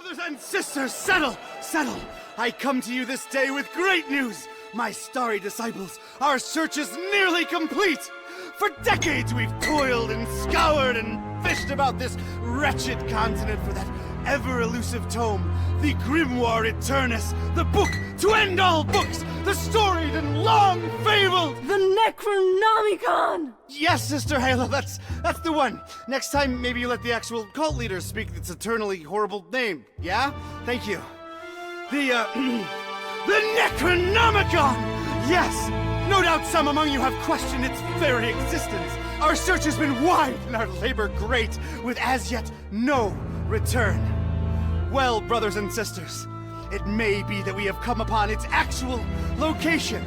Brothers and sisters, settle, settle. I come to you this day with great news. My starry disciples, our search is nearly complete. For decades we've toiled and scoured and fished about this wretched continent for that ever-elusive tome, the Grimoire Eternus, the book to end all books, the storied and long-fabled... The Necronomicon! Yes, Sister Halo, that's the one. Next time, maybe you let the actual cult leader speak its eternally horrible name, yeah? Thank you. The Necronomicon! Yes! No doubt some among you have questioned its very existence. Our search has been wide and our labor great, with as yet no return. Well, brothers and sisters, it may be that we have come upon its actual location.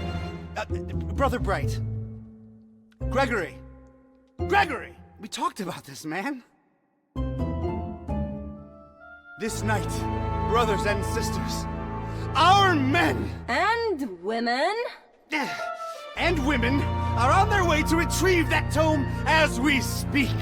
Brother Bright. Gregory, we talked about this, man. This night, brothers and sisters, our men... And women? And women are on their way to retrieve that tome as we speak.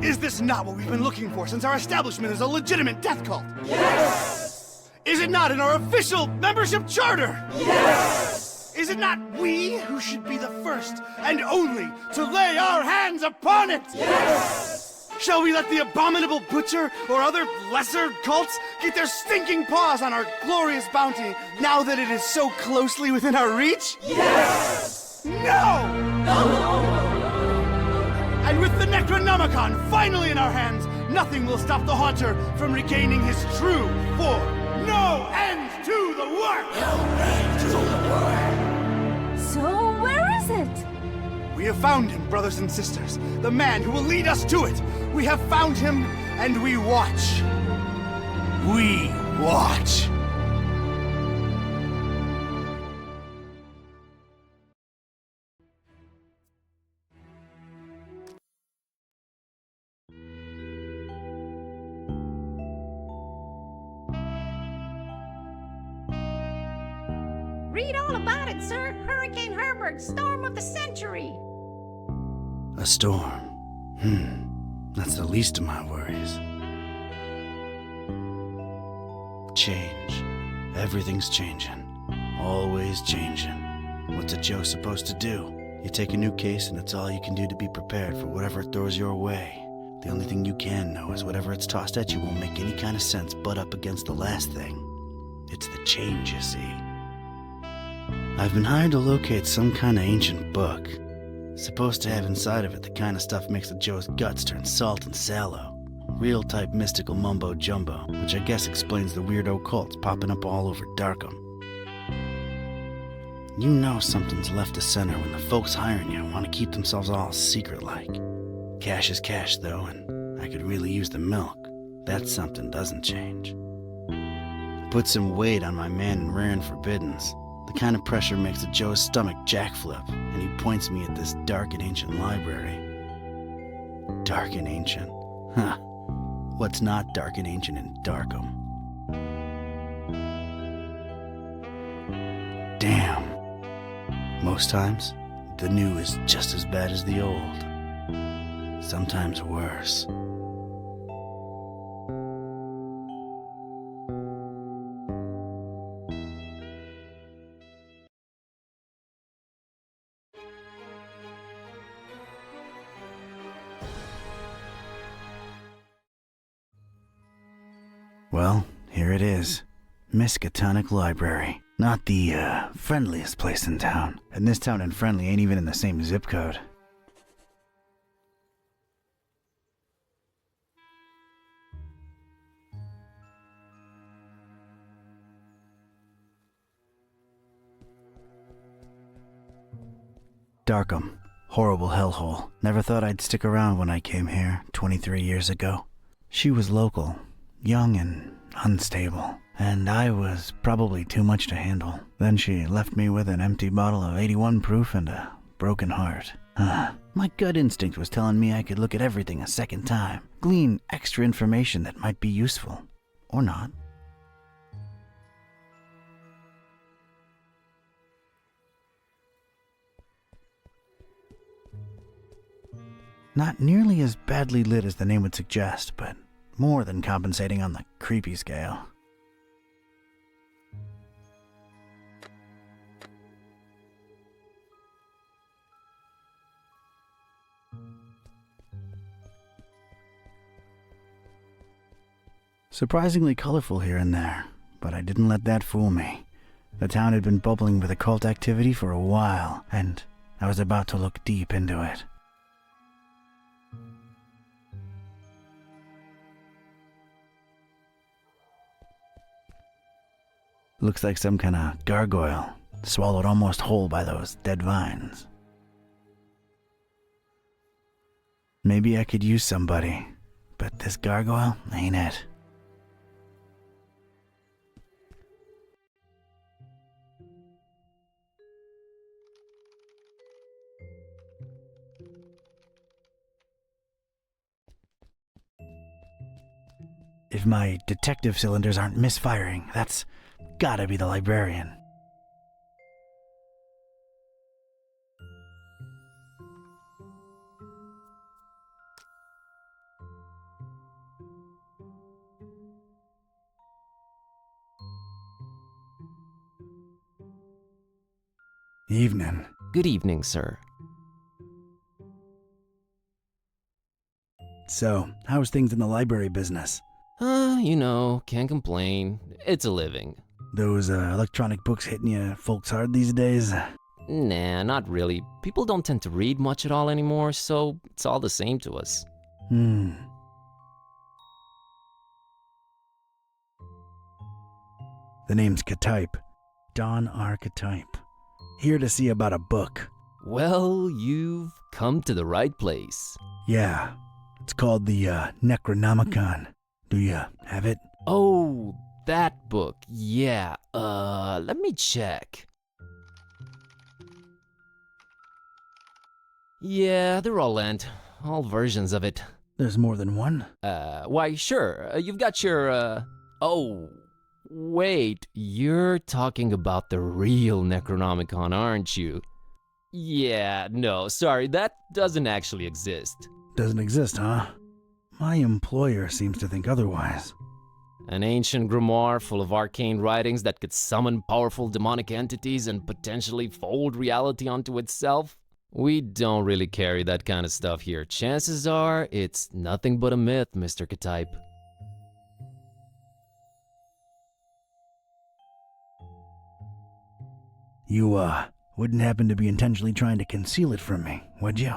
Is this not what we've been looking for since our establishment is a legitimate death cult? Yes! Is it not in our official membership charter? Yes! Is it not we who should be the first and only to lay our hands upon it? Yes! Shall we let the abominable butcher or other lesser cults get their stinking paws on our glorious bounty now that it is so closely within our reach? Yes! No! And with the Necronomicon finally in our hands, nothing will stop the Haunter from regaining his true form. No end to the work! No end to the work! So where is it? We have found him, brothers and sisters. The man who will lead us to it. We have found him, and we watch. We watch. Read all about it, sir. Hurricane Herbert, storm of the century. A storm. That's the least of my worries. Change. Everything's changing. Always changing. What's a Joe supposed to do? You take a new case and it's all you can do to be prepared for whatever it throws your way. The only thing you can know is whatever it's tossed at you won't make any kind of sense butt up against the last thing. It's the change, you see. I've been hired to locate some kind of ancient book. Supposed to have inside of it the kind of stuff makes a Joe's guts turn salt and sallow. Real type mystical mumbo jumbo, which I guess explains the weirdo cults popping up all over Darkham. You know something's left to center when the folks hiring you want to keep themselves all secret-like. Cash is cash, though, and I could really use the milk. That something doesn't change. Put some weight on my man in rare and forbiddens. The kind of pressure makes a Joe's stomach jackflip, and he points me at this dark and ancient library. Dark and ancient? Huh. What's not dark and ancient in Darkham? Damn. Most times, the new is just as bad as the old. Sometimes worse. Well, here it is. Miskatonic Library. Not the, friendliest place in town. And this town and friendly ain't even in the same zip code. Darkham. Horrible hellhole. Never thought I'd stick around when I came here 23 years ago. She was local. Young and unstable, and I was probably too much to handle. Then she left me with an empty bottle of 81 proof and a broken heart. My gut instinct was telling me I could look at everything a second time, glean extra information that might be useful, or not. Not nearly as badly lit as the name would suggest, but more than compensating on the creepy scale. Surprisingly colorful here and there, but I didn't let that fool me. The town had been bubbling with occult activity for a while, and I was about to look deep into it. Looks like some kind of gargoyle, swallowed almost whole by those dead vines. Maybe I could use somebody, but this gargoyle ain't it. If my detective cylinders aren't misfiring, that's gotta be the librarian. Evening. Good evening, sir. So, how's things in the library business? Can't complain. It's a living. Those electronic books hitting you folks hard these days? Nah, not really. People don't tend to read much at all anymore, so it's all the same to us. The name's Ketype. Don R. Ketype. Here to see about a book. Well, you've come to the right place. Yeah, it's called the Necronomicon. Do you have it? Oh, that book. Yeah, let me check. Yeah, they're all lent. All versions of it. There's more than one? Why, sure. You've got your, Oh, wait. You're talking about the real Necronomicon, aren't you? Yeah, no, sorry. That doesn't actually exist. Doesn't exist, huh? My employer seems to think otherwise. An ancient grimoire full of arcane writings that could summon powerful demonic entities and potentially fold reality onto itself? We don't really carry that kind of stuff here. Chances are, it's nothing but a myth, Mr. Ketype. You, wouldn't happen to be intentionally trying to conceal it from me, would you?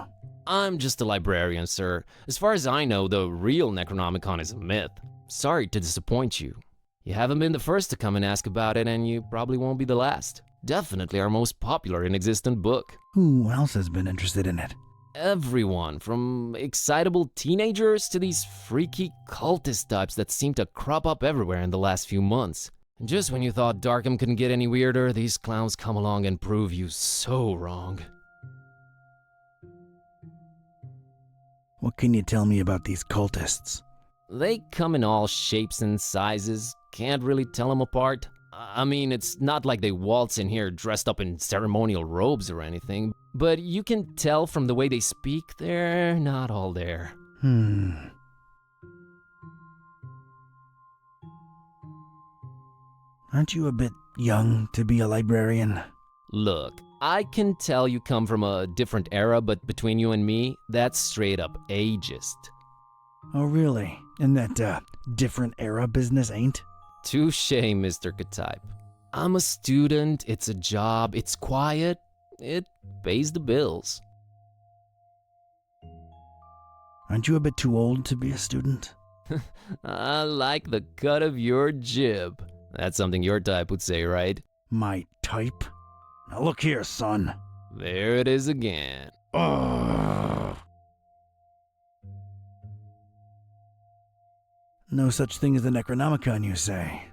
I'm just a librarian, sir. As far as I know, the real Necronomicon is a myth. Sorry to disappoint you. You haven't been the first to come and ask about it, and you probably won't be the last. Definitely our most popular and existent book. Who else has been interested in it? Everyone, from excitable teenagers to these freaky cultist types that seem to crop up everywhere in the last few months. And just when you thought Darkham couldn't get any weirder, these clowns come along and prove you so wrong. What can you tell me about these cultists? They come in all shapes and sizes. Can't really tell them apart. I mean, it's not like they waltz in here dressed up in ceremonial robes or anything, but you can tell from the way they speak, they're not all there. Aren't you a bit young to be a librarian? Look, I can tell you come from a different era, but between you and me, that's straight up ageist. Oh, really? And that, different era business ain't? Touché, Mr. Ketype. I'm a student, it's a job, it's quiet, it pays the bills. Aren't you a bit too old to be a student? I like the cut of your jib. That's something your type would say, right? My type? Now look here, son. There it is again. Ugh. No such thing as the Necronomicon, you say?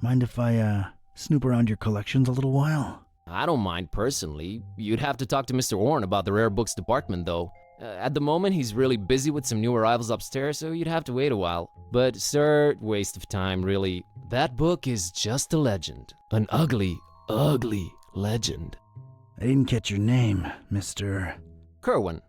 Mind if I, snoop around your collections a little while? I don't mind personally. You'd have to talk to Mr. Orn about the rare books department, though. At the moment, he's really busy with some new arrivals upstairs, so you'd have to wait a while. But, sir, waste of time, really. That book is just a legend. An ugly, ugly legend. I didn't catch your name, Mr. Kerwan.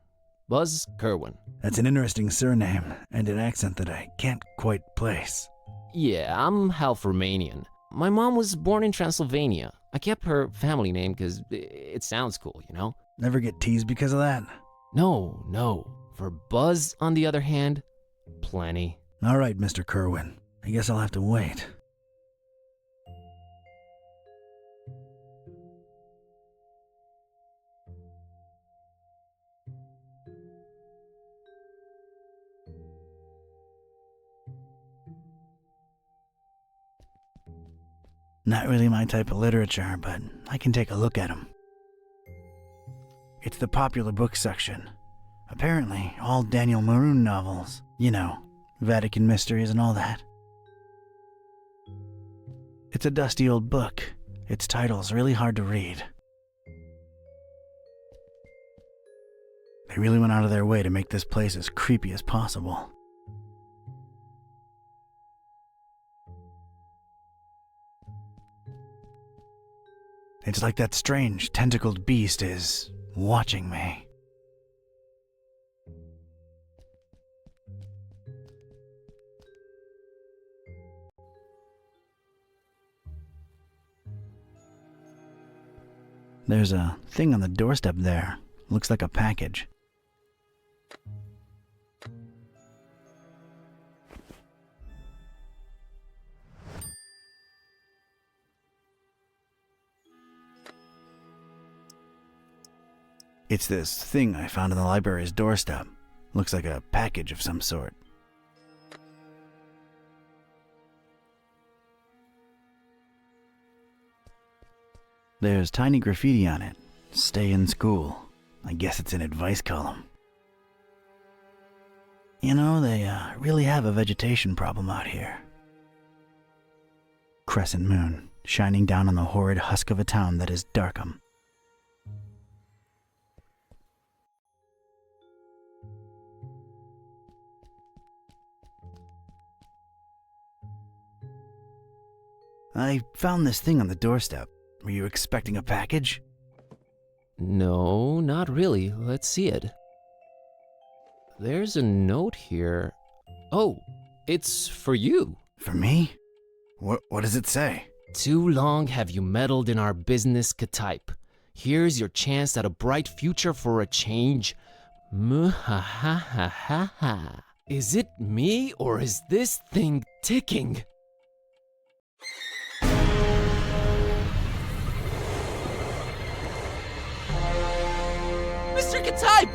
Buzz Kerwan. That's an interesting surname and an accent that I can't quite place. Yeah, I'm half Romanian. My mom was born in Transylvania. I kept her family name because it sounds cool, you know? Never get teased because of that? No. For Buzz, on the other hand, plenty. All right, Mr. Kerwan. I guess I'll have to wait. Not really my type of literature, but I can take a look at them. It's the popular book section. Apparently, all Daniel Maroon novels. You know, Vatican mysteries and all that. It's a dusty old book. Its title's really hard to read. They really went out of their way to make this place as creepy as possible. It's like that strange, tentacled beast is watching me. There's a thing on the doorstep there. Looks like a package. It's this thing I found on the library's doorstep. Looks like a package of some sort. There's tiny graffiti on it. Stay in school. I guess it's an advice column. You know, they really have a vegetation problem out here. Crescent moon, shining down on the horrid husk of a town that is Darkham. I found this thing on the doorstep. Were you expecting a package? No, not really. Let's see it. There's a note here. Oh, it's for you. For me? What does it say? Too long have you meddled in our business, Ketype. Here's your chance at a bright future for a change. Muhahahaha. Is it me or is this thing ticking? Mr. Kitteh!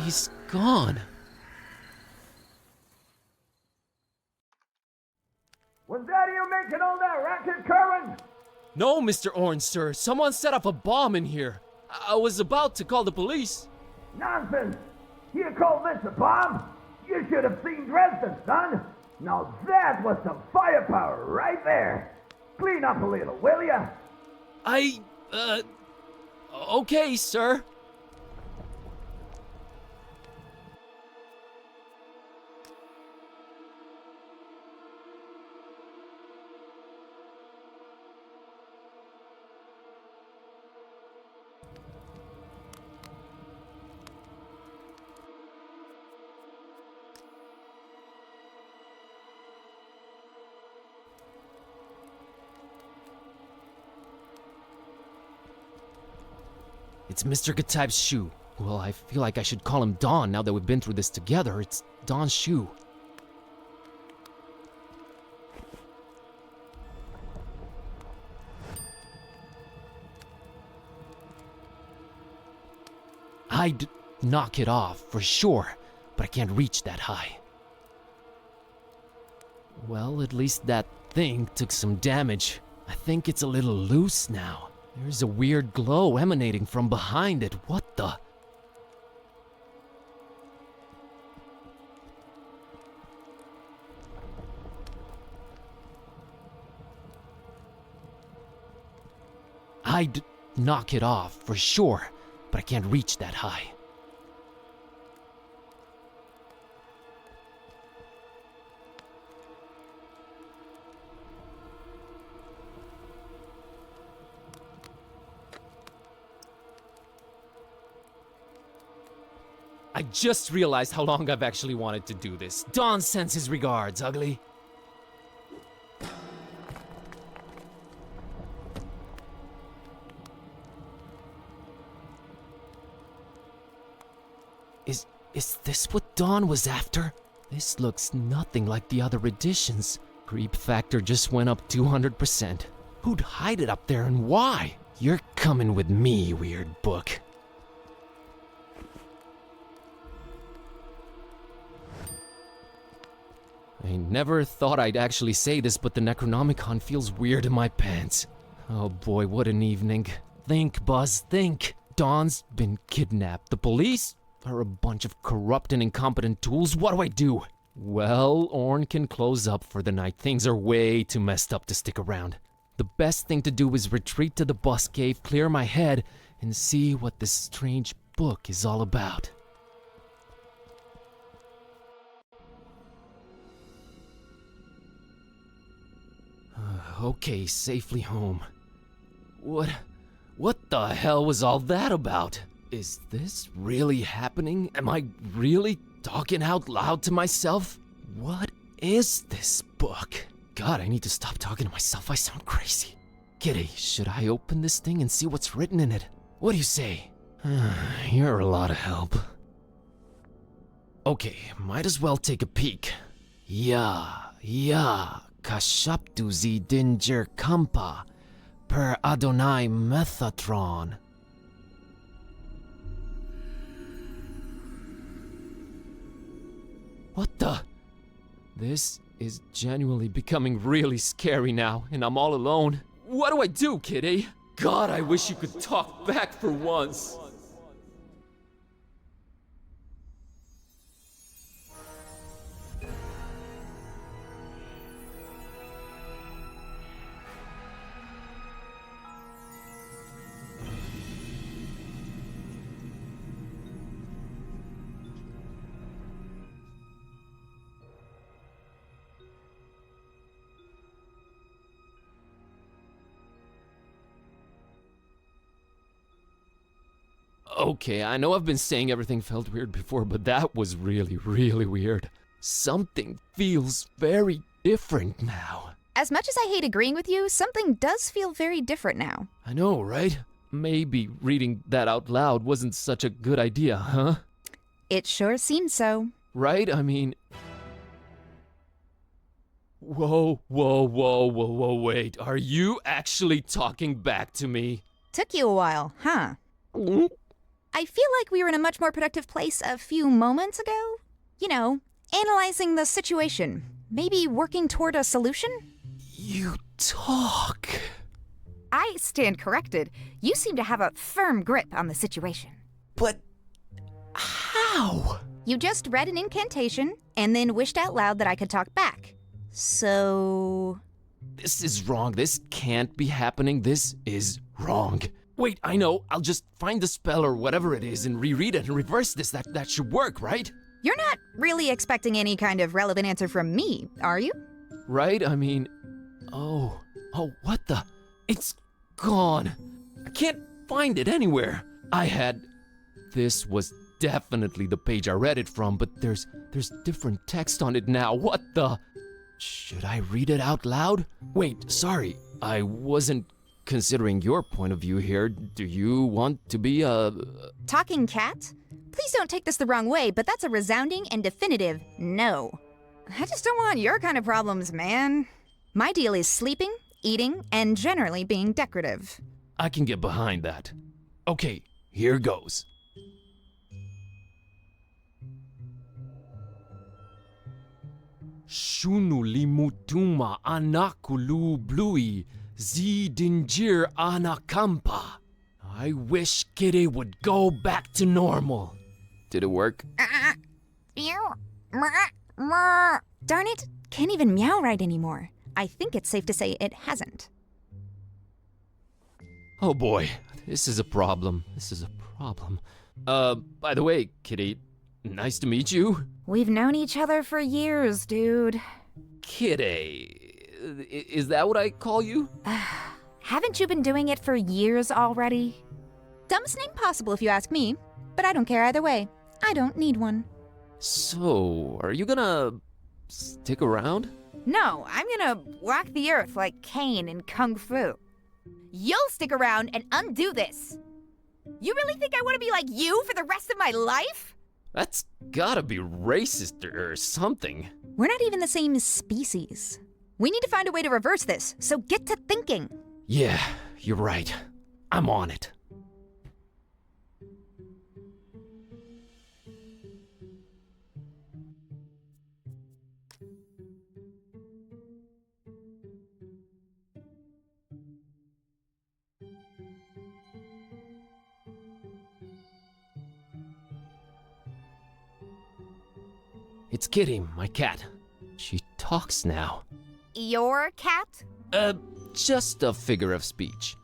He's gone. Was that you making all that racket, Kerwan? No, Mr. Orange, sir. Someone set up a bomb in here. I was about to call the police. Nonsense! You call this a bomb? You should have seen Dresden, son! Now that was some firepower right there! Clean up a little, will ya? Okay, sir. It's Mr. Ketype's shoe. Well, I feel like I should call him Don now that we've been through this together. It's Don's shoe. I'd knock it off, for sure, but I can't reach that high. Well, at least that thing took some damage. I think it's a little loose now. There's a weird glow emanating from behind it. What the? I'd knock it off, for sure, but I can't reach that high. I just realized how long I've actually wanted to do this. Don sends his regards, ugly. Is this what Dawn was after? This looks nothing like the other editions. Creep factor just went up 200%. Who'd hide it up there and why? You're coming with me, weird book. I never thought I'd actually say this, but the Necronomicon feels weird in my pants. Oh boy, what an evening. Think, Buzz, think. Dawn's been kidnapped. The police are a bunch of corrupt and incompetent tools. What do I do? Well, Orn can close up for the night. Things are way too messed up to stick around. The best thing to do is retreat to the bus cave, clear my head, and see what this strange book is all about. Okay, safely home. What the hell was all that about? Is this really happening? Am I really talking out loud to myself? What is this book? God, I need to stop talking to myself. I sound crazy. Kitteh, should I open this thing and see what's written in it? What do you say? You're a lot of help. Okay, might as well take a peek. Kashaptu zi dinger kampa per Adonai Methatron. What the? This is genuinely becoming really scary now, and I'm all alone. What do I do, Kitteh? God, I wish you could talk back for once. Okay, I know I've been saying everything felt weird before, but that was really, really weird. Something feels very different now. As much as I hate agreeing with you, something does feel very different now. I know, right? Maybe reading that out loud wasn't such a good idea, huh? It sure seems so. Right? I mean... Whoa, wait. Are you actually talking back to me? Took you a while, huh? I feel like we were in a much more productive place a few moments ago. You know, analyzing the situation. Maybe working toward a solution? You talk. I stand corrected. You seem to have a firm grip on the situation. But how? You just read an incantation and then wished out loud that I could talk back. So... This is wrong. This can't be happening. This is wrong. Wait, I know. I'll just find the spell or whatever it is and reread it and reverse this. That should work, right? You're not really expecting any kind of relevant answer from me, are you? Right? I mean... Oh, what the... It's gone. I can't find it anywhere. This was definitely the page I read it from, but there's different text on it now. What the... Should I read it out loud? Wait, sorry. I wasn't considering your point of view here. Do you want to be a... Talking cat? Please don't take this the wrong way, but that's a resounding and definitive no. I just don't want your kind of problems, man. My deal is sleeping, eating, and generally being decorative. I can get behind that. Okay, here goes. Shunu limutuma anakulu blui zidingir anakampa. I wish Kitteh would go back to normal. Did it work? Darn it, can't even meow right anymore. I think it's safe to say it hasn't. Oh boy, this is a problem. By the way, Kitteh, nice to meet you. We've known each other for years, dude. Kitteh, is that what I call you? Haven't you been doing it for years already? Dumbest name possible if you ask me, but I don't care either way. I don't need one. So, are you gonna stick around? No, I'm gonna walk the earth like Caine in Kung Fu. You'll stick around and undo this. You really think I want to be like you for the rest of my life? That's gotta be racist or something. We're not even the same species. We need to find a way to reverse this, so get to thinking. Yeah, you're right. I'm on it. It's Kitty, my cat. She talks now. Your cat? Just a figure of speech.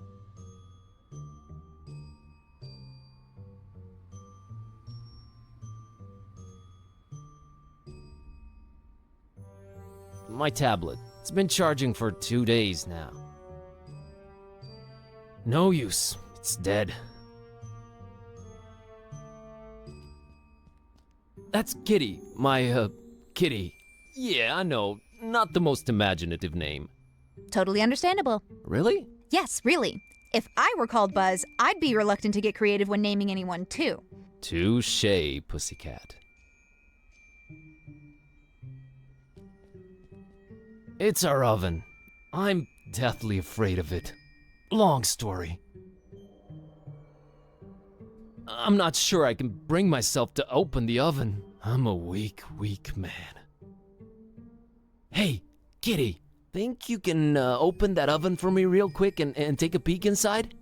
My tablet. It's been charging for 2 days now. No use. It's dead. That's Kitty, my, Kitty. Yeah, I know, not the most imaginative name. Totally understandable. Really? Yes, really. If I were called Buzz, I'd be reluctant to get creative when naming anyone too. Touché, pussycat. It's our oven. I'm deathly afraid of it. Long story. I'm not sure I can bring myself to open the oven. I'm a weak, weak man. Hey, Kitty, think you can open that oven for me real quick and take a peek inside?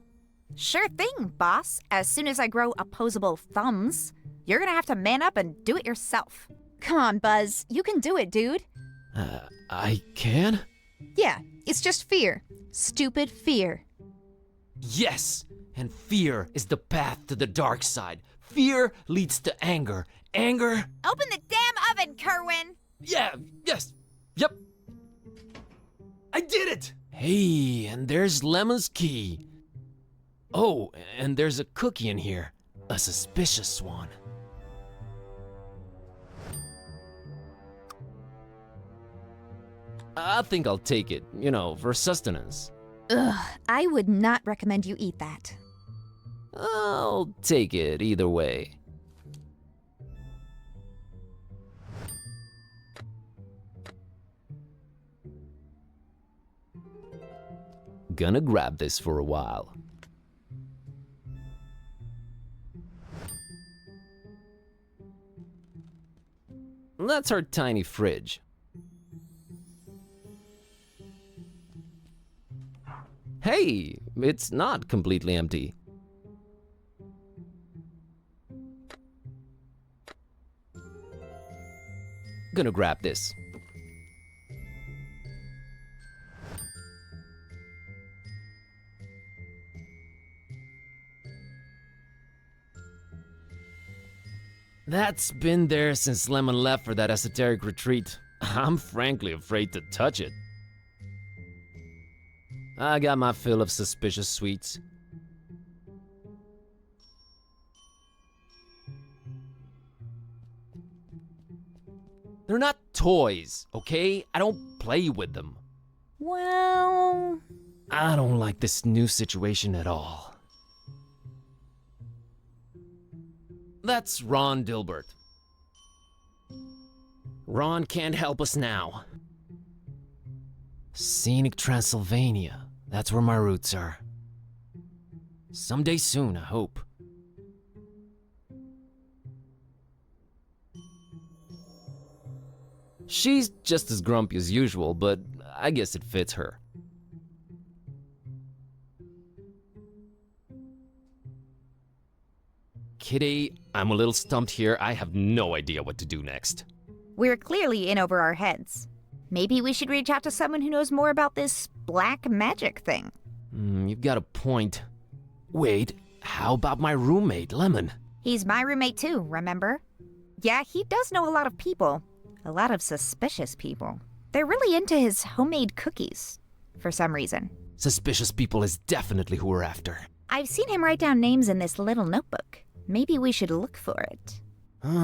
Sure thing, boss. As soon as I grow opposable thumbs, you're gonna have to man up and do it yourself. Come on, Buzz. You can do it, dude. I can? Yeah, it's just fear. Stupid fear. Yes! And fear is the path to the dark side. Fear leads to anger. Anger... Open the damn oven, Kerwan! Yeah, yes, yep. I did it! Hey, and there's Lemon's key. Oh, and there's a cookie in here. A suspicious one. I think I'll take it, you know, for sustenance. Ugh, I would not recommend you eat that. I'll take it either way. Gonna grab this for a while. That's our tiny fridge. Hey, it's not completely empty. Gonna grab this. That's been there since Lemon left for that esoteric retreat. I'm frankly afraid to touch it. I got my fill of suspicious sweets. They're not toys, okay? I don't play with them. Well... I don't like this new situation at all. That's Ron Dilbert. Ron can't help us now. Scenic Transylvania. That's where my roots are. Someday soon, I hope. She's just as grumpy as usual, but I guess it fits her. Kitty, I'm a little stumped here. I have no idea what to do next. We're clearly in over our heads. Maybe we should reach out to someone who knows more about this black magic thing. You've got a point. Wait, how about my roommate, Lemon? He's my roommate too, remember? Yeah, he does know a lot of people. A lot of suspicious people. They're really into his homemade cookies, for some reason. Suspicious people is definitely who we're after. I've seen him write down names in this little notebook. Maybe we should look for it.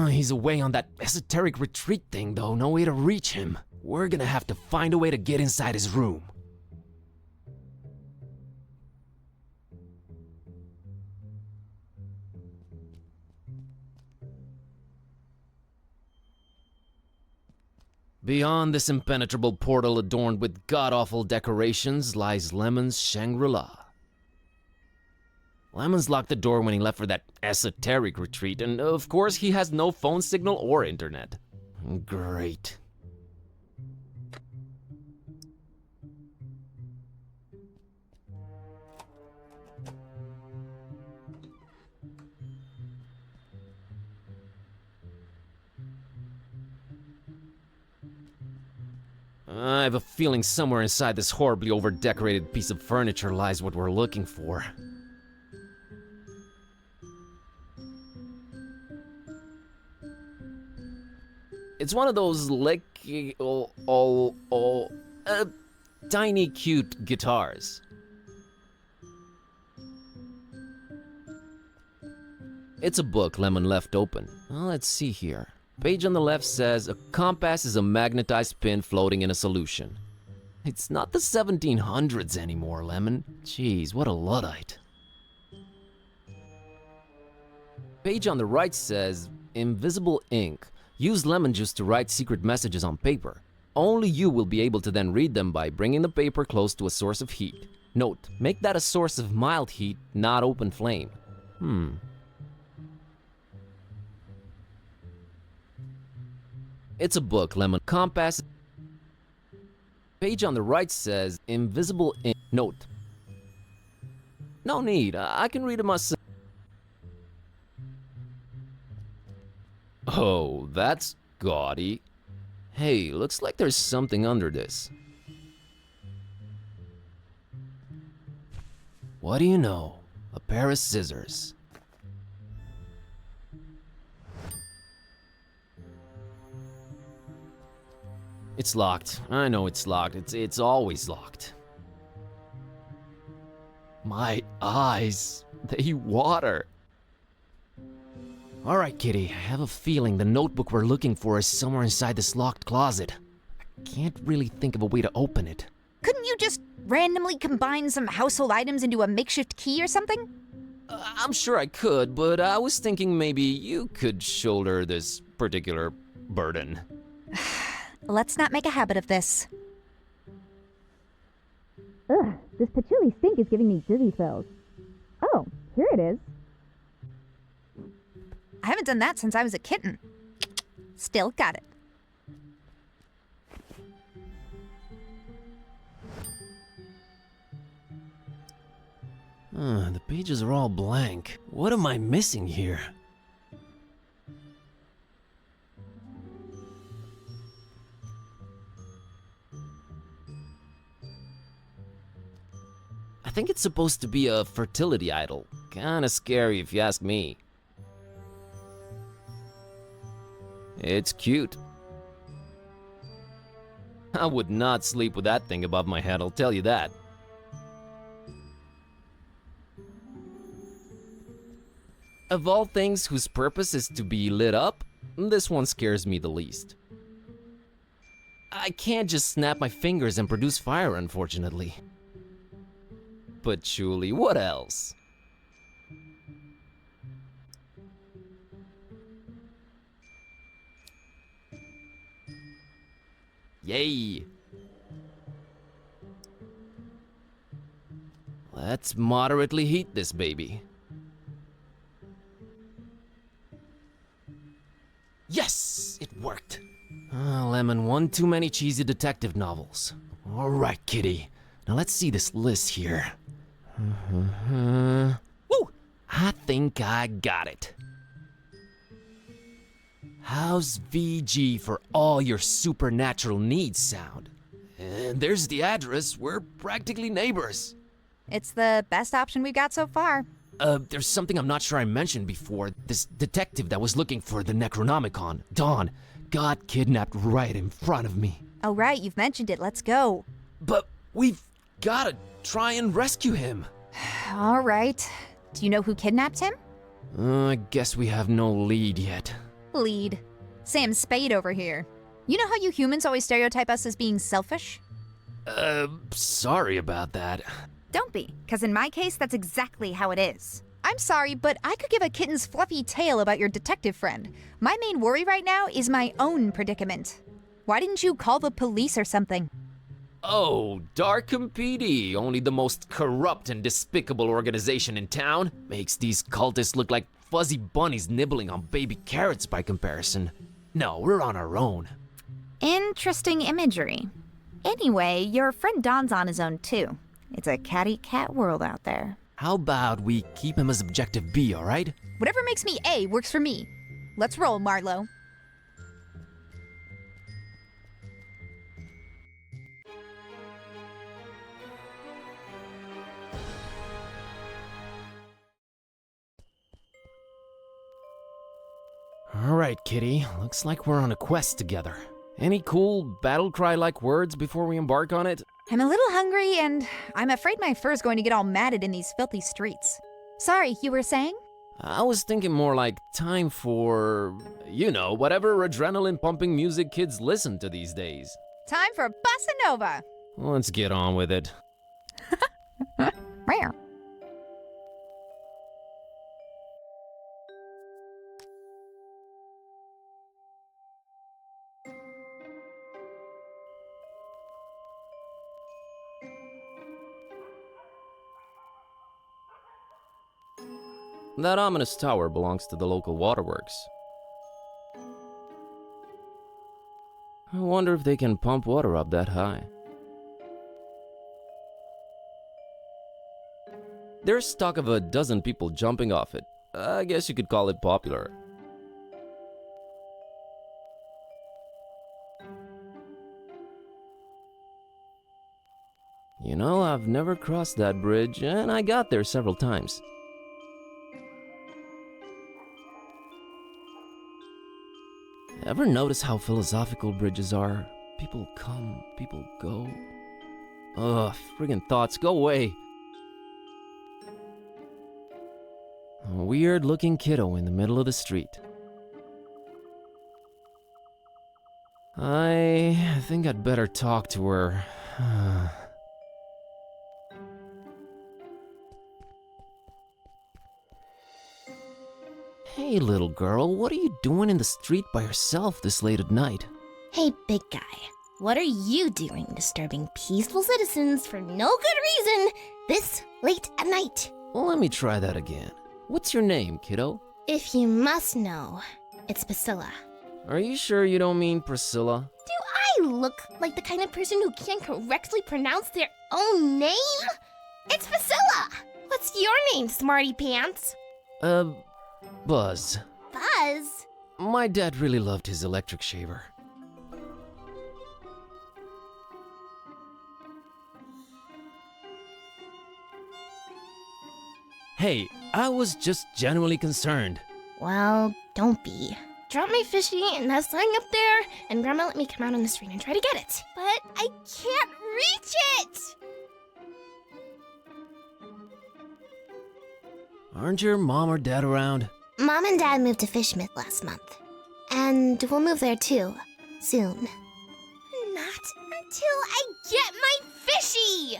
He's away on that esoteric retreat thing, though. No way to reach him. We're gonna have to find a way to get inside his room. Beyond this impenetrable portal adorned with god-awful decorations lies Lemon's Shangri-La. Lemon's locked the door when he left for that esoteric retreat, and of course he has no phone signal or internet. Great. I have a feeling somewhere inside this horribly over-decorated piece of furniture lies what we're looking for. It's one of those tiny cute guitars. It's a book Lemon left open. Well, let's see here. Page on the left says, a compass is a magnetized pin floating in a solution. It's not the 1700s anymore, Lemon. Jeez, what a Luddite. Page on the right says, invisible ink. Use lemon juice to write secret messages on paper. Only you will be able to then read them by bringing the paper close to a source of heat. Note, make that a source of mild heat, not open flame. It's a book, Lemon. Compass. Page on the right says, invisible ink. Note. No need, I can read it myself. Oh, that's gaudy. Hey, looks like there's something under this. What do you know? A pair of scissors. It's locked. I know it's locked. It's always locked. My eyes, they water. All right, Kitty, I have a feeling the notebook we're looking for is somewhere inside this locked closet. I can't really think of a way to open it. Couldn't you just randomly combine some household items into a makeshift key or something? I'm sure I could, but I was thinking maybe you could shoulder this particular burden. Let's not make a habit of this. Ugh, this patchouli stink is giving me dizzy spells. Oh, here it is. I haven't done that since I was a kitten. Still got it. The pages are all blank. What am I missing here? I think it's supposed to be a fertility idol. Kinda scary if you ask me. It's cute. I would not sleep with that thing above my head, I'll tell you that. Of all things whose purpose is to be lit up, this one scares me the least. I can't just snap my fingers and produce fire, unfortunately. Patchouli, what else? Yay! Let's moderately heat this baby. Yes! It worked! Lemon, one too many cheesy detective novels. Alright, Kitty. Now let's see this list here. Woo! I think I got it. How's VG for all your supernatural needs sound? And there's the address. We're practically neighbors. It's the best option we've got so far. There's something I'm not sure I mentioned before. This detective that was looking for the Necronomicon, Dawn, got kidnapped right in front of me. Oh right, you've mentioned it. Let's go. But we've gotta try and rescue him. All right. Do you know who kidnapped him? I guess we have no lead yet. Lead. Sam Spade over here. You know how you humans always stereotype us as being selfish? Sorry about that. Don't be, because in my case, that's exactly how it is. I'm sorry, but I could give a kitten's fluffy tale about your detective friend. My main worry right now is my own predicament. Why didn't you call the police or something? Oh, Darkham PD, only the most corrupt and despicable organization in town, makes these cultists look like fuzzy bunnies nibbling on baby carrots by comparison. No, we're on our own. Interesting imagery. Anyway, your friend Don's on his own too. It's a catty cat world out there. How about we keep him as objective B, alright? Whatever makes me A works for me. Let's roll, Marlowe. Alright, Kitty, looks like we're on a quest together. Any cool battle cry-like words before we embark on it? I'm a little hungry, and I'm afraid my fur's going to get all matted in these filthy streets. Sorry, you were saying? I was thinking more like time for, you know, whatever adrenaline-pumping music kids listen to these days. Time for Bossa Nova! Let's get on with it. Rare. That ominous tower belongs to the local waterworks. I wonder if they can pump water up that high. There's talk of a dozen people jumping off it. I guess you could call it popular. You know, I've never crossed that bridge, and I got there several times. Ever notice how philosophical bridges are? People come, people go. Ugh, friggin' thoughts, go away. A weird-looking kiddo in the middle of the street. I think I'd better talk to her. Hey, little girl, what are you doing in the street by yourself this late at night? Hey, big guy. What are you doing disturbing peaceful citizens for no good reason this late at night? Well, let me try that again. What's your name, kiddo? If you must know, it's Priscilla. Are you sure you don't mean Priscilla? Do I look like the kind of person who can't correctly pronounce their own name? It's Priscilla! What's your name, smarty pants? Buzz. Buzz? My dad really loved his electric shaver. Hey, I was just genuinely concerned. Well, don't be. Drop my fishy and that sign up there, and Grandma let me come out on the street and try to get it. But I can't reach it! Aren't your mom or dad around? Mom and Dad moved to FISHMOUTH last month. And we'll move there too, soon. Not until I get my fishy!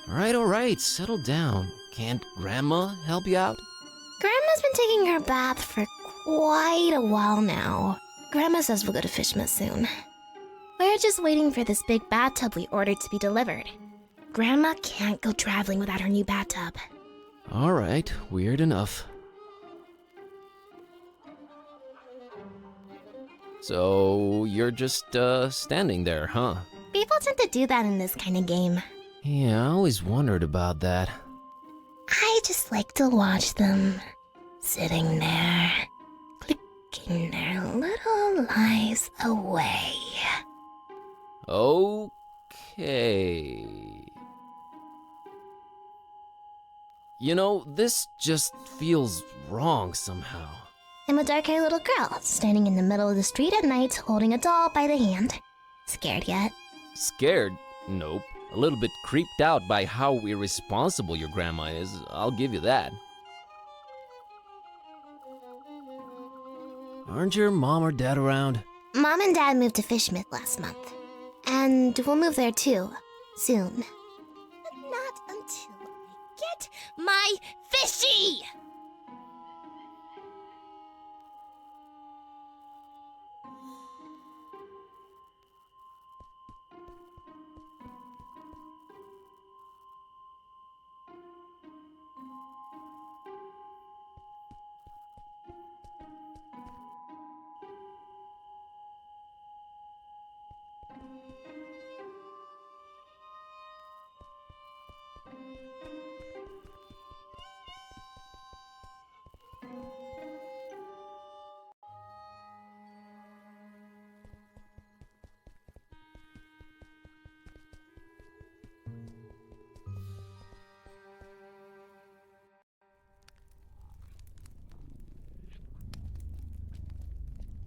Alright, settle down. Can't Grandma help you out? Grandma's been taking her bath for quite a while now. Grandma says we'll go to FISHMOUTH soon. We're just waiting for this big bathtub we ordered to be delivered. Grandma can't go traveling without her new bathtub. Alright, weird enough. So, you're just, standing there, huh? People tend to do that in this kind of game. Yeah, I always wondered about that. I just like to watch them, sitting there, clicking their little lives away. Okay. You know, this just feels wrong somehow. I'm a dark-haired little girl, standing in the middle of the street at night, holding a doll by the hand. Scared yet? Scared? Nope. A little bit creeped out by how irresponsible your grandma is, I'll give you that. Aren't your mom or dad around? Mom and Dad moved to FISHMOUTH last month. And we'll move there too, soon. But not until I get my fishy!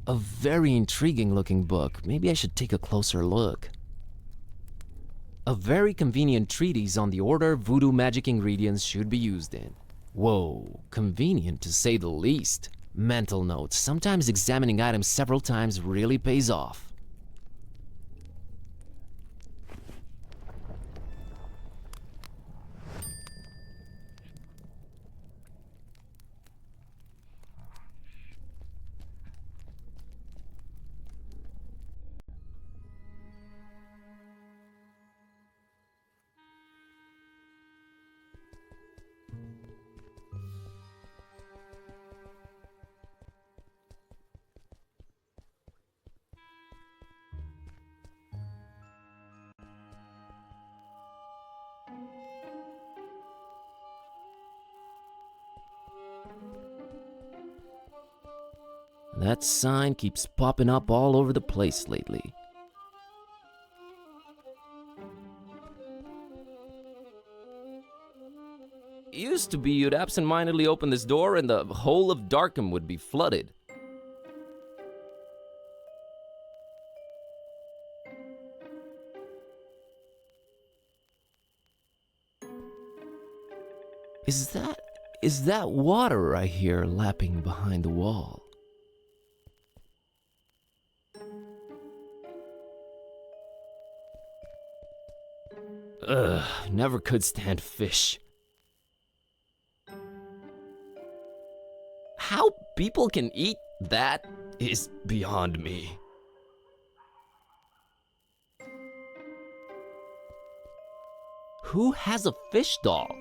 A very intriguing looking book. Maybe I should take a closer look. A very convenient treatise on the order voodoo magic ingredients should be used in. Whoa, convenient to say the least. Mental note, sometimes examining items several times really pays off. That sign keeps popping up all over the place lately. Used to be you'd absentmindedly open this door and the whole of Darkham would be flooded. Is that water I hear lapping behind the wall? Ugh, never could stand fish. How people can eat that is beyond me. Who has a fish doll?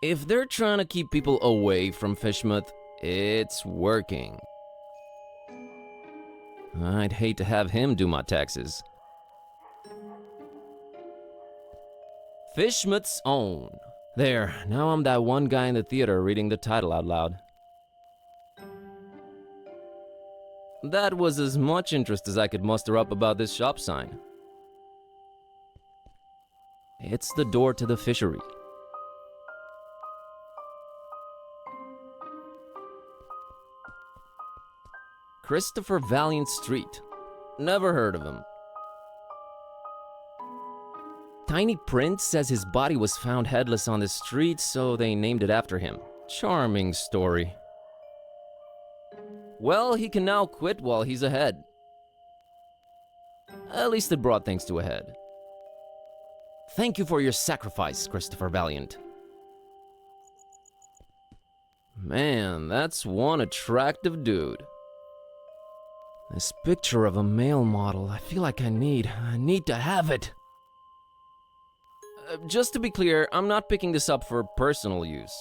If they're trying to keep people away from FISHMOUTH, it's working. I'd hate to have him do my taxes. FISHMOUTH's own. There, now I'm that one guy in the theater reading the title out loud. That was as much interest as I could muster up about this shop sign. It's the door to the fishery. Christopher Valiant Street. Never heard of him. Tiny Print says his body was found headless on the street, so they named it after him. Charming story. Well, he can now quit while he's ahead. At least it brought things to a head. Thank you for your sacrifice, Christopher Valiant. Man, that's one attractive dude. This picture of a male model, I feel like I need to have it. Just to be clear, I'm not picking this up for personal use.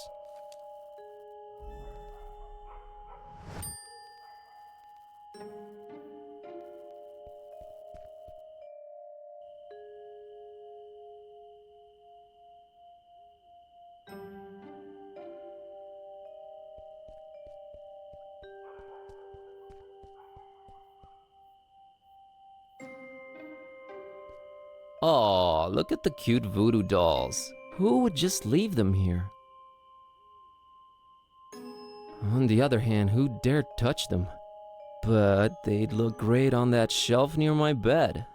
Aw, look at the cute voodoo dolls. Who would just leave them here? On the other hand, who dared touch them? But they'd look great on that shelf near my bed.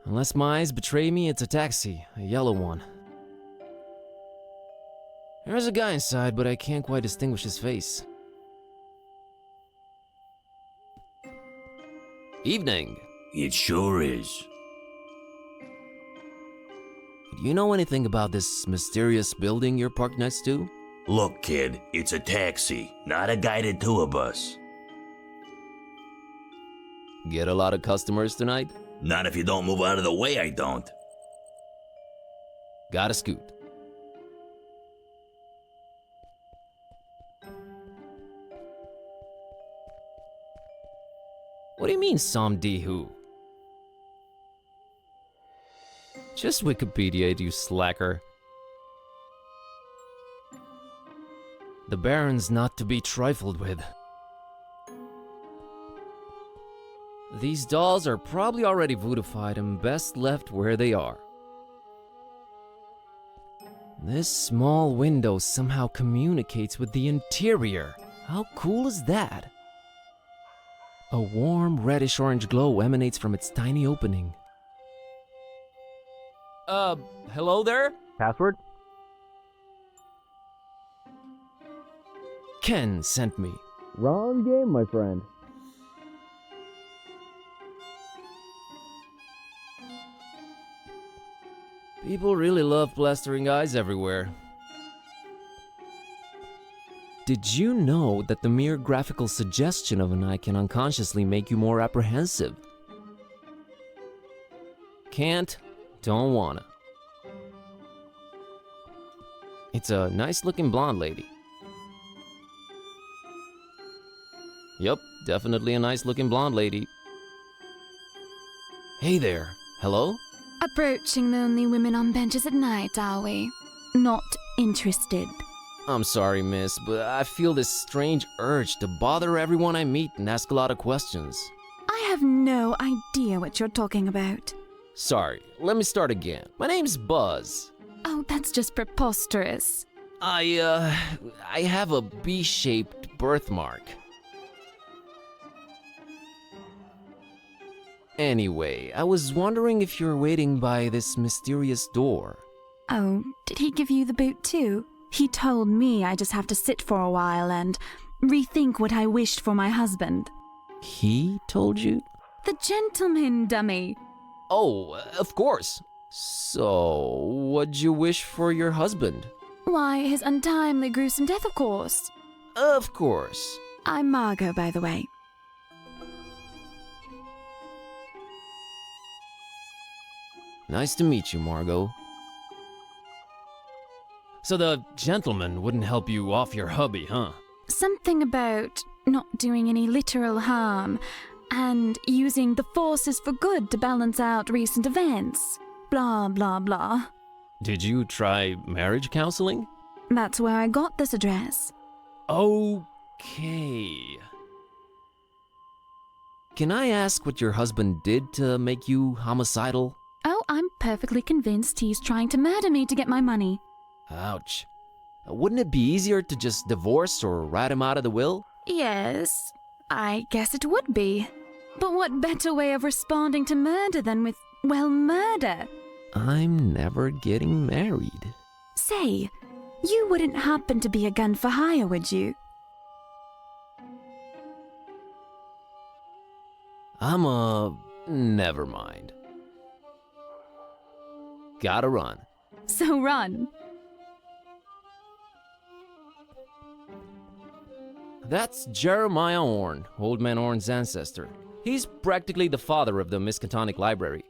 Unless my eyes betray me, it's a taxi, a yellow one. There's a guy inside, but I can't quite distinguish his face. Evening. It sure is. Do you know anything about this mysterious building you're parked next to? Look, kid, it's a taxi, not a guided tour bus. Get a lot of customers tonight? Not if you don't move out of the way, I don't. Gotta scoot. What do you mean, some D who? Just Wikipedia, you slacker. The Baron's not to be trifled with. These dolls are probably already voodified and best left where they are. This small window somehow communicates with the interior. How cool is that? A warm reddish-orange glow emanates from its tiny opening. Hello there? Password? Ken sent me. Wrong game, my friend. People really love blastering eyes everywhere. Did you know that the mere graphical suggestion of an eye can unconsciously make you more apprehensive? Can't, don't wanna. It's a nice-looking blonde lady. Yup, definitely a nice-looking blonde lady. Hey there, hello? Approaching lonely women on benches at night, are we? Not interested. I'm sorry, miss, but I feel this strange urge to bother everyone I meet and ask a lot of questions. I have no idea what you're talking about. Sorry, let me start again. My name's Buzz. Oh, that's just preposterous. I have a B-shaped birthmark. Anyway, I was wondering if you're waiting by this mysterious door. Oh, did he give you the boot too? He told me I just have to sit for a while and rethink what I wished for my husband. He told you? The gentleman, dummy. Oh, of course. So, what'd you wish for your husband? Why, his untimely, gruesome death, of course. Of course. I'm Margot, by the way. Nice to meet you, Margot. So the gentleman wouldn't help you off your hubby, huh? Something about not doing any literal harm and using the forces for good to balance out recent events. Blah, blah, blah. Did you try marriage counseling? That's where I got this address. Okay. Can I ask what your husband did to make you homicidal? Oh, I'm perfectly convinced he's trying to murder me to get my money. Ouch. Wouldn't it be easier to just divorce or write him out of the will? Yes, I guess it would be. But what better way of responding to murder than with, well, murder? I'm never getting married. Say, you wouldn't happen to be a gun for hire, would you? Never mind. Gotta run. So run. That's Jeremiah Orn, Old Man Orn's ancestor. He's practically the father of the Miskatonic Library.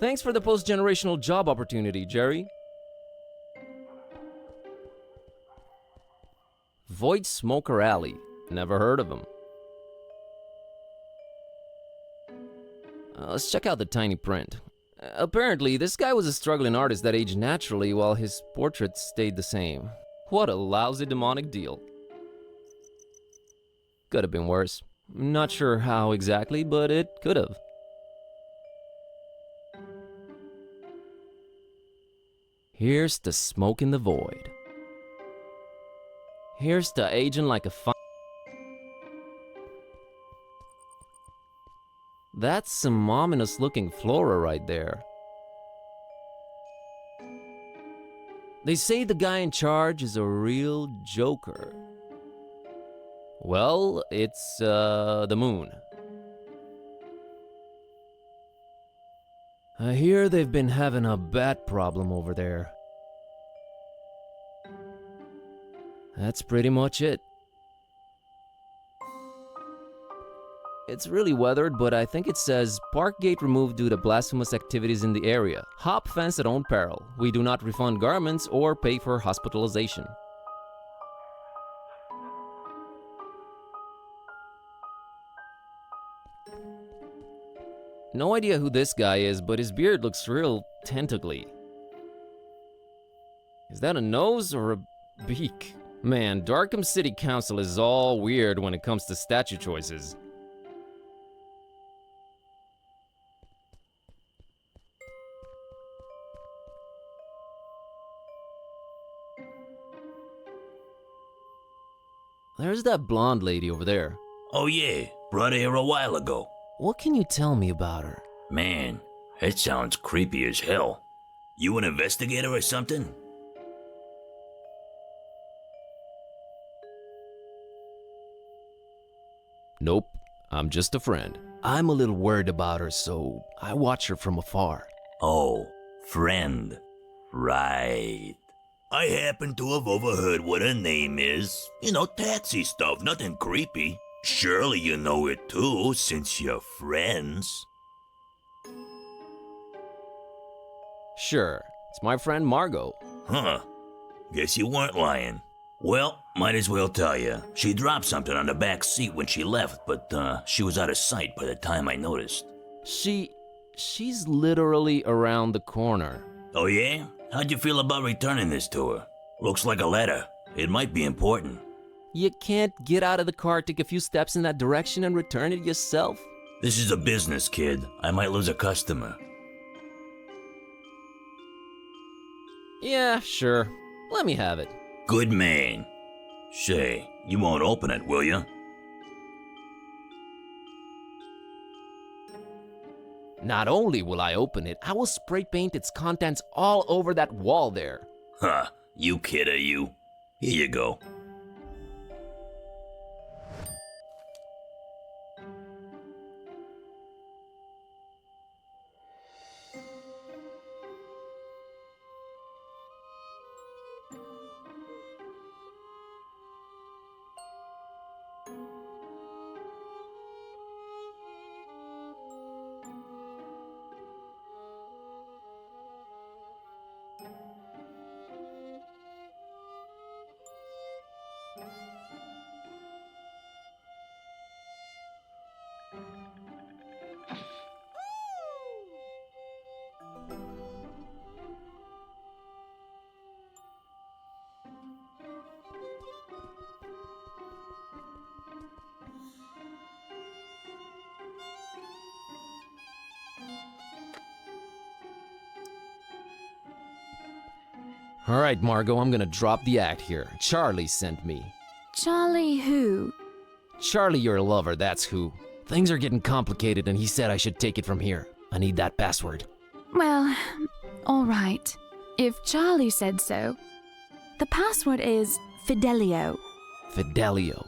Thanks for the post-generational job opportunity, Jerry. Void Smoker Alley. Never heard of him. Let's check out the tiny print. Apparently, this guy was a struggling artist that aged naturally while his portraits stayed the same. What a lousy demonic deal. Could have been worse. Not sure how exactly, but it could have. Here's to smoke in the void. Here's to aging like a That's some ominous looking flora right there. They say the guy in charge is a real joker. Well, it's the moon. I hear they've been having a bat problem over there. That's pretty much it. It's really weathered, but I think it says park gate removed due to blasphemous activities in the area. Hop fence at own peril. We do not refund garments or pay for hospitalization. No idea who this guy is, but his beard looks real tentacly. Is that a nose or a beak? Man, Darkham City Council is all weird when it comes to statue choices. There's that blonde lady over there. Oh yeah, brought her here a while ago. What can you tell me about her? Man, that sounds creepy as hell. You an investigator or something? Nope, I'm just a friend. I'm a little worried about her, so I watch her from afar. Oh, friend. Right. I happen to have overheard what her name is. You know, taxi stuff, nothing creepy. Surely you know it too, since you're friends. Sure, it's my friend Margot. Huh. Guess you weren't lying. Well, might as well tell you. She dropped something on the back seat when she left, but she was out of sight by the time I noticed. She's literally around the corner. Oh yeah? How'd you feel about returning this to her? Looks like a letter. It might be important. You can't get out of the car, take a few steps in that direction, and return it yourself? This is a business, kid. I might lose a customer. Yeah, sure. Let me have it. Good man. Say, you won't open it, will you? Not only will I open it, I will spray paint its contents all over that wall there. Huh, you kid, are you? Here you go. All right, Margot, I'm gonna drop the act here. Charlie sent me. Charlie who? Charlie, your lover, that's who. Things are getting complicated and he said I should take it from here. I need that password. Well, all right. If Charlie said so. The password is Fidelio. Fidelio.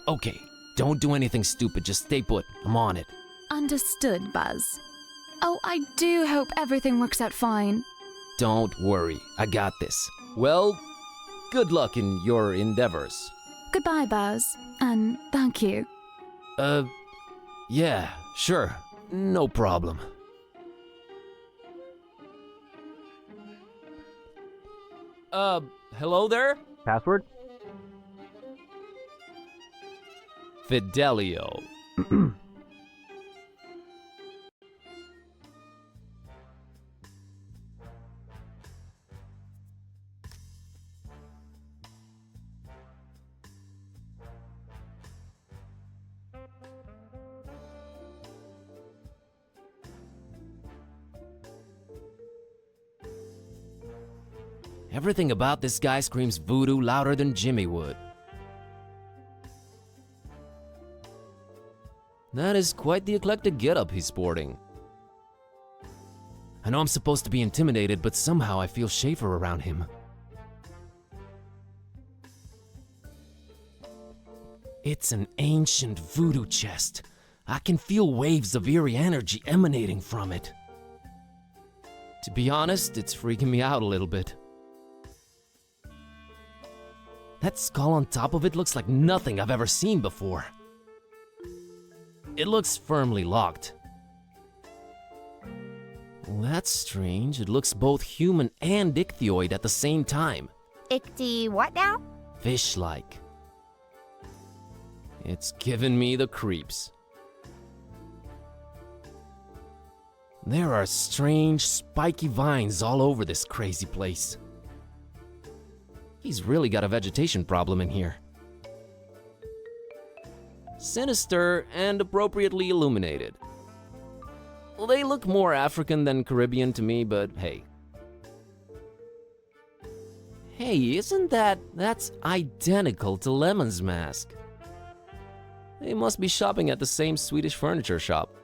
Okay, don't do anything stupid, just stay put. I'm on it. Understood, Buzz. Oh, I do hope everything works out fine. Don't worry, I got this. Well, good luck in your endeavors. Goodbye, Buzz, and thank you. Yeah, sure. No problem. Hello there? Password? Fidelio. Everything about this guy screams voodoo louder than Jimmy would. That is quite the eclectic getup he's sporting. I know I'm supposed to be intimidated, but somehow I feel safer around him. It's an ancient voodoo chest. I can feel waves of eerie energy emanating from it. To be honest, it's freaking me out a little bit. That skull on top of it looks like nothing I've ever seen before. It looks firmly locked. Well, that's strange. It looks both human and ichthyoid at the same time. Ichty what now? Fish-like. It's given me the creeps. There are strange, spiky vines all over this crazy place. He's really got a vegetation problem in here. Sinister and appropriately illuminated. Well, they look more African than Caribbean to me, but hey. Hey, that's identical to Lemon's mask. They must be shopping at the same Swedish furniture shop.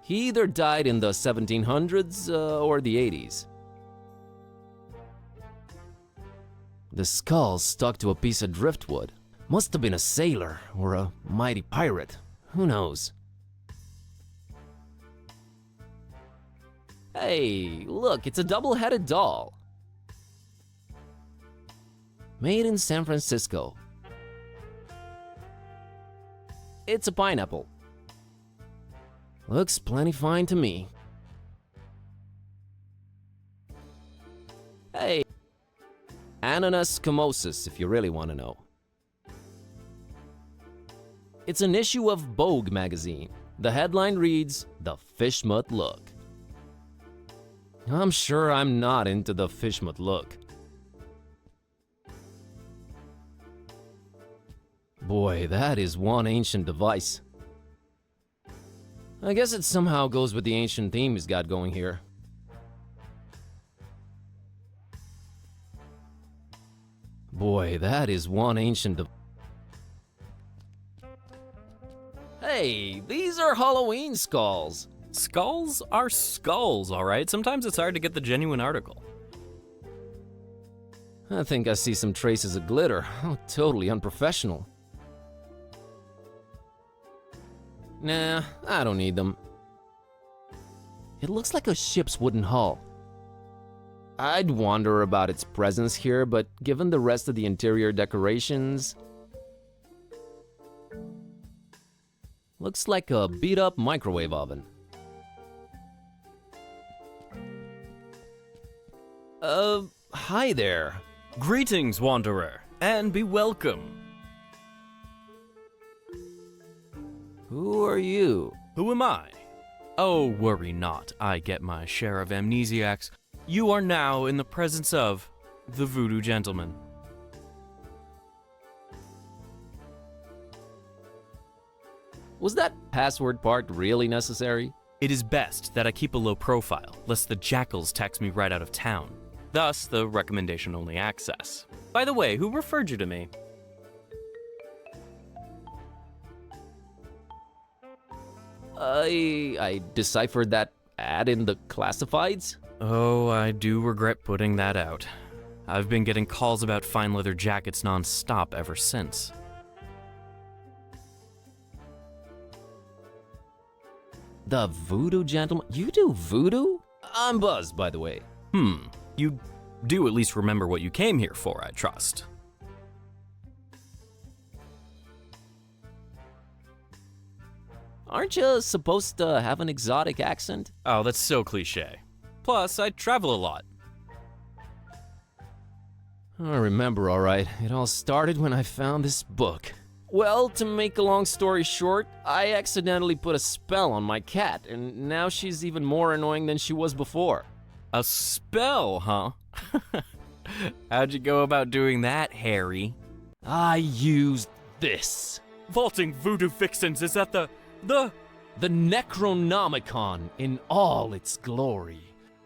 He either died in the 1700s or the 80s. The skull stuck to a piece of driftwood. Must have been a sailor or a mighty pirate. Who knows? Hey, look, it's a double-headed doll. Made in San Francisco. It's a pineapple. Looks plenty fine to me. Hey, Ananas Camosus, if you really want to know. It's an issue of Vogue magazine. The headline reads, "The FISHMOUTH Look." I'm sure I'm not into the FISHMOUTH look. Boy, that is one ancient device. I guess it somehow goes with the ancient theme he's got going here. Boy, that is one ancient Hey, these are Halloween skulls. Skulls are skulls, alright? Sometimes it's hard to get the genuine article. I think I see some traces of glitter. Oh, totally unprofessional. Nah, I don't need them. It looks like a ship's wooden hull. I'd wonder about its presence here, but given the rest of the interior decorations... Looks like a beat-up microwave oven. Hi there. Greetings, Wanderer, and be welcome. Who are you? Who am I? Oh, worry not, I get my share of amnesiacs. You are now in the presence of the Voodoo Gentleman. Was that password part really necessary? It is best that I keep a low profile, lest the jackals tax me right out of town. Thus, the recommendation-only access. By the way, who referred you to me? I deciphered that ad in the classifieds? Oh, I do regret putting that out. I've been getting calls about fine leather jackets non-stop ever since. The Voodoo Gentleman? You do voodoo? I'm Buzz, by the way. You do at least remember what you came here for, I trust. Aren't you supposed to have an exotic accent? Oh, that's so cliche. Plus, I travel a lot. I remember, all right. It all started when I found this book. Well, to make a long story short, I accidentally put a spell on my cat, and now she's even more annoying than she was before. A spell, huh? How'd you go about doing that, Harry? I used this. Vaulting voodoo fixins is at the Necronomicon in all its glory.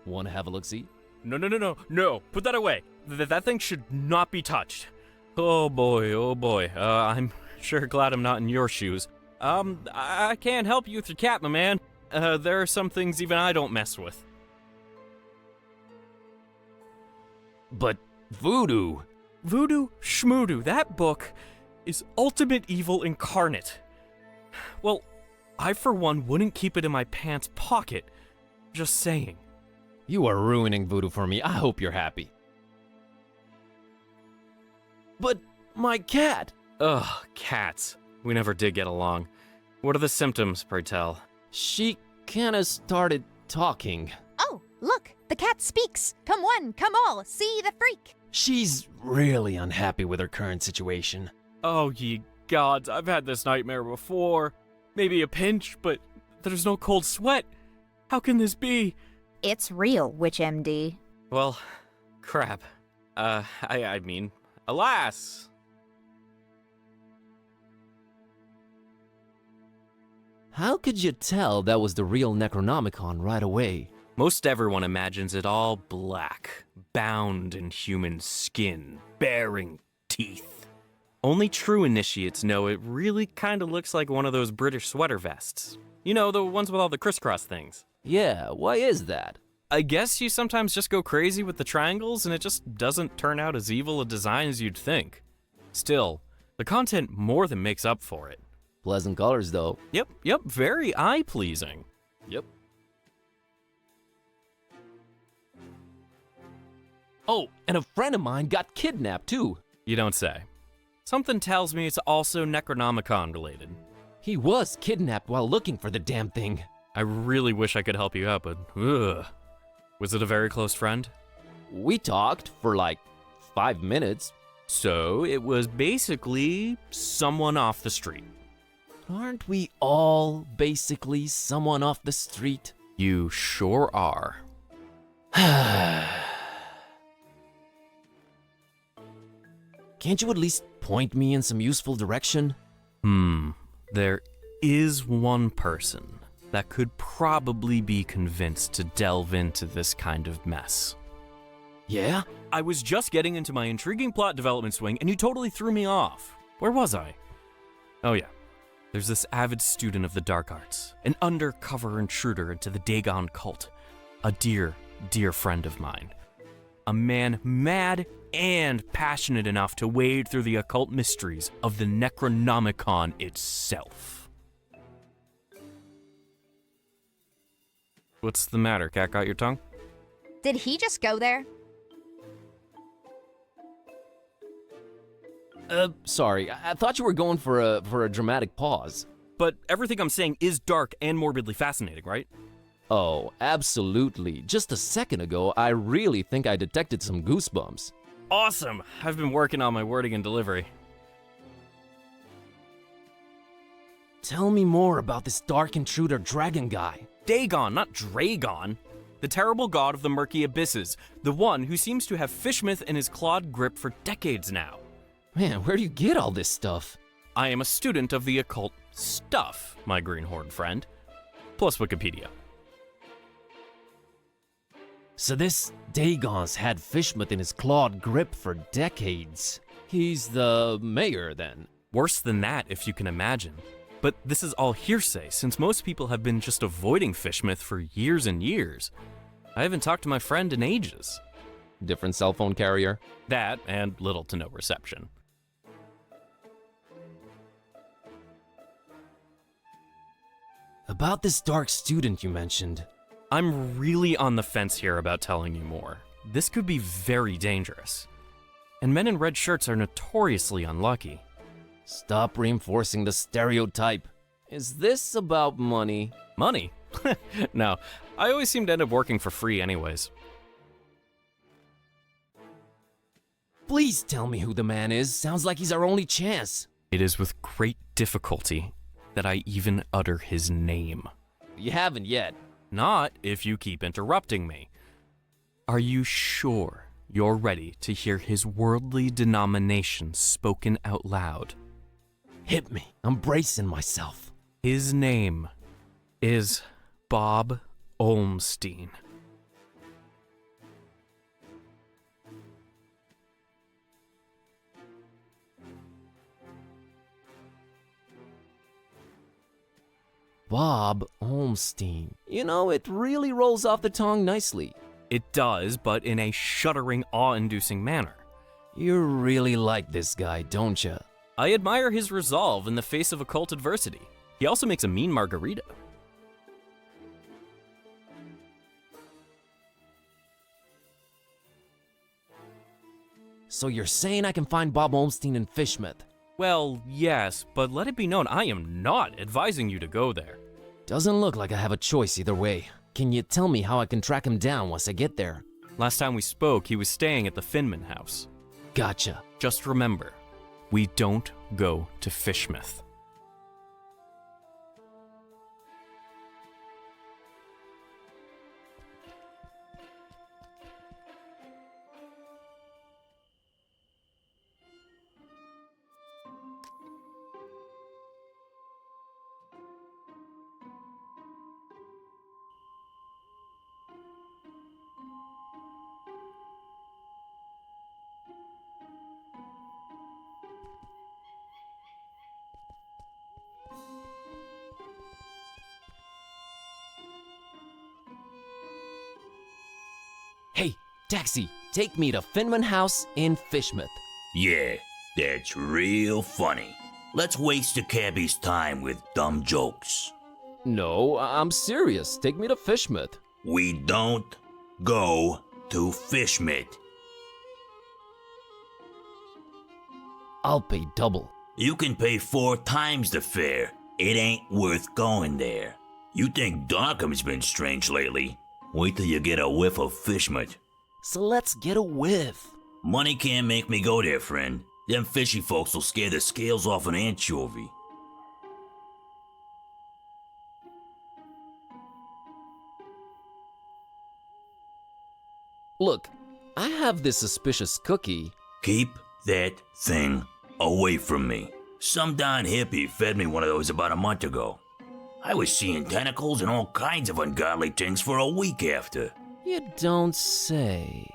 Want to have a look-see? No, put that away. That thing should not be touched. Oh boy, I'm Sure glad I'm not in your shoes. I can't help you with your cat, my man. There are some things even I don't mess with. But voodoo. Voodoo Schmoodoo, that book is ultimate evil incarnate. Well, I for one wouldn't keep it in my pants pocket. Just saying. You are ruining voodoo for me. I hope you're happy. But my cat! Ugh, cats. We never did get along. What are the symptoms, pray tell? She kinda started talking. Oh, look, the cat speaks. Come one, come all, see the freak. She's really unhappy with her current situation. Oh, ye gods, I've had this nightmare before. Maybe a pinch, but there's no cold sweat. How can this be? It's real, Witch MD. Well, crap. I mean, alas. How could you tell that was the real Necronomicon right away? Most everyone imagines it all black, bound in human skin, bearing teeth. Only true initiates know it really kinda looks like one of those British sweater vests. You know, the ones with all the crisscross things. Yeah, why is that? I guess you sometimes just go crazy with the triangles and it just doesn't turn out as evil a design as you'd think. Still, the content more than makes up for it. Pleasant colors, though. Yep, very eye-pleasing. Yep. Oh, and a friend of mine got kidnapped, too. You don't say. Something tells me it's also Necronomicon related. He was kidnapped while looking for the damn thing. I really wish I could help you out, but ugh. Was it a very close friend? We talked for like 5 minutes. So it was basically someone off the street. Aren't we all basically someone off the street? You sure are. Can't you at least point me in some useful direction? There is one person that could probably be convinced to delve into this kind of mess. Yeah? I was just getting into my intriguing plot development swing and you totally threw me off. Where was I? Oh yeah. There's this avid student of the dark arts, an undercover intruder into the Dagon cult, a dear, dear friend of mine. A man mad and passionate enough to wade through the occult mysteries of the Necronomicon itself. What's the matter? Cat got your tongue? Did he just go there? Sorry. I thought you were going for a dramatic pause. But everything I'm saying is dark and morbidly fascinating, right? Oh, absolutely. Just a second ago, I really think I detected some goosebumps. Awesome! I've been working on my wording and delivery. Tell me more about this dark intruder dragon guy. Dagon, not Dragon. The terrible god of the murky abysses. The one who seems to have FISHMOUTH in his clawed grip for decades now. Man, where do you get all this stuff? I am a student of the occult stuff, my greenhorn friend. Plus Wikipedia. So this Dagon's had FISHMOUTH in his clawed grip for decades. He's the mayor, then. Worse than that, if you can imagine. But this is all hearsay, since most people have been just avoiding FISHMOUTH for years and years. I haven't talked to my friend in ages. Different cell phone carrier? That, and little to no reception. About this dark student you mentioned. I'm really on the fence here about telling you more. This could be very dangerous. And men in red shirts are notoriously unlucky. Stop reinforcing the stereotype. Is this about money? Money? No, I always seem to end up working for free anyways. Please tell me who the man is. Sounds like he's our only chance. It is with great difficulty that I even utter his name. You haven't yet. Not if you keep interrupting me. Are you sure you're ready to hear his worldly denomination spoken out loud? Hit me. I'm bracing myself. His name is Bob Olmstein. Bob Olmstein. You know, it really rolls off the tongue nicely. It does, but in a shuddering, awe-inducing manner. You really like this guy, don't ya? I admire his resolve in the face of occult adversity. He also makes a mean margarita. So you're saying I can find Bob Olmstein in FISHMOUTH? Well, yes, but let it be known I am not advising you to go there. Doesn't look like I have a choice either way. Can you tell me how I can track him down once I get there? Last time we spoke, he was staying at the Finman house. Gotcha. Just remember, we don't go to FISHMOUTH. Hey, taxi, take me to Finman House in FISHMOUTH. Yeah, that's real funny. Let's waste the cabbie's time with dumb jokes. No, I'm serious. Take me to FISHMOUTH. We don't go to FISHMOUTH. I'll pay double. You can pay 4 times the fare. It ain't worth going there. You think Darkham's been strange lately? Wait till you get a whiff of FISHMOUTH. So let's get a whiff. Money can't make me go there, friend. Them fishy folks will scare the scales off an anchovy. Look, I have this suspicious cookie. Keep that thing away from me. Some darn hippie fed me one of those about a month ago. I was seeing tentacles and all kinds of ungodly things for a week after. You don't say.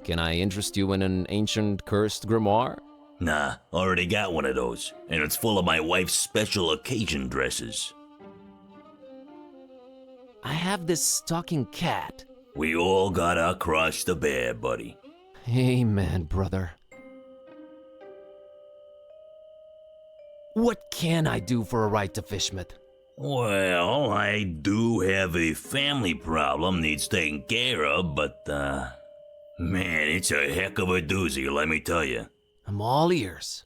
Can I interest you in an ancient cursed grimoire? Nah, already got one of those, and it's full of my wife's special occasion dresses. I have this talking cat. We all got our cross to bear, buddy. Amen, brother. What can I do for a ride to FISHMOUTH? Well, I do have a family problem needs taken care of, but, man, it's a heck of a doozy, let me tell you. I'm all ears.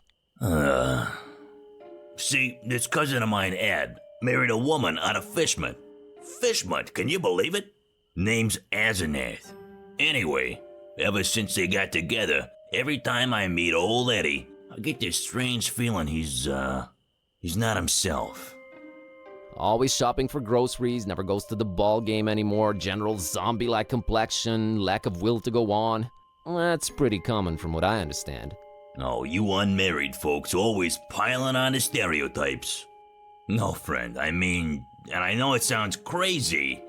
See, this cousin of mine, Ed, married a woman out of FISHMOUTH. FISHMOUTH, can you believe it? Name's Asenath. Anyway, ever since they got together, every time I meet old Eddie, I get this strange feeling he's not himself. Always shopping for groceries, never goes to the ball game anymore, general zombie-like complexion, lack of will to go on. That's pretty common from what I understand. Oh, you unmarried folks always piling on the stereotypes. No, friend, I mean, and I know it sounds crazy,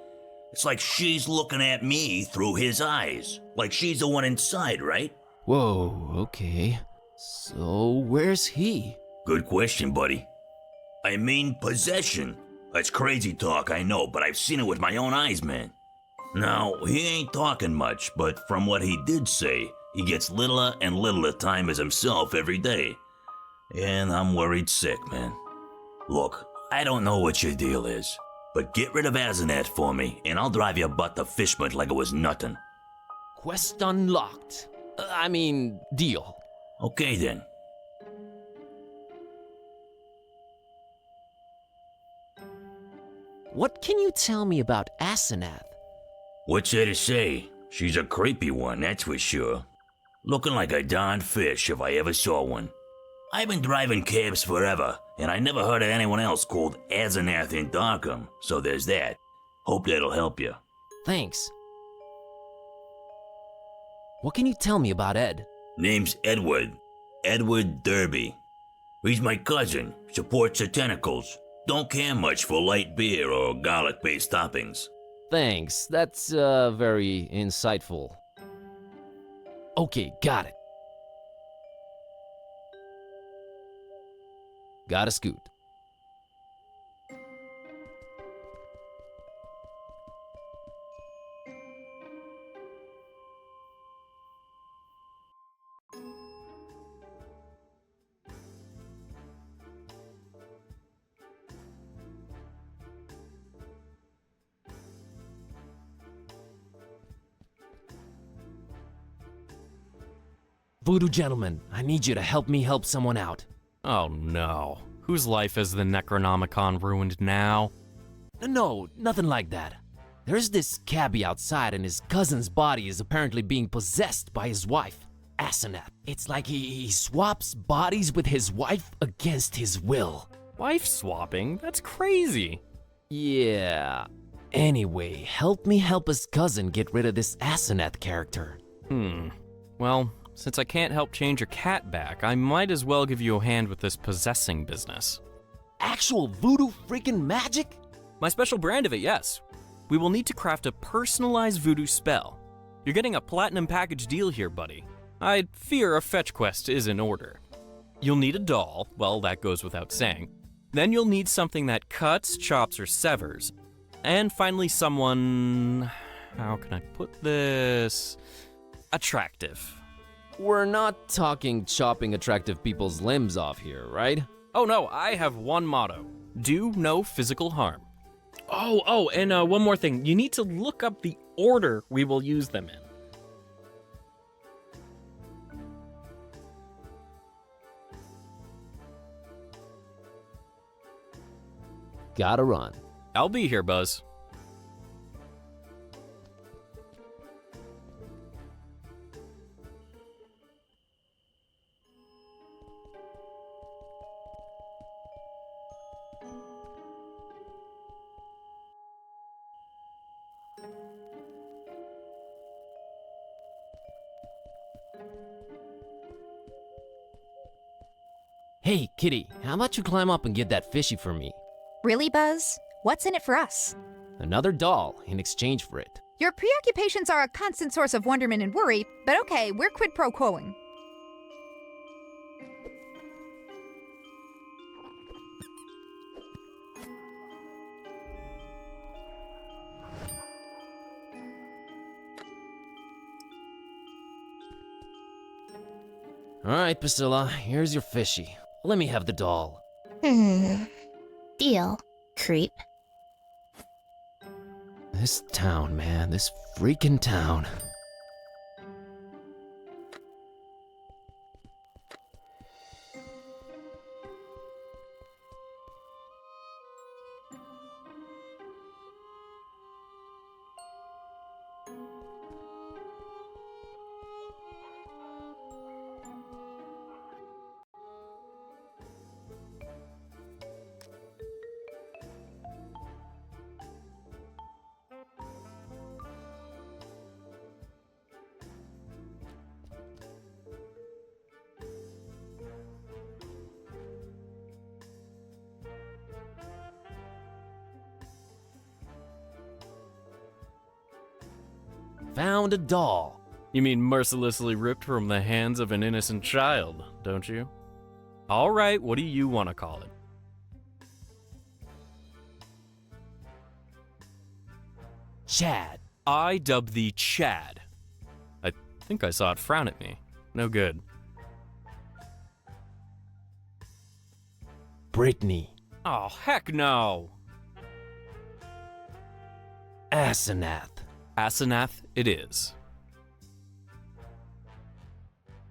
it's like she's looking at me through his eyes. Like she's the one inside, right? Whoa, okay. So, where's he? Good question, buddy. I mean, possession. That's crazy talk, I know, but I've seen it with my own eyes, man. Now, he ain't talking much, but from what he did say, he gets littler and littler time as himself every day. And I'm worried sick, man. Look, I don't know what your deal is, but get rid of Asenath for me, and I'll drive your butt to FISHMOUTH like it was nothing. Quest unlocked. Deal. Okay then. What can you tell me about Asenath? What's there to say? She's a creepy one, that's for sure. Looking like a darn fish if I ever saw one. I've been driving cabs forever, and I never heard of anyone else called Asenath in Darkham, so there's that. Hope that'll help you. Thanks. What can you tell me about Ed? Name's Edward. Edward Derby. He's my cousin, supports the tentacles. Don't care much for light beer or garlic-based toppings. Thanks, that's very insightful. Okay, got it. Got a scoot. voodoo gentleman, I need you to help me help someone out. Oh no. Whose life has the Necronomicon ruined now? No, nothing like that. There's this cabbie outside and his cousin's body is apparently being possessed by his wife, Asenath. It's like he swaps bodies with his wife against his will. Wife swapping? That's crazy. Yeah. Anyway, help me help his cousin get rid of this Asenath character. Well, since I can't help change your cat back, I might as well give you a hand with this possessing business. Actual voodoo freaking magic? My special brand of it, yes. We will need to craft a personalized voodoo spell. You're getting a platinum package deal here, buddy. I fear a fetch quest is in order. You'll need a doll, well, that goes without saying. Then you'll need something that cuts, chops, or severs. And finally someone... how can I put this? Attractive. We're not talking chopping attractive people's limbs off here, right? Oh no, I have one motto. Do no physical harm. And one more thing. You need to look up the order we will use them in. Gotta run. I'll be here, Buzz. Hey, Kitty, how about you climb up and get that fishy for me? Really, Buzz? What's in it for us? Another doll in exchange for it. Your preoccupations are a constant source of wonderment and worry, but okay, we're quid pro quoing. All right, Priscilla, here's your fishy. Let me have the doll. Deal, creep. This town, man, this freaking town. Found a doll. You mean mercilessly ripped from the hands of an innocent child, don't you? All right, what do you want to call it? Chad. I dub thee Chad. I think I saw it frown at me. No good. Brittany. Oh, heck no. Asenath. Asenath it is.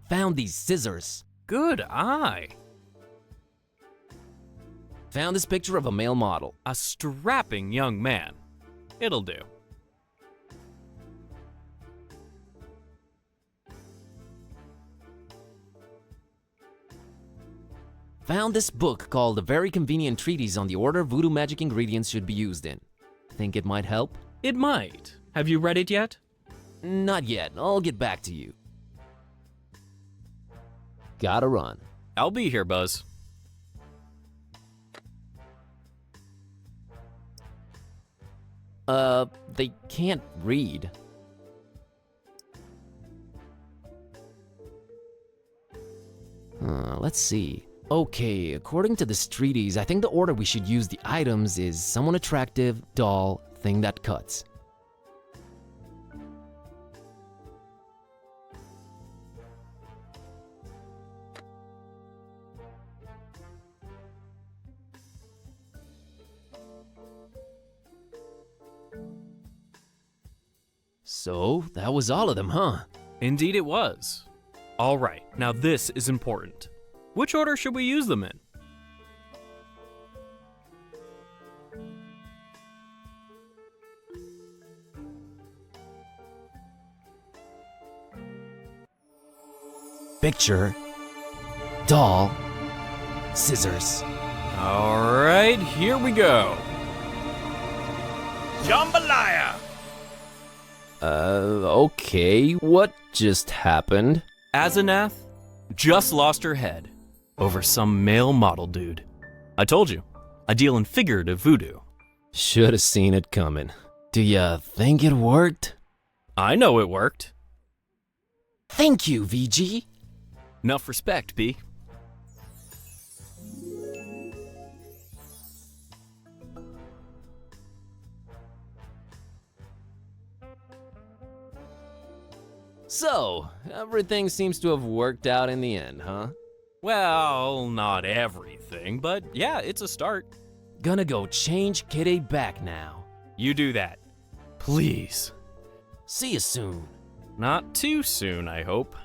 Found these scissors. Good eye. Found this picture of a male model. A strapping young man. It'll do. Found this book called A Very Convenient Treatise on the Order Voodoo Magic Ingredients Should Be Used In. Think it might help? It might. Have you read it yet? Not yet. I'll get back to you. Gotta run. I'll be here, Buzz. They can't read. Let's see. Okay, according to this treatise, I think the order we should use the items is someone attractive, doll, thing that cuts. So, that was all of them, huh? Indeed it was. Alright, now this is important. Which order should we use them in? Picture, doll, scissors. Alright, here we go. Jambalaya! Okay, what just happened? Asenath just lost her head over some male model dude. I told you, I deal in figurative voodoo. Should have seen it coming. Do ya think it worked? I know it worked. Thank you, VG. Enough respect, B. So, everything seems to have worked out in the end, huh? Well, not everything, but yeah, it's a start. Gonna go change Kitteh back now. You do that. Please. See you soon. Not too soon, I hope.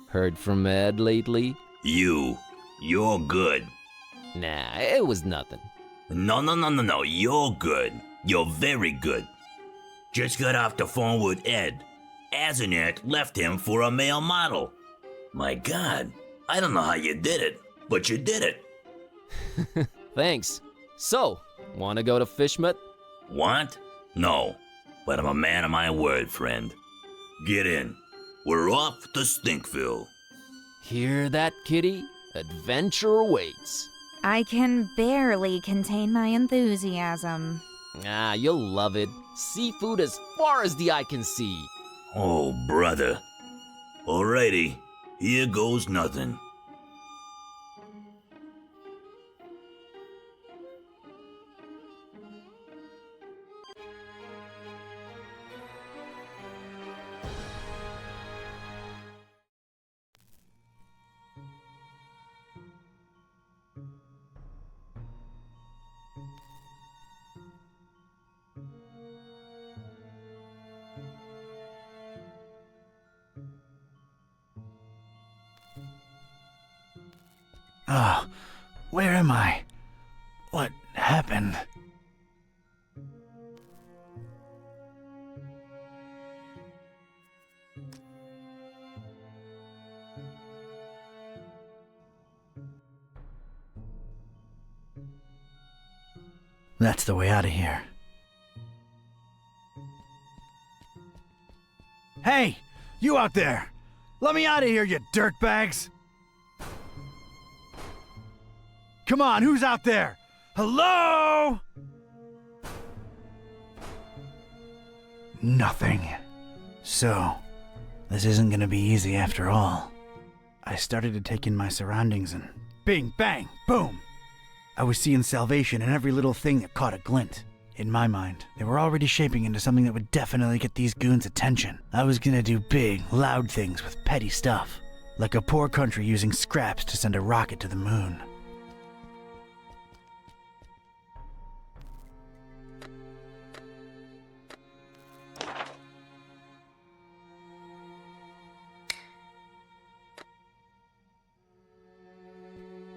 Heard from Ed lately? You're good. Nah, it was nothing. No, you're good. You're very good. Just got off the phone with Ed. Asenath left him for a male model. My God, I don't know how you did it, but you did it. Thanks. So, wanna go to FISHMOUTH? Want? No, but I'm a man of my word, friend. Get in. We're off to Stinkville. Hear that, kitty? Adventure awaits. I can barely contain my enthusiasm. Ah, you'll love it. Seafood as far as the eye can see. Oh, brother. Alrighty, here goes nothing. Oh, where am I? What happened? That's the way out of here. Hey, you out there! Let me out of here, you dirtbags! Come on, who's out there? Hello? Nothing. So, this isn't gonna be easy after all. I started to take in my surroundings and bing, bang, boom! I was seeing salvation in every little thing that caught a glint. In my mind, they were already shaping into something that would definitely get these goons' attention. I was gonna do big, loud things with petty stuff. Like a poor country using scraps to send a rocket to the moon.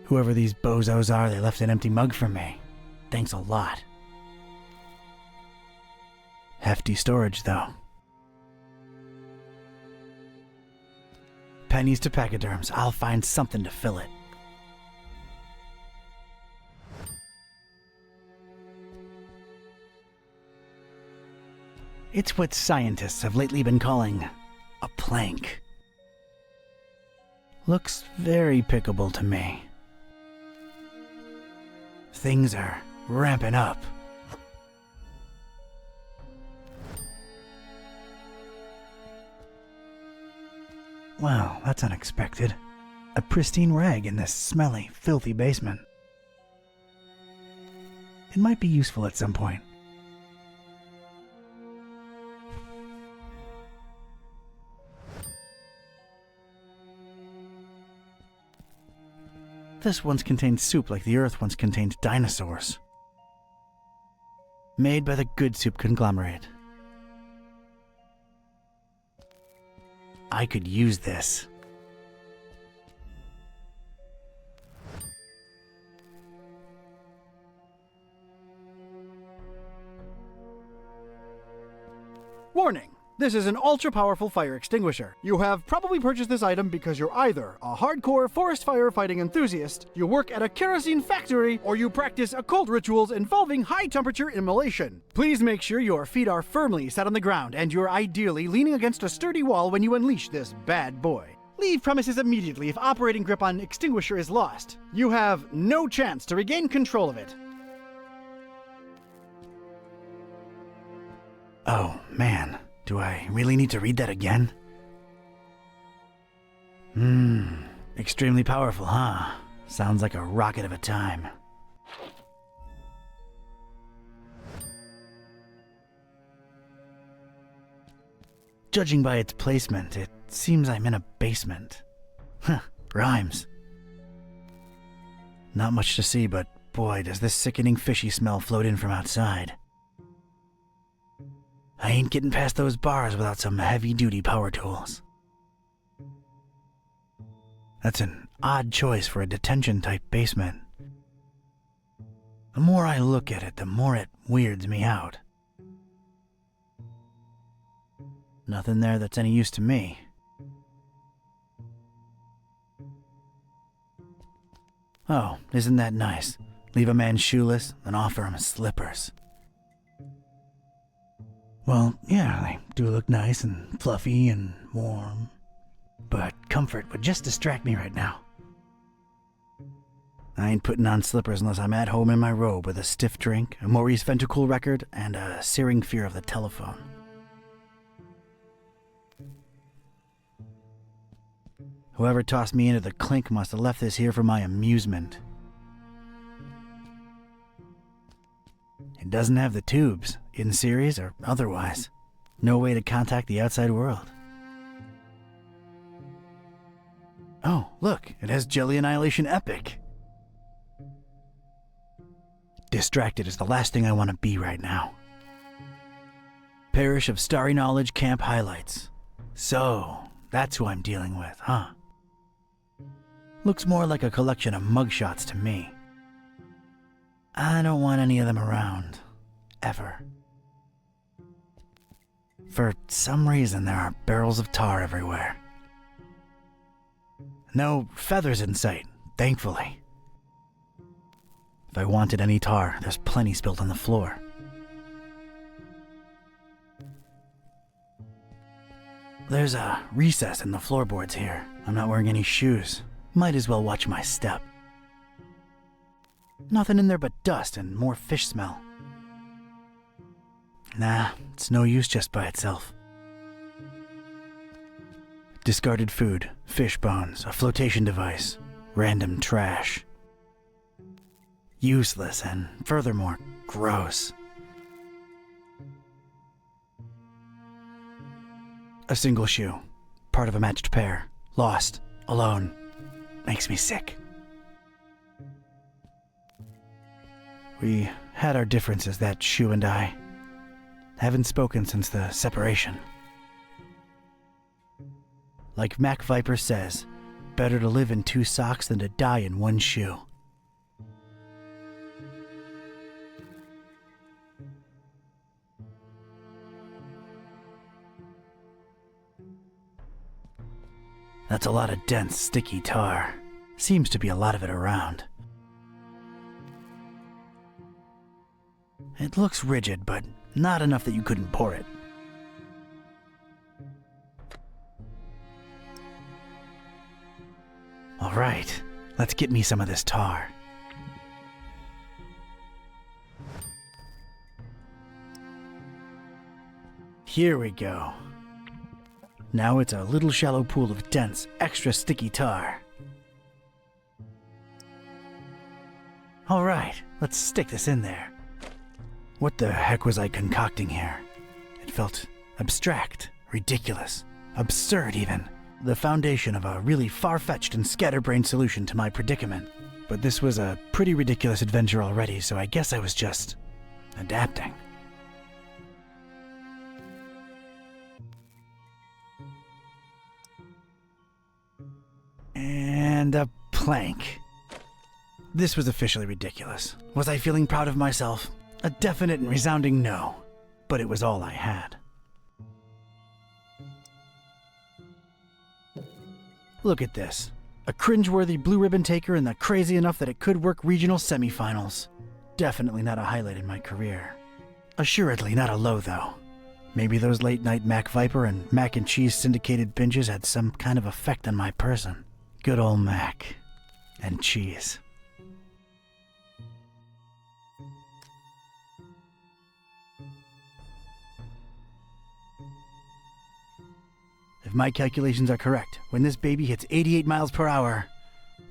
Whoever these bozos are, they left an empty mug for me. Thanks a lot. Hefty storage, though. Pennies to pachyderms. I'll find something to fill it. It's what scientists have lately been calling a plank. Looks very pickable to me. things are ramping up. Well, that's unexpected. A pristine rag in this smelly, filthy basement. It might be useful at some point. This once contained soup like the earth once contained dinosaurs. Made by the Good Soup conglomerate. I could use this. Warning! This is an ultra-powerful fire extinguisher. You have probably purchased this item because you're either a hardcore forest firefighting enthusiast, you work at a kerosene factory, or you practice occult rituals involving high-temperature immolation. Please make sure your feet are firmly set on the ground and you're ideally leaning against a sturdy wall when you unleash this bad boy. Leave premises immediately if operating grip on extinguisher is lost. You have no chance to regain control of it. Oh, man. Do I really need to read that again? Extremely powerful, huh? Sounds like a rocket of a time. Judging by its placement, it seems I'm in a basement. Huh, rhymes. Not much to see, but boy, does this sickening fishy smell float in from outside. I ain't getting past those bars without some heavy-duty power tools. That's an odd choice for a detention-type basement. The more I look at it, the more it weirds me out. Nothing there that's any use to me. Oh, isn't that nice? Leave a man shoeless, then offer him slippers. Well, yeah, they do look nice and fluffy and warm. But comfort would just distract me right now. I ain't putting on slippers unless I'm at home in my robe with a stiff drink, a Maurice Ventricle record, and a searing fear of the telephone. Whoever tossed me into the clink must have left this here for my amusement. It doesn't have the tubes, in series or otherwise. No way to contact the outside world. Oh, look, it has Jelly Annihilation Epic. Distracted is the last thing I want to be right now. Parish of Starry Knowledge Camp Highlights. So, that's who I'm dealing with, huh? Looks more like a collection of mugshots to me. I don't want any of them around. Ever. For some reason, there are barrels of tar everywhere. No feathers in sight, thankfully. If I wanted any tar, there's plenty spilled on the floor. There's a recess in the floorboards here. I'm not wearing any shoes. Might as well watch my step. Nothing in there but dust and more fish smell. Nah, it's no use just by itself. Discarded food, fish bones, a flotation device, random trash. Useless and, furthermore, gross. A single shoe, part of a matched pair, lost, alone, makes me sick. We had our differences, that shoe and I. Haven't spoken since the separation. Like Mac Viper says, better to live in 2 socks than to die in 1 shoe. That's a lot of dense, sticky tar. Seems to be a lot of it around. It looks rigid, but not enough that you couldn't pour it. All right, let's get me some of this tar. Here we go. Now it's a little shallow pool of dense, extra sticky tar. All right, let's stick this in there. What the heck was I concocting here? It felt abstract, ridiculous, absurd even. The foundation of a really far-fetched and scatterbrained solution to my predicament. But this was a pretty ridiculous adventure already, so I guess I was just adapting. And a plank. This was officially ridiculous. Was I feeling proud of myself? A definite and resounding no. But it was all I had. Look at this. A cringeworthy blue ribbon taker and the crazy enough that it could work regional semifinals. Definitely not a highlight in my career. Assuredly not a low, though. Maybe those late-night Mac Viper and mac and cheese syndicated binges had some kind of effect on my person. Good old mac and cheese. If my calculations are correct, when this baby hits 88 miles per hour...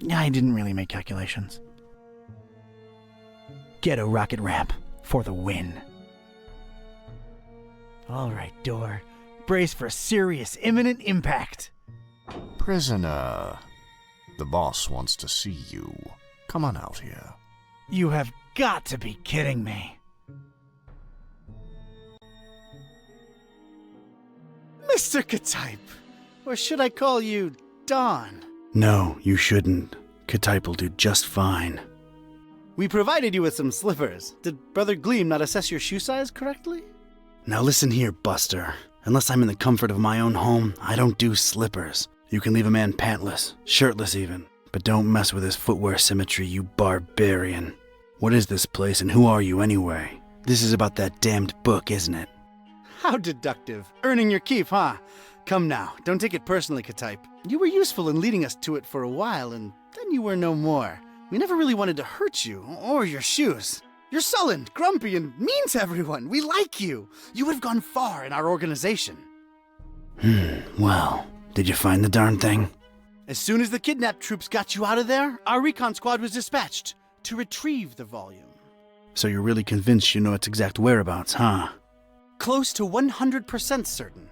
I didn't really make calculations. Ghetto rocket ramp for the win. All right, door. Brace for serious, imminent impact. Prisoner, the boss wants to see you. Come on out here. You have got to be kidding me. Mr. Ketype, or should I call you Don? No, you shouldn't. Kitteh will do just fine. We provided you with some slippers. Did Brother Gleam not assess your shoe size correctly? Now listen here, Buster. Unless I'm in the comfort of my own home, I don't do slippers. You can leave a man pantless, shirtless even, but don't mess with his footwear symmetry, you barbarian. What is this place and who are you anyway? This is about that damned book, isn't it? How deductive. Earning your keep, huh? Come now, don't take it personally, Ketype. You were useful in leading us to it for a while, and then you were no more. We never really wanted to hurt you, or your shoes. You're sullen, grumpy, and mean to everyone. We like you. You would have gone far in our organization. Well, did you find the darn thing? As soon as the kidnapped troops got you out of there, our recon squad was dispatched to retrieve the volume. So you're really convinced you know its exact whereabouts, huh? Close to 100% certain.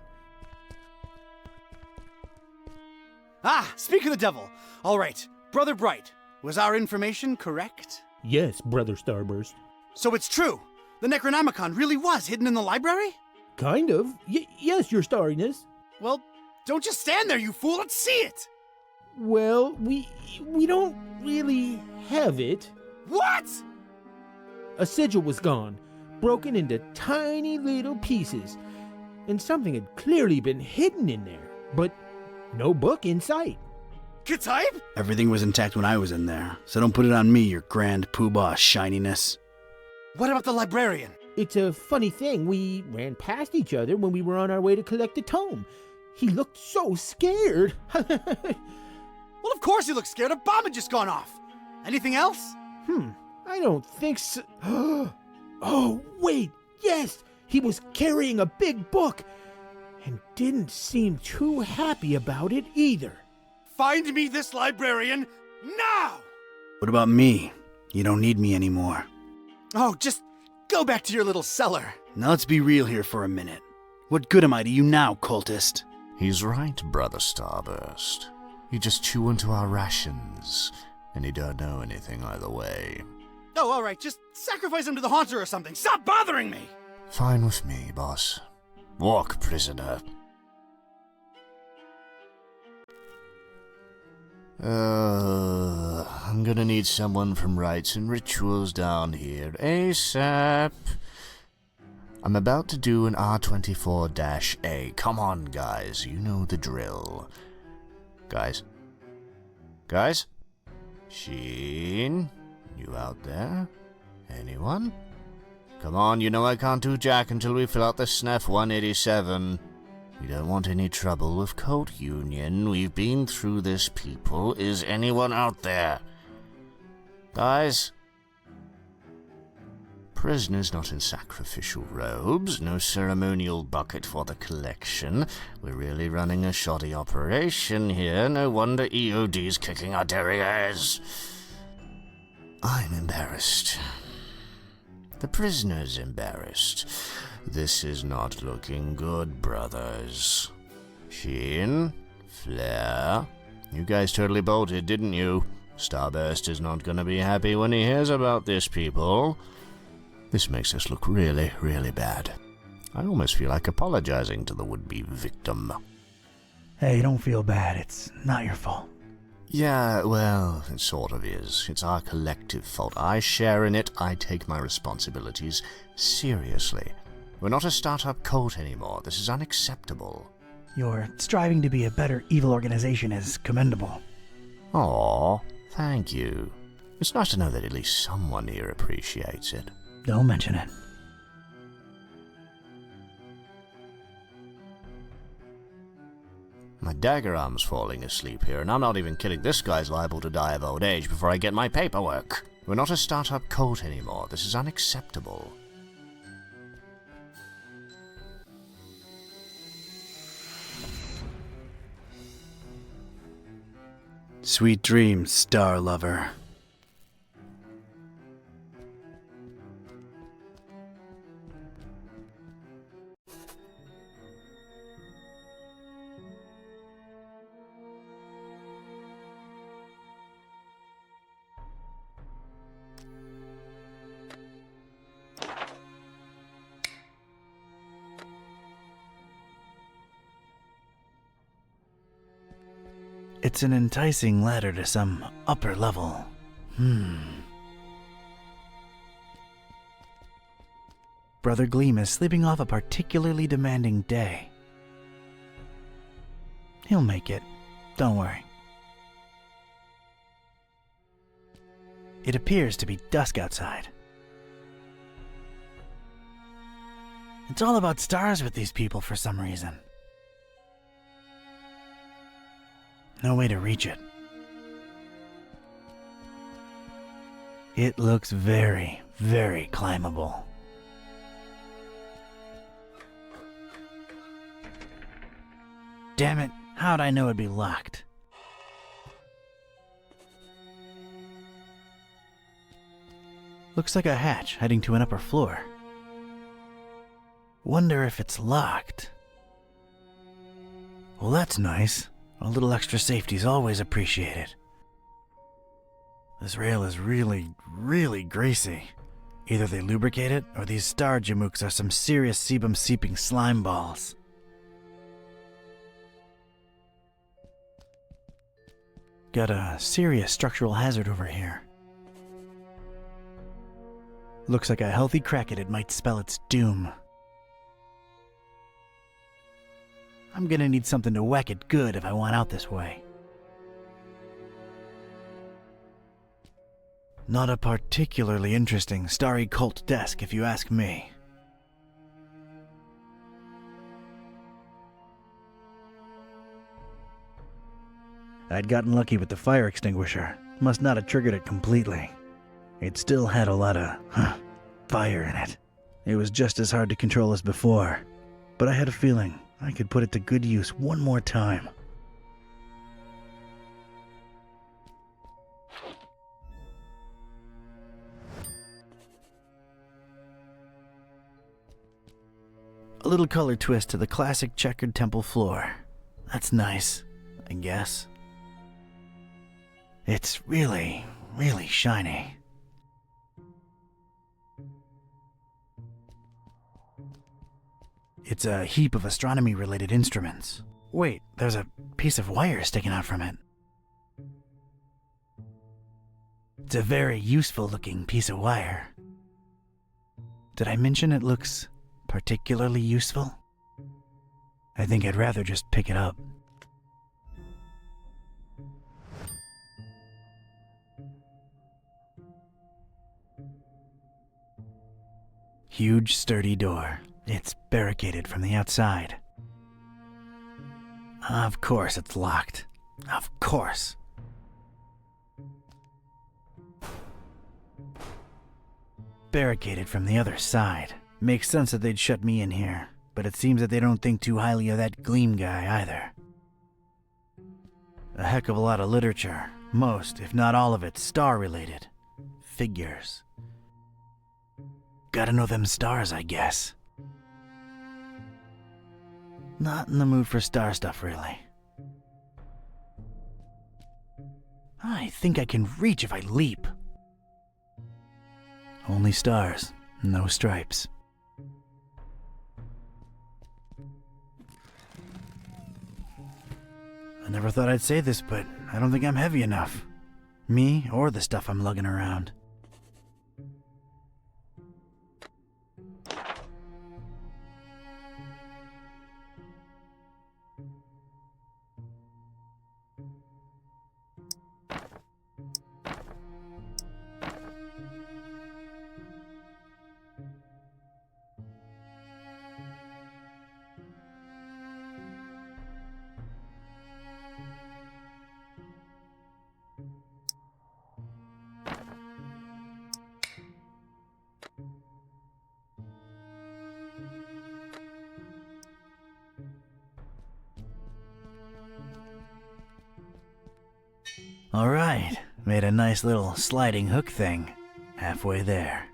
Ah, speak of the devil. All right, Brother Bright, was our information correct? Yes, Brother Starburst. So it's true. The Necronomicon really was hidden in the library? Kind of. Yes, Your Starriness. Well, don't just stand there, you fool. Let's see it. Well, we don't really have it. What? A sigil was gone, broken into tiny little pieces, and something had clearly been hidden in there, but no book in sight. Ketype? Everything was intact when I was in there, so don't put it on me, your grand poobah shininess. What about the librarian? It's a funny thing. We ran past each other when we were on our way to collect the tome. He looked so scared. Well, of course he looked scared. A bomb had just gone off. Anything else? I don't think so. Oh, wait. Yes, he was carrying a big book and didn't seem too happy about it either. Find me this librarian now! What about me? You don't need me anymore. Oh, just go back to your little cellar. Now let's be real here for a minute. What good am I to you now, cultist? He's right, Brother Starburst. You just chew into our rations, and you don't know anything either way. Oh, all right, just sacrifice him to the Haunter or something. Stop bothering me! Fine with me, boss. Walk, prisoner. I'm gonna need someone from Rites and Rituals down here ASAP. I'm about to do an R24-A. Come on, guys, you know the drill. Guys? Sheen? You out there? Anyone? Come on, you know I can't do jack until we fill out the SNF 187. We don't want any trouble with Code Union. We've been through this, people. Is anyone out there? Guys? Prisoners not in sacrificial robes, no ceremonial bucket for the collection. We're really running a shoddy operation here. No wonder EOD's kicking our derrieres. I'm embarrassed. The prisoner's embarrassed. This is not looking good, brothers. Sheen, Flair, you guys totally bolted, didn't you? Starburst is not gonna be happy when he hears about this, people. This makes us look really, really bad. I almost feel like apologizing to the would-be victim. Hey, don't feel bad. It's not your fault. Yeah, well, it sort of is. It's our collective fault. I share in it. I take my responsibilities seriously. We're not a startup cult anymore. This is unacceptable. Your striving to be a better evil organization is commendable. Aw, thank you. It's nice to know that at least someone here appreciates it. Don't mention it. My dagger arm's falling asleep here, and I'm not even kidding. This guy's liable to die of old age before I get my paperwork. We're not a startup cult anymore. This is unacceptable. Sweet dreams, star lover. It's an enticing ladder to some upper level. Brother Gleam is sleeping off a particularly demanding day. He'll make it. Don't worry. It appears to be dusk outside. It's all about stars with these people for some reason. No way to reach it. It looks very, very climbable. Damn it, how'd I know it'd be locked? Looks like a hatch heading to an upper floor. Wonder if it's locked. Well, that's nice. A little extra safety is always appreciated. This rail is really, really greasy. Either they lubricate it, or these star jamooks are some serious sebum-seeping slime balls. Got a serious structural hazard over here. Looks like a healthy crack at it might spell its doom. I'm gonna need something to whack it good if I want out this way. Not a particularly interesting starry cult desk, if you ask me. I'd gotten lucky with the fire extinguisher. Must not have triggered it completely. It still had a lot of, fire in it. It was just as hard to control as before, but I had a feeling I could put it to good use one more time. A little color twist to the classic checkered temple floor. That's nice, I guess. It's really, really shiny. It's a heap of astronomy-related instruments. Wait, there's a piece of wire sticking out from it. It's a very useful-looking piece of wire. Did I mention it looks particularly useful? I think I'd rather just pick it up. Huge, sturdy door. It's barricaded from the outside. Of course it's locked. Of course. barricaded from the other side. Makes sense that they'd shut me in here, but it seems that they don't think too highly of that Gleam guy either. A heck of a lot of literature, most, if not all of it, star-related. Figures. Gotta know them stars, I guess. Not in the mood for star stuff, really. I think I can reach if I leap. Only stars, no stripes. I never thought I'd say this, but I don't think I'm heavy enough. Me or the stuff I'm lugging around. Alright, made a nice little sliding hook thing. Halfway there.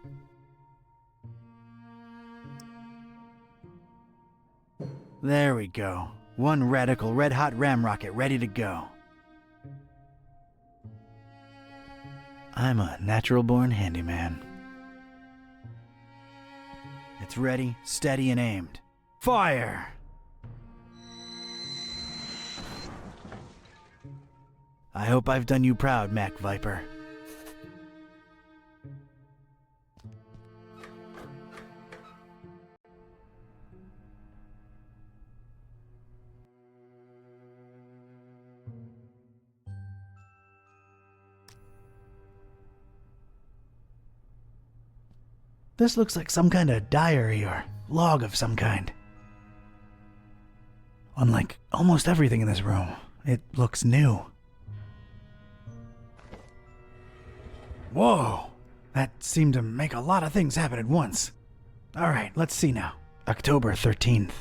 There we go. One radical red-hot ram rocket ready to go. I'm a natural-born handyman. It's ready, steady, and aimed. Fire! I hope I've done you proud, Mac Viper. This looks like some kind of diary or log of some kind. Unlike almost everything in this room, it looks new. Whoa! That seemed to make a lot of things happen at once. Alright, let's see now. October 13th.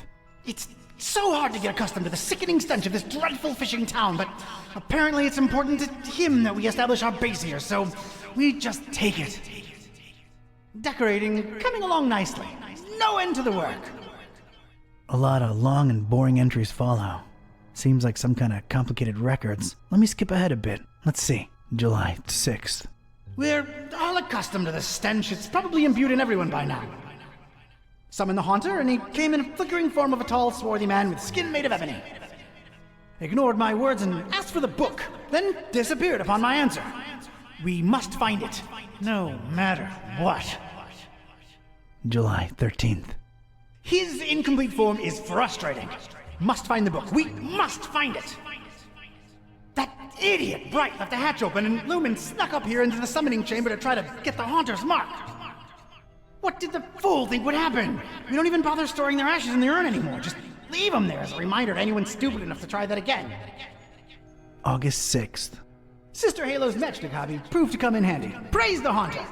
It's so hard to get accustomed to the sickening stench of this dreadful fishing town, but apparently it's important to him that we establish our base here, so we just take it. Decorating, coming along nicely. No end to the work. A lot of long and boring entries follow. Seems like some kind of complicated records. Let me skip ahead a bit. Let's see. July 6th. We're all accustomed to the stench. It's probably imbued in everyone by now. Summoned the Haunter, and he came in a flickering form of a tall, swarthy man with skin made of ebony. Ignored my words and asked for the book, then disappeared upon my answer. We must find it, no matter what. July 13th. His incomplete form is frustrating. Must find the book. We must find it. That idiot Bright left the hatch open, and Lumen snuck up here into the summoning chamber to try to get the Haunter's mark. What did the fool think would happen? We don't even bother storing their ashes in the urn anymore. Just leave them there as a reminder to anyone stupid enough to try that again. August 6th. Sister Halo's matchstick hobby proved to come in handy. Praise the Haunter!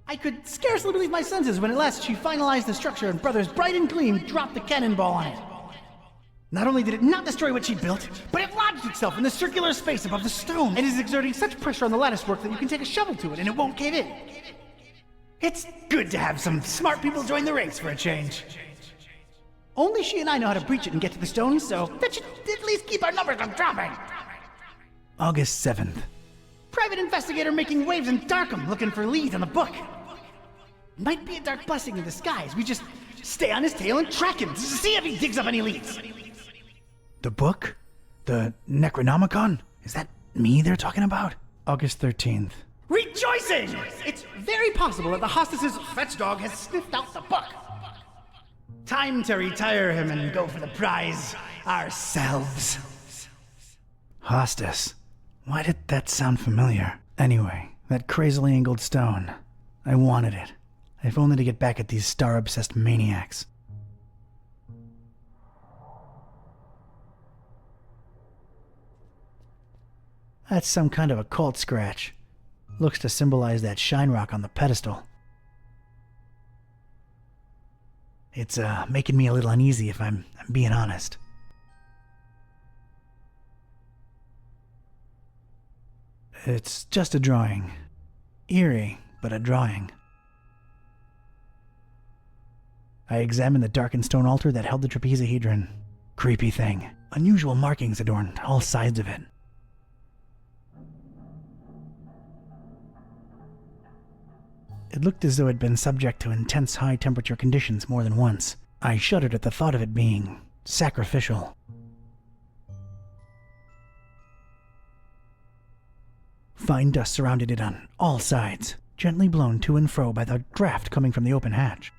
I could scarcely believe my senses when at last she finalized the structure and Brothers Bright and Gleam dropped the cannonball on it. Not only did it not destroy what she built, but it lodged itself in the circular space above the stone and is exerting such pressure on the latticework that you can take a shovel to it and it won't cave in. It's good to have some smart people join the ranks for a change. Only she and I know how to breach it and get to the stone, so that should at least keep our numbers from dropping. August 7th. Private investigator making waves in Darkham looking for leads on the book. Might be a dark blessing in disguise. We just stay on his tail and track him to see if he digs up any leads. The book? The Necronomicon? Is that me they're talking about? August 13th. Rejoicing! It's very possible that the hostess's fetch dog has sniffed out the book. Time to retire him and go for the prize ourselves. Hostess. Why did that sound familiar? Anyway, that crazily angled stone. I wanted it. If only to get back at these star-obsessed maniacs. That's some kind of occult scratch. Looks to symbolize that shine rock on the pedestal. It's making me a little uneasy if I'm being honest. It's just a drawing. Eerie, but a drawing. I examined the darkened stone altar that held the trapezahedron. Creepy thing. Unusual markings adorned all sides of it. It looked as though it had been subject to intense high-temperature conditions more than once. I shuddered at the thought of it being sacrificial. Fine dust surrounded it on all sides, gently blown to and fro by the draft coming from the open hatch.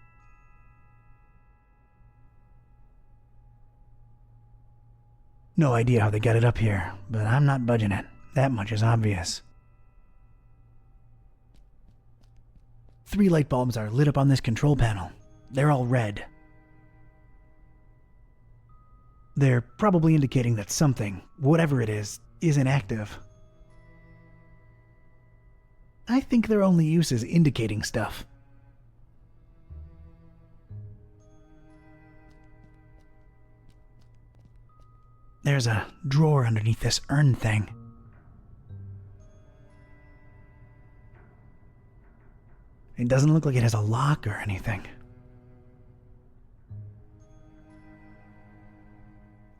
No idea how they got it up here, but I'm not budging it. That much is obvious. 3 light bulbs are lit up on this control panel. They're all red. They're probably indicating that something, whatever it is inactive. I think their only use is indicating stuff. There's a drawer underneath this urn thing. It doesn't look like it has a lock or anything.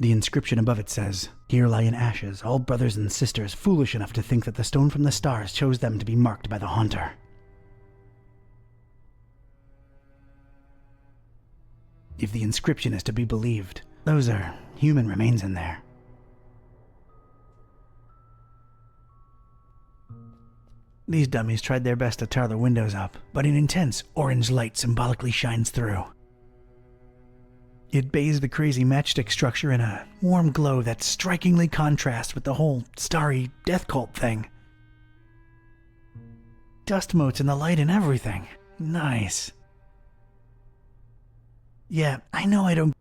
The inscription above it says, "Here lie in ashes all brothers and sisters foolish enough to think that the stone from the stars chose them to be marked by the haunter." If the inscription is to be believed, those are human remains in there. These dummies tried their best to tar the windows up, but an intense orange light symbolically shines through. It bathes the crazy matchstick structure in a warm glow that strikingly contrasts with the whole starry death cult thing. Dust motes in the light and everything. Nice. Yeah, I know I don't...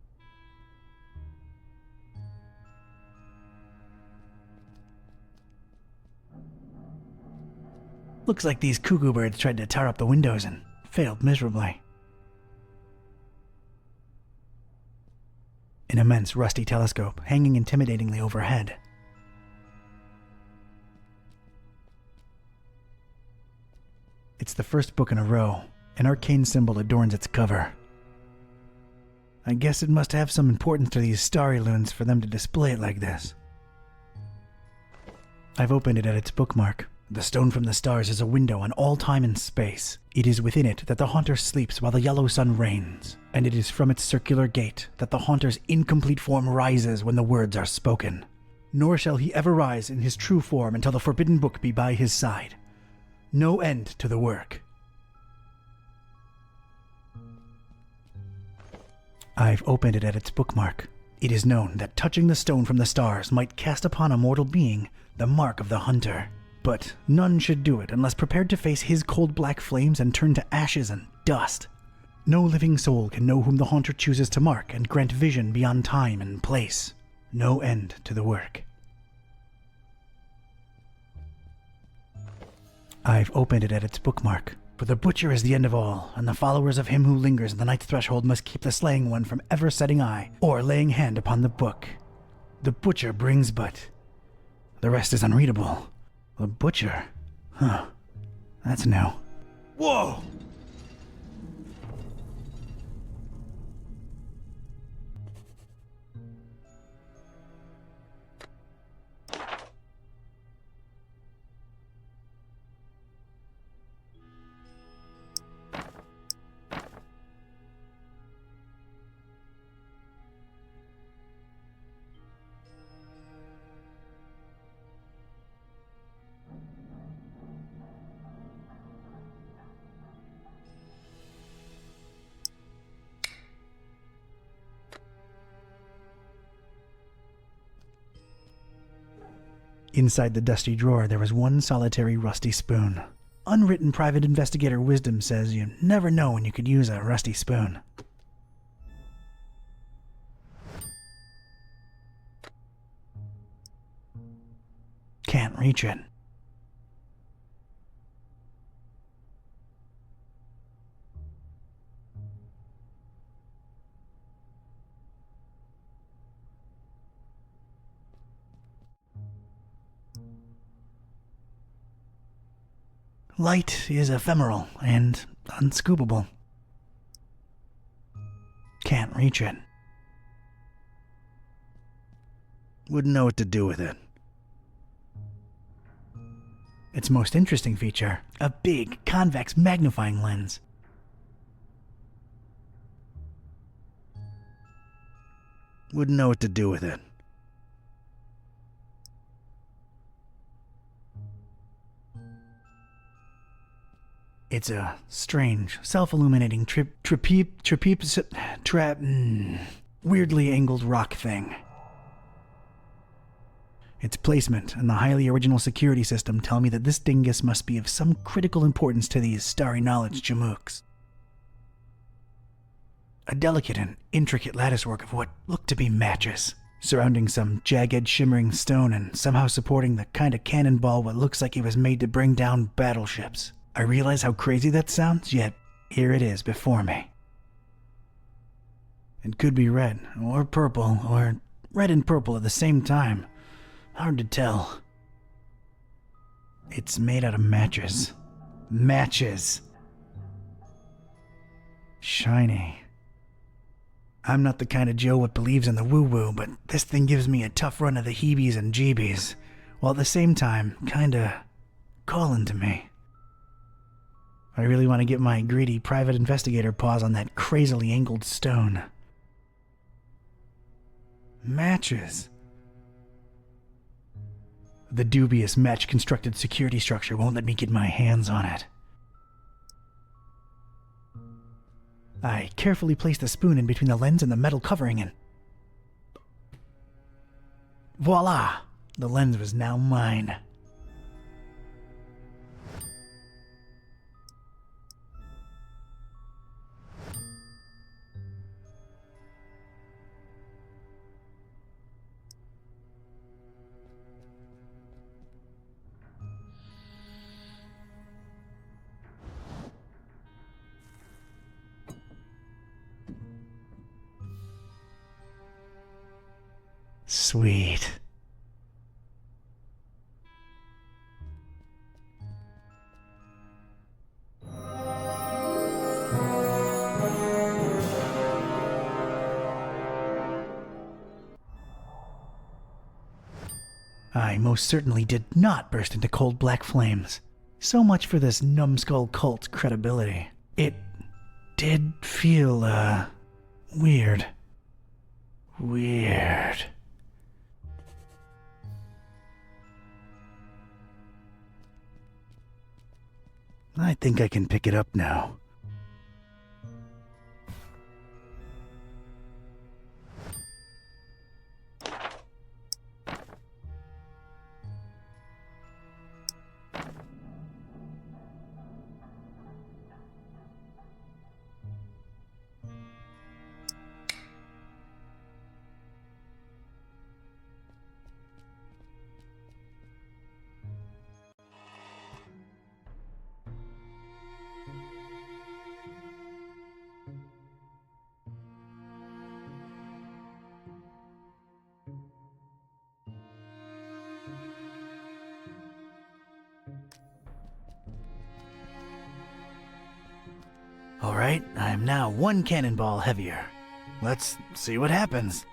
Looks like these cuckoo birds tried to tar up the windows and failed miserably. An immense rusty telescope hanging intimidatingly overhead. It's the first book in a row. An arcane symbol adorns its cover. I guess it must have some importance to these starry loons for them to display it like this. I've opened it at its bookmark. The stone from the stars is a window on all time and space. It is within it that the haunter sleeps while the yellow sun reigns, and it is from its circular gate that the haunter's incomplete form rises when the words are spoken. Nor shall he ever rise in his true form until the forbidden book be by his side. No end to the work. I've opened it at its bookmark. It is known that touching the stone from the stars might cast upon a mortal being the mark of the hunter. But none should do it unless prepared to face his cold black flames and turn to ashes and dust. No living soul can know whom the haunter chooses to mark and grant vision beyond time and place. No end to the work. I've opened it at its bookmark. For the butcher is the end of all, and the followers of him who lingers in the night's threshold must keep the slaying one from ever setting eye or laying hand upon the book. The butcher brings but... The rest is unreadable. The butcher? Huh. That's new. Whoa! Inside the dusty drawer, there was one solitary rusty spoon. Unwritten private investigator wisdom says you never know when you could use a rusty spoon. Can't reach it. Light is ephemeral and unscoopable. Can't reach it. Wouldn't know what to do with it. Its most interesting feature, a big, convex magnifying lens. Wouldn't know what to do with it. It's a strange, self-illuminating weirdly angled rock thing. Its placement and the highly original security system tell me that this dingus must be of some critical importance to these starry knowledge jamooks. A delicate and intricate latticework of what look to be matches, surrounding some jagged, shimmering stone and somehow supporting the kind of cannonball what looks like it was made to bring down battleships. I realize how crazy that sounds, yet here it is before me. It could be red, or purple, or red and purple at the same time. Hard to tell. It's made out of matches. Matches! Shiny. I'm not the kind of Joe what believes in the woo-woo, but this thing gives me a tough run of the heebies and jeebies, while at the same time, kinda calling to me. I really want to get my greedy private investigator paws on that crazily angled stone. Matches. The dubious match-constructed security structure won't let me get my hands on it. I carefully place the spoon in between the lens and the metal covering and... voila! The lens was now mine. Sweet. I most certainly did not burst into cold black flames. So much for this numbskull cult's credibility. It did feel, weird. Weird. I think I can pick it up now. Alright, I'm now one cannonball heavier. Let's see what happens.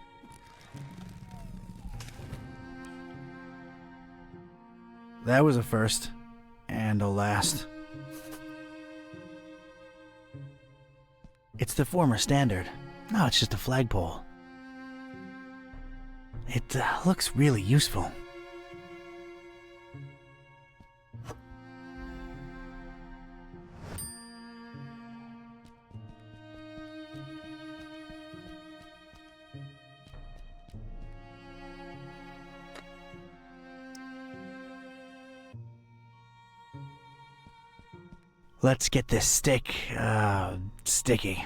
That was a first, and a last. It's the former standard. Now it's just a flagpole. It looks really useful. Let's get this stick, sticky.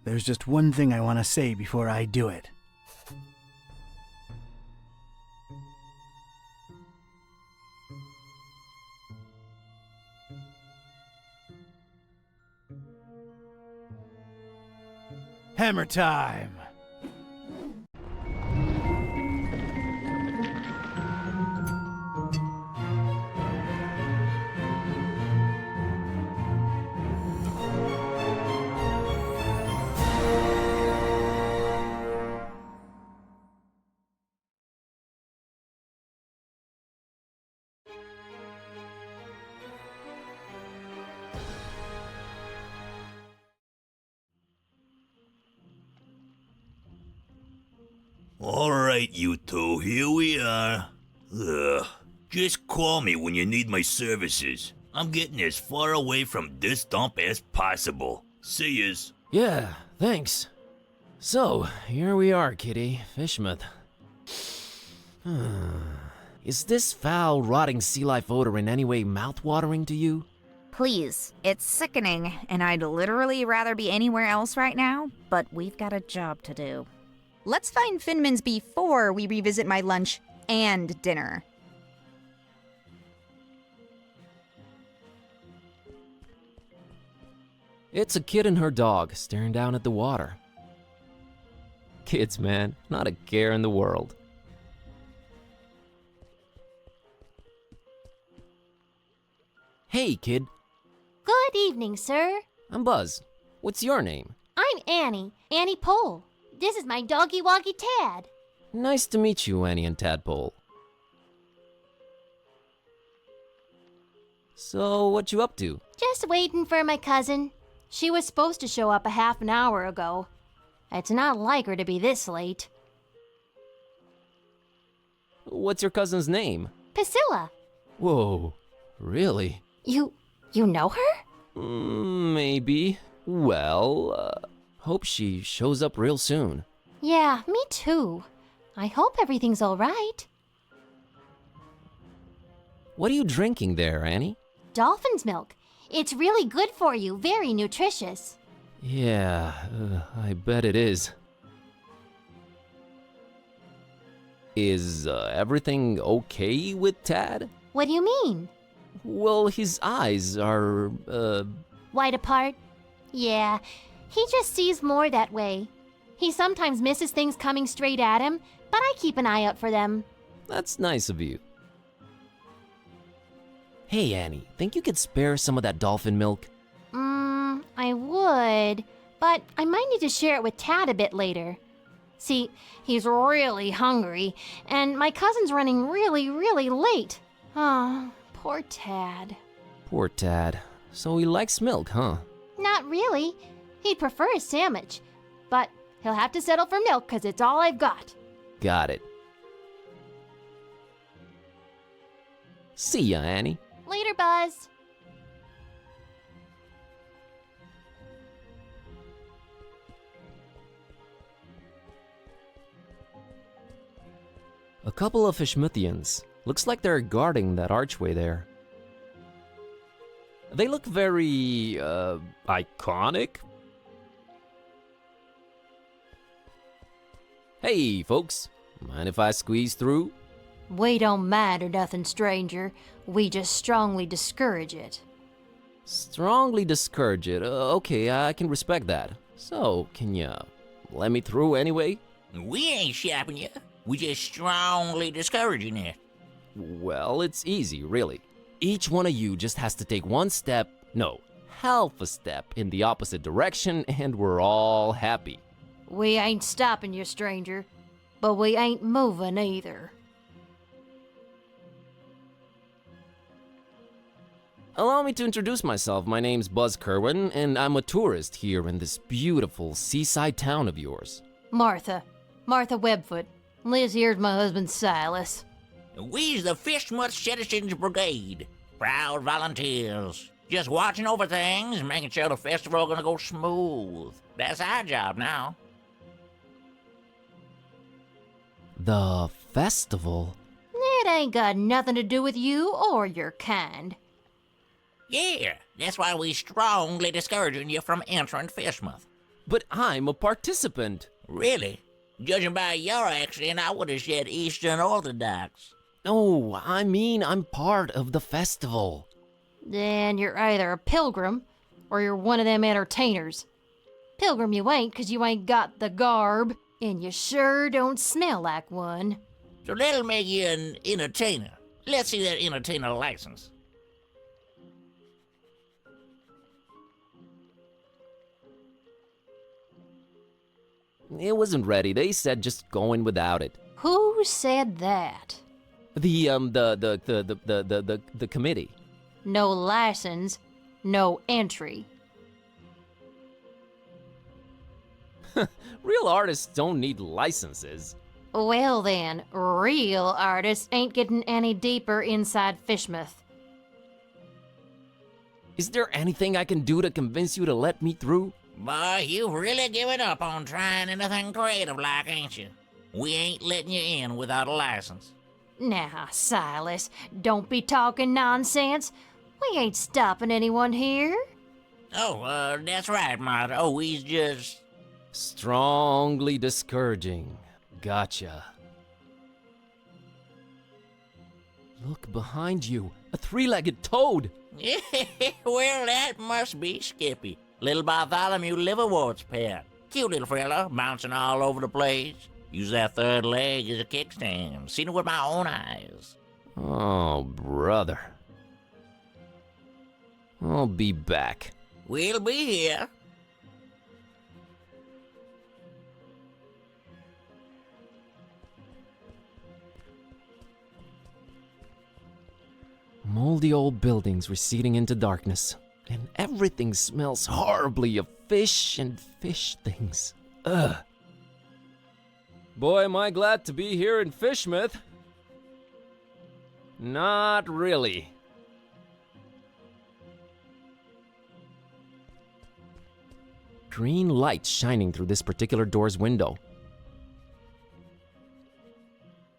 There's just one thing I want to say before I do it. Hammer time! Alright, you two, here we are. Ugh. Just call me when you need my services. I'm getting as far away from this dump as possible. See yous. Yeah, thanks. So, here we are, Kitty. FISHMOUTH. Is this foul, rotting sea life odor in any way mouth-watering to you? Please, it's sickening, and I'd literally rather be anywhere else right now, but we've got a job to do. Let's find Finman's before we revisit my lunch and dinner. It's a kid and her dog staring down at the water. Kids, man, not a care in the world. Hey, kid. Good evening, sir. I'm Buzz. What's your name? I'm Annie. Annie Pole. This is my doggy-woggy Tad. Nice to meet you, Annie and Tadpole. So, what you up to? Just waiting for my cousin. She was supposed to show up a half an hour ago. It's not like her to be this late. What's your cousin's name? Priscilla. Whoa, really? You know her? Maybe. Well, hope she shows up real soon. Yeah, me too. I hope everything's all right. What are you drinking there, Annie? Dolphin's milk. It's really good for you, very nutritious. Yeah, I bet it is. Is everything okay with Tad? What do you mean? Well, his eyes are, Wide apart? Yeah, he just sees more that way. He sometimes misses things coming straight at him, but I keep an eye out for them. That's nice of you. Hey, Annie, think you could spare some of that dolphin milk? I would, but I might need to share it with Tad a bit later. See, he's really hungry, and my cousin's running really, really late. Oh, poor Tad. Poor Tad. So he likes milk, huh? Not really. He'd prefer a sandwich, but he'll have to settle for milk because it's all I've got. Got it. See ya, Annie. Later, Buzz. A couple of Fishmouthians. Looks like they're guarding that archway there. They look very, iconic? Hey, folks. Mind if I squeeze through? We don't mind or nothing, stranger. We just strongly discourage it. Strongly discourage it. Okay, I can respect that. So, can you let me through anyway? We ain't shopping you. We just strongly discouraging it. Well, it's easy, really. Each one of you just has to take one step, no, half a step in the opposite direction, and we're all happy. We ain't stopping you, stranger, but we ain't moving either. Allow me to introduce myself. My name's Buzz Kerwan, and I'm a tourist here in this beautiful seaside town of yours. Martha Webfoot. Liz here's my husband Silas. We's the FISHMOUTH Citizens Brigade. Proud volunteers. Just watching over things, making sure the festival gonna go smooth. That's our job now. The festival? It ain't got nothing to do with you or your kind. Yeah, that's why we strongly discouraging you from entering FISHMOUTH. But I'm a participant. Really? Judging by your accent, I would have said Eastern Orthodox. No, I mean I'm part of the festival. Then you're either a pilgrim, or you're one of them entertainers. Pilgrim you ain't, 'cause you ain't got the garb, and you sure don't smell like one. So that'll make you an entertainer. Let's see that entertainer license. It wasn't ready. They said just go in without it. Who said that? The committee. No license, no entry. Real artists don't need licenses. Well then, real artists ain't getting any deeper inside FISHMOUTH. Is there anything I can do to convince you to let me through? Boy, you've really given up on trying anything creative like, ain't you? We ain't letting you in without a license. Now, Silas, don't be talking nonsense. We ain't stopping anyone here. Oh, that's right, Martha. Oh, he's just... Strongly discouraging. Gotcha. Look behind you. A three-legged toad. Well, that must be Skippy. Little Bartholomew Liverwort's pet. Cute little fella, bouncing all over the place. Use that third leg as a kickstand. Seen it with my own eyes. Oh, brother. I'll be back. We'll be here. Moldy old buildings receding into darkness, and everything smells horribly of fish and fish things. Ugh. Boy, am I glad to be here in FISHMOUTH. Not really. Green light shining through this particular door's window.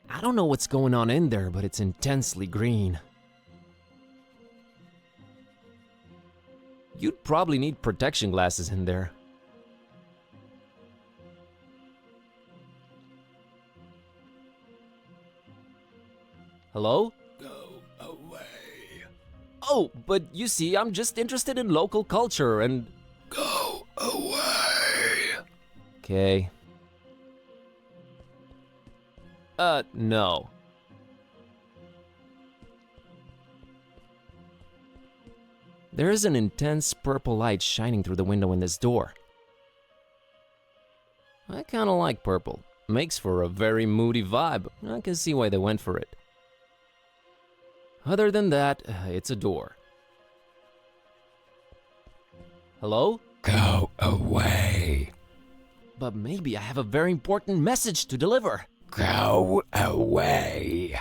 I don't know what's going on in there, but it's intensely green. You'd probably need protection glasses in there. Hello? Go away. Oh, but you see, I'm just interested in local culture and... Go away. Okay. No. There is an intense purple light shining through the window in this door. I kinda like purple. Makes for a very moody vibe. I can see why they went for it. Other than that, it's a door. Hello? Go away. But maybe I have a very important message to deliver. Go away.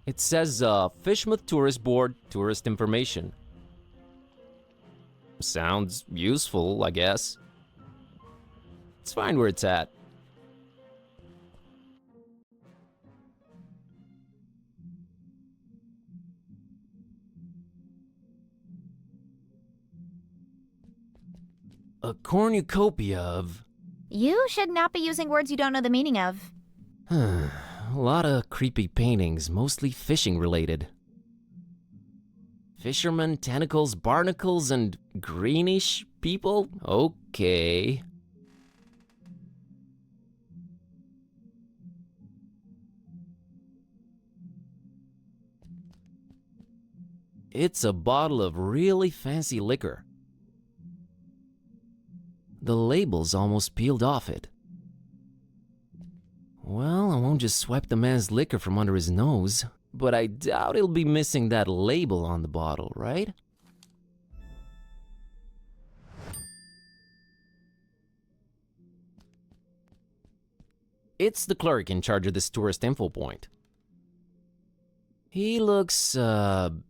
It says, FISHMOUTH Tourist Board, tourist information. Sounds useful, I guess. Let's find where it's at. A cornucopia of... You should not be using words you don't know the meaning of. A lot of creepy paintings, mostly fishing related. Fishermen, tentacles, barnacles, and greenish people? Okay. It's a bottle of really fancy liquor. The label's almost peeled off it. Well, I won't just swipe the man's liquor from under his nose, but I doubt he'll be missing that label on the bottle, right? It's the clerk in charge of this tourist info point. He looks,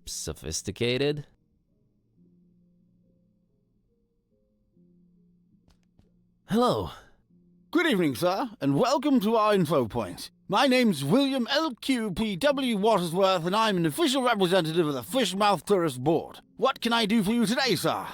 sophisticated. Hello. Good evening, sir, and welcome to our info point. My name's William L.Q.P.W. Watersworth, and I'm an official representative of the FISHMOUTH Tourist Board. What can I do for you today, sir?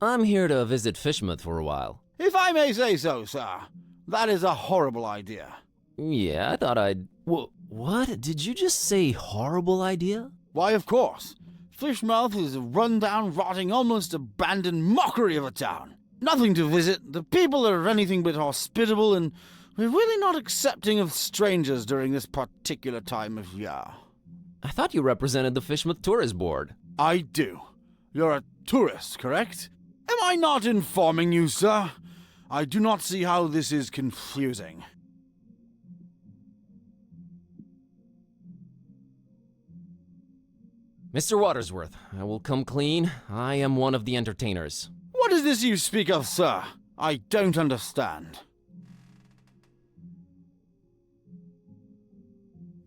I'm here to visit FISHMOUTH for a while. If I may say so, sir, that is a horrible idea. Yeah, I thought I'd... What? Did you just say horrible idea? Why, of course. FISHMOUTH is a run-down, rotting, almost abandoned mockery of a town. Nothing to visit, the people are anything but hospitable, and we're really not accepting of strangers during this particular time of year. I thought you represented the FISHMOUTH Tourist Board. I do. You're a tourist, correct? Am I not informing you, sir? I do not see how this is confusing. Mr. Watersworth, I will come clean. I am one of the entertainers. What is this you speak of, sir? I don't understand.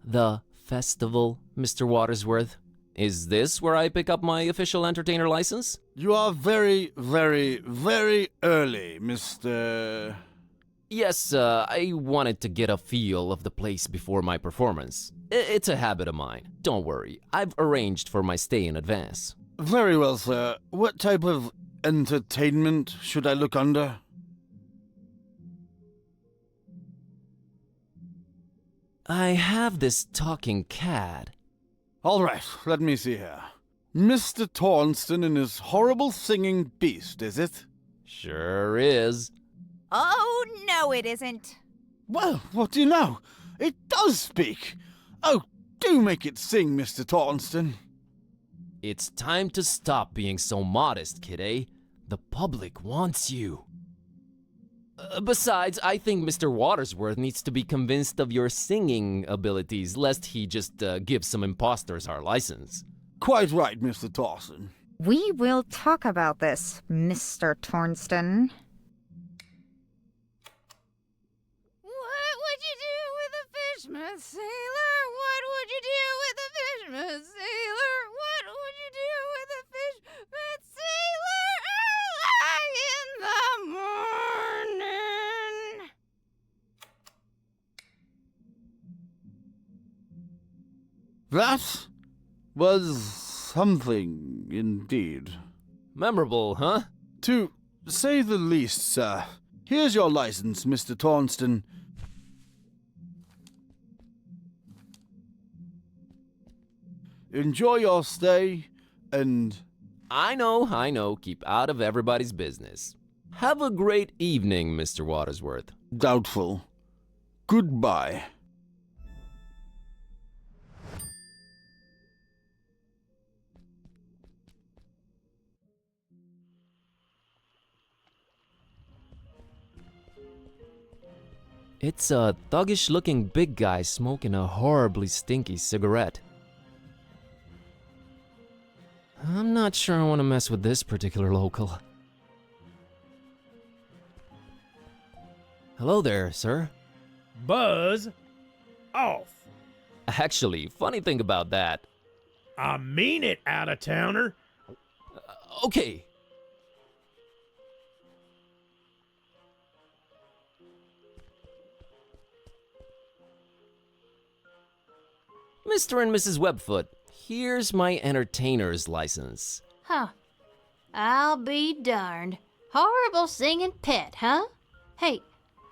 The festival, Mr. Watersworth. Is this where I pick up my official entertainer license? You are very, very, very early, Mr... Yes, I wanted to get a feel of the place before my performance. It's a habit of mine. Don't worry, I've arranged for my stay in advance. Very well, sir. What type of entertainment should I look under? I have this talking cat. All right, let me see here. Mr. Tornston and his horrible singing beast, is it? Sure is. Oh, no, it isn't. Well, what do you know? It does speak. Oh, do make it sing, Mr. Tornston. It's time to stop being so modest, Kitteh. The public wants you. Besides, I think Mr. Watersworth needs to be convinced of your singing abilities, lest he just give some imposters our license. Quite right, Mr. Tornston. We will talk about this, Mr. Tornston. What would you do with a FISHMOUTH sailor? What would you do with a FISHMOUTH sailor? What would you do with a FISHMOUTH sailor early in the morning? That was something indeed. Memorable, huh? To say the least, sir. Here's your license, Mr. Tornston. Enjoy your stay, and... I know. Keep out of everybody's business. Have a great evening, Mr. Watersworth. Doubtful. Goodbye. It's a thuggish-looking big guy smoking a horribly stinky cigarette. I'm not sure I want to mess with this particular local. Hello there, sir. Buzz off. Actually, funny thing about that. I mean it, out-of-towner. Okay. Mr. and Mrs. Webfoot, here's my entertainer's license. Huh. I'll be darned. Horrible singing pet, huh? Hey,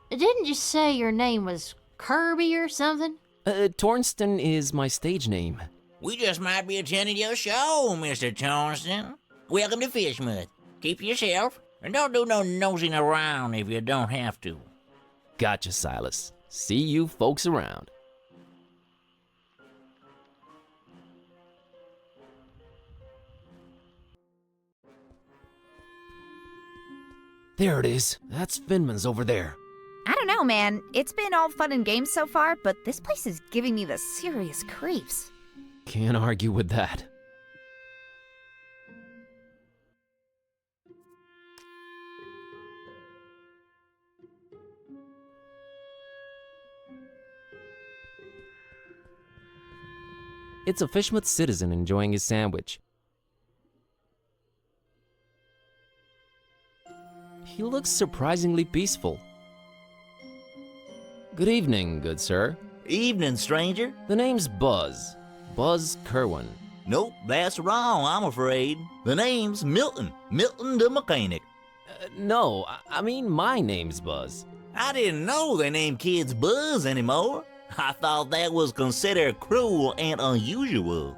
didn't you say your name was Kirby or something? Tornston is my stage name. We just might be attending your show, Mr. Tornston. Welcome to FISHMOUTH. Keep yourself, and don't do no nosing around if you don't have to. Gotcha, Silas. See you folks around. There it is. That's Finman's over there. I don't know, man. It's been all fun and games so far, but this place is giving me the serious creeps. Can't argue with that. It's a FISHMOUTH citizen enjoying his sandwich. He looks surprisingly peaceful. Good evening, good sir. Evening, stranger. The name's Buzz. Buzz Kerwan. Nope, that's wrong, I'm afraid. The name's Milton. Milton the mechanic. No, I mean my name's Buzz. I didn't know they named kids Buzz anymore. I thought that was considered cruel and unusual.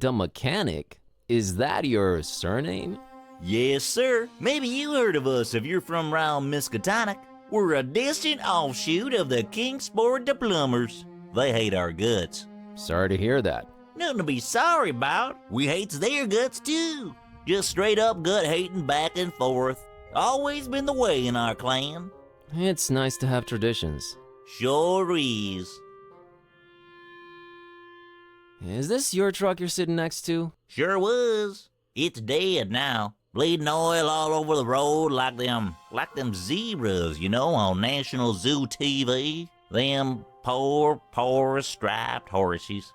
The mechanic? Is that your surname? Yes, sir. Maybe you heard of us if you're from round Miskatonic. We're a distant offshoot of the Kingsport the Plumbers. They hate our guts. Sorry to hear that. Nothing to be sorry about. We hates their guts too. Just straight up gut hating back and forth. Always been the way in our clan. It's nice to have traditions. Sure is. Is this your truck you're sitting next to? Sure was. It's dead now. Bleeding oil all over the road like them zebras, you know, on National Zoo TV. Them poor striped horses.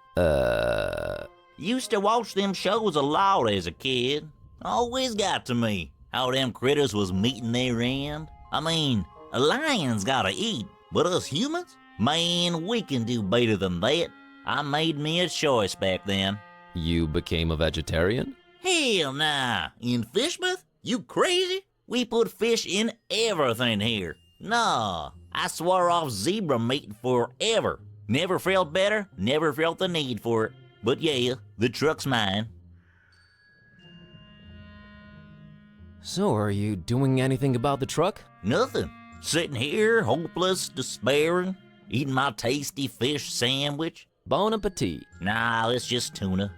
Used to watch them shows a lot as a kid. Always got to me how them critters was meeting their end. I mean, a lion's gotta eat, but us humans? Man, we can do better than that. I made me a choice back then. You became a vegetarian? Hell nah. In FISHMOUTH? You crazy? We put fish in everything here. Nah, I swore off zebra meat forever. Never felt better, never felt the need for it. But yeah, the truck's mine. So, are you doing anything about the truck? Nothing. Sitting here, hopeless, despairing, eating my tasty fish sandwich. Bon appetit. Nah, it's just tuna.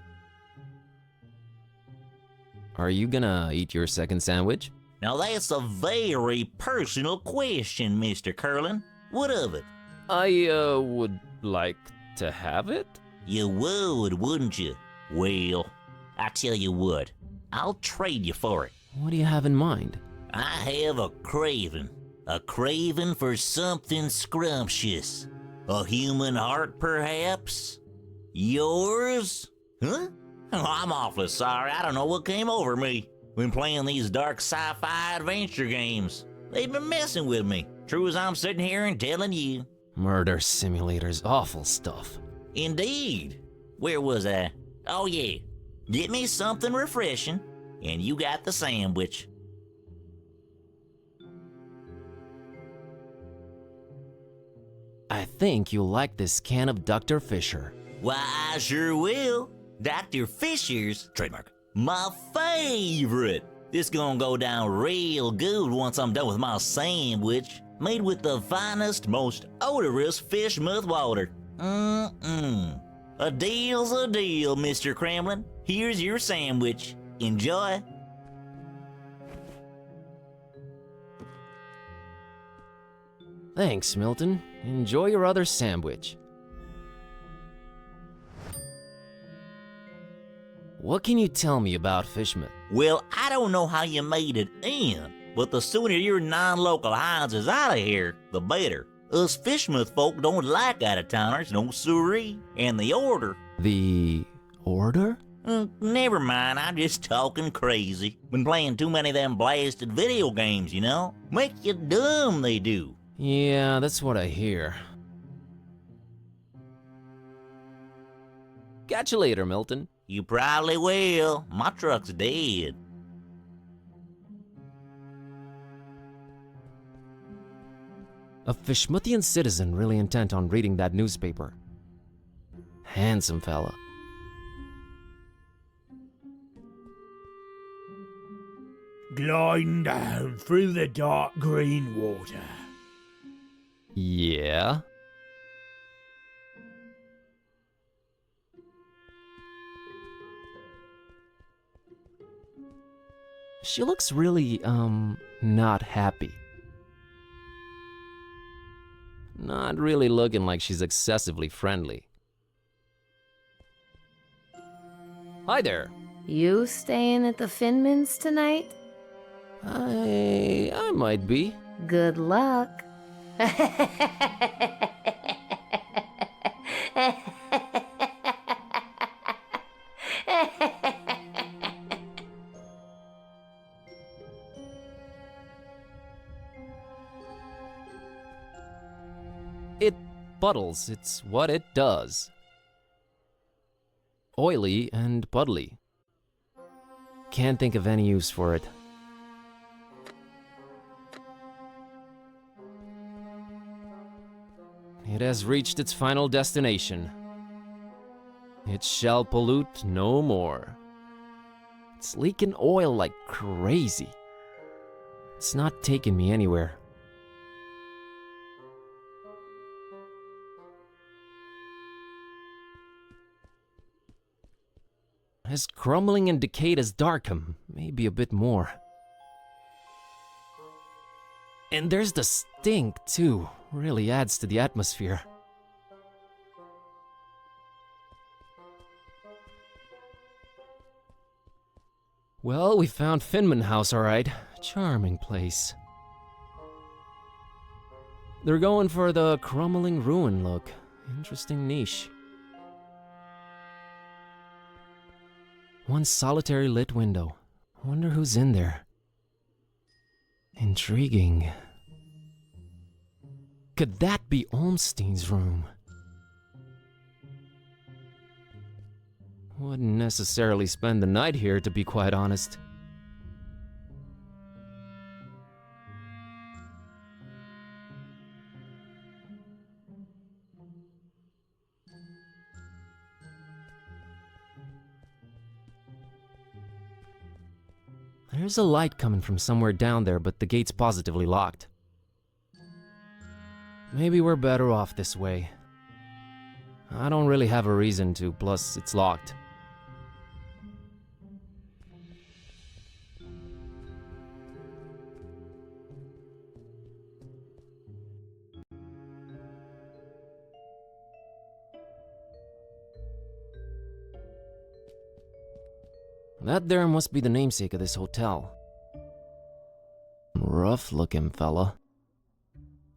Are you gonna eat your second sandwich? Now that's a very personal question, Mr. Kerwan. What of it? I, would like to have it? You would, wouldn't you? Well, I tell you what, I'll trade you for it. What do you have in mind? I have a craving for something scrumptious. A human heart, perhaps? Yours? Huh? Oh, I'm awfully sorry, I don't know what came over me. When playing these dark sci-fi adventure games. They've been messing with me, true as I'm sitting here and telling you. Murder simulators, awful stuff. Indeed. Where was I? Oh yeah, get me something refreshing, and you got the sandwich. I think you'll like this can of Dr. Fisher. Why, I sure will. Dr. Fisher's, trademark, my favorite. This gonna go down real good once I'm done with my sandwich. Made with the finest, most odorous FISHMOUTH water. A deal's a deal, Mr. Kremlin. Here's your sandwich. Enjoy. Thanks, Milton. Enjoy your other sandwich. What can you tell me about FISHMOUTH? Well, I don't know how you made it in, but the sooner your non-local Hines is out of here, the better. Us FISHMOUTH folk don't like out-of-towners, no siree. And the order... The... order? Never mind, I'm just talking crazy. Been playing too many of them blasted video games, you know? Make you dumb, they do. Yeah, that's what I hear. Catch you later, Milton. You probably will. My truck's dead. A FISHMOUThian citizen really intent on reading that newspaper. Handsome fella. Gliding down through the dark green water. Yeah? She looks really, not happy. Not really looking like she's excessively friendly. Hi there. You staying at the Finmans tonight? I might be. Good luck. It puddles, it's what it does. Oily and puddly. Can't think of any use for it. It has reached its final destination. It shall pollute no more. It's leaking oil like crazy. It's not taking me anywhere. As crumbling and decayed as Darkham, maybe a bit more. And there's the stink, too. Really adds to the atmosphere. Well, we found Finman House, alright. Charming place. They're going for the crumbling ruin look. Interesting niche. One solitary lit window. Wonder who's in there. Intriguing. Could that be Olmstein's room? Wouldn't necessarily spend the night here, to be quite honest. There's a light coming from somewhere down there, but the gate's positively locked. Maybe we're better off this way. I don't really have a reason to, plus it's locked. That there must be the namesake of this hotel. Rough looking fella.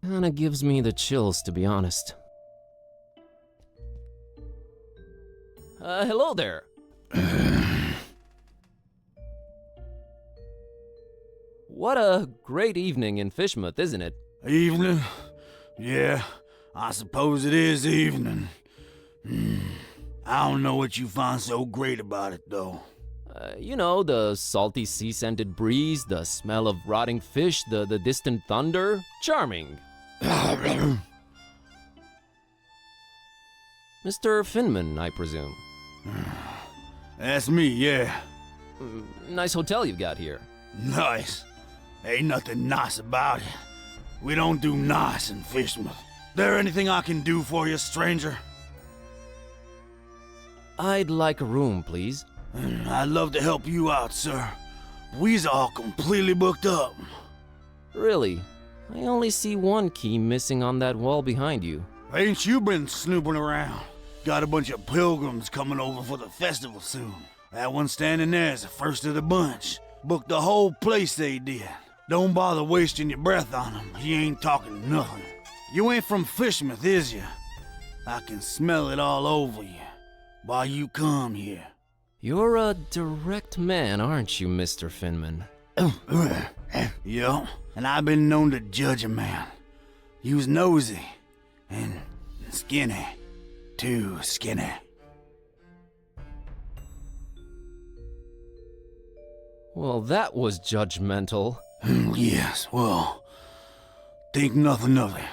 Kinda gives me the chills, to be honest. Hello there. What a great evening in FISHMOUTH, isn't it? Evening? Yeah, I suppose it is evening. I don't know what you find so great about it, though. You know, the salty sea-scented breeze, the smell of rotting fish, the distant thunder. Charming. Mr. Finman, I presume. That's me, yeah. Nice hotel you've got here. Nice. Ain't nothing nice about it. We don't do nice in FISHMOUTH. There anything I can do for you, stranger? I'd like a room, please. I'd love to help you out, sir. We's all completely booked up. Really? I only see one key missing on that wall behind you. Ain't you been snooping around? Got a bunch of pilgrims coming over for the festival soon. That one standing there is the first of the bunch. Booked the whole place, they did. Don't bother wasting your breath on him. He ain't talking nothing. You ain't from FISHMOUTH, is you? I can smell it all over you. Why you come here? You're a direct man, aren't you, Mr. Finman? Yup, and I've been known to judge a man. You was nosy and skinny. Too skinny. Well, that was judgmental. Yes, well, think nothing of it.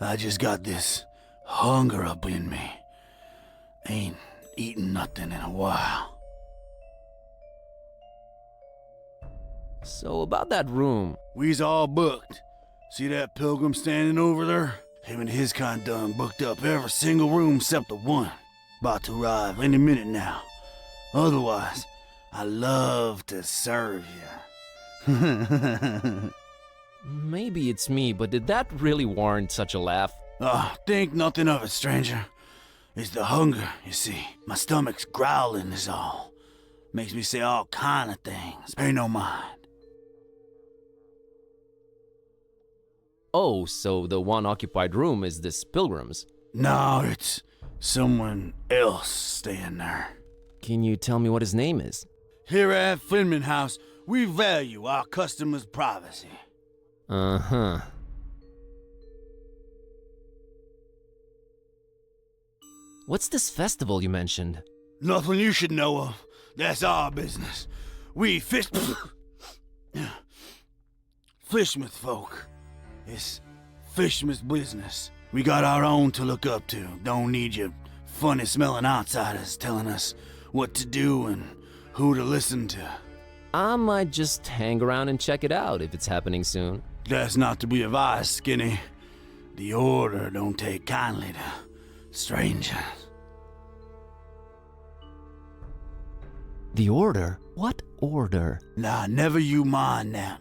I just got this hunger up in me. Ain't eaten nothing in a while. So about that room. We's all booked. See that pilgrim standing over there? Him and his kind done booked up every single room except the one. About to arrive any minute now. Otherwise, I love to serve you. Maybe it's me, but did that really warrant such a laugh? Think nothing of it, stranger. It's the hunger, you see. My stomach's growling is all. Makes me say all kind of things. Pay no mind. Oh, so the one occupied room is this pilgrim's. No, it's someone else staying there. Can you tell me what his name is? Here at Finman House, we value our customers' privacy. Uh-huh. What's this festival you mentioned? Nothing you should know of. That's our business. We FISHMOUTH folk. It's FISHMOUTH business. We got our own to look up to. Don't need you funny-smelling outsiders telling us what to do and who to listen to. I might just hang around and check it out if it's happening soon. That's not to be advised, Skinny. The Order don't take kindly to strangers. The Order? What Order? Nah, never you mind that.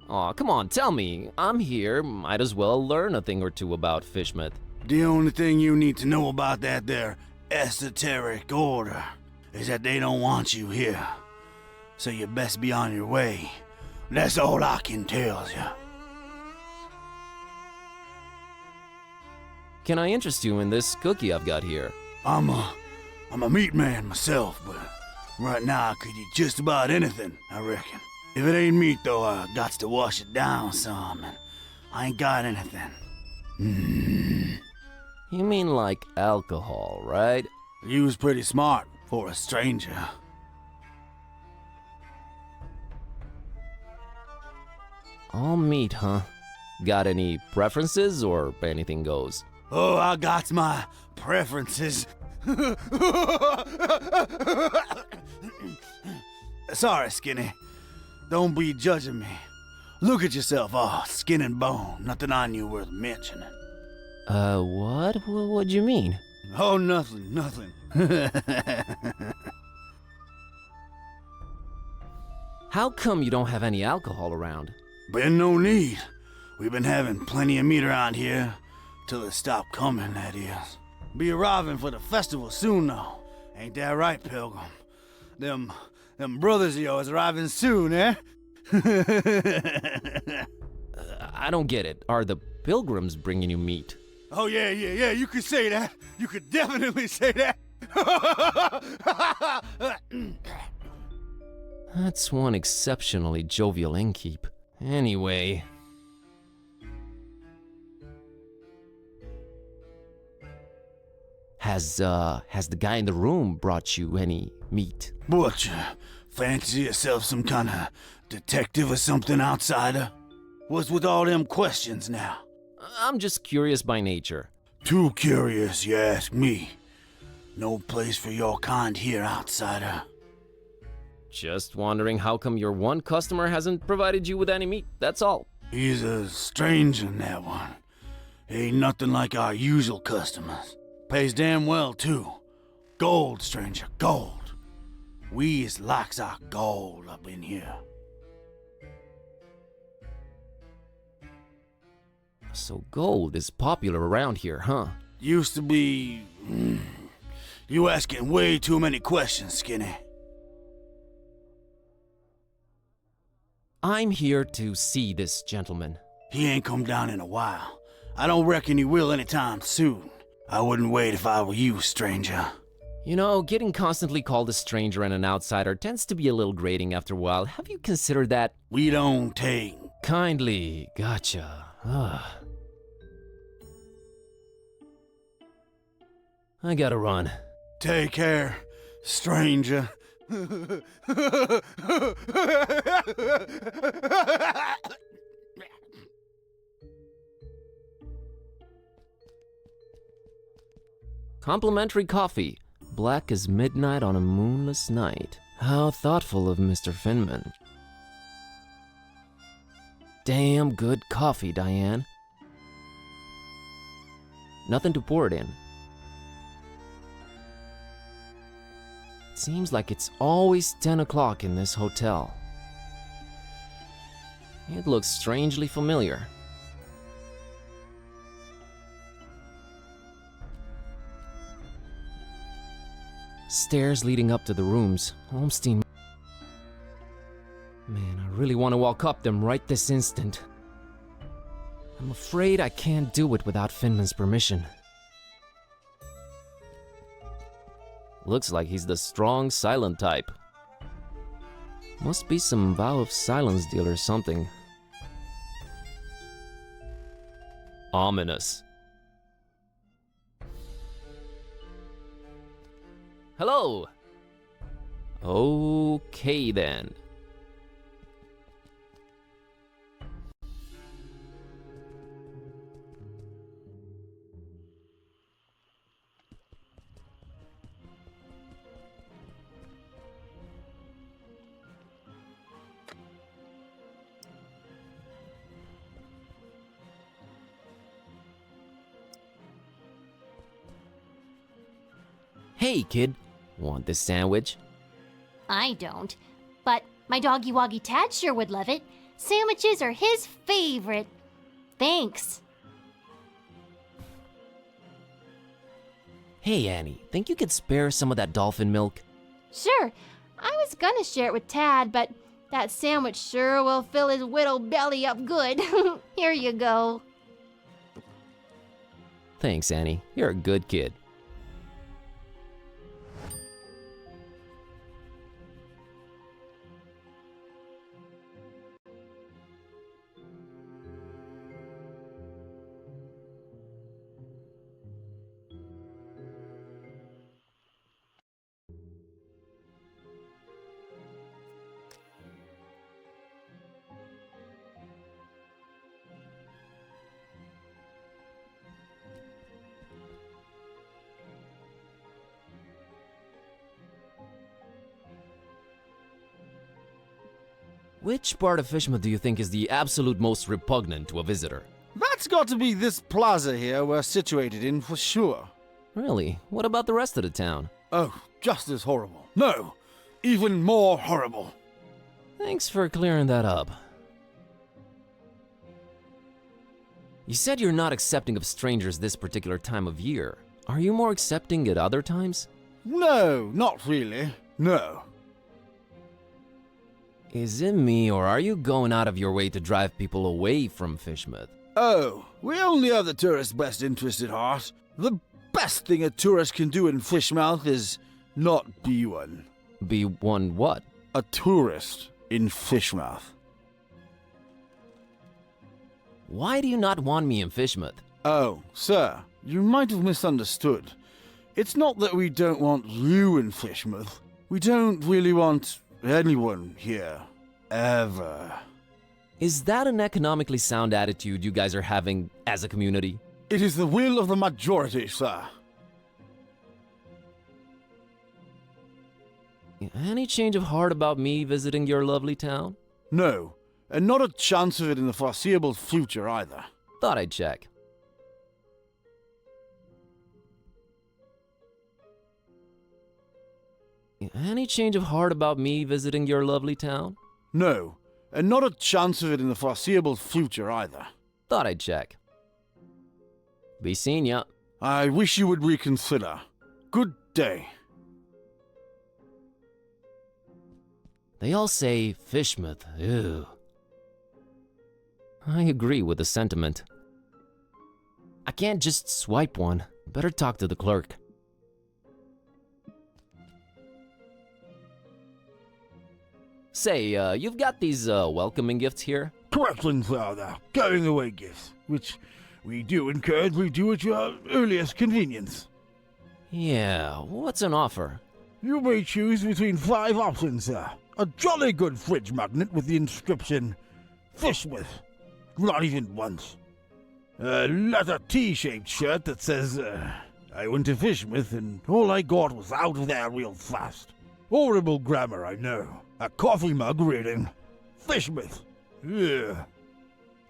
Aw, come on, tell me. I'm here, might as well learn a thing or two about FISHMOUTH. The only thing you need to know about that there esoteric order is that they don't want you here. So you best be on your way. That's all I can tell you. Can I interest you in this cookie I've got here? I'm a meat man myself, but right now I could eat just about anything, I reckon. If it ain't meat though, I got to wash it down some, and I ain't got anything. You mean like alcohol, right? You was pretty smart for a stranger. All meat, huh? Got any preferences or anything goes? Oh, I got my preferences. Sorry, Skinny. Don't be judging me. Look at yourself, all skin and bone. Nothing on you worth mentioning. What? What'd you mean? Oh, nothing. How come you don't have any alcohol around? Been no need. We've been having plenty of meat around here. Till it stopped coming, that is. Be arriving for the festival soon, though. Ain't that right, Pilgrim? Them brothers of yours arriving soon, eh? I don't get it. Are the pilgrims bringing you meat? Oh, yeah, you could say that. You could definitely say that. That's one exceptionally jovial innkeep. Anyway... Has the guy in the room brought you any meat? What, you fancy yourself some kind of detective or something, outsider? What's with all them questions now? I'm just curious by nature. Too curious, you ask me. No place for your kind here, outsider. Just wondering how come your one customer hasn't provided you with any meat, that's all. He's a stranger, that one. Ain't nothing like our usual customers. Pays damn well, too. Gold, stranger, gold. We is likes our gold up in here. So gold is popular around here, huh? Used to be... You asking way too many questions, Skinny. I'm here to see this gentleman. He ain't come down in a while. I don't reckon he will anytime soon. I wouldn't wait if I were you, stranger. You know, getting constantly called a stranger and an outsider tends to be a little grating after a while. Have you considered that? We don't take... Kindly, gotcha. I gotta run. Take care, stranger. Complimentary coffee. Black as midnight on a moonless night. How thoughtful of Mr. Finman. Damn good coffee, Diane. Nothing to pour it in. It seems like it's always 10 o'clock in this hotel. It looks strangely familiar. Stairs leading up to the rooms. Olmstein. Man, I really want to walk up them right this instant. I'm afraid I can't do it without Finman's permission. Looks like he's the strong, silent type. Must be some vow of silence deal or something. Ominous. Hello! Okay then. Hey, kid. Want this sandwich? I don't, but my doggy woggy Tad sure would love it. Sandwiches are his favorite. Thanks. Hey, Annie. Think you could spare some of that dolphin milk? Sure, I was gonna share it with Tad, but that sandwich sure will fill his whittle belly up good. Here you go. Thanks, Annie. You're a good kid. Which part of FISHMOUTH do you think is the absolute most repugnant to a visitor? That's got to be this plaza here we're situated in for sure. Really? What about the rest of the town? Oh, just as horrible. No, even more horrible. Thanks for clearing that up. You said you're not accepting of strangers this particular time of year. Are you more accepting at other times? No, not really. No. Is it me, or are you going out of your way to drive people away from FISHMOUTH? Oh, we only have the tourist's best interest at heart. The best thing a tourist can do in FISHMOUTH is not be one. Be one what? A tourist in FISHMOUTH. Why do you not want me in FISHMOUTH? Oh, sir, you might have misunderstood. It's not that we don't want you in FISHMOUTH. We don't really want anyone here. Ever. Is that an economically sound attitude you guys are having as a community? It is the will of the majority, sir. Any change of heart about me visiting your lovely town? No, and not a chance of it in the foreseeable future either. Thought I'd check. Any change of heart about me visiting your lovely town? No, and not a chance of it in the foreseeable future either. Thought I'd check. Be seeing ya. I wish you would reconsider. Good day. They all say FISHMOUTH, ew. I agree with the sentiment. I can't just swipe one. Better talk to the clerk. Say, you've got these welcoming gifts here? Correction, sir, they're going away gifts, which we do encourage we do at your earliest convenience. Yeah, what's an offer? You may choose between 5 options, sir. A jolly good fridge magnet with the inscription, FISHMOUTH, not even once. A leather T-shaped shirt that says, I went to FISHMOUTH and all I got was out of there real fast. Horrible grammar, I know. A coffee mug reading, FISHMOUTH. Yeah.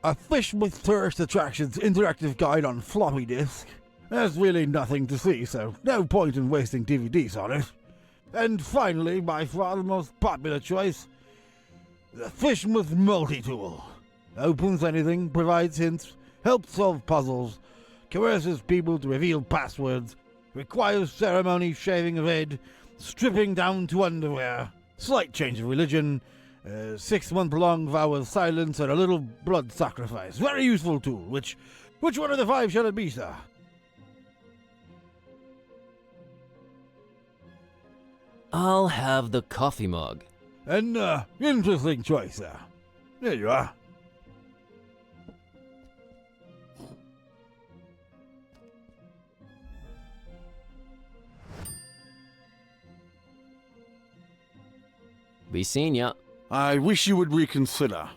A FISHMOUTH Tourist Attractions interactive guide on floppy disk. There's really nothing to see, so no point in wasting DVDs on it. And finally, by far the most popular choice, the FISHMOUTH Multi-Tool. Opens anything, provides hints, helps solve puzzles, coerces people to reveal passwords, requires ceremony, shaving of head, stripping down to underwear, slight change of religion, A 6-month-long vow of silence and a little blood sacrifice. Very useful tool. Which one of the 5 shall it be, sir? I'll have the coffee mug. An interesting choice, sir. There you are. Be seeing ya. I wish you would reconsider.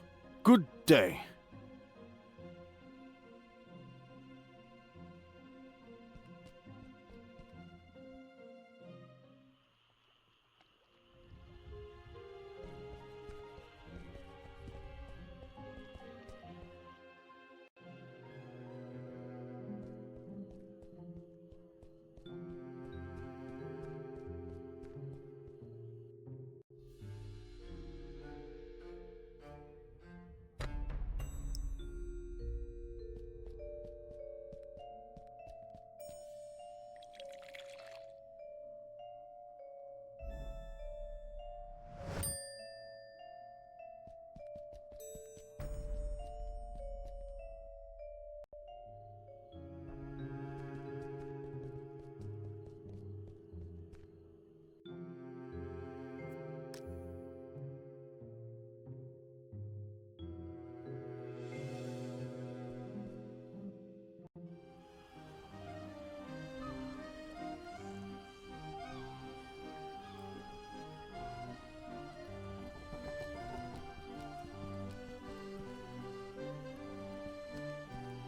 Good day.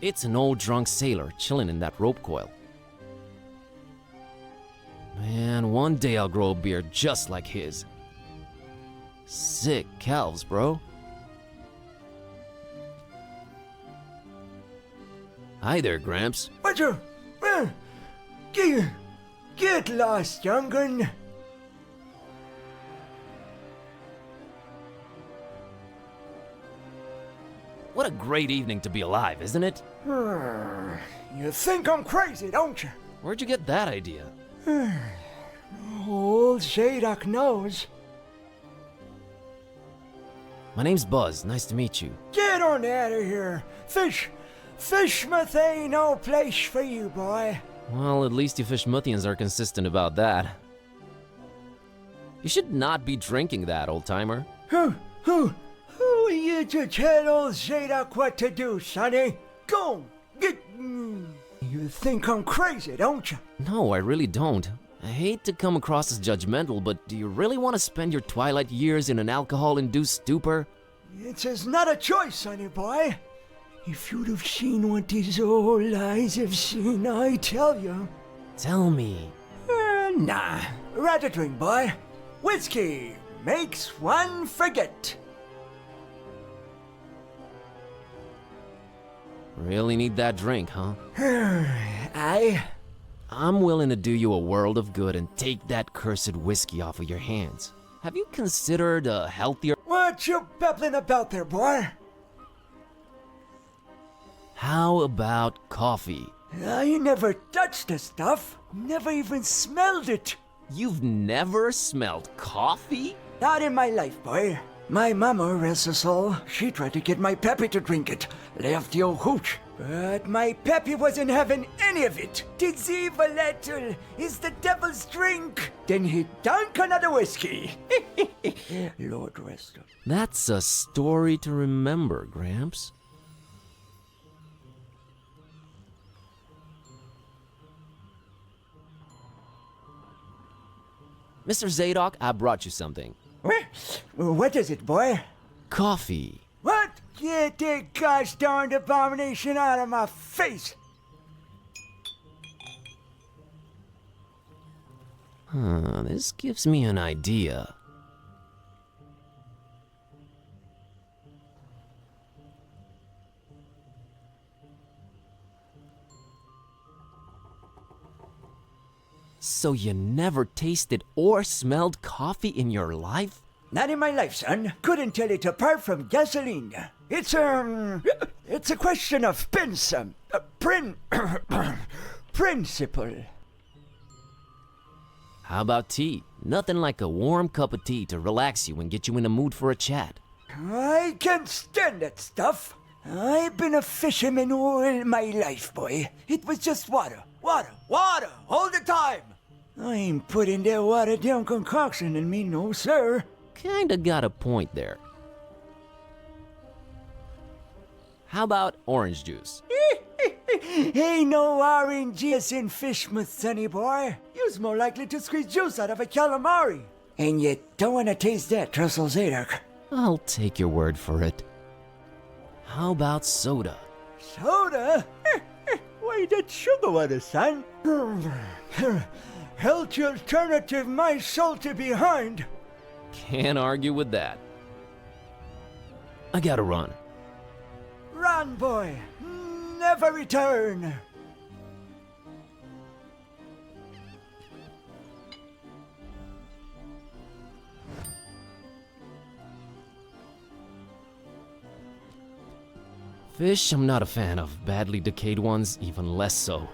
It's an old drunk sailor chilling in that rope coil. Man, one day I'll grow a beard just like his. Sick calves, bro. Hi there, Gramps. What's your... Get lost, young'un. What a great evening to be alive, isn't it? You think I'm crazy, don't you? Where'd you get that idea? Old Zadok knows. My name's Buzz. Nice to meet you. Get on out of here. FISHMOUTH ain't no place for you, boy. Well, at least you Fishmouthians are consistent about that. You should not be drinking that, old-timer. Who are you to tell old Zadok what to do, sonny? Go, get... You think I'm crazy, don't you? No, I really don't. I hate to come across as judgmental, but do you really want to spend your twilight years in an alcohol-induced stupor? It's not a choice, sonny boy. If you'd have seen what these old eyes have seen, I tell you. Tell me. Nah, rather drink, boy. Whiskey makes one forget. Really need that drink, huh? Aye. I'm willing to do you a world of good and take that cursed whiskey off of your hands. Have you considered a healthier... What you babbling about there, boy? How about coffee? I never touched the stuff. Never even smelled it. You've never smelled coffee? Not in my life, boy. My mama, rest her soul, she tried to get my Peppy to drink it. Left the old hooch. But my Peppy wasn't having any of it. Tis evil little is the devil's drink. Then he dunk another whiskey. Lord rest her. That's a story to remember, Gramps. Mr. Zadok, I brought you something. What is it, boy? Coffee. What? Get that gosh darned abomination out of my face! This gives me an idea. So you never tasted or smelled coffee in your life? Not in my life, son. Couldn't tell it apart from gasoline. It's a question of principle. How about tea? Nothing like a warm cup of tea to relax you and get you in the mood for a chat. I can't stand that stuff. I've been a fisherman all my life, boy. It was just water, water, water, all the time. I ain't putting that watered down concoction in me, no sir. Kinda got a point there. How about orange juice? Ain't no orange juice in FISHMOUTH, sonny boy. You's more likely to squeeze juice out of a calamari. And you don't want to taste that, Trussell Zadok. I'll take your word for it. How about soda? Soda? Why, that's sugar water, son. Healthy alternative, my salty behind. Can't argue with that. I gotta run. Run, boy. Never return. Fish, I'm not a fan of. Badly decayed ones, even less so.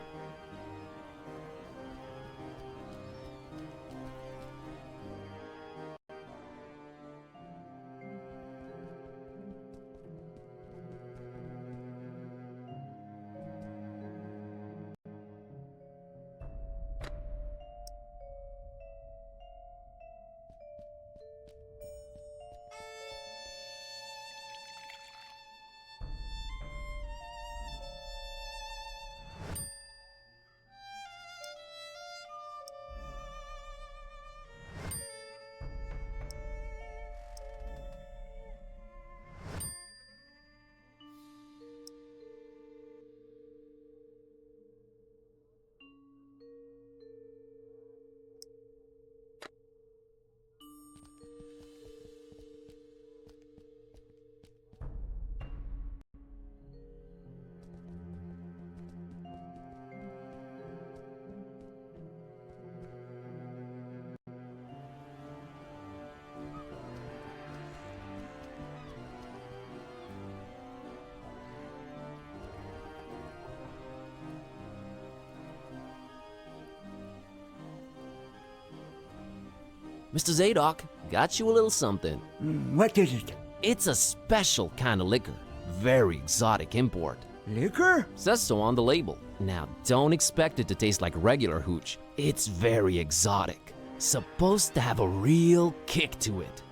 Mr. Zadok, got you a little something. What is it? It's a special kind of liquor. Very exotic import. Liquor? Says so on the label. Now, don't expect it to taste like regular hooch. It's very exotic. Supposed to have a real kick to it.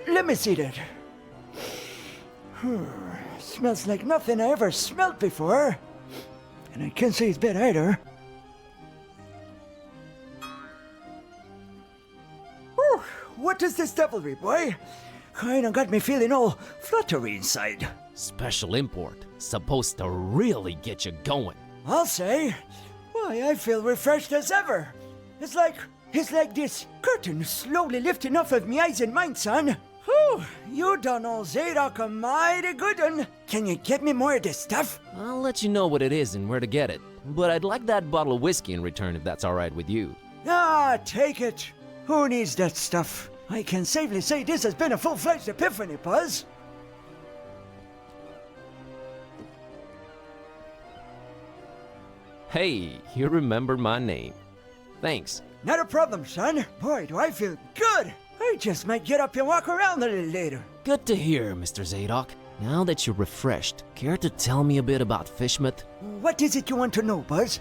Let me see that. Smells like nothing I ever smelled before. And I can't say it's bad either. Whew, what is this devilry, boy? Kinda got me feeling all fluttery inside. Special import. Supposed to really get you going. I'll say. Why, I feel refreshed as ever. It's like this curtain slowly lifting off of me eyes and mind, son. Whew, you done all Zadok a mighty good one. Can you get me more of this stuff? I'll let you know what it is and where to get it. But I'd like that bottle of whiskey in return if that's alright with you. Ah, take it. Who needs that stuff? I can safely say this has been a full-fledged epiphany, Buzz. Hey, you remembered my name. Thanks. Not a problem, son. Boy, do I feel good. I just might get up and walk around a little later. Good to hear, Mr. Zadok. Now that you're refreshed, care to tell me a bit about FISHMOUTH? What is it you want to know, Buzz?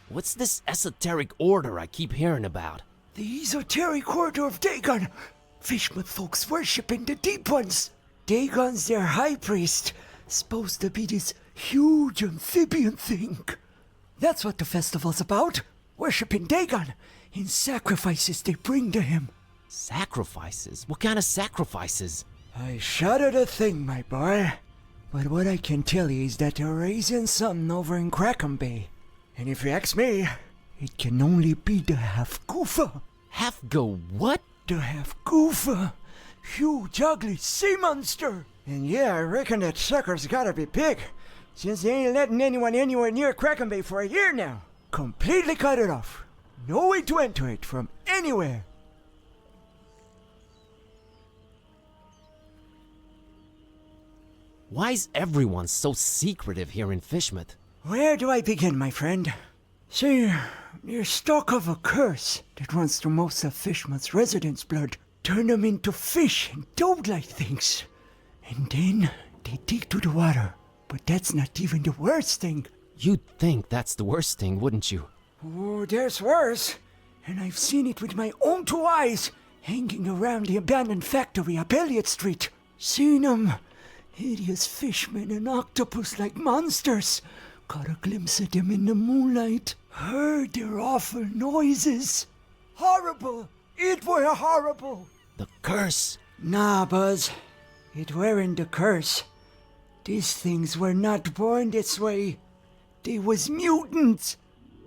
What's this esoteric order I keep hearing about? The esoteric order of Dagon. FISHMOUTH folks worshipping the deep ones. Dagon's their high priest. Supposed to be this huge amphibian thing. That's what the festival's about. Worshipping Dagon in sacrifices they bring to him. Sacrifices? What kind of sacrifices? I shudder to think, my boy. But what I can tell you is that they're raising something over in Crackham Bay. And if you ask me, it can only be the half-goofa. Half-go what? The half-goofa. Huge, ugly sea monster. And yeah, I reckon that sucker's gotta be big, since they ain't letting anyone anywhere near Crackham Bay for a year now. Completely cut it off. No way to enter it from anywhere. Why is everyone so secretive here in FISHMOUTH? Where do I begin, my friend? See, you're stuck of a curse that runs through most of FISHMOUTH's residents' blood. Turn them into fish and toad-like things. And then they dig to the water. But that's not even the worst thing. You'd think that's the worst thing, wouldn't you? Oh, there's worse. And I've seen it with my own 2 eyes, hanging around the abandoned factory up Elliott Street. Seen them. Hideous fishmen and octopus-like monsters. Caught a glimpse of them in the moonlight. Heard their awful noises. Horrible. It were horrible. The curse. Nah, Buzz. It weren't the curse. These things were not born this way. They was mutants.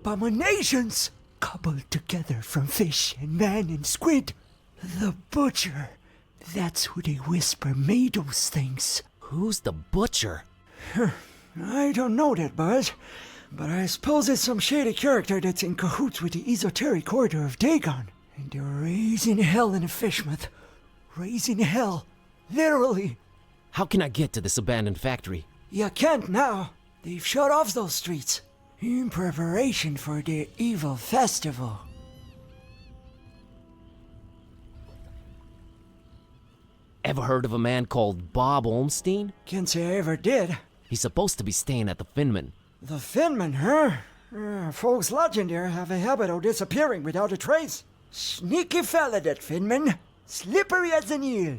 Abominations. Cobbled together from fish and man and squid. The Butcher. That's who they whisper made those things. Who's the Butcher? I don't know that, Buzz. But I suppose it's some shady character that's in cahoots with the esoteric order of Dagon. And they're raising hell in FISHMOUTH. Raising hell. Literally. How can I get to this abandoned factory? You can't now. They've shut off those streets. In preparation for their evil festival. Ever heard of a man called Bob Olmstein? Can't say I ever did. He's supposed to be staying at the Finman. The Finman, huh? Folks lodging there have a habit of disappearing without a trace. Sneaky fella, that Finman. Slippery as an eel.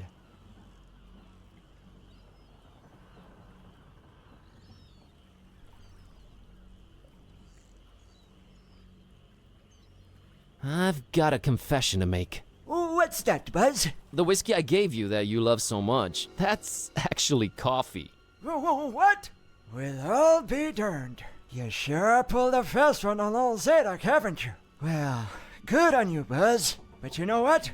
I've got a confession to make. What's that, Buzz? The whiskey I gave you that you love so much, that's actually coffee. What? Well, I'll be darned. You sure pulled a fast one on old Zadok, haven't you? Well, good on you, Buzz. But you know what?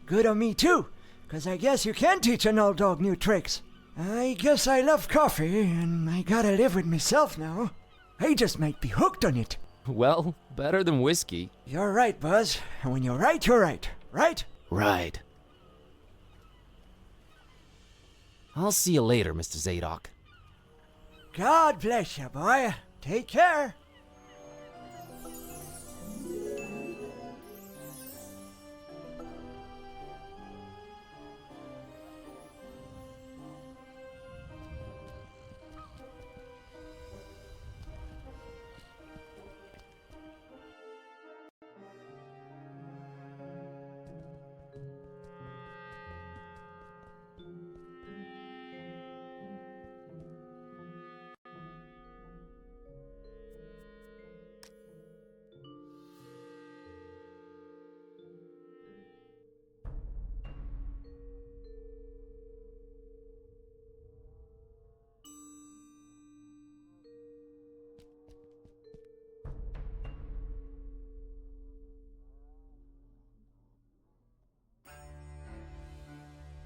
Good on me, too. 'Cause I guess you can teach an old dog new tricks. I guess I love coffee, and I gotta live with myself now. I just might be hooked on it. Well, better than whiskey. You're right, Buzz. And when you're right, you're right. Right? Right. I'll see you later, Mr. Zadok. God bless you, boy. Take care.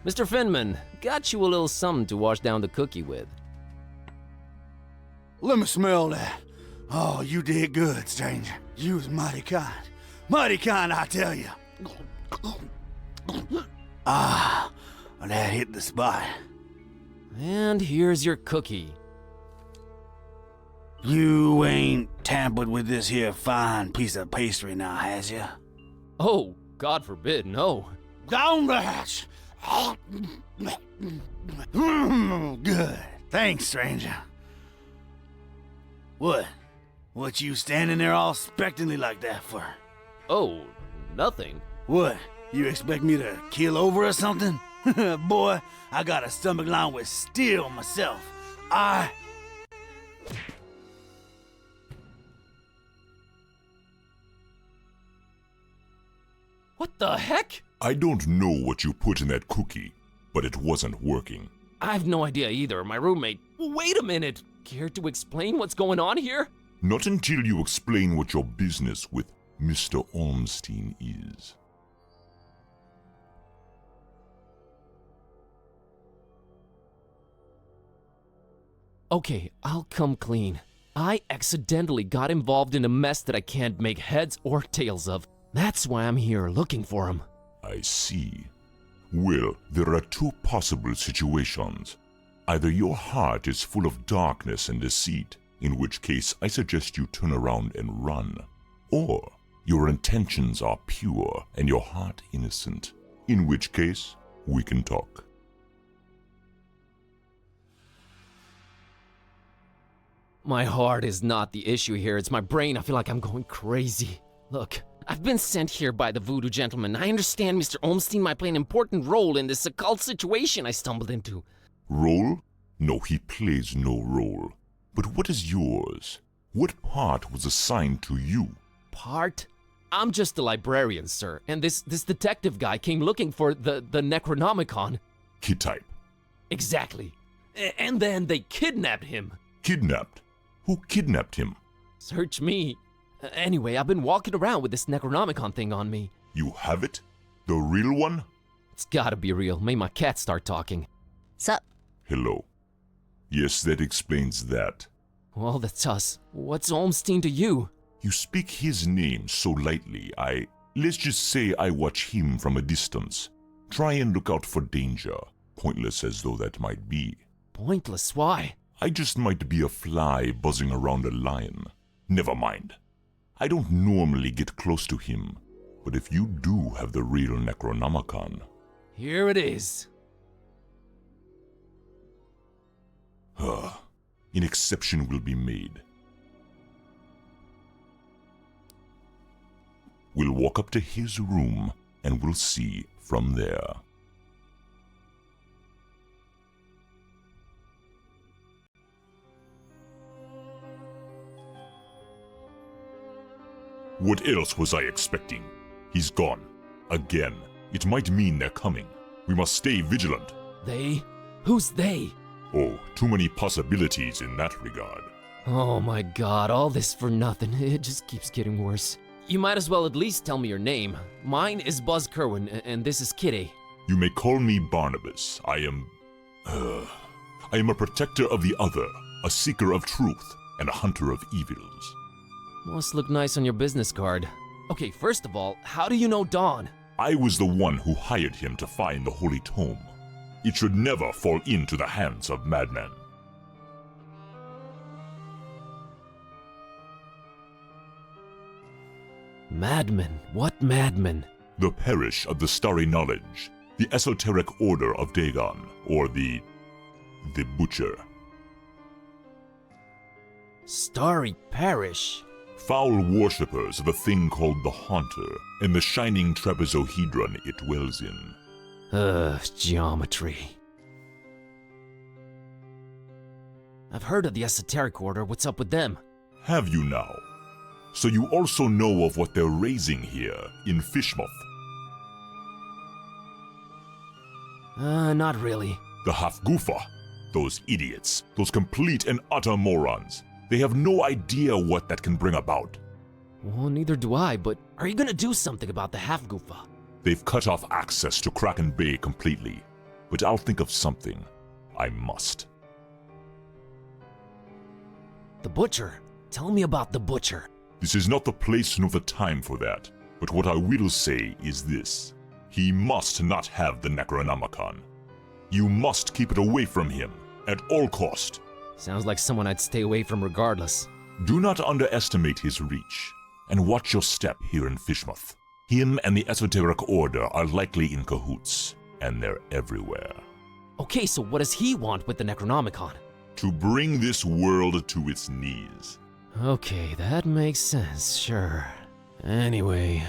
Mr. Finman, got you a little something to wash down the cookie with. Let me smell that. Oh, you did good, stranger. You was mighty kind. Mighty kind, I tell you. Ah, that hit the spot. And here's your cookie. You ain't tampered with this here fine piece of pastry now, has ya? Oh, God forbid, no. Down the hatch. Good. Thanks, stranger. What you standing there all expectantly like that for? Oh, nothing. What? You expect me to keel over or something? Boy, I got a stomach lined with steel myself. What the heck? I don't know what you put in that cookie, but it wasn't working. I've no idea either. My roommate... Wait a minute! Care to explain what's going on here? Not until you explain what your business with Mr. Olmstein is. Okay, I'll come clean. I accidentally got involved in a mess that I can't make heads or tails of. That's why I'm here looking for him. I see. Well, there are two possible situations. Either your heart is full of darkness and deceit, in which case I suggest you turn around and run, or your intentions are pure and your heart innocent, in which case we can talk. My heart is not the issue here, it's my brain. I feel like I'm going crazy. Look, I've been sent here by the voodoo gentleman. I understand Mr. Olmstein might play an important role in this occult situation I stumbled into. Role? No, he plays no role. But what is yours? What part was assigned to you? Part? I'm just a librarian, sir, and this detective guy came looking for the Necronomicon. Kitteh. Exactly. And then they kidnapped him. Kidnapped? Who kidnapped him? Search me. Anyway, I've been walking around with this Necronomicon thing on me. You have it? The real one? It's gotta be real. Made my cat start talking. Sup? Hello. Yes, that explains that. Well, that's us. What's Olmstein to you? You speak his name so lightly, let's just say I watch him from a distance. Try and look out for danger, pointless as though that might be. Pointless? Why? I just might be a fly buzzing around a lion. Never mind. I don't normally get close to him, but if you do have the real Necronomicon... Here it is. An exception will be made. We'll walk up to his room, and we'll see from there. What else was I expecting? He's gone. Again. It might mean they're coming. We must stay vigilant. They? Who's they? Oh, too many possibilities in that regard. Oh my god, all this for nothing. It just keeps getting worse. You might as well at least tell me your name. Mine is Buzz Kerwan, and this is Kitteh. You may call me Barnabas. I am a protector of the other, a seeker of truth, and a hunter of evils. Must look nice on your business card. Okay, first of all, how do you know Dawn? I was the one who hired him to find the Holy Tome. It should never fall into the hands of madmen. Madmen? What madmen? The Parish of the Starry Knowledge, the Esoteric Order of Dagon, or the Butcher. Starry Parish? Foul worshippers of a thing called the Haunter, and the shining trapezohedron it dwells in. Geometry. I've heard of the Esoteric Order. What's up with them? Have you now? So you also know of what they're raising here, in FISHMOUTH? Not really. The Hafgufa. Those idiots. Those complete and utter morons. They have no idea what that can bring about. Well, neither do I, but are you gonna do something about the Hafgufa? They've cut off access to Kraken Bay completely. But I'll think of something. I must. The Butcher? Tell me about the Butcher. This is not the place nor the time for that. But what I will say is this. He must not have the Necronomicon. You must keep it away from him, at all cost. Sounds like someone I'd stay away from regardless. Do not underestimate his reach, and watch your step here in FISHMOUTH. Him and the Esoteric Order are likely in cahoots, and they're everywhere. Okay, so what does he want with the Necronomicon? To bring this world to its knees. Okay, that makes sense, sure. Anyway...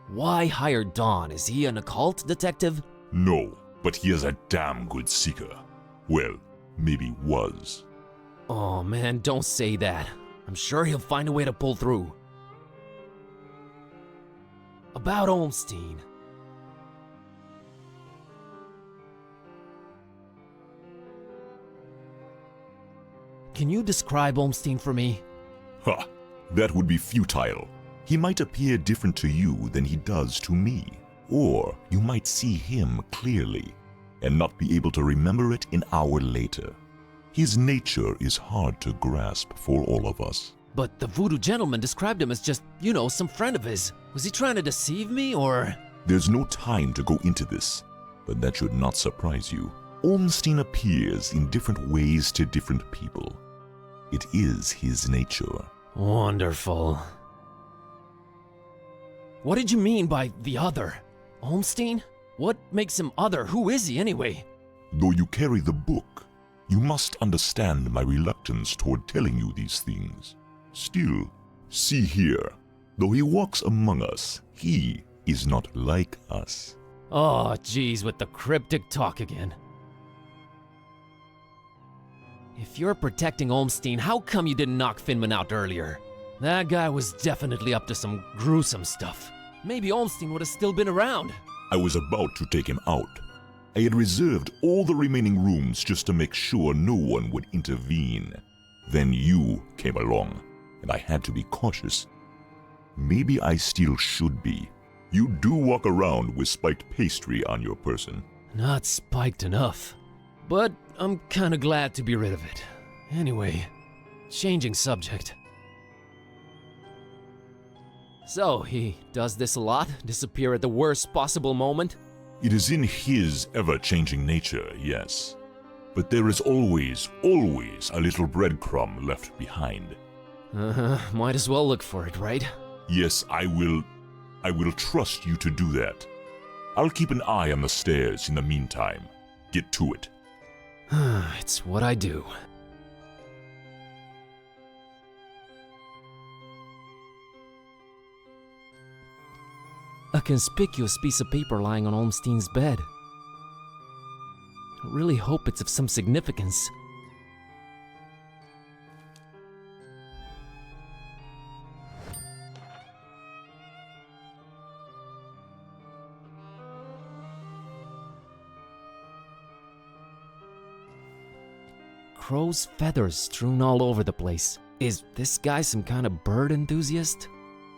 Why hire Dawn? Is he an occult detective? No, but he is a damn good seeker. Well, maybe was. Oh man, don't say that. I'm sure he'll find a way to pull through. About Olmstein. Can you describe Olmstein for me? Ha! That would be futile. He might appear different to you than he does to me. Or you might see him clearly and not be able to remember it an hour later. His nature is hard to grasp for all of us. But the voodoo gentleman described him as just, you know, some friend of his. Was he trying to deceive me, or...? There's no time to go into this. but that should not surprise you. Olmstein appears in different ways to different people. It is his nature. Wonderful. What did you mean by the other? Olmstein? What makes him other? Who is he anyway? Though you carry the book, you must understand my reluctance toward telling you these things. Still, see here, though he walks among us, he is not like us. Oh, geez, with the cryptic talk again. If you're protecting Olmstein, how come you didn't knock Finman out earlier? That guy was definitely up to some gruesome stuff. Maybe Olmstein would have still been around. I was about to take him out. I had reserved all the remaining rooms just to make sure no one would intervene. Then you came along, and I had to be cautious. Maybe I still should be. You do walk around with spiked pastry on your person. Not spiked enough. But I'm kinda glad to be rid of it. Anyway, changing subject. So, he does this a lot? Disappear at the worst possible moment? It is in his ever-changing nature, yes. But there is always a little breadcrumb left behind. Might as well look for it, right? Yes, I will trust you to do that. I'll keep an eye on the stairs in the meantime. Get to it. It's what I do. A conspicuous piece of paper lying on Olmstein's bed. I really hope it's of some significance. Crow's feathers strewn all over the place. Is this guy some kind of bird enthusiast?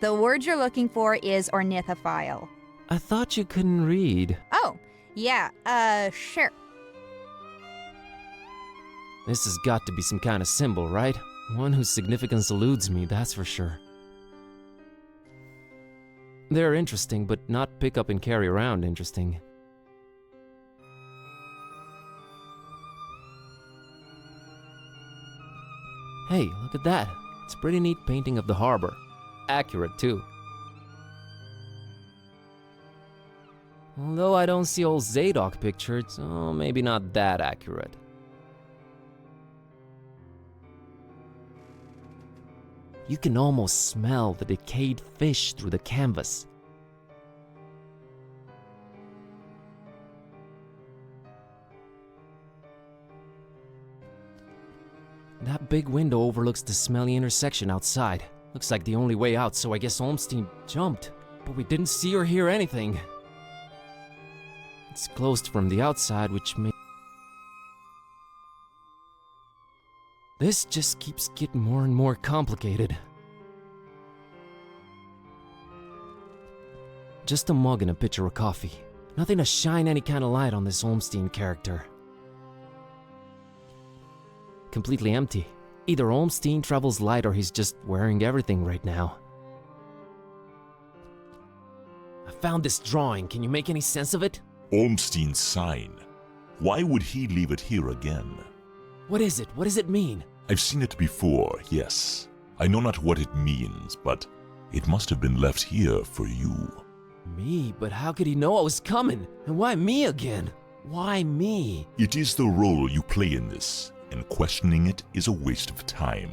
The word you're looking for is ornithophile. I thought you couldn't read. Oh, yeah, sure. This has got to be some kind of symbol, right? One whose significance eludes me, that's for sure. They're interesting, but not pick up and carry around interesting. Hey, look at that. It's a pretty neat painting of the harbor. Accurate, too. Although I don't see old Zadok pictured, so maybe not that accurate. You can almost smell the decayed fish through the canvas. That big window overlooks the smelly intersection outside. Looks like the only way out, so I guess Olmstein jumped. But we didn't see or hear anything. It's closed from the outside, which may... This just keeps getting more and more complicated. Just a mug and a pitcher of coffee. Nothing to shine any kind of light on this Olmstein character. Completely empty. Either Olmstein travels light or he's just wearing everything right now. I found this drawing. Can you make any sense of it? Olmstein's sign. Why would he leave it here again? What is it? What does it mean? I've seen it before, yes. I know not what it means, but it must have been left here for you. Me? But how could he know I was coming? And why me again? Why me? It is the role you play in this, and questioning it is a waste of time.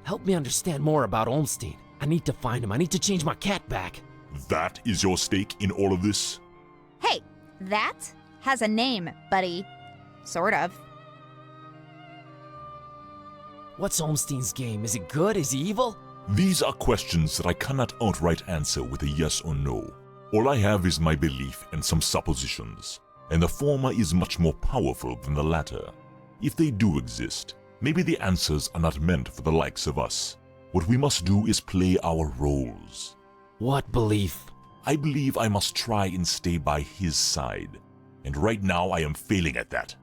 Help me understand more about Olmstein. I need to find him. I need to change my cat back. That is your stake in all of this? Hey, that has a name, buddy. Sort of. What's Olmstein's game? Is he good? Is he evil? These are questions that I cannot outright answer with a yes or no. All I have is my belief and some suppositions, and the former is much more powerful than the latter. If they do exist, maybe the answers are not meant for the likes of us. What we must do is play our roles. What belief? I believe I must try and stay by his side, and right now I am failing at that.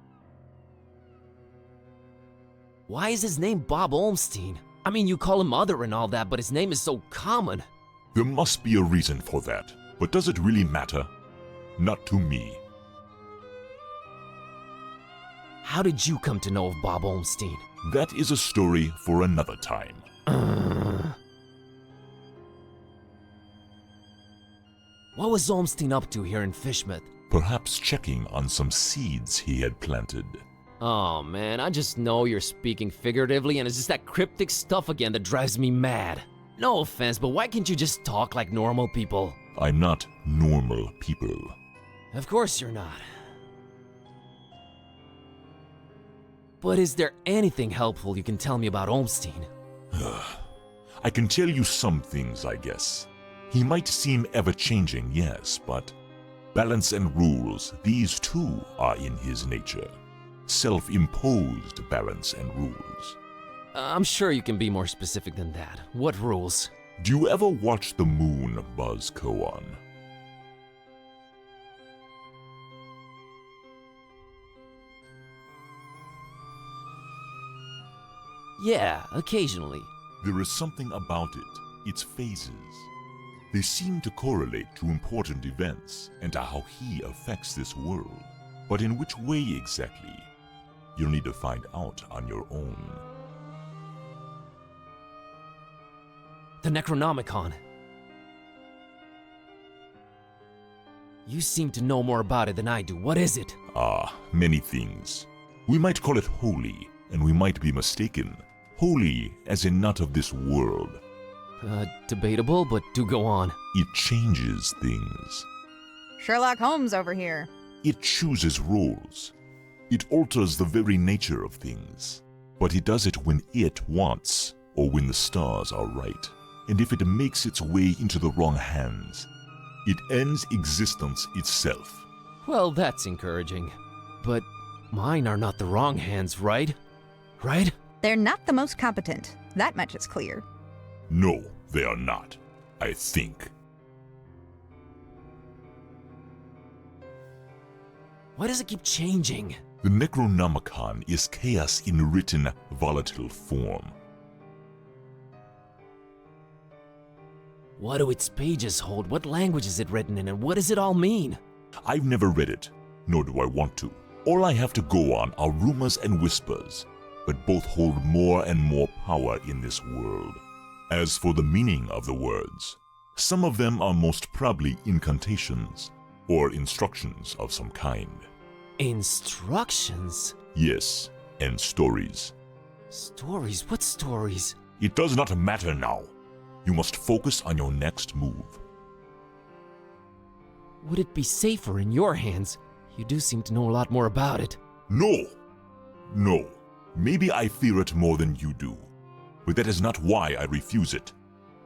Why is his name Bob Olmstein? I mean, you call him Other and all that, but his name is so common. There must be a reason for that, but does it really matter? Not to me. How did you come to know of Bob Olmstein? That is a story for another time. What was Olmstein up to here in FISHMOUTH? Perhaps checking on some seeds he had planted. Oh man, I just know you're speaking figuratively and it's just that cryptic stuff again that drives me mad. No offense, but why can't you just talk like normal people? I'm not normal people. Of course you're not. But is there anything helpful you can tell me about Olmstein? I can tell you some things, I guess. He might seem ever-changing, yes, but balance and rules, these too are in his nature. Self-imposed balance and rules. I'm sure you can be more specific than that. What rules? Do you ever watch the moon, Buzz Kerwan? Yeah, occasionally. There is something about it, its phases. They seem to correlate to important events and to how he affects this world. But in which way exactly? You'll need to find out on your own. The Necronomicon. You seem to know more about it than I do. What is it? Many things. We might call it holy, and we might be mistaken. Holy as in not of this world. Debatable, but do go on. It changes things. Sherlock Holmes over here. It chooses roles. It alters the very nature of things. But it does it when it wants, or when the stars are right. And if it makes its way into the wrong hands, it ends existence itself. Well, that's encouraging. But mine are not the wrong hands, right? Right? They're not the most competent. That much is clear. No, they are not. I think. Why does it keep changing? The Necronomicon is chaos in written, volatile form. What do its pages hold? What language is it written in, and what does it all mean? I've never read it, nor do I want to. All I have to go on are rumors and whispers, but both hold more and more power in this world. As for the meaning of the words, some of them are most probably incantations, or instructions of some kind. Instructions? Yes, and stories. Stories? What stories? It does not matter now. You must focus on your next move. Would it be safer in your hands? You do seem to know a lot more about it. No! No. Maybe I fear it more than you do. But that is not why I refuse it.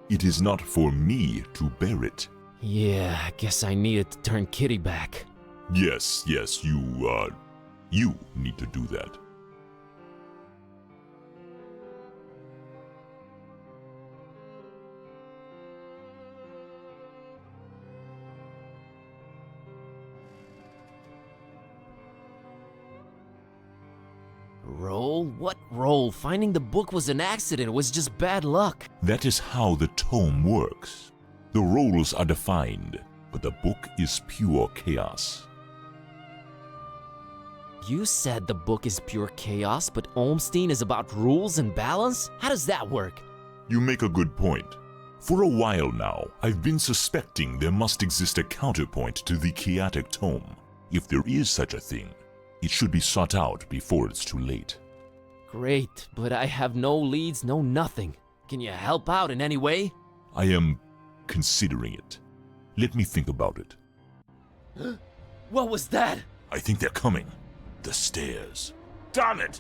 It is not for me to bear it. Yeah, I guess I needed to turn Kitteh back. Yes, you need to do that. Roll? What roll? Finding the book was an accident. It was just bad luck. That is how the tome works. The roles are defined, but the book is pure chaos. You said the book is pure chaos, but Olmstein is about rules and balance? How does that work? You make a good point. For a while now, I've been suspecting there must exist a counterpoint to the chaotic tome. If there is such a thing, it should be sought out before it's too late. Great, but I have no leads, no nothing. Can you help out in any way? I am considering it. Let me think about it. What was that? I think they're coming. The stairs. Darn it!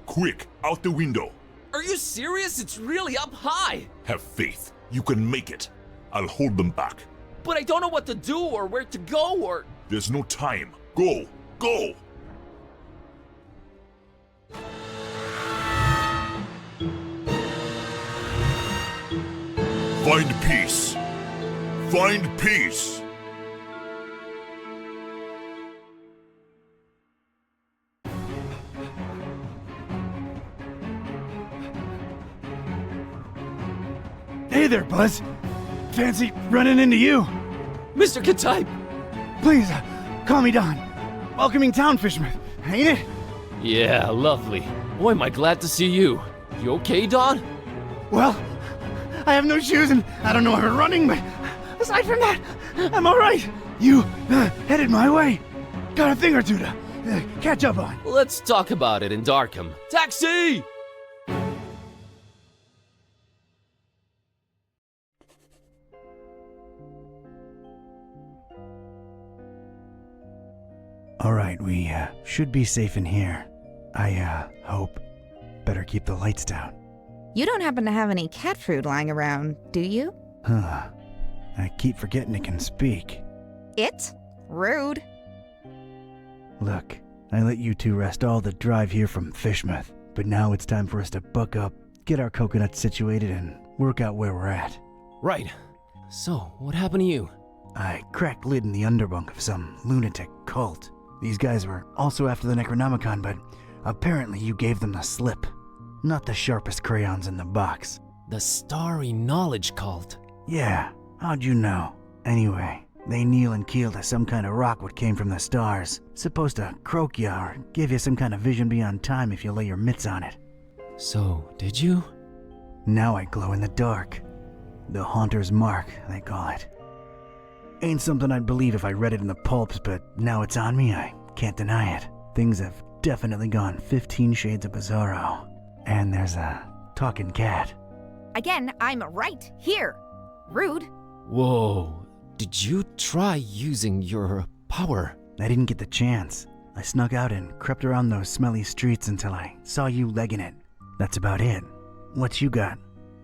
Quick, out the window. Are you serious? It's really up high. Have faith. You can make it. I'll hold them back. But I don't know what to do or where to go or... There's no time. Go! Go! Find peace. Find peace. Hey there, Buzz. fancy running into you. Mr. Kitteh! Please, call me Don. Welcoming town, FISHMOUTH, ain't it? Yeah, lovely. Boy, am I glad to see you. You okay, Don? Well, I have no shoes and I don't know how to running, but aside from that, I'm alright. You headed my way. Got a thing or two to catch up on. Let's talk about it in Darkham. Taxi! Alright, we should be safe in here. I hope. Better keep the lights down. You don't happen to have any cat food lying around, do you? Huh. I keep forgetting it can speak. It? Rude. Look, I let you two rest all the drive here from FISHMOUTH, but now it's time for us to buck up, get our coconuts situated, and work out where we're at. Right. So, what happened to you? I cracked lid in the underbunk of some lunatic cult. These guys were also after the Necronomicon, but apparently you gave them the slip. Not the sharpest crayons in the box. The Starry Knowledge Cult. Yeah, how'd you know? Anyway, they kneel and keel to some kind of rock what came from the stars. Supposed to croak ya or give you some kind of vision beyond time if you lay your mitts on it. So, did you? Now I glow in the dark. The Haunter's Mark, they call it. Ain't something I'd believe if I read it in the pulps, but now it's on me, I can't deny it. Things have definitely gone 15 shades of bizarro. And there's a talking cat. Again, I'm right here. Rude. Whoa. Did you try using your power? I didn't get the chance. I snuck out and crept around those smelly streets until I saw you legging it. That's about it. What you got?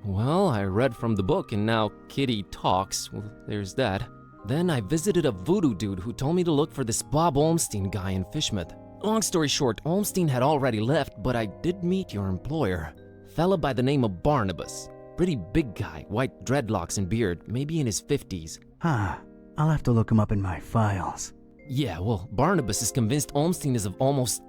Well, I read from the book and now Kitty talks. Well, there's that. Then I visited a voodoo dude who told me to look for this Bob Olmstein guy in FISHMOUTH. Long story short, Olmstein had already left, but I did meet your employer. Fella by the name of Barnabas. Pretty big guy, white dreadlocks and beard, maybe in his 50s. Huh. I'll have to look him up in my files. Yeah, well, Barnabas is convinced Olmstein is of almost,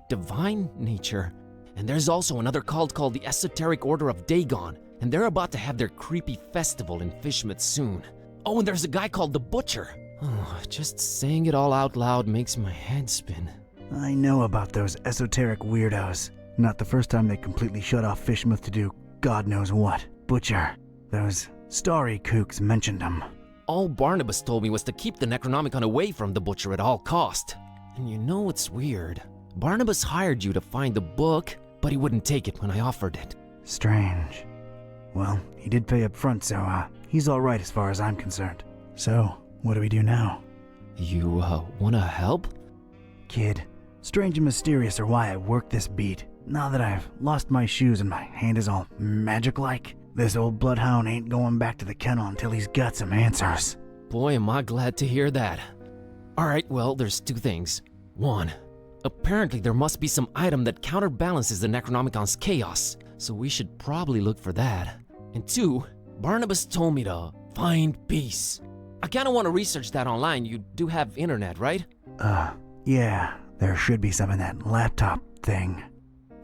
divine nature. And there's also another cult called the Esoteric Order of Dagon, and they're about to have their creepy festival in FISHMOUTH soon. Oh, and there's a guy called the Butcher. Oh, just saying it all out loud makes my head spin. I know about those esoteric weirdos. Not the first time they completely shut off FISHMOUTH to do God knows what. Butcher. Those starry kooks mentioned him. All Barnabas told me was to keep the Necronomicon away from the Butcher at all cost. And you know what's weird? Barnabas hired you to find the book, but he wouldn't take it when I offered it. Strange. Well, he did pay up front, so he's alright as far as I'm concerned. So, what do we do now? You, wanna help? Kid, strange and mysterious are why I work this beat. Now that I've lost my shoes and my hand is all magic-like, this old bloodhound ain't going back to the kennel until he's got some answers. Boy, am I glad to hear that. Alright, well, there's two things. One, apparently there must be some item that counterbalances the Necronomicon's chaos, so we should probably look for that. And two, Barnabas told me to find peace. I kinda wanna research that online. You do have internet, right? Yeah, there should be some in that laptop thing.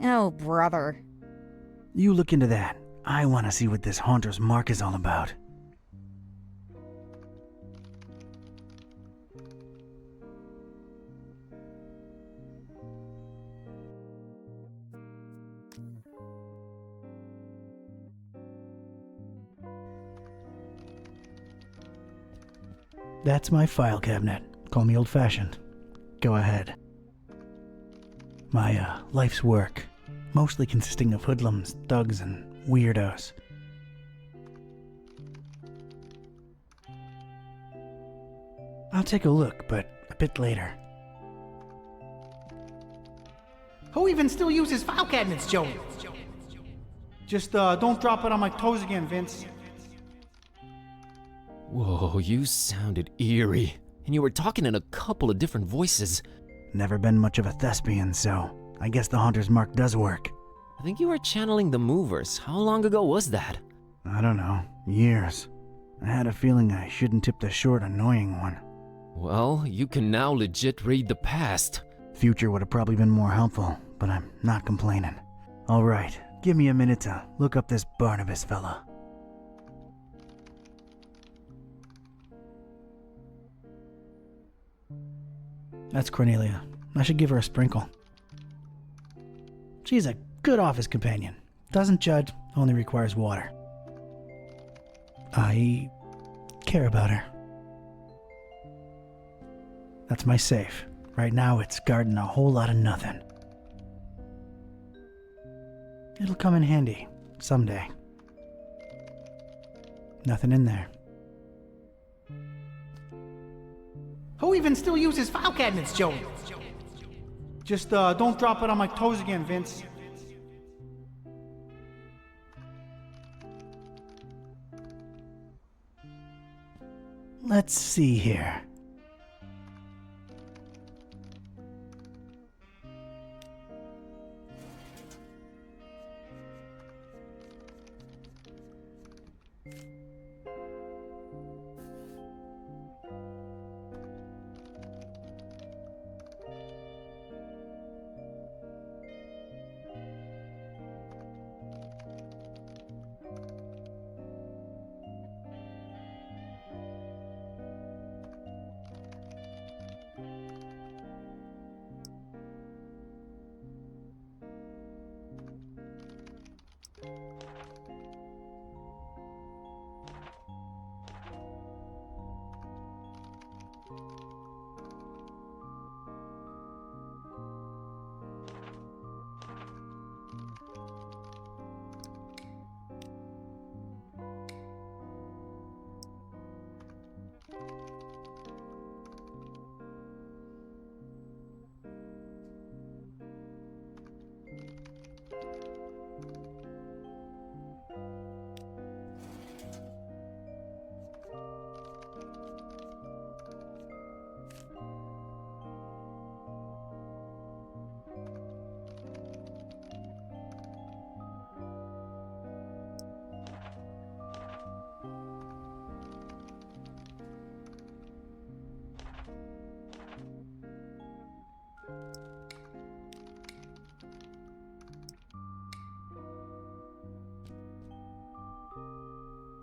Oh, brother. You look into that. I wanna see what this Haunter's Mark is all about. That's my file cabinet. Call me old-fashioned. Go ahead. My life's work, mostly consisting of hoodlums, thugs, and weirdos. I'll take a look, but a bit later. Who even still uses file cabinets, Joey? Just don't drop it on my toes again, Vince. Whoa, you sounded eerie. And you were talking in a couple of different voices. Never been much of a thespian, so I guess the Haunter's Mark does work. I think you were channeling the Movers. How long ago was that? I don't know. Years. I had a feeling I shouldn't tip the short, annoying one. Well, you can now legit read the past. Future would have probably been more helpful, but I'm not complaining. Alright, give me a minute to look up this Barnabas fella. That's Cornelia. I should give her a sprinkle. She's a good office companion. Doesn't judge, only requires water. I care about her. That's my safe. Right now it's guarding a whole lot of nothing. It'll come in handy someday. Nothing in there. Who even still uses file cabinets, Joey? Just don't drop it on my toes again, Vince. Let's see here.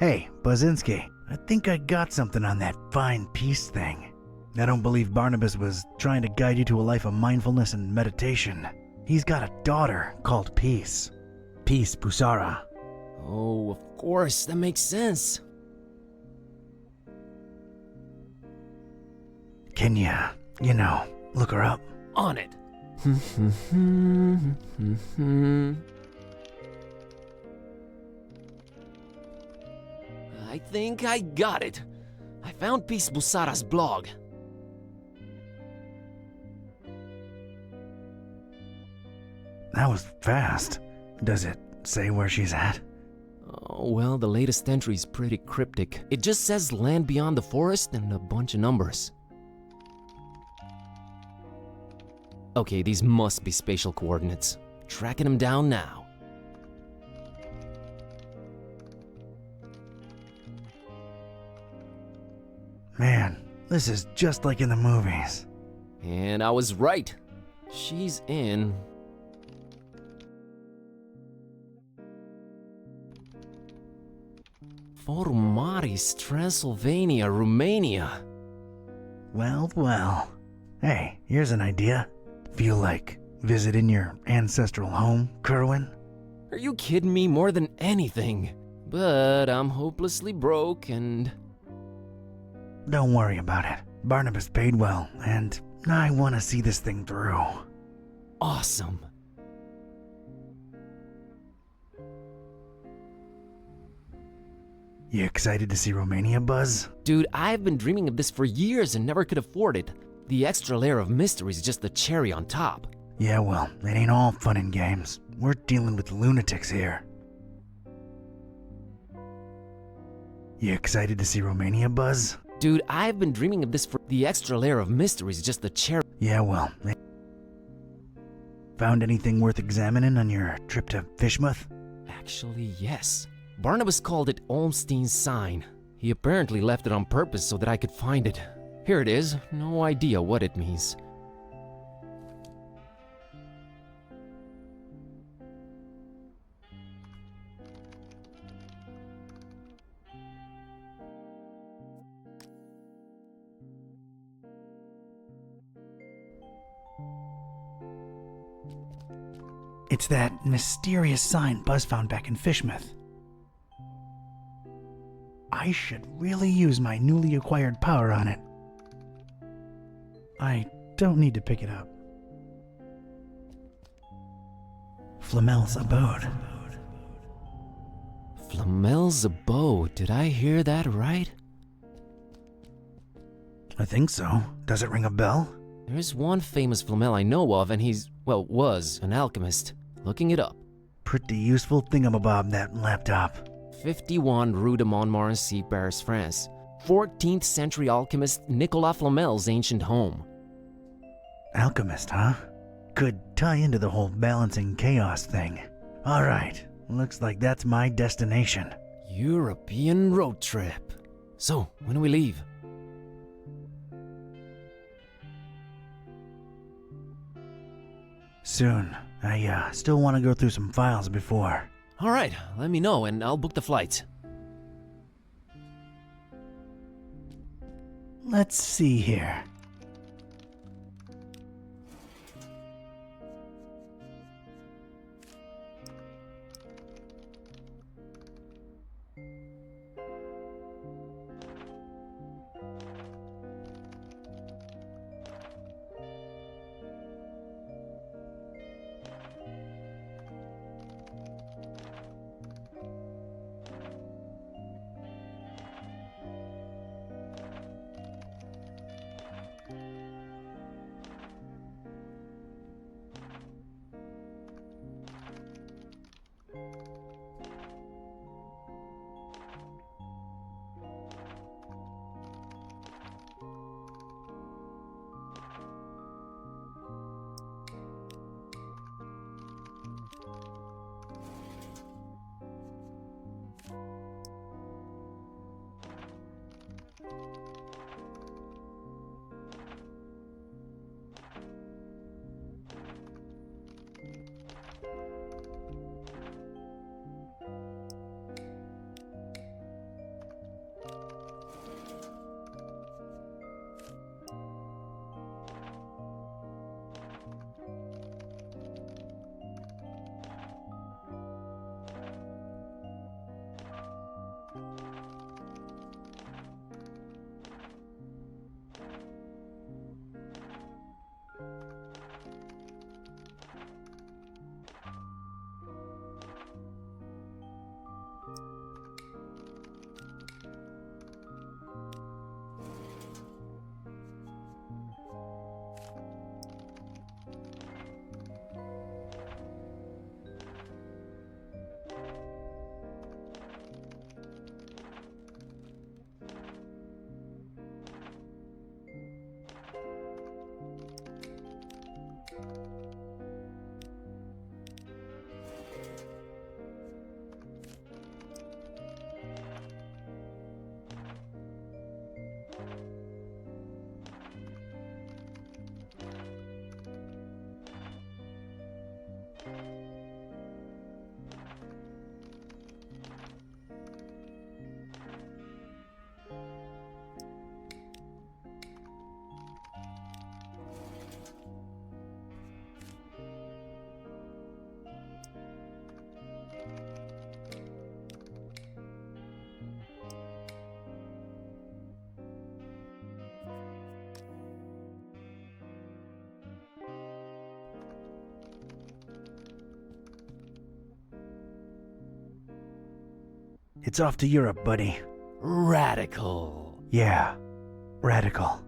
Hey, Buzinski, I think I got something on that fine peace thing. I don't believe Barnabas was trying to guide you to a life of mindfulness and meditation. He's got a daughter called Peace. Peace Busara. Oh, of course, that makes sense. Can you know, look her up? On it. I think I got it. I found Peace Busara's blog. That was fast. Does it say where she's at? Oh, well, the latest entry is pretty cryptic. It just says land beyond the forest and a bunch of numbers. Okay, these must be spatial coordinates. Tracking them down now. Man, this is just like in the movies. And I was right. She's in... Forumaris, Transylvania, Romania. Well. Hey, here's an idea. Feel like visiting your ancestral home, Kerwan? Are you kidding me? More than anything. But I'm hopelessly broke and... Don't worry about it. Barnabas paid well, and I want to see this thing through. Awesome. You excited to see Romania, Buzz? Dude, I've been dreaming of this for years and never could afford it. The extra layer of mystery is just the cherry on top. Yeah, well, it ain't all fun and games. We're dealing with lunatics here. You excited to see Romania, Buzz? Dude, I've been dreaming of this for... The extra layer of mystery is just the cherry... Yeah, well... Found anything worth examining on your trip to FISHMOUTH? Actually, yes. Barnabas called it Olmstein's sign. He apparently left it on purpose so that I could find it. Here it is. No idea what it means. It's that mysterious sign Buzz found back in FISHMOUTH. I should really use my newly acquired power on it. I don't need to pick it up. Flamel's abode. Flamel's abode. Did I hear that right? I think so. Does it ring a bell? There's one famous Flamel I know of, and he's, well, was an alchemist. Looking it up. Pretty useful thingamabob, that laptop. 51 Rue de Montmorency, Paris, France. 14th century alchemist Nicolas Flamel's ancient home. Alchemist, huh? Could tie into the whole balancing chaos thing. Alright, looks like that's my destination. European road trip. So, when do we leave? Soon. I still want to go through some files before. Alright, let me know and I'll book the flight. Let's see here. It's off to Europe, buddy. Radical. Yeah, radical.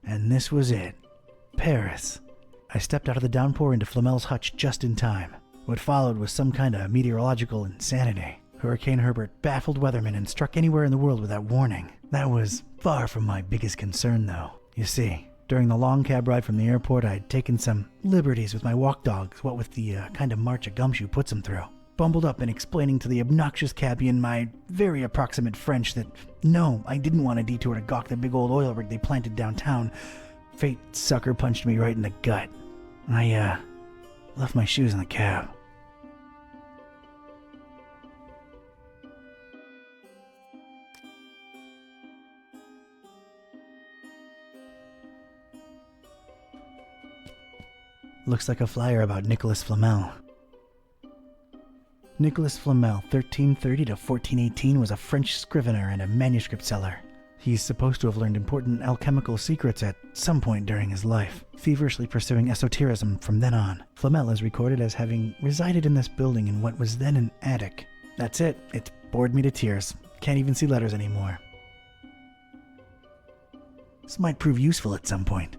And this was it. Paris. I stepped out of the downpour into Flamel's hutch just in time. What followed was some kind of meteorological insanity. Hurricane Herbert baffled weathermen and struck anywhere in the world without warning. That was far from my biggest concern, though. You see, during the long cab ride from the airport, I'd taken some liberties with my walk dogs, what with the kind of march a gumshoe puts them through. Bumbled up and explaining to the obnoxious cabbie in my very approximate French that, no, I didn't want a detour to gawk the big old oil rig they planted downtown. Fate sucker punched me right in the gut. I, left my shoes in the cab. Looks like a flyer about Nicholas Flamel. Nicholas Flamel, 1330 to 1418, was a French scrivener and a manuscript seller. He's supposed to have learned important alchemical secrets at some point during his life, feverishly pursuing esotericism from then on. Flamel is recorded as having resided in this building in what was then an attic. That's it. It's bored me to tears. Can't even see letters anymore. This might prove useful at some point.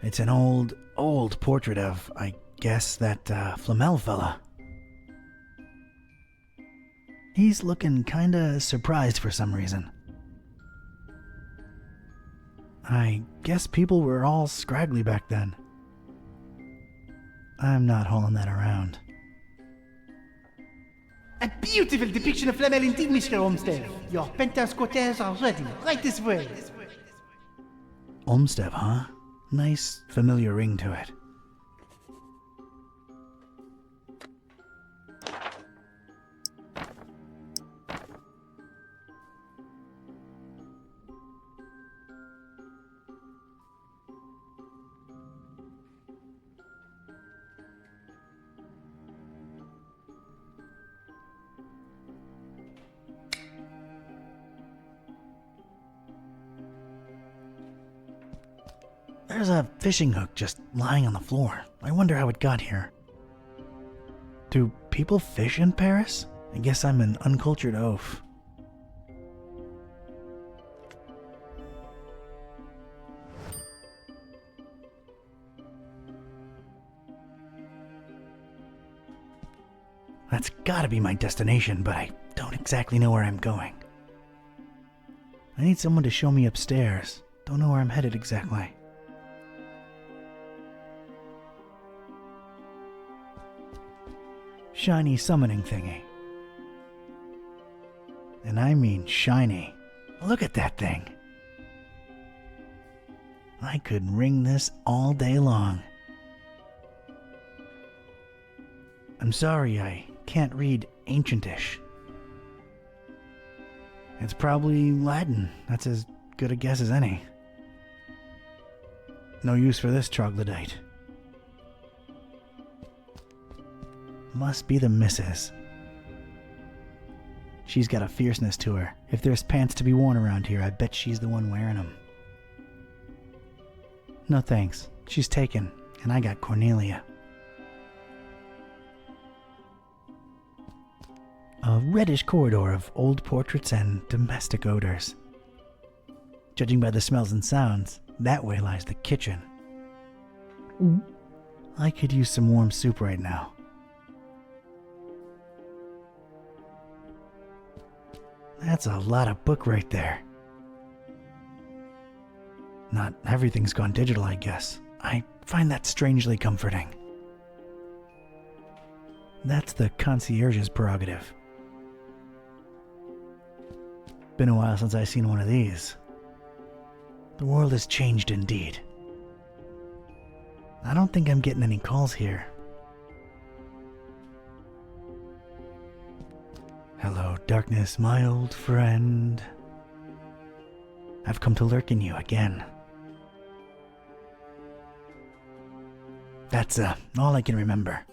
It's an old portrait of, I guess, that Flamel fella. He's looking kinda surprised for some reason. I guess people were all scraggly back then. I'm not hauling that around. A beautiful depiction of Flamel indeed, Mr. Olmstein. Your penthouse quarters are ready, right this way. Olmstein, huh? Nice, familiar ring to it. There's a fishing hook just lying on the floor. I wonder how it got here. Do people fish in Paris? I guess I'm an uncultured oaf. That's gotta be my destination, but I don't exactly know where I'm going. I need someone to show me upstairs. Don't know where I'm headed exactly. Shiny summoning thingy. And I mean shiny. Look at that thing. I could ring this all day long. I'm sorry, I can't read Ancientish. It's probably Latin. That's as good a guess as any. No use for this troglodyte. Must be the missus. She's got a fierceness to her. If there's pants to be worn around here, I bet she's the one wearing them. No thanks. She's taken, and I got Cornelia. A reddish corridor of old portraits and domestic odors. Judging by the smells and sounds, that way lies the kitchen. I could use some warm soup right now. That's a lot of book right there. Not everything's gone digital, I guess. I find that strangely comforting. That's the concierge's prerogative. Been a while since I've seen one of these. The world has changed indeed. I don't think I'm getting any calls here. Hello, darkness, my old friend. I've come to lurk in you again. That's all I can remember.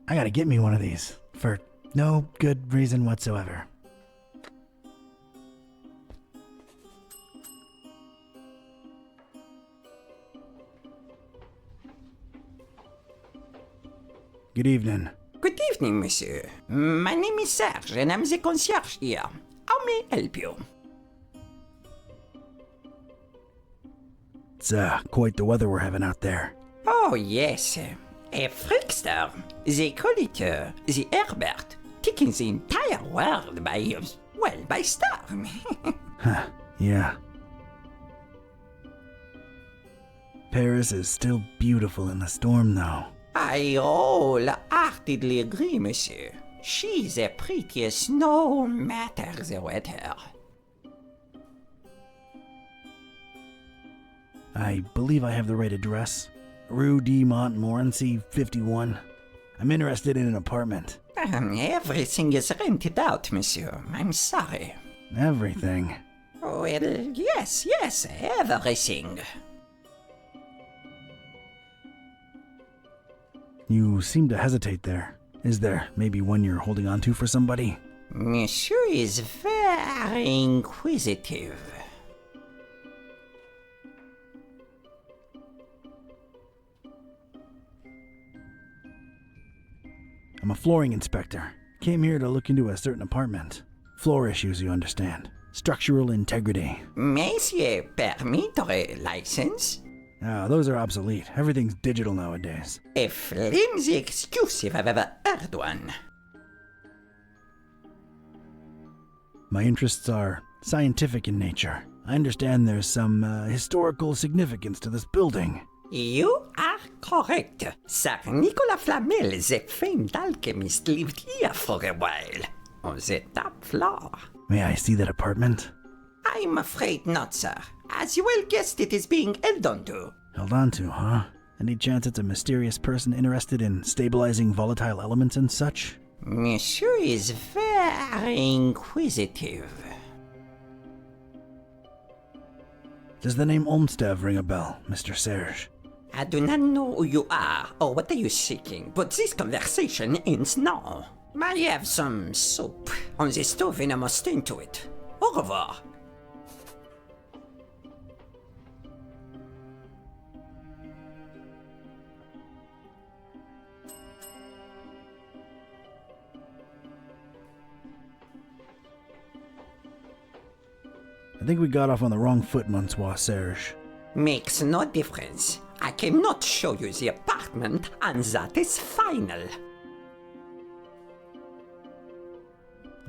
I gotta get me one of these, for no good reason whatsoever. Good evening. Good evening, monsieur. My name is Serge, and I'm the concierge here. How may I help you? It's quite the weather we're having out there. Oh, yes. A freakster. They call it the Herbert, taking the entire world by storm. Huh, yeah. Paris is still beautiful in the storm, though. I wholeheartedly agree, monsieur. She's the prettiest no matter the weather. I believe I have the right address. Rue de Montmorency, 51. I'm interested in an apartment. Everything is rented out, monsieur. I'm sorry. Everything? Well, yes, everything. You seem to hesitate there. Is there maybe one you're holding on to for somebody? Monsieur is very inquisitive. I'm a flooring inspector. Came here to look into a certain apartment. Floor issues, you understand. Structural integrity. Monsieur, permittre license? Those are obsolete. Everything's digital nowadays. A flimsy excuse if I've ever heard one. My interests are scientific in nature. I understand there's some historical significance to this building. You are correct. Sir Nicolas Flamel, the famed alchemist, lived here for a while. On the top floor. May I see that apartment? I'm afraid not, sir. As you well guessed, it is being held onto. Held onto, huh? Any chance it's a mysterious person interested in stabilizing volatile elements and such? Monsieur is very inquisitive. Does the name Olmstein ring a bell, Mr. Serge? I do not know who you are or what are you seeking, but this conversation ends now. I have some soup on the stove and I must tend to it. Au revoir. I think we got off on the wrong foot, Monsieur Serge. Makes no difference. I cannot show you the apartment, and that is final.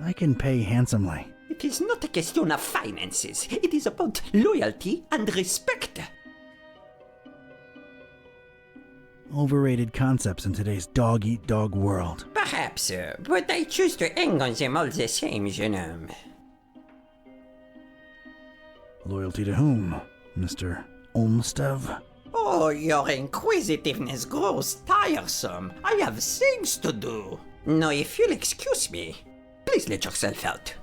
I can pay handsomely. It is not a question of finances. It is about loyalty and respect. Overrated concepts in today's dog-eat-dog world. Perhaps, but I choose to hang on them all the same, jeune homme. Loyalty to whom, Mr. Olmstein? Oh, your inquisitiveness grows tiresome. I have things to do. Now, if you'll excuse me, please let yourself out.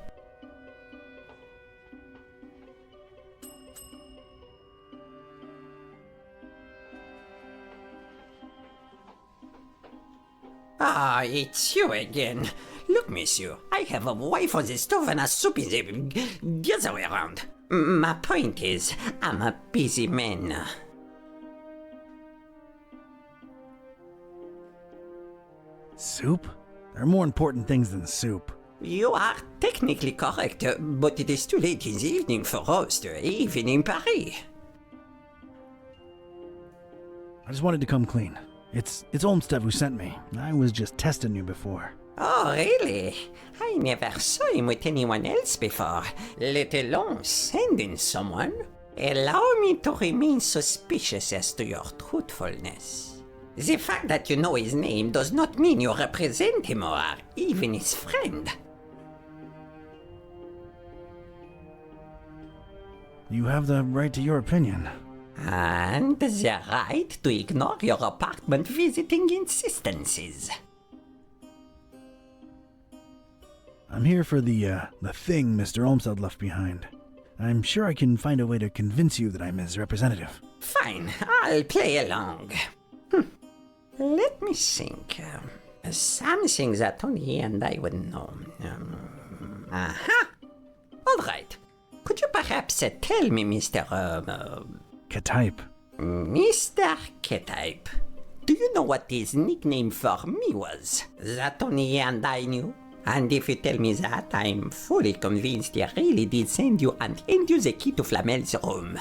Ah, it's you again. Look, monsieur, I have a wife on the stove and a soup in the other way around. My point is, I'm a busy man. Soup? There are more important things than soup. You are technically correct, but it is too late in the evening for roast, even in Paris. I just wanted to come clean. It's Olmstein who sent me. I was just testing you before. Oh, really? I never saw him with anyone else before, let alone sending someone. Allow me to remain suspicious as to your truthfulness. The fact that you know his name does not mean you represent him or are even his friend. You have the right to your opinion. And the right to ignore your apartment visiting insistences. I'm here for the thing Mr. Olmstein left behind. I'm sure I can find a way to convince you that I'm his representative. Fine, I'll play along. Let me think. Something that only he and I would know. Aha! All right. Could you perhaps tell me, Mr. Ketype. Mr. Ketype, do you know what his nickname for me was? That only he and I knew? And if you tell me that, I'm fully convinced he really did send you and hand you the key to Flamel's room.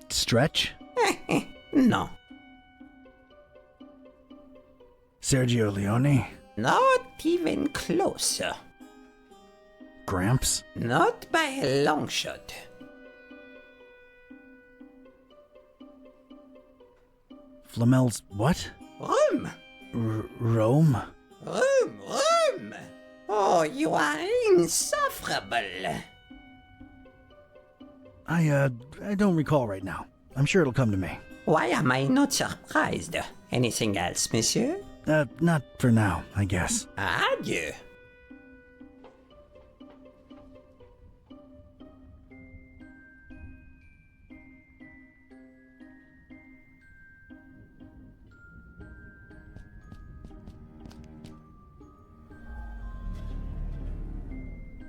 Stretch? No. Sergio Leone? Not even close. Gramps? Not by a long shot. Flamel's what? Rome! Rome? Rome! Oh, you are insufferable. I don't recall right now. I'm sure it'll come to me. Why am I not surprised? Anything else, monsieur? Not for now, I guess. Adieu.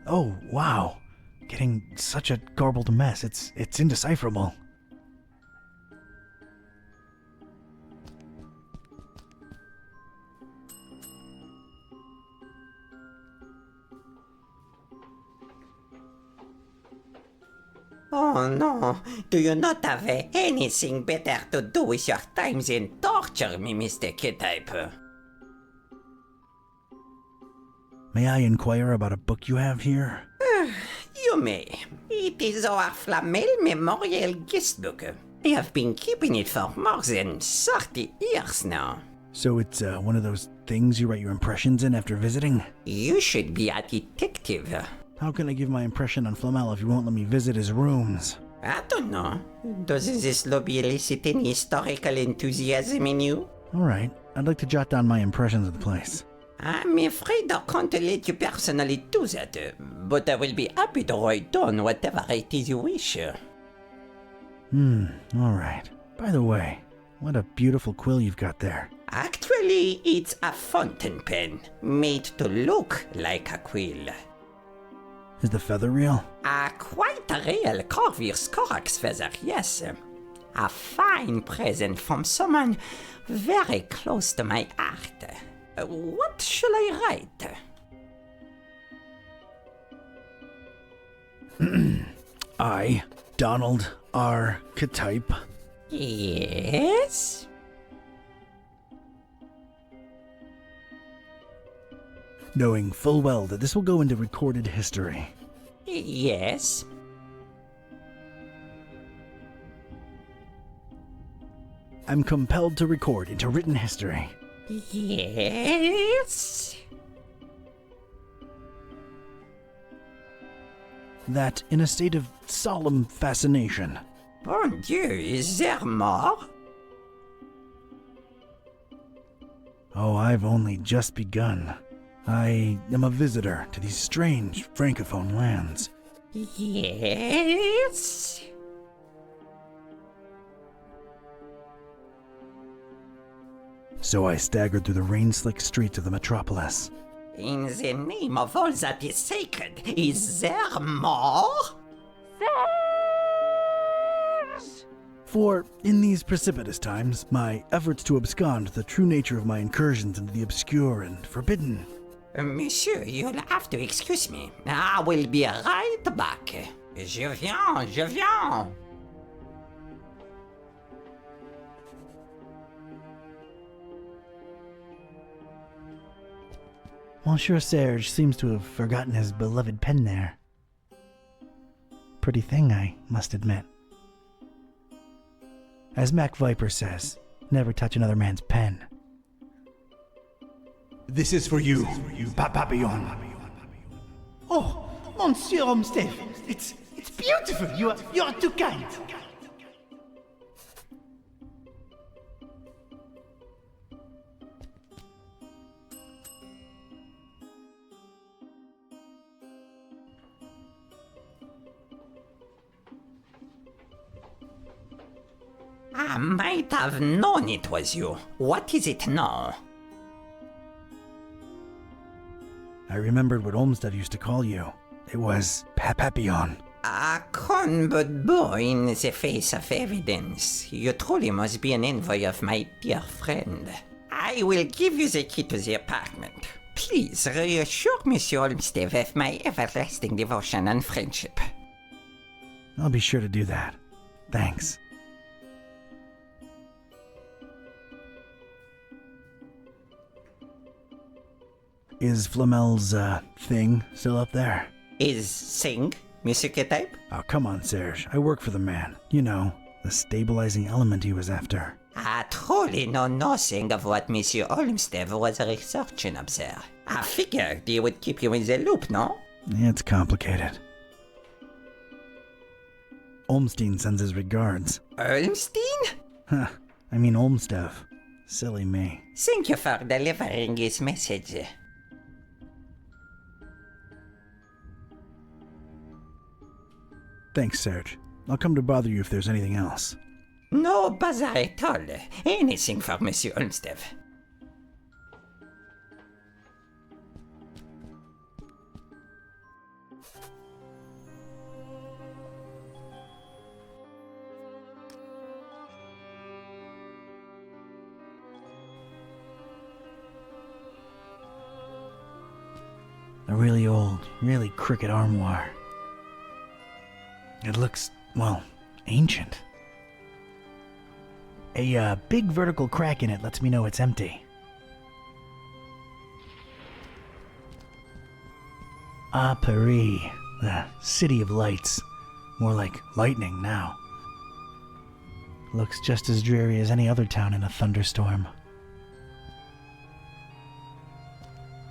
Oh, wow. Getting such a garbled mess. It's indecipherable. Oh no, do you not have anything better to do with your time than torture me, Mr. Ketype? May I inquire about a book you have here? You may. It is our Flamel Memorial Guest Book. I have been keeping it for more than 30 years now. So it's one of those things you write your impressions in after visiting? You should be a detective. How can I give my impression on Flamel if you won't let me visit his rooms? I don't know. Does this lobby elicit any historical enthusiasm in you? Alright, I'd like to jot down my impressions of the place. I'm afraid I can't let you personally do that, but I will be happy to write down whatever it is you wish. Alright. By the way, what a beautiful quill you've got there. Actually, it's a fountain pen, made to look like a quill. Is the feather real? Quite a real Corvus Corax feather, yes. A fine present from someone very close to my heart. What shall I write? I, Donald R. Ketype. Yes? Knowing full well that this will go into recorded history. Yes. I'm compelled to record into written history. Yes. That in a state of solemn fascination. Bon Dieu, is there more? Oh, I've only just begun. I am a visitor to these strange francophone lands. Yes. So I staggered through the rain-slick streets of the metropolis. In the name of all that is sacred, is there more? For, in these precipitous times, my efforts to abscond the true nature of my incursions into the obscure and forbidden. Monsieur, you'll have to excuse me. I will be right back. Je viens, je viens. Monsieur Serge seems to have forgotten his beloved pen there. Pretty thing, I must admit. As Mac Viper says, never touch another man's pen. This is for you, Papillon. Oh, Monsieur Olmstein, it's beautiful. You are too kind. I might have known it was you. What is it now? I remembered what Olmsted used to call you. It was Papillon. A con but boy in the face of evidence. You truly must be an envoy of my dear friend. I will give you the key to the apartment. Please reassure Monsieur Olmsted of my everlasting devotion and friendship. I'll be sure to do that. Thanks. Is Flamel's, thing still up there? Is Sing, Monsieur Ketype? Oh, come on, Serge. I work for the man. You know, the stabilizing element he was after. I truly know nothing of what Monsieur Olmstein was researching up there. I figured he would keep you in the loop, no? It's complicated. Olmstein sends his regards. Olmstein? Huh. I mean Olmstev. Silly me. Thank you for delivering his message. Thanks, Serge. I'll come to bother you if there's anything else. No bother at all. Anything for Monsieur Olmstein. A really old, really crooked armoire. It looks, well, ancient. A big vertical crack in it lets me know it's empty. Ah, Paris, the city of lights. More like lightning now. Looks just as dreary as any other town in a thunderstorm.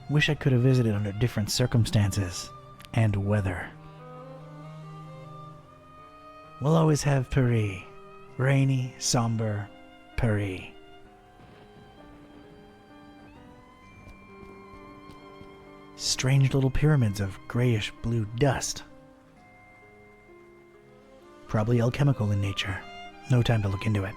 Wish I could have visited under different circumstances and weather. We'll always have Paris. Rainy, somber Paris. Strange little pyramids of grayish blue dust. Probably alchemical in nature. No time to look into it.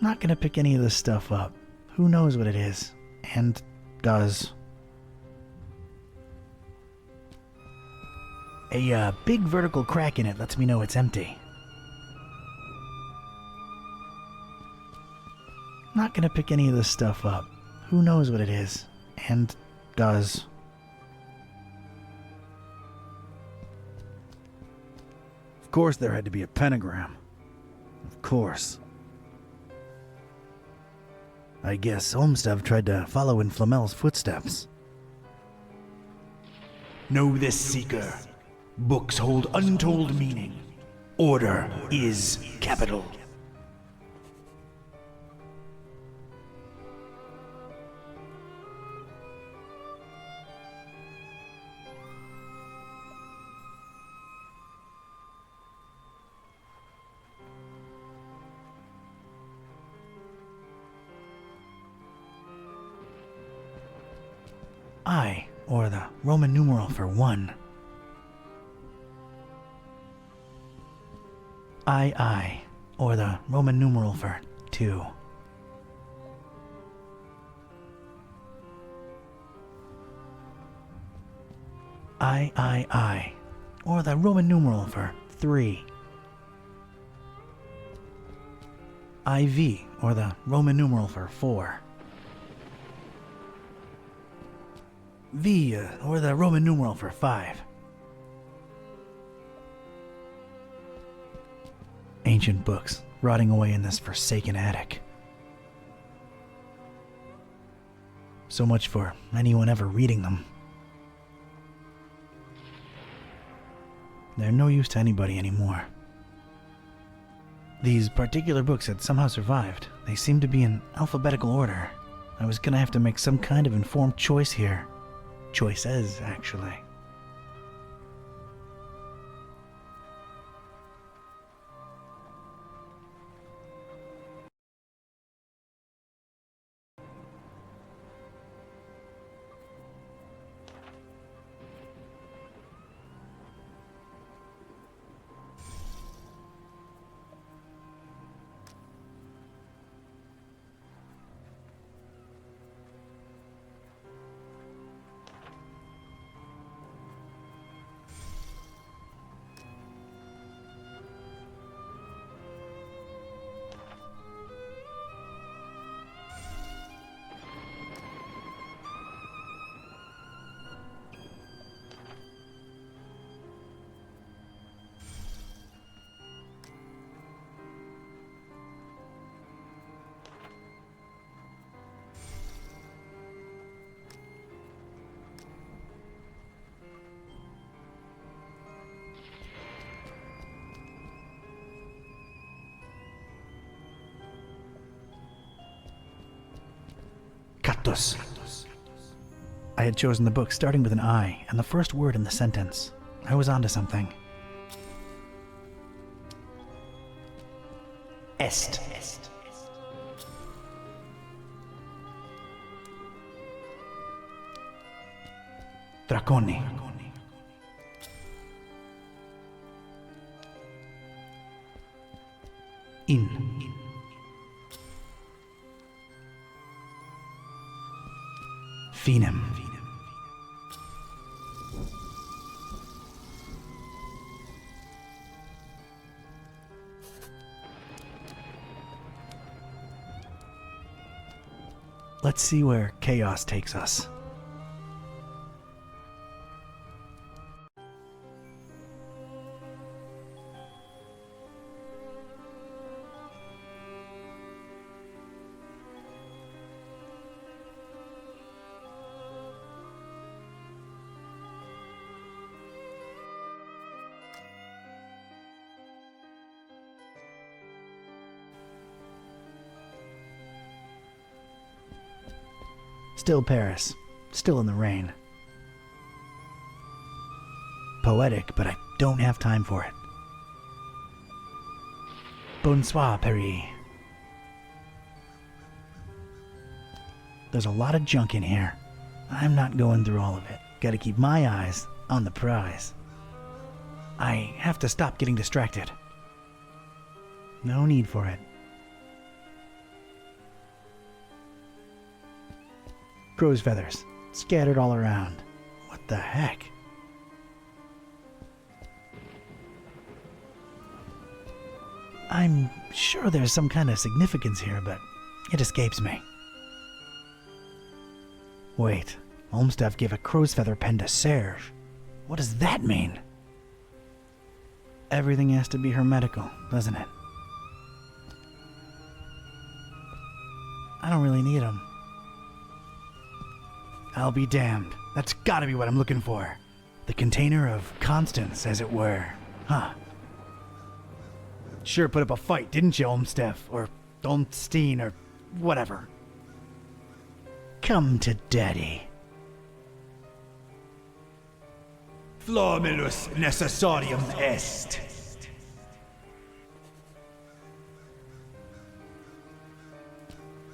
Not gonna pick any of this stuff up. Who knows what it is, and does. A big vertical crack in it lets me know it's empty. Not gonna pick any of this stuff up. Who knows what it is, and does. Of course there had to be a pentagram. Of course. I guess Olmstein tried to follow in Flamel's footsteps. Know this, Seeker. Books hold untold meaning. Order is capital. I, or the Roman numeral for 1. I, or the Roman numeral for 2. I, or the Roman numeral for 3. IV, or the Roman numeral for 4. V, or the Roman numeral for 5. Ancient books rotting away in this forsaken attic. So much for anyone ever reading them. They're no use to anybody anymore. These particular books had somehow survived. They seemed to be in alphabetical order. I was gonna have to make some kind of informed choice here. Choices, actually. Kratos. I had chosen the book starting with an I and the first word in the sentence. I was onto something. Est. Draconi. In. Finem. Let's see where chaos takes us. Still Paris, still in the rain. Poetic, but I don't have time for it. Bonsoir, Paris. There's a lot of junk in here. I'm not going through all of it. Gotta keep my eyes on the prize. I have to stop getting distracted. No need for it. Crow's feathers, scattered all around. What the heck? I'm sure there's some kind of significance here, but it escapes me. Wait, Olmstein gave a crow's feather pen to Serge. What does that mean? Everything has to be hermetical, doesn't it? I don't really need them. I'll be damned. That's gotta be what I'm looking for. The container of constants, as it were. Huh. Sure put up a fight, didn't you, Olmstein? Or Olmstein, or whatever. Come to daddy. Flomilus necessarium est.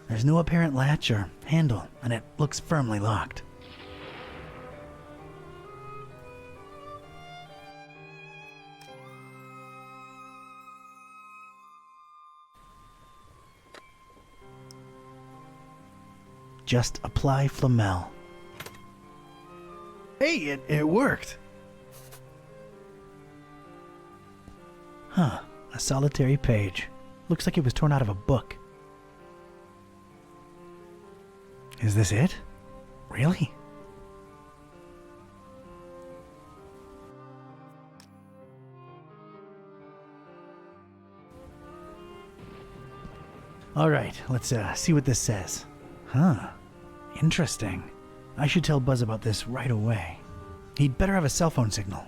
There's no apparent latch or handle, and it looks firmly locked. Just apply Flamel. Hey, it worked! Huh, a solitary page. Looks like it was torn out of a book. Is this it? Really? All right, let's see what this says. Huh, interesting. I should tell Buzz about this right away. He'd better have a cell phone signal.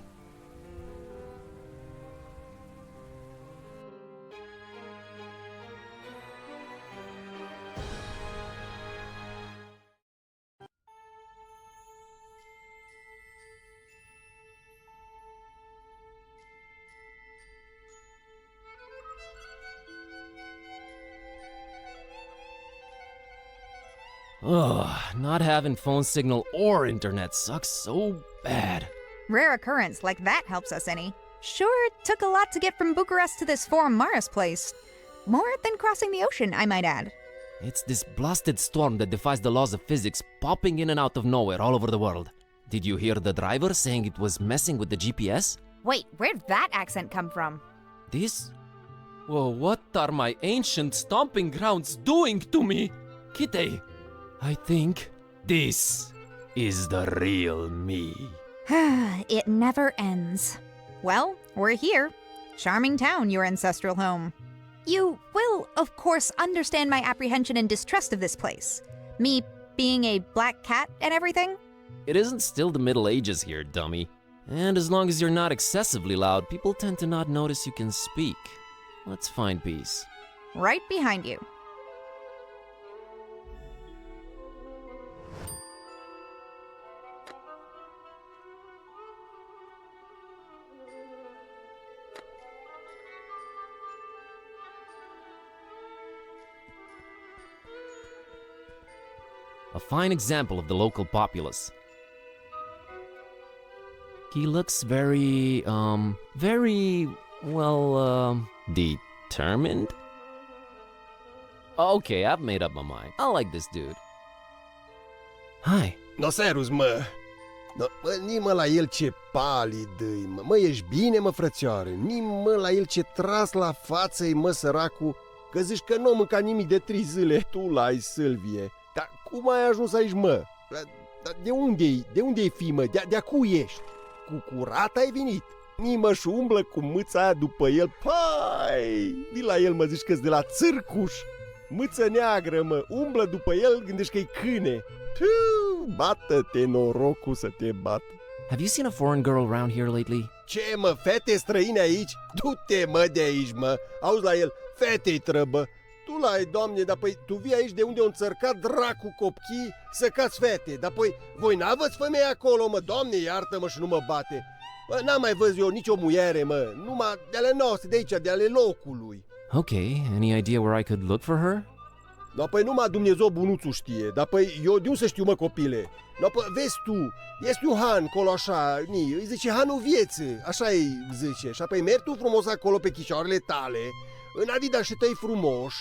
Ugh, not having phone signal or internet sucks so bad. Rare occurrence like that helps us any. Sure, took a lot to get from Bucharest to this Forum Maris place. More than crossing the ocean, I might add. It's this blasted storm that defies the laws of physics popping in and out of nowhere all over the world. Did you hear the driver saying it was messing with the GPS? Wait, where'd that accent come from? This? Well, what are my ancient stomping grounds doing to me? Kitteh, I think this is the real me. It never ends. Well, we're here. Charming town, your ancestral home. You will, of course, understand my apprehension and distrust of this place. Me being a black cat and everything. It isn't still the Middle Ages here, dummy. And as long as you're not excessively loud, people tend to not notice you can speak. Let's find peace. Right behind you. A fine example of the local populace. He looks very, determined? Okay, I've made up my mind. I like this dude. Hi. No, serus, mă. No, mă, ni-mă la el ce palid-i, mă. Mă, ești bine, mă, frățioare? Ni-mă la el ce tras la față-i, mă, săracu, că zici că nu mânca nimic de 3 zile. Tu l-ai, Sylvie. Dar cum ai ajuns aici, mă? De unde-i? De unde-i fi, mă? De-a cui ești? Cu curat ai venit? Nimă și umblă cu mâța aia după el. Pai! Vii la el, mă, zici că-s de la țârcuș. Mâță neagră, mă, umblă după el, gândești că-i câine. Bată-te, norocul să te bată. Have you seen a foreign girl around here lately? Ce, mă, fete străine aici? Du-te, mă, de aici, mă. Auzi la el, fetei trăbă. Tu l-ai, doamne, dar păi tu vii aici de unde o înțărcat dracu copchii să cați fete. Dar păi voi n-aveți femei acolo, mă, doamne, iartă-mă și nu mă bate. Mă, n-am mai văzut eu nicio muiere, mă, numai de ale noastre, de aici, de ale locului. Okay, any idea where I could look for her? Da, păi numai Dumnezeu bunuțul știe, dar păi eu de unde să știu, mă, copile? Da, păi vezi tu, este un han acolo așa, îi zice hanul vieții, așa îi zice, și apoi mergi tu frumos acolo pe chișoarele tale, în adidașii tăi frumoși,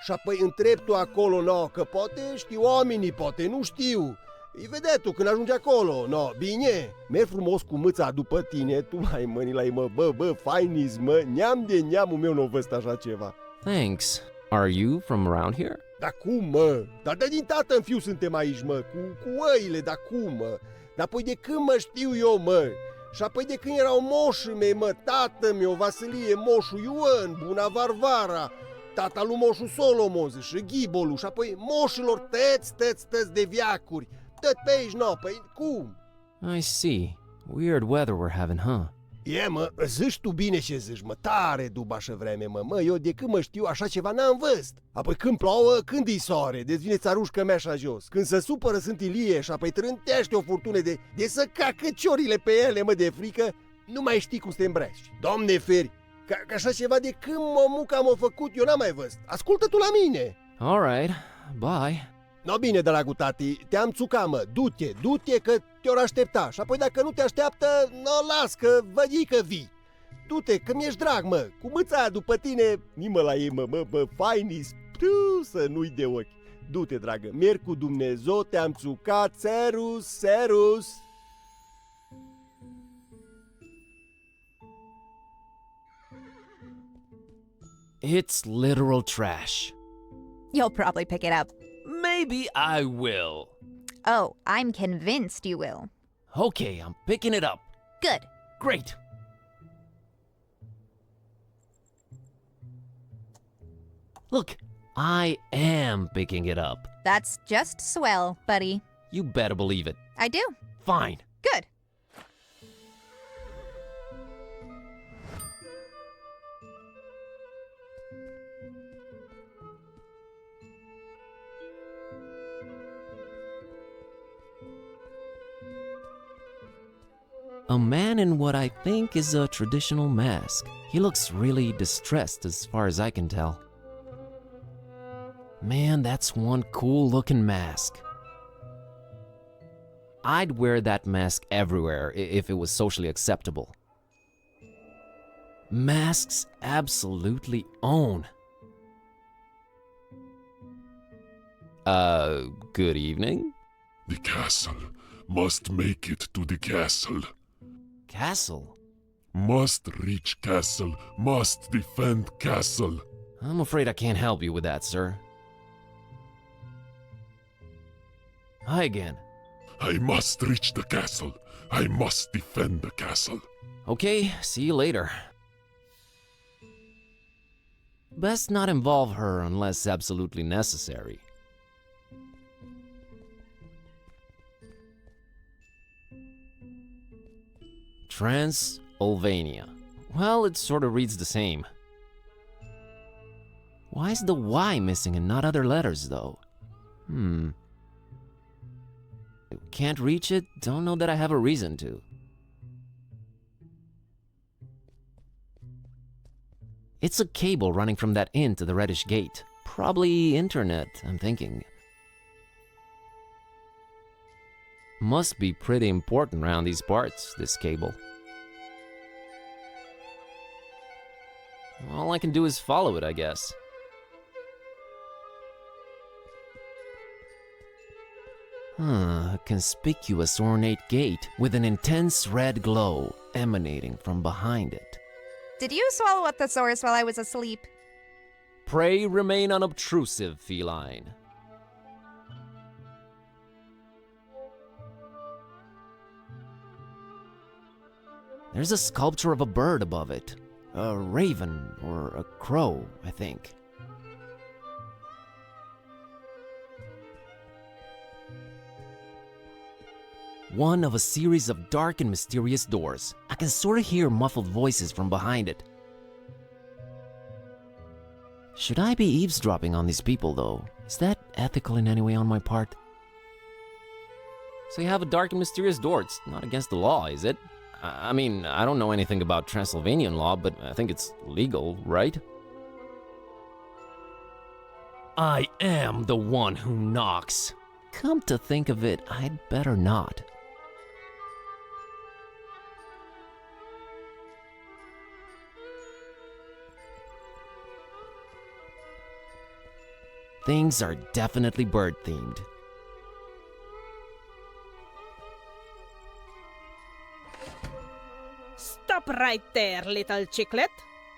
și apoi întrebi tu acolo, no, că poate știu oamenii, poate nu știu. Îi vedea tu când ajungi acolo, no, bine, mergi frumos cu mâța după tine, tu mai mâni la ei, mă, bă, fainis, mă, neam de neamul meu nu văzut așa ceva. Thanks. Are you from around here? Da cum, mă? Dar de din tată în fiu suntem aici, mă, cu oile, da cum, mă? Dar apoi de când mă știu eu, mă? Și apoi de când erau moșii mei, mă, tată meu, Vasilie, moșul Ioan, Buna Varvara, tata lui moșul Solomon și Ghibolu, și apoi moșilor tăți de viacuri, tot pe aici, no, păi cum? I see. Weird weather we're having, huh? E, mă, zici tu bine ce zici, mă, tare dubașă vreme, mă, eu de când mă știu așa ceva n-am văzut. Apoi când plouă, când îi soare, deci vine țarușcă mea așa jos. Când se supără sunt ilie și apoi trântește o furtună de să cacă ciorile pe ele, mă, de frică, nu mai știi cum să te îmbraci. Doamne feri, că așa ceva de când mămuca m-a făcut, eu n-am mai văzut. Ascultă tu la mine. Alright, bye. No, bine, dragul tati, te-am țucat, mă, du-te că te-or aștepta. Și apoi dacă nu te așteaptă, no, las că vădii că vii. Du-te, că mi-ești drag, mă, cu mâța aia după tine, nimă la ei, mă, fainis, să nu-i de ochi. Du-te, dragă, merg cu Dumnezeu, te-am țucat, serus. It's literal trash. You'll probably pick it up. Maybe I will. Oh, I'm convinced you will. Okay, I'm picking it up. Good. Great. Look, I am picking it up. That's just swell, buddy. You better believe it. I do. Fine. Good. A man in what I think is a traditional mask. He looks really distressed as far as I can tell. Man, that's one cool looking mask. I'd wear that mask everywhere if it was socially acceptable. Masks absolutely own. Good evening? The castle must make it to the castle. Castle? Must reach castle, must defend castle. I'm afraid I can't help you with that, sir. Hi again. I must reach the castle. I must defend the castle. Okay, see you later. Best not involve her unless absolutely necessary. Transylvania. Well, it sort of reads the same. Why is the Y missing and not other letters, though? Can't reach it? Don't know that I have a reason to. It's a cable running from that inn to the reddish gate. Probably internet, I'm thinking. Must be pretty important around these parts, this cable. All I can do is follow it, I guess. A conspicuous ornate gate with an intense red glow emanating from behind it. Did you swallow a thesaurus while I was asleep? Pray remain unobtrusive, feline. There's a sculpture of a bird above it. A raven or a crow, I think. One of a series of dark and mysterious doors. I can sort of hear muffled voices from behind it. Should I be eavesdropping on these people, though? Is that ethical in any way on my part? So you have a dark and mysterious door. It's not against the law, is it? I mean, I don't know anything about Transylvanian law, but I think it's legal, right? I am the one who knocks. Come to think of it, I'd better not. Things are definitely bird-themed. Stop right there, little chicklet.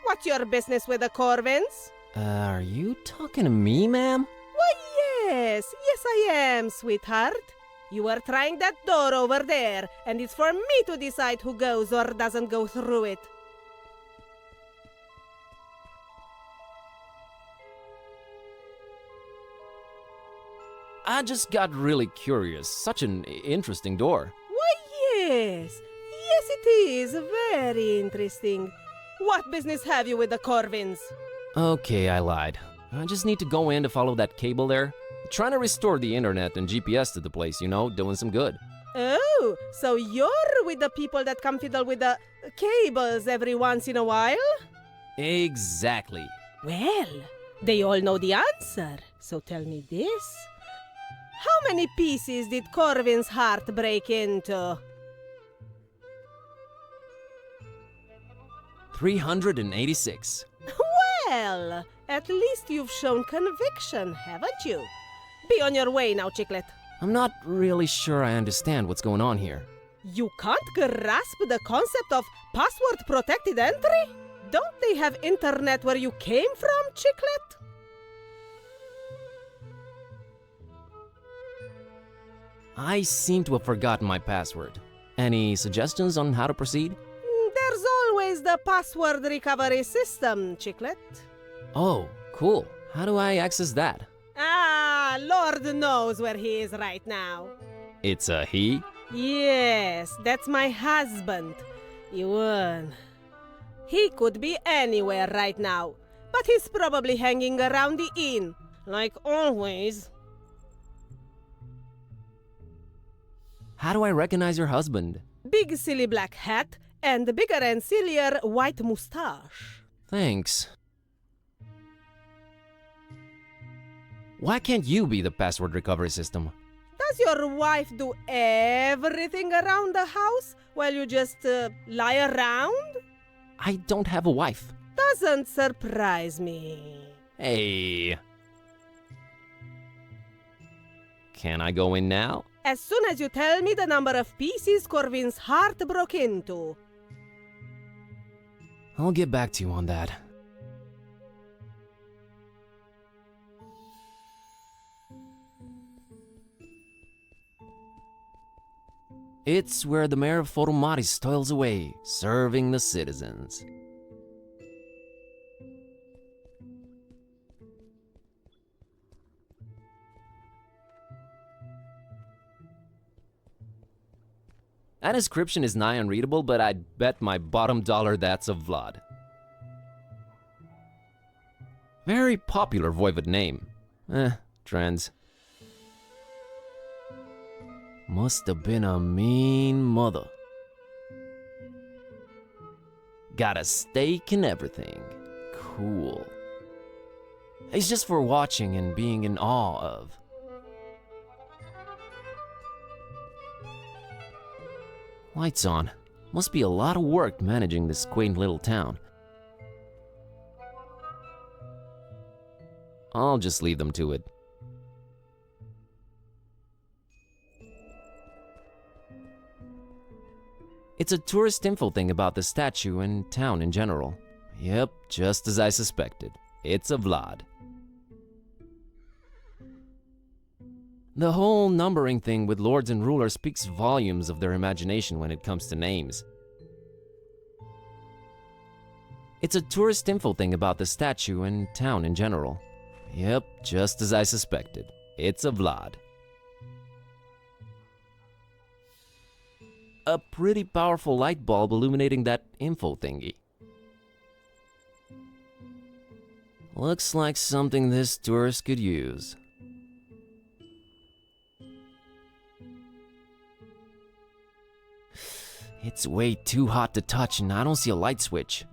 What's your business with the Corvins? Are you talking to me, ma'am? Why, yes. Yes, I am, sweetheart. You are trying that door over there, and it's for me to decide who goes or doesn't go through it. I just got really curious. Such an interesting door. Why, yes. Yes, it is. Very interesting. What business have you with the Corvins? Okay, I lied. I just need to go in to follow that cable there. Trying to restore the internet and GPS to the place, you know, doing some good. Oh, so you're with the people that come fiddle with the cables every once in a while? Exactly. Well, they all know the answer. So tell me this. How many pieces did Corvin's heart break into? 386. Well, at least you've shown conviction, haven't you? Be on your way now, chicklet. I'm not really sure I understand what's going on here. You can't grasp the concept of password-protected entry? Don't they have internet where you came from, chicklet? I seem to have forgotten my password. Any suggestions on how to proceed? There's always the password recovery system, chicklet. Oh, cool. How do I access that? Ah, Lord knows where he is right now. It's a he? Yes, that's my husband, Ewan. He could be anywhere right now, but he's probably hanging around the inn, like always. How do I recognize your husband? Big silly black hat and bigger and sillier white mustache. Thanks. Why can't you be the password recovery system? Does your wife do everything around the house while you just lie around? I don't have a wife. Doesn't surprise me. Hey. Can I go in now? As soon as you tell me the number of pieces Corvin's heart broke into. I'll get back to you on that. It's where the mayor of Photomatis toils away, serving the citizens. That inscription is nigh unreadable, but I'd bet my bottom dollar that's a Vlad. Very popular voivod name. Trends. Must have been a mean mother. Got a steak and everything. Cool. It's just for watching and being in awe of. Lights on. Must be a lot of work managing this quaint little town. I'll just leave them to it. It's a tourist info thing about the statue and town in general. Yep, just as I suspected. It's a Vlad. The whole numbering thing with lords and rulers speaks volumes of their imagination when it comes to names. It's a tourist info thing about the statue and town in general. Yep, just as I suspected. It's a Vlad. A pretty powerful light bulb illuminating that info thingy. Looks like something this tourist could use. It's way too hot to touch and I don't see a light switch.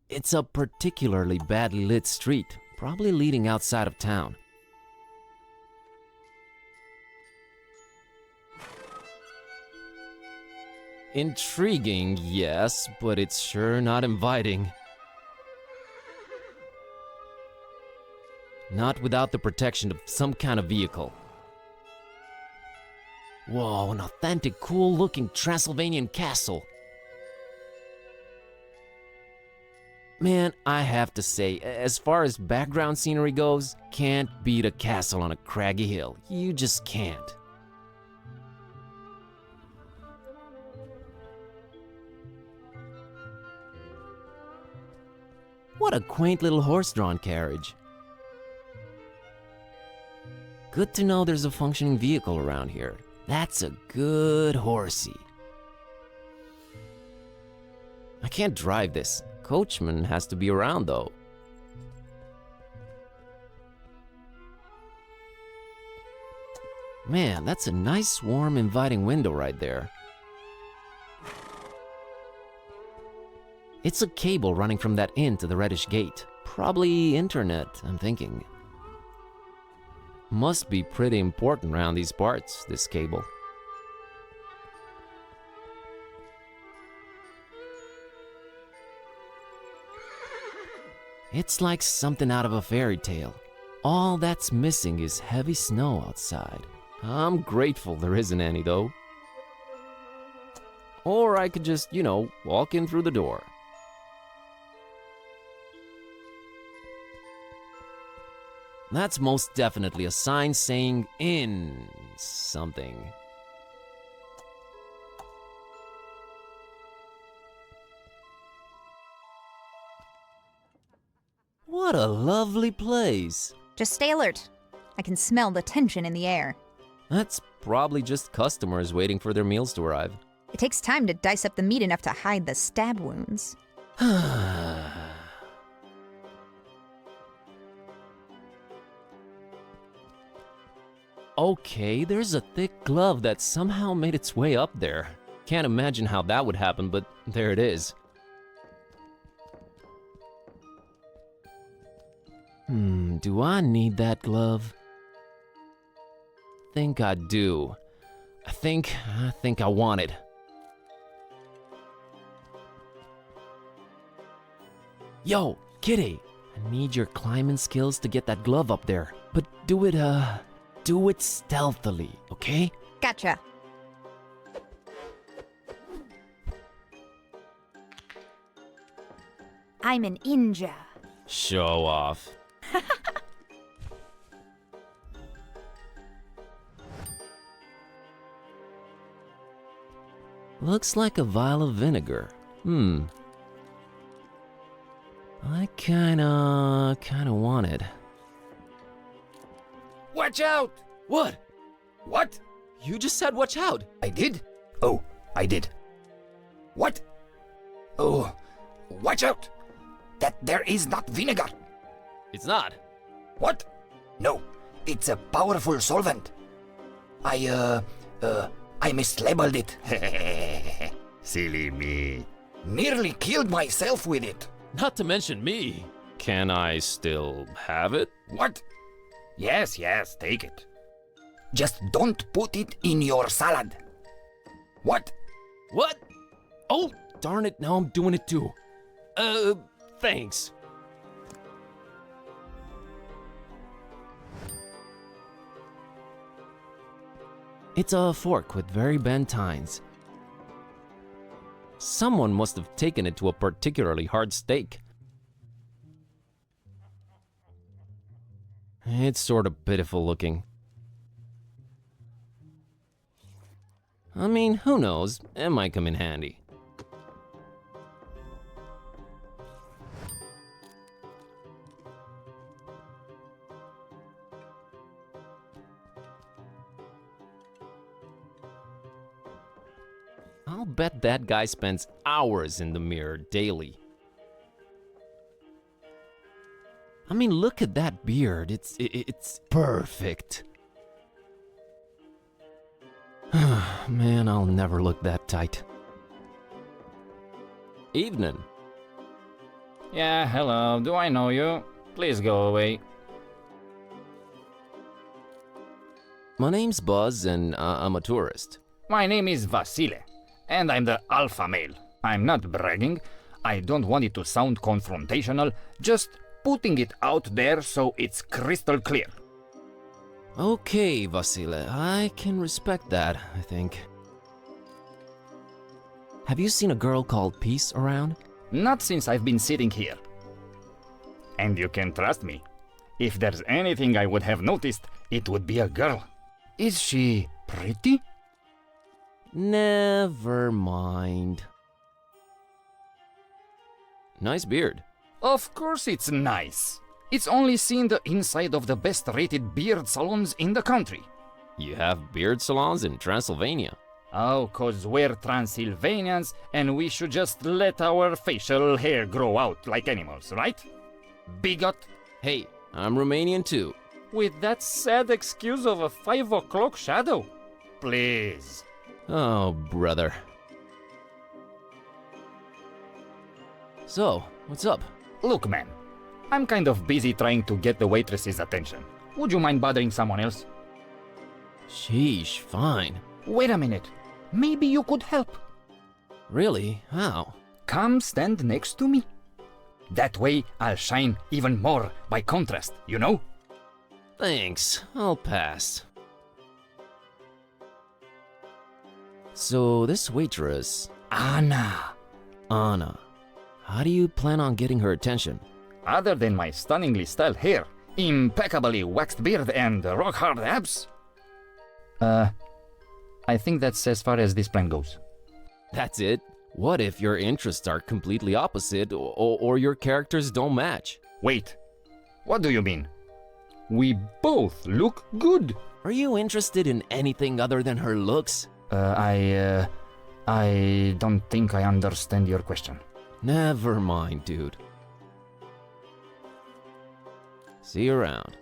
It's a particularly badly lit street, probably leading outside of town. Intriguing, yes, but it's sure not inviting. Not without the protection of some kind of vehicle. Whoa, an authentic, cool-looking Transylvanian castle. Man, I have to say, as far as background scenery goes, can't beat a castle on a craggy hill. You just can't. What a quaint little horse-drawn carriage. Good to know there's a functioning vehicle around here. That's a good horsey. I can't drive this. Coachman has to be around though. Man, that's a nice, warm, inviting window right there. It's a cable running from that inn to the reddish gate. Probably internet, I'm thinking. Must be pretty important around these parts, this cable. It's like something out of a fairy tale. All that's missing is heavy snow outside. I'm grateful there isn't any though. Or I could just, walk in through the door. That's most definitely a sign saying in something. What a lovely place. Just stay alert. I can smell the tension in the air. That's probably just customers waiting for their meals to arrive. It takes time to dice up the meat enough to hide the stab wounds. Okay, there's a thick glove that somehow made its way up there. Can't imagine how that would happen, but there it is. Do I need that glove? Think I do. I think I want it. Yo, Kitteh, I need your climbing skills to get that glove up there. But do it stealthily, okay? Gotcha. I'm an ninja. Show off. Looks like a vial of vinegar. I kinda want it. Watch out! What? What? You just said watch out. I did? Oh, I did. What? Oh, watch out! That there is not vinegar. It's not. What? No, it's a powerful solvent. I mislabeled it. Silly me. Nearly killed myself with it. Not to mention me. Can I still have it? What? Yes, take it. Just don't put it in your salad. What? What? Oh, darn it, now I'm doing it too. Thanks. It's a fork with very bent tines. Someone must have taken it to a particularly hard steak. It's sort of pitiful looking. I mean, who knows? It might come in handy. I'll bet that guy spends hours in the mirror daily. I mean, look at that beard. It's perfect. Man, I'll never look that tight. Evening. Yeah, hello. Do I know you? Please go away. My name's Buzz, and I'm a tourist. My name is Vasile, and I'm the alpha male. I'm not bragging. I don't want it to sound confrontational, just putting it out there so it's crystal clear. Okay, Vasile, I can respect that, I think. Have you seen a girl called Peace around? Not since I've been sitting here. And you can trust me. If there's anything I would have noticed, it would be a girl. Is she pretty? Never mind. Nice beard. Of course it's nice. It's only seen the inside of the best-rated beard salons in the country. You have beard salons in Transylvania? Oh, 'cause we're Transylvanians and we should just let our facial hair grow out like animals, right? Bigot. Hey, I'm Romanian too. With that sad excuse of a 5 o'clock shadow? Please. Oh, brother. So, what's up? Look, man. I'm kind of busy trying to get the waitress's attention. Would you mind bothering someone else? Sheesh, fine. Wait a minute. Maybe you could help. Really? How? Come stand next to me. That way I'll shine even more by contrast, you know? Thanks, I'll pass. So this waitress... Anna. How do you plan on getting her attention? Other than my stunningly styled hair, impeccably waxed beard, and rock-hard abs? I think that's as far as this plan goes. That's it? What if your interests are completely opposite, or your characters don't match? Wait, what do you mean? We both look good. Are you interested in anything other than her looks? I don't think I understand your question. Never mind, dude. See you around.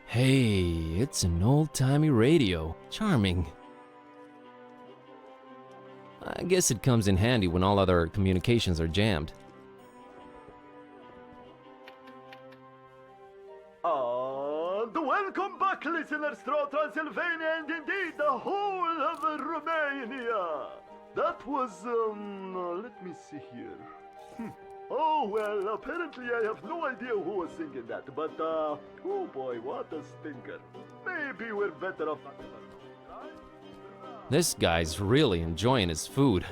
Hey, it's an old-timey radio. Charming. I guess it comes in handy when all other communications are jammed. And welcome back, listeners, to Transylvania and indeed the whole of Romania. That was, let me see here. Oh, well, apparently I have no idea who was singing that, but, oh boy, what a stinker. Maybe we're better off not to. This guy's really enjoying his food.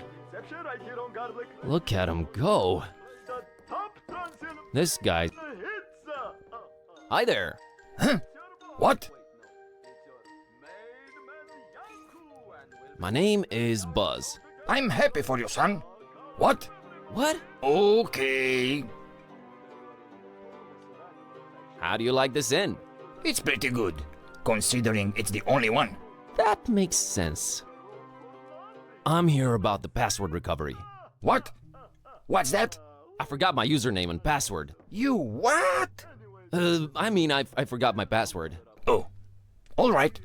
Look at him go. This guy... Hi there. Huh? What? My name is Buzz. I'm happy for you, son. What? What? Okay. How do you like this inn? It's pretty good, considering it's the only one. That makes sense. I'm here about the password recovery. What? What's that? I forgot my username and password. You what? I forgot my password. Oh, all right.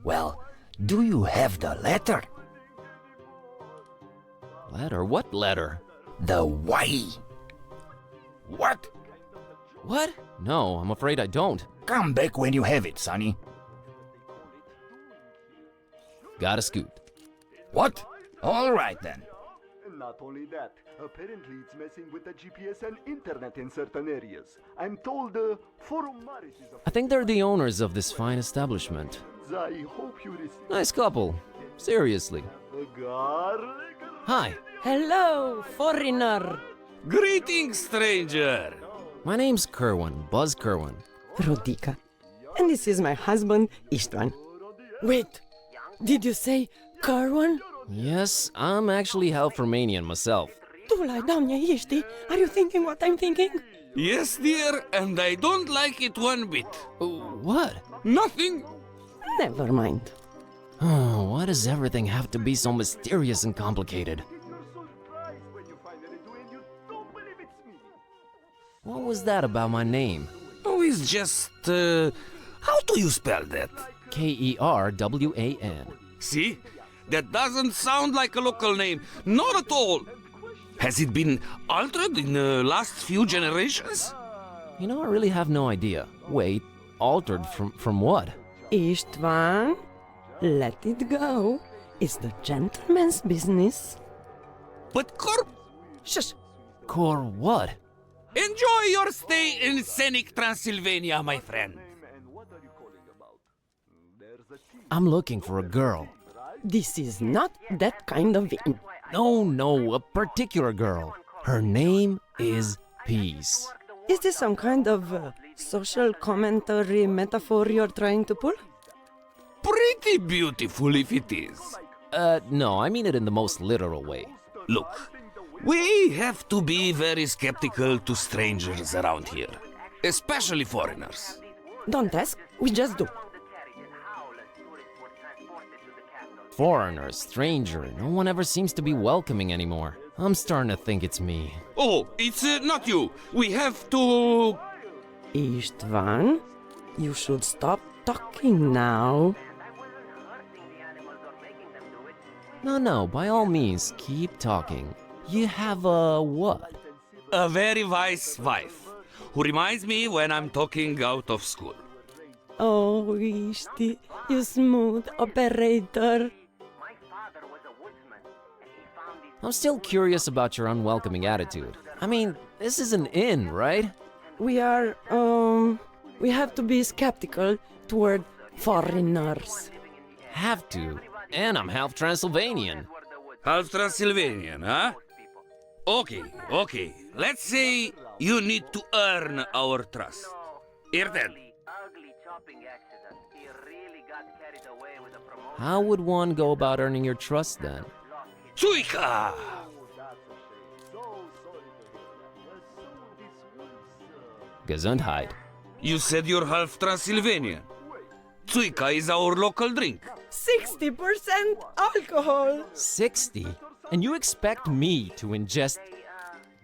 Well, do you have the letter? Letter? What letter? The Y. What? What? No, I'm afraid I don't. Come back when you have it, Sonny. Gotta scoot. What? All right then. Not only that, apparently it's messing with the GPS and internet in certain areas. I'm told Forum Maris is I think they're the owners of this fine establishment. I hope you receive Nice couple. Seriously. a garlic. Hi. Hello, foreigner. Greetings, stranger. My name's Kerwan, Buzz Kerwan. Rodica. And this is my husband, Istvan. Wait, did you say Kerwan? Yes, I'm actually half Romanian myself. Dulai, doamne, ești? Are you thinking what I'm thinking? Yes, dear, and I don't like it one bit. What? Nothing. Never mind. Oh, why does everything have to be so mysterious and complicated? What was that about my name? Oh, it's just, how do you spell that? Kerwan. See? That doesn't sound like a local name. Not at all. Has it been altered in the last few generations? You know, I really have no idea. Wait, altered from what? Istvan, let it go. It's the gentleman's business. But Cor... Shush. Cor what? Enjoy your stay in scenic Transylvania, my friend. I'm looking for a girl. This is not that kind of inn. No, a particular girl. Her name is Peace. Is this some kind of social commentary metaphor you're trying to pull? Pretty beautiful if it is. No, I mean it in the most literal way. Look, we have to be very skeptical to strangers around here, especially foreigners. Don't ask, we just do. Foreigner, stranger, no one ever seems to be welcoming anymore. I'm starting to think it's me. Oh, it's not you. We have to... Istvan, you should stop talking now. No, by all means, keep talking. You have a what? A very wise wife, who reminds me when I'm talking out of school. Oh, Ishti, you smooth operator. I'm still curious about your unwelcoming attitude. I mean, this is an inn, right? We have to be skeptical toward foreigners. Have to? And I'm half Transylvanian. Half Transylvanian, huh? Okay. Let's say you need to earn our trust. Here then. How would one go about earning your trust then? Tsuika! Gesundheit. You said you're half Transylvanian. Tsuika is our local drink. 60% alcohol. 60? And you expect me to ingest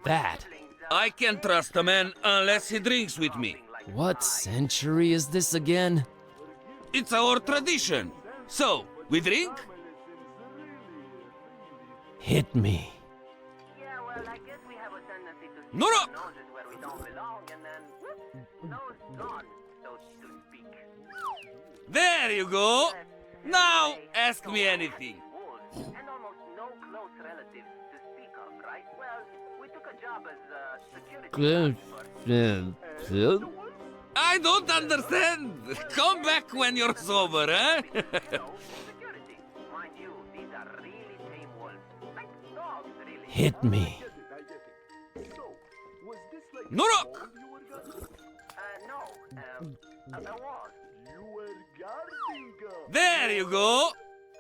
that? I can't trust a man unless he drinks with me. What century is this again? It's our tradition. So, we drink? Hit me. Norok! There you go. Now, ask me anything. I don't understand. Come back when you're sober, eh? Hit me. Norok! There you go.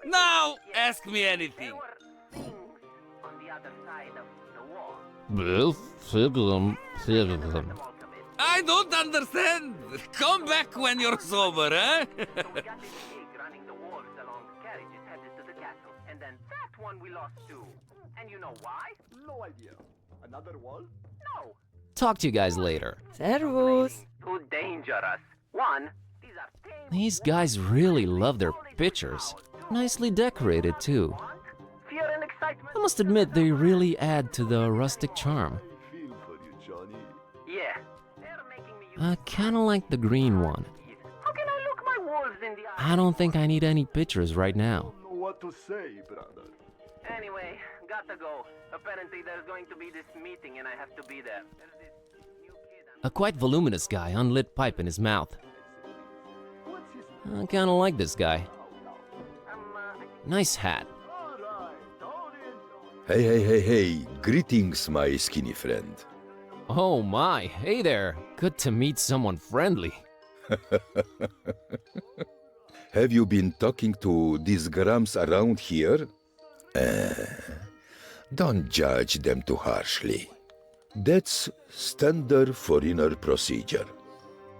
Now, ask me anything. I don't understand. Come back when you're sober, eh? And then that one we lost too. And you know why? No idea. Another wall? No. Talk to you guys later. Servus. Too dangerous. One, These guys really love their pictures. Nicely decorated, too. fear and excitement. I must admit, they really add to the rustic charm. Feel for you, Johnny. Yeah. I kinda like the green one. How can I look my wolves in the eye? I don't think I need any pictures right now. Know what to say, brother. Anyway, gotta go. Apparently there's going to be this meeting and I have to be there. There's this new kid A quite voluminous guy, unlit pipe in his mouth. I kinda like this guy. Nice hat. Hey, greetings, my skinny friend. Oh my, hey there. Good to meet someone friendly. Have you been talking to these grumps around here? Don't judge them too harshly. That's standard foreigner procedure.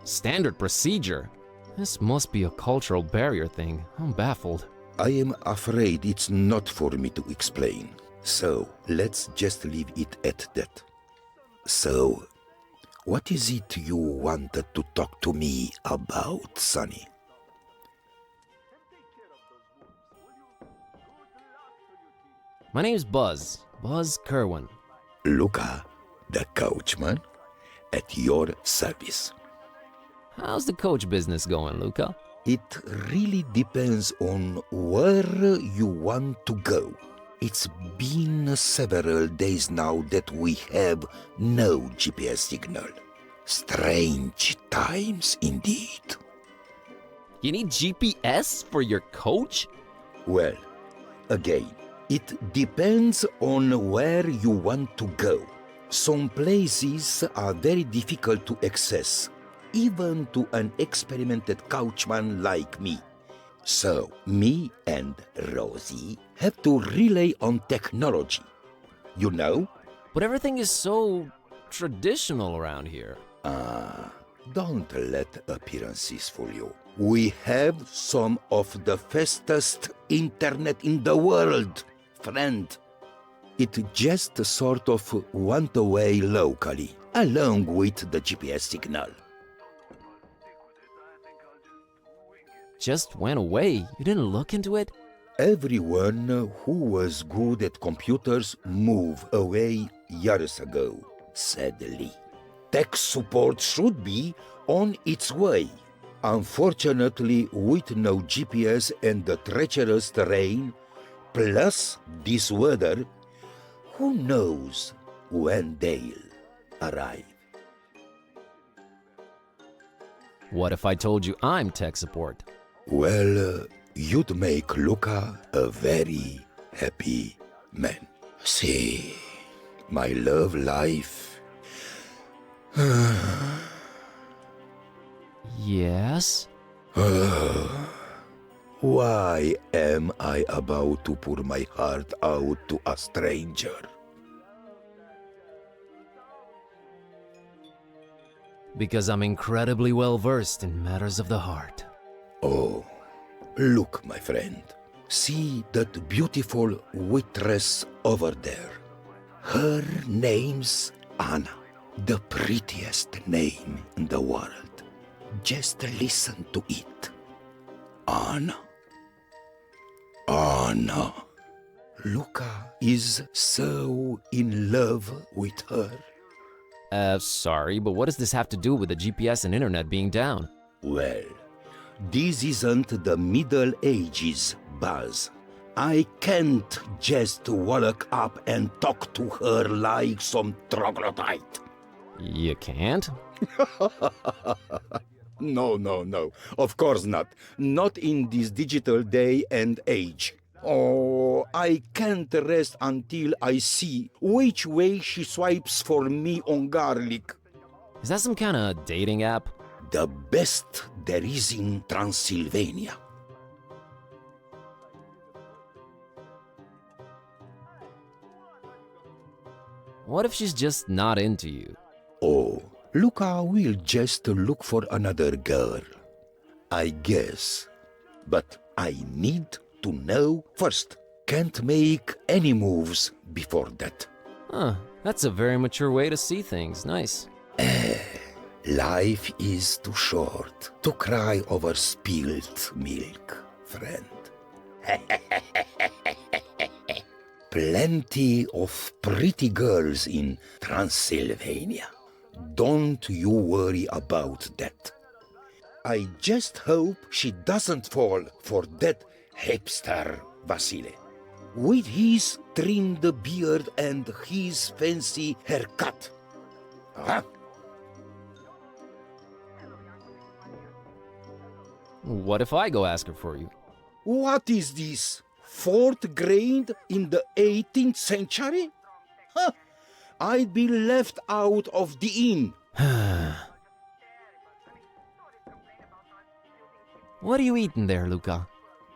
Standard procedure? This must be a cultural barrier thing. I'm baffled. I am afraid it's not for me to explain. So, let's just leave it at that. So, what is it you wanted to talk to me about, Sonny? My name's Buzz Kerwan. Luca, the coachman, at your service. How's the coach business going, Luca? It really depends on where you want to go. It's been several days now that we have no GPS signal. Strange times indeed. You need GPS for your coach? Well, again, it depends on where you want to go. Some places are very difficult to access, even to an experimented coachman like me. So, me and Rosie have to rely on technology. You know? But everything is so traditional around here. Don't let appearances fool you. We have some of the fastest internet in the world, friend. It just sort of went away locally, along with the GPS signal. Just went away? You didn't look into it? Everyone who was good at computers moved away years ago, sadly. Tech support should be on its way. Unfortunately, with no GPS and the treacherous terrain, plus this weather, who knows when they'll arrive. What if I told you I'm tech support? Well, you'd make Luca a very happy man. See, my love life. Yes? Why am I about to pour my heart out to a stranger? Because I'm incredibly well versed in matters of the heart. Oh, look, my friend. See that beautiful waitress over there. Her name's Anna. The prettiest name in the world. Just listen to it. Anna. Anna. Luca is so in love with her. Sorry, but what does this have to do with the GPS and internet being down? Well, this isn't the Middle Ages, Buzz. I can't just walk up and talk to her like some troglodyte. You can't? No. Of course not. Not in this digital day and age. Oh, I can't rest until I see which way she swipes for me on garlic. Is that some kind of dating app? The best there is in Transylvania. What if she's just not into you? Oh, Luca will just look for another girl, I guess. But I need to know first. Can't make any moves before that. Huh, That's a very mature way to see things. Nice. Life is too short to cry over spilled milk, friend. Plenty of pretty girls in Transylvania. Don't you worry about that. I just hope she doesn't fall for that hipster Vasile. With his trimmed beard and his fancy haircut. Huh? What if I go ask her for you? What is this? 4th grade in the 18th century? Huh. I'd be left out of the inn. What are you eating there, Luca?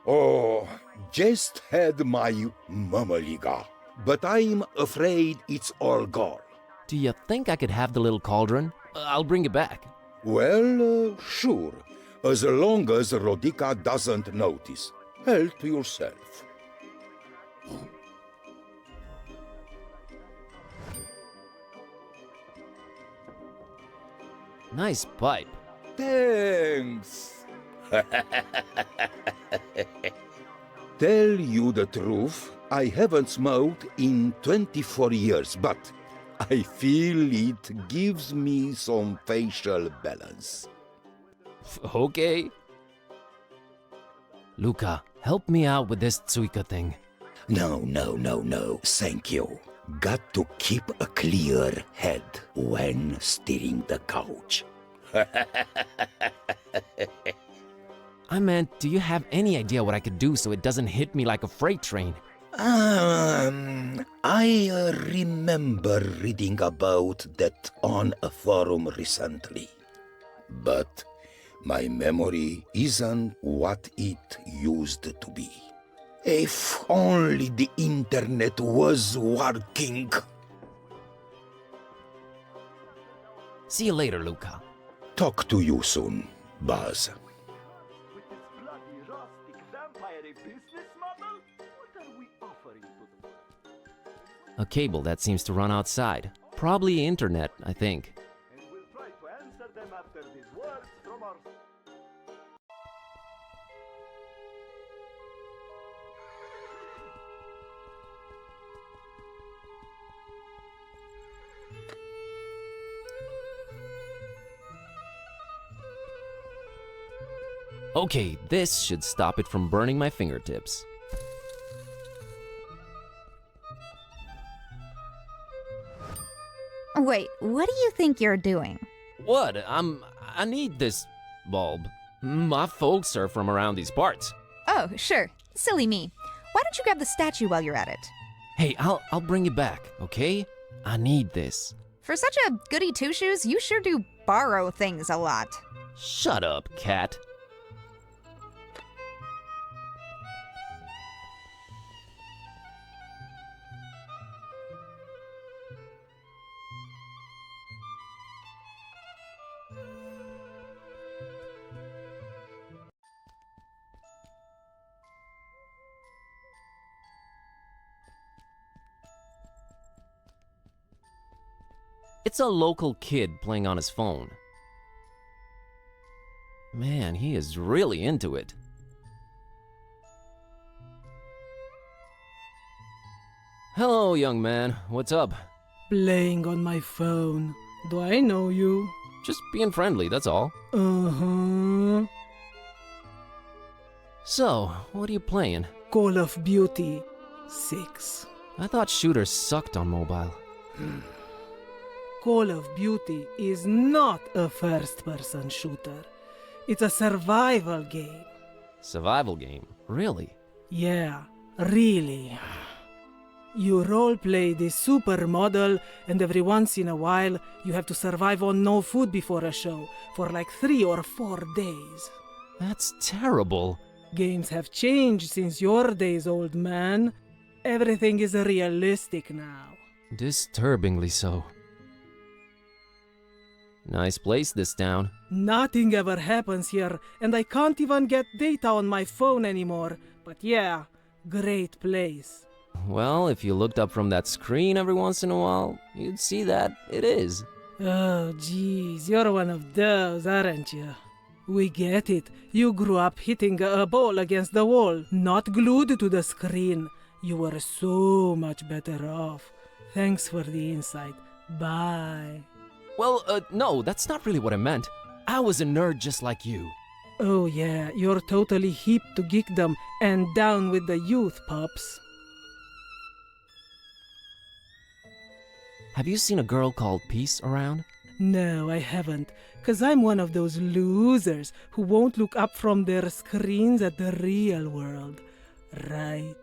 Oh, just had my mamaliga. But I'm afraid it's all gone. Do you think I could have the little cauldron? I'll bring it back. Well, sure. As long as Rodica doesn't notice. Help yourself. Nice pipe. Thanks. Tell you the truth, I haven't smoked in 24 years, but I feel it gives me some facial balance. Okay. Luca, help me out with this Tsuika thing. No. Thank you. Got to keep a clear head when steering the couch. I meant, do you have any idea what I could do so it doesn't hit me like a freight train? I remember reading about that on a forum recently. But my memory isn't what it used to be. If only the internet was working. See you later, Luca. Talk to you soon, Buzz. With this bloody rustic vampire business model, what are we offering to the world? A cable that seems to run outside. Probably internet, I think. And we'll try to answer them after these words from our... Okay, this should stop it from burning my fingertips. Wait, what do you think you're doing? What? I need this bulb. My folks are from around these parts. Oh, sure. Silly me. Why don't you grab the statue while you're at it? Hey, I'll bring it back, okay? I need this. For such a goody two-shoes, you sure do borrow things a lot. Shut up, cat. It's a local kid playing on his phone. Man, he is really into it. Hello, young man. What's up? Playing on my phone. Do I know you? Just being friendly, that's all. Uh-huh. So, what are you playing? Call of Duty 6. I thought shooters sucked on mobile. Call of Duty is not a first-person shooter. It's a survival game. Survival game? Really? Yeah, really. You roleplay the supermodel, and every once in a while, you have to survive on no food before a show for like 3 or 4 days. That's terrible. Games have changed since your days, old man. Everything is realistic now. Disturbingly so. Nice place, this town. Nothing ever happens here, and I can't even get data on my phone anymore. But yeah, great place. Well, if you looked up from that screen every once in a while, you'd see that it is. Oh, geez, you're one of those, aren't you? We get it. You grew up hitting a ball against the wall, not glued to the screen. You were so much better off. Thanks for the insight. Bye. Well, no, that's not really what I meant. I was a nerd just like you. Oh yeah, you're totally hip to geekdom and down with the youth, pups. Have you seen a girl called Peace around? No, I haven't, 'cause I'm one of those losers who won't look up from their screens at the real world. Right?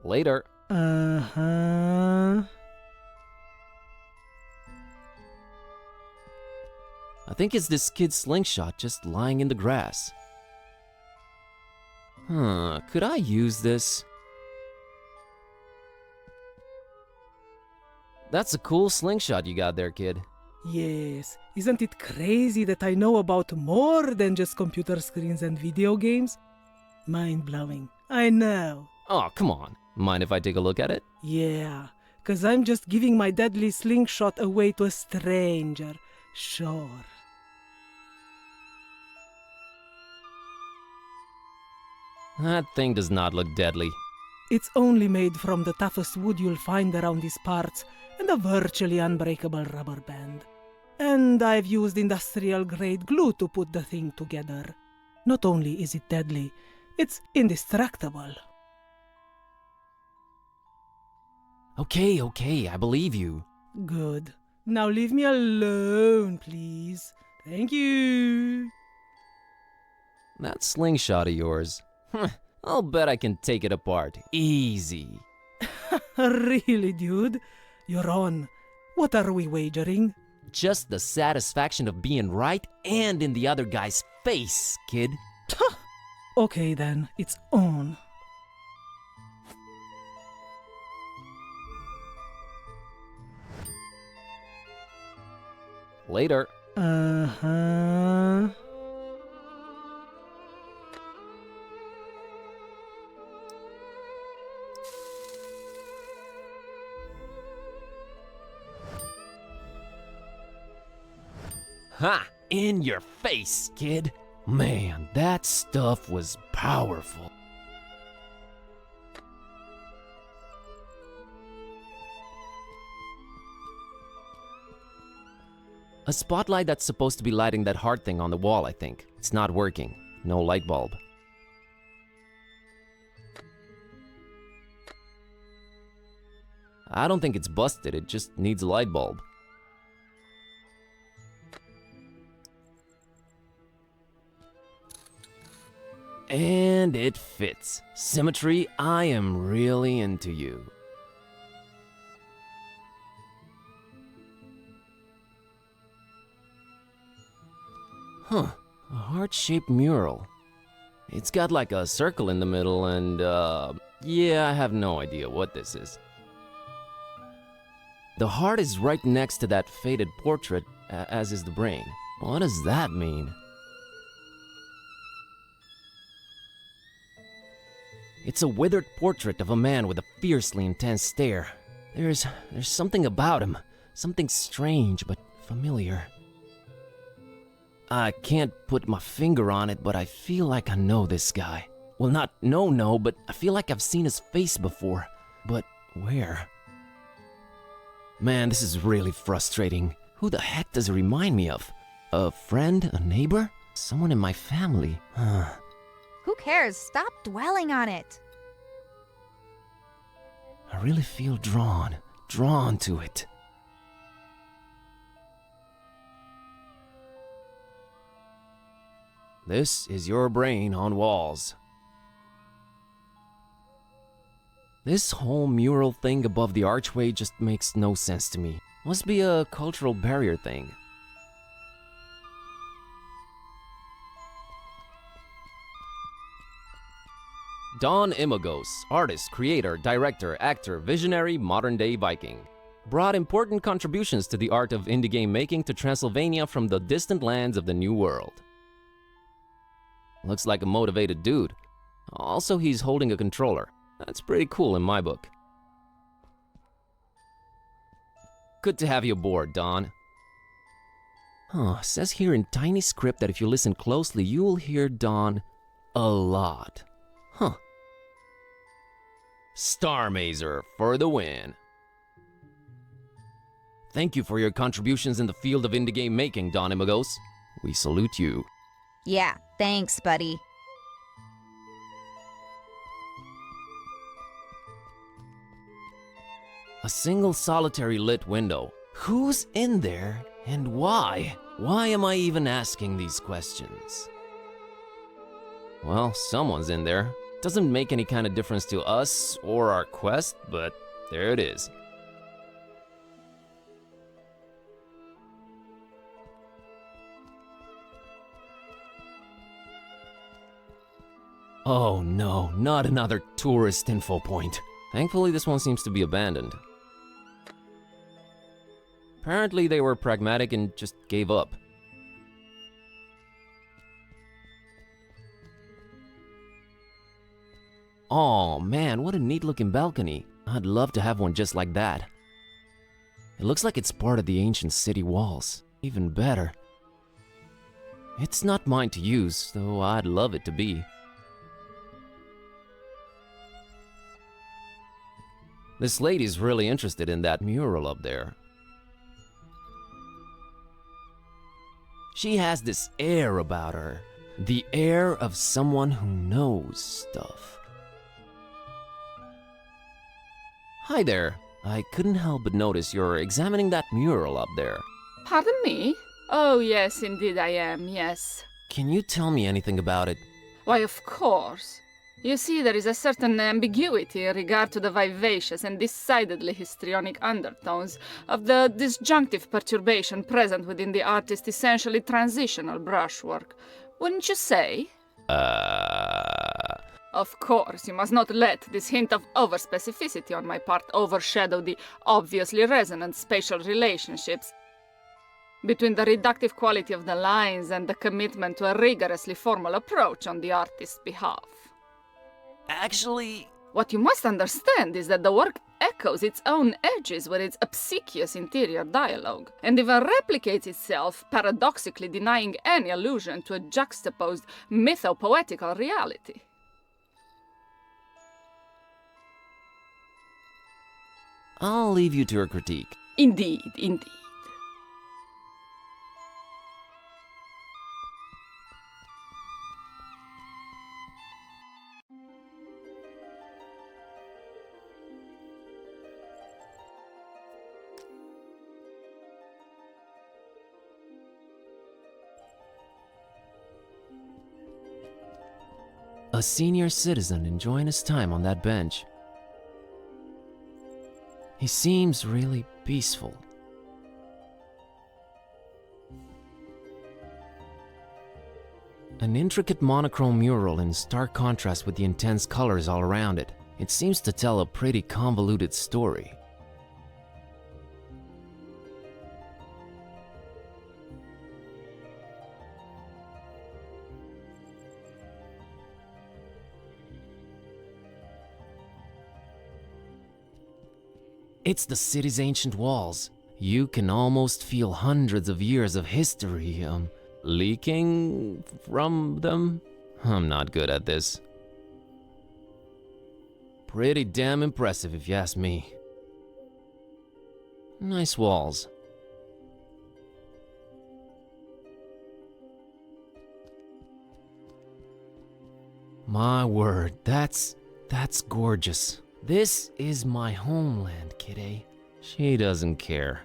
Later. Uh-huh. I think it's this kid's slingshot just lying in the grass. Could I use this? That's a cool slingshot you got there, kid. Yes. Isn't it crazy that I know about more than just computer screens and video games? Mind-blowing. I know. Oh, come on. Mind if I take a look at it? Yeah, 'cause I'm just giving my deadly slingshot away to a stranger. Sure. That thing does not look deadly. It's only made from the toughest wood you'll find around these parts, and a virtually unbreakable rubber band. And I've used industrial-grade glue to put the thing together. Not only is it deadly, it's indestructible. Okay, I believe you. Good. Now leave me alone, please. Thank you. That slingshot of yours. I'll bet I can take it apart. Easy. Really, dude? You're on. What are we wagering? Just the satisfaction of being right and in the other guy's face, kid. Okay then, it's on. Later. Uh-huh. Ha! In your face, kid. Man, that stuff was powerful. A spotlight that's supposed to be lighting that heart thing on the wall, I think. It's not working. No light bulb. I don't think it's busted, it just needs a light bulb. And it fits. Symmetry, I am really into you. Huh, a heart-shaped mural. It's got like a circle in the middle and, yeah, I have no idea what this is. The heart is right next to that faded portrait, as is the brain. What does that mean? It's a withered portrait of a man with a fiercely intense stare. There's something about him, something strange but familiar. I can't put my finger on it, but I feel like I know this guy. Well, not know, but I feel like I've seen his face before. But where? Man, this is really frustrating. Who the heck does it remind me of? A friend? A neighbor? Someone in my family? Who cares? Stop dwelling on it. I really feel drawn to it. This is your brain on walls. This whole mural thing above the archway just makes no sense to me. Must be a cultural barrier thing. Don Imagos, artist, creator, director, actor, visionary, modern-day Viking. Brought important contributions to the art of indie game making to Transylvania from the distant lands of the New World. Looks like a motivated dude. Also, he's holding a controller. That's pretty cool in my book. Good to have you aboard, Don. Says here in tiny script that if you listen closely, you will hear Don a lot. Star Mazer for the win. Thank you for your contributions in the field of indie game making, Don Imagos. We salute you. Yeah, thanks, buddy. A single solitary lit window. Who's in there and why? Why am I even asking these questions? Well, someone's in there. Doesn't make any kind of difference to us or our quest, but there it is. Oh no, not another tourist info point. Thankfully, this one seems to be abandoned. Apparently, they were pragmatic and just gave up. Oh man, what a neat looking balcony. I'd love to have one just like that. It looks like it's part of the ancient city walls. Even better. It's not mine to use, though I'd love it to be. This lady's really interested in that mural up there. She has this air about her. The air of someone who knows stuff. Hi there. I couldn't help but notice you're examining that mural up there. Pardon me? Oh, yes, indeed I am, yes. Can you tell me anything about it? Why, of course. You see, there is a certain ambiguity in regard to the vivacious and decidedly histrionic undertones of the disjunctive perturbation present within the artist's essentially transitional brushwork. Wouldn't you say? Of course, you must not let this hint of overspecificity on my part overshadow the obviously resonant spatial relationships between the reductive quality of the lines and the commitment to a rigorously formal approach on the artist's behalf. Actually, what you must understand is that the work echoes its own edges with its obsequious interior dialogue, and even replicates itself, paradoxically denying any allusion to a juxtaposed mythopoetical reality. I'll leave you to your critique. Indeed, indeed. A senior citizen enjoying his time on that bench. He seems really peaceful. An intricate monochrome mural in stark contrast with the intense colors all around it. It seems to tell a pretty convoluted story. It's the city's ancient walls. You can almost feel hundreds of years of history, leaking from them? I'm not good at this. Pretty damn impressive if you ask me. Nice walls. My word, that's gorgeous. This is my homeland, Kitteh. She doesn't care.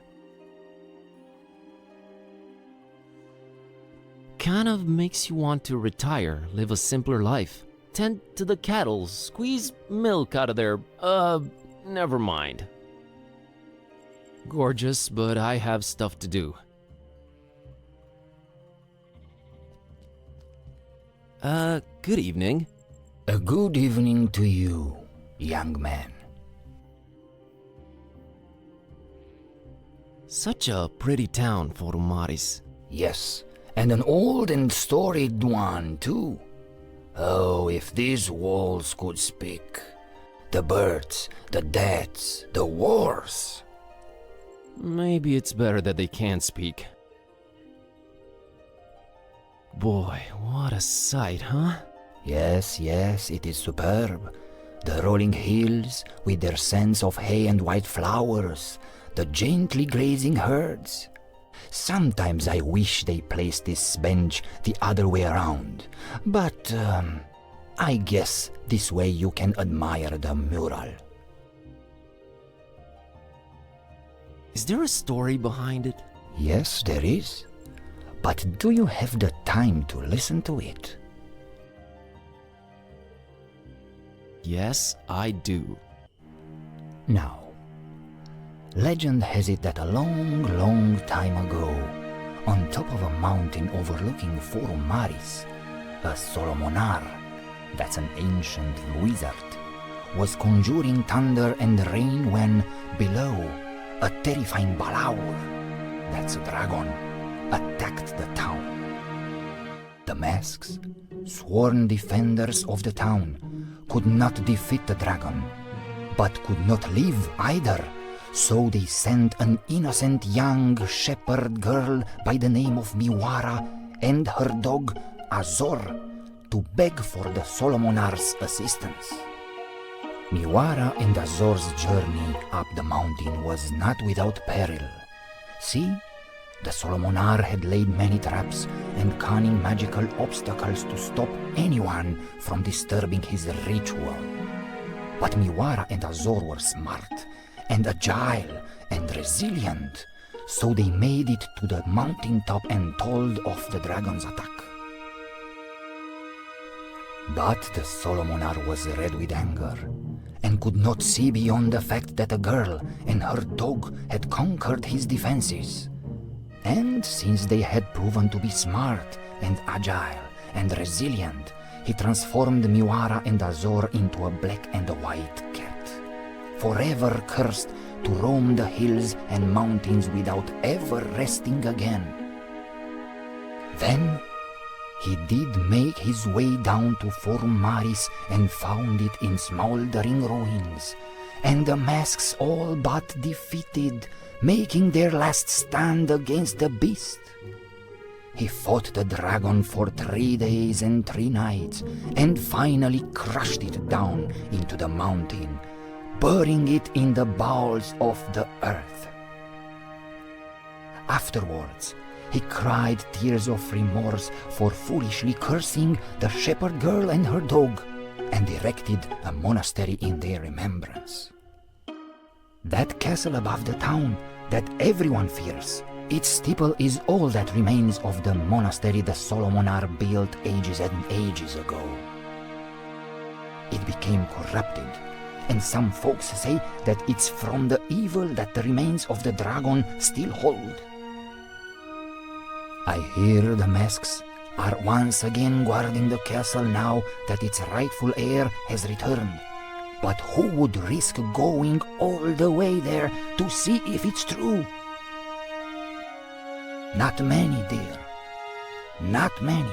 Kind of makes you want to retire, live a simpler life. Tend to the cattle, squeeze milk out of their, never mind. Gorgeous, but I have stuff to do. Good evening. A good evening to you, young man. Such a pretty town, Forumaris. Yes, and an old and storied one, too. Oh, if these walls could speak. The birds, the deaths, the wars. Maybe it's better that they can't speak. Boy, what a sight, huh? Yes, yes, it is superb. The rolling hills, with their scents of hay and white flowers, the gently grazing herds. Sometimes I wish they placed this bench the other way around, but I guess this way you can admire the mural. Is there a story behind it? Yes, there is. But do you have the time to listen to it? Yes, I do. Now, legend has it that a long, long time ago, on top of a mountain overlooking Forum Maris, a Solomonar, that's an ancient wizard, was conjuring thunder and rain when, below, a terrifying Balaur, that's a dragon, attacked the town. The masks, sworn defenders of the town, could not defeat the dragon, but could not live either, so they sent an innocent young shepherd girl by the name of Miwara and her dog Azor to beg for the Solomonar's assistance. Miwara and Azor's journey up the mountain was not without peril. See, the Solomonar had laid many traps and cunning magical obstacles to stop anyone from disturbing his ritual. But Miwara and Azor were smart and agile and resilient, so they made it to the mountaintop and told of the dragon's attack. But the Solomonar was red with anger and could not see beyond the fact that a girl and her dog had conquered his defenses. And since they had proven to be smart and agile and resilient, he transformed Miwara and Azor into a black and a white cat, forever cursed to roam the hills and mountains without ever resting again. Then he did make his way down to Forum Maris and found it in smoldering ruins, and the masks all but defeated, making their last stand against the beast. He fought the dragon for 3 days and 3 nights, and finally crushed it down into the mountain, burying it in the bowels of the earth. Afterwards, he cried tears of remorse for foolishly cursing the shepherd girl and her dog, and erected a monastery in their remembrance. That castle above the town that everyone fears, its steeple is all that remains of the monastery the Solomonar built ages and ages ago. It became corrupted, and some folks say that it's from the evil that the remains of the dragon still hold. I hear the masks are once again guarding the castle now that its rightful heir has returned. But who would risk going all the way there to see if it's true? Not many, dear. Not many.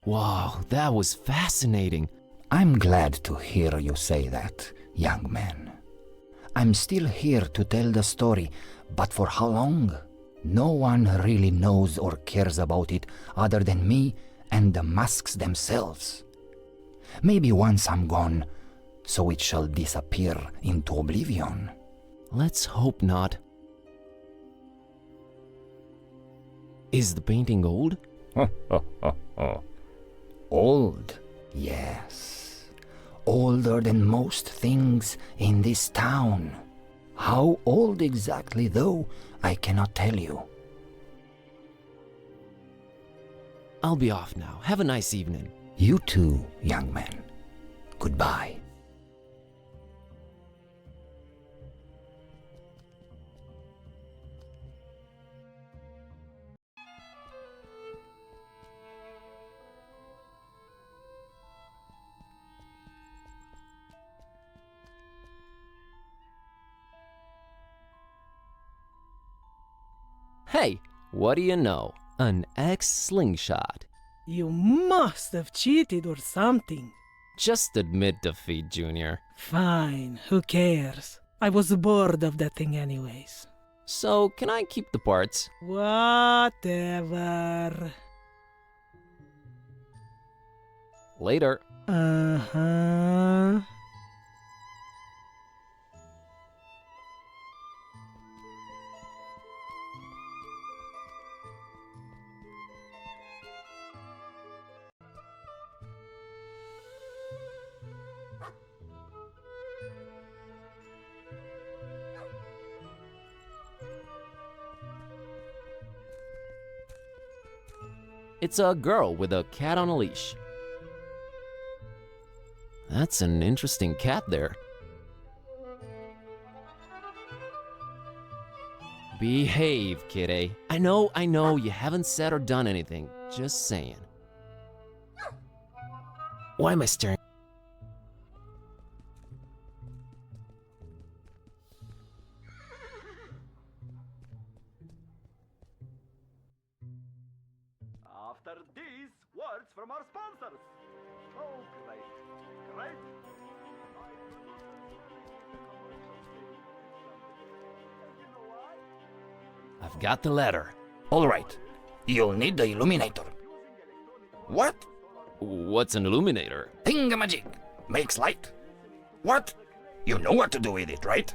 Wow, that was fascinating. I'm glad to hear you say that, young man. I'm still here to tell the story, but for how long? No one really knows or cares about it other than me and the masks themselves. Maybe once I'm gone, so it shall disappear into oblivion. Let's hope not. Is the painting old? Old, yes. Older than most things in this town. How old exactly, though, I cannot tell you. I'll be off now. Have a nice evening. You too, young man. Goodbye. Hey, What do you know? An ex-slingshot. You must have cheated or something. Just admit defeat, Junior. Fine, who cares? I was bored of that thing anyways. So, can I keep the parts? Whatever. Later. Uh-huh. It's a girl with a cat on a leash. That's an interesting cat there. Behave, Kitteh. I know, you haven't said or done anything. Just saying. Why am I staring? After these words from our sponsors. Oh, great. Great. I've got the letter. All right. You'll need the illuminator. What? What's an illuminator? Thingamajig. Makes light. What? You know what to do with it, right?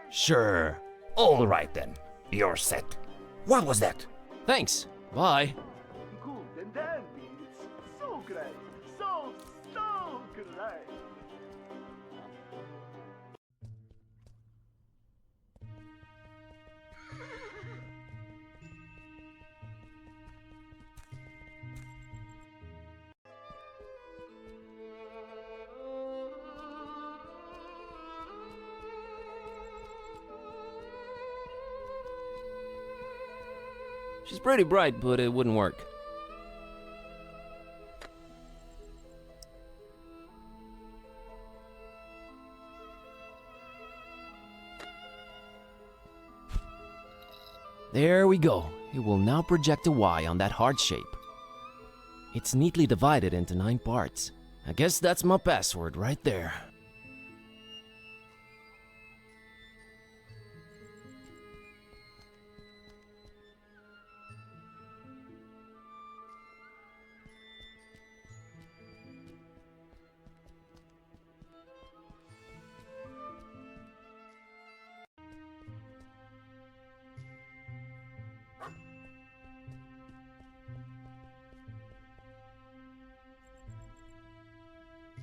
Sure. All right then. You're set. What was that? Thanks. Bye. Good and dandy. It's so great. So great. She's pretty bright, but it wouldn't work. There we go. It will now project a Y on that heart shape. It's neatly divided into 9 parts. I guess that's my password right there.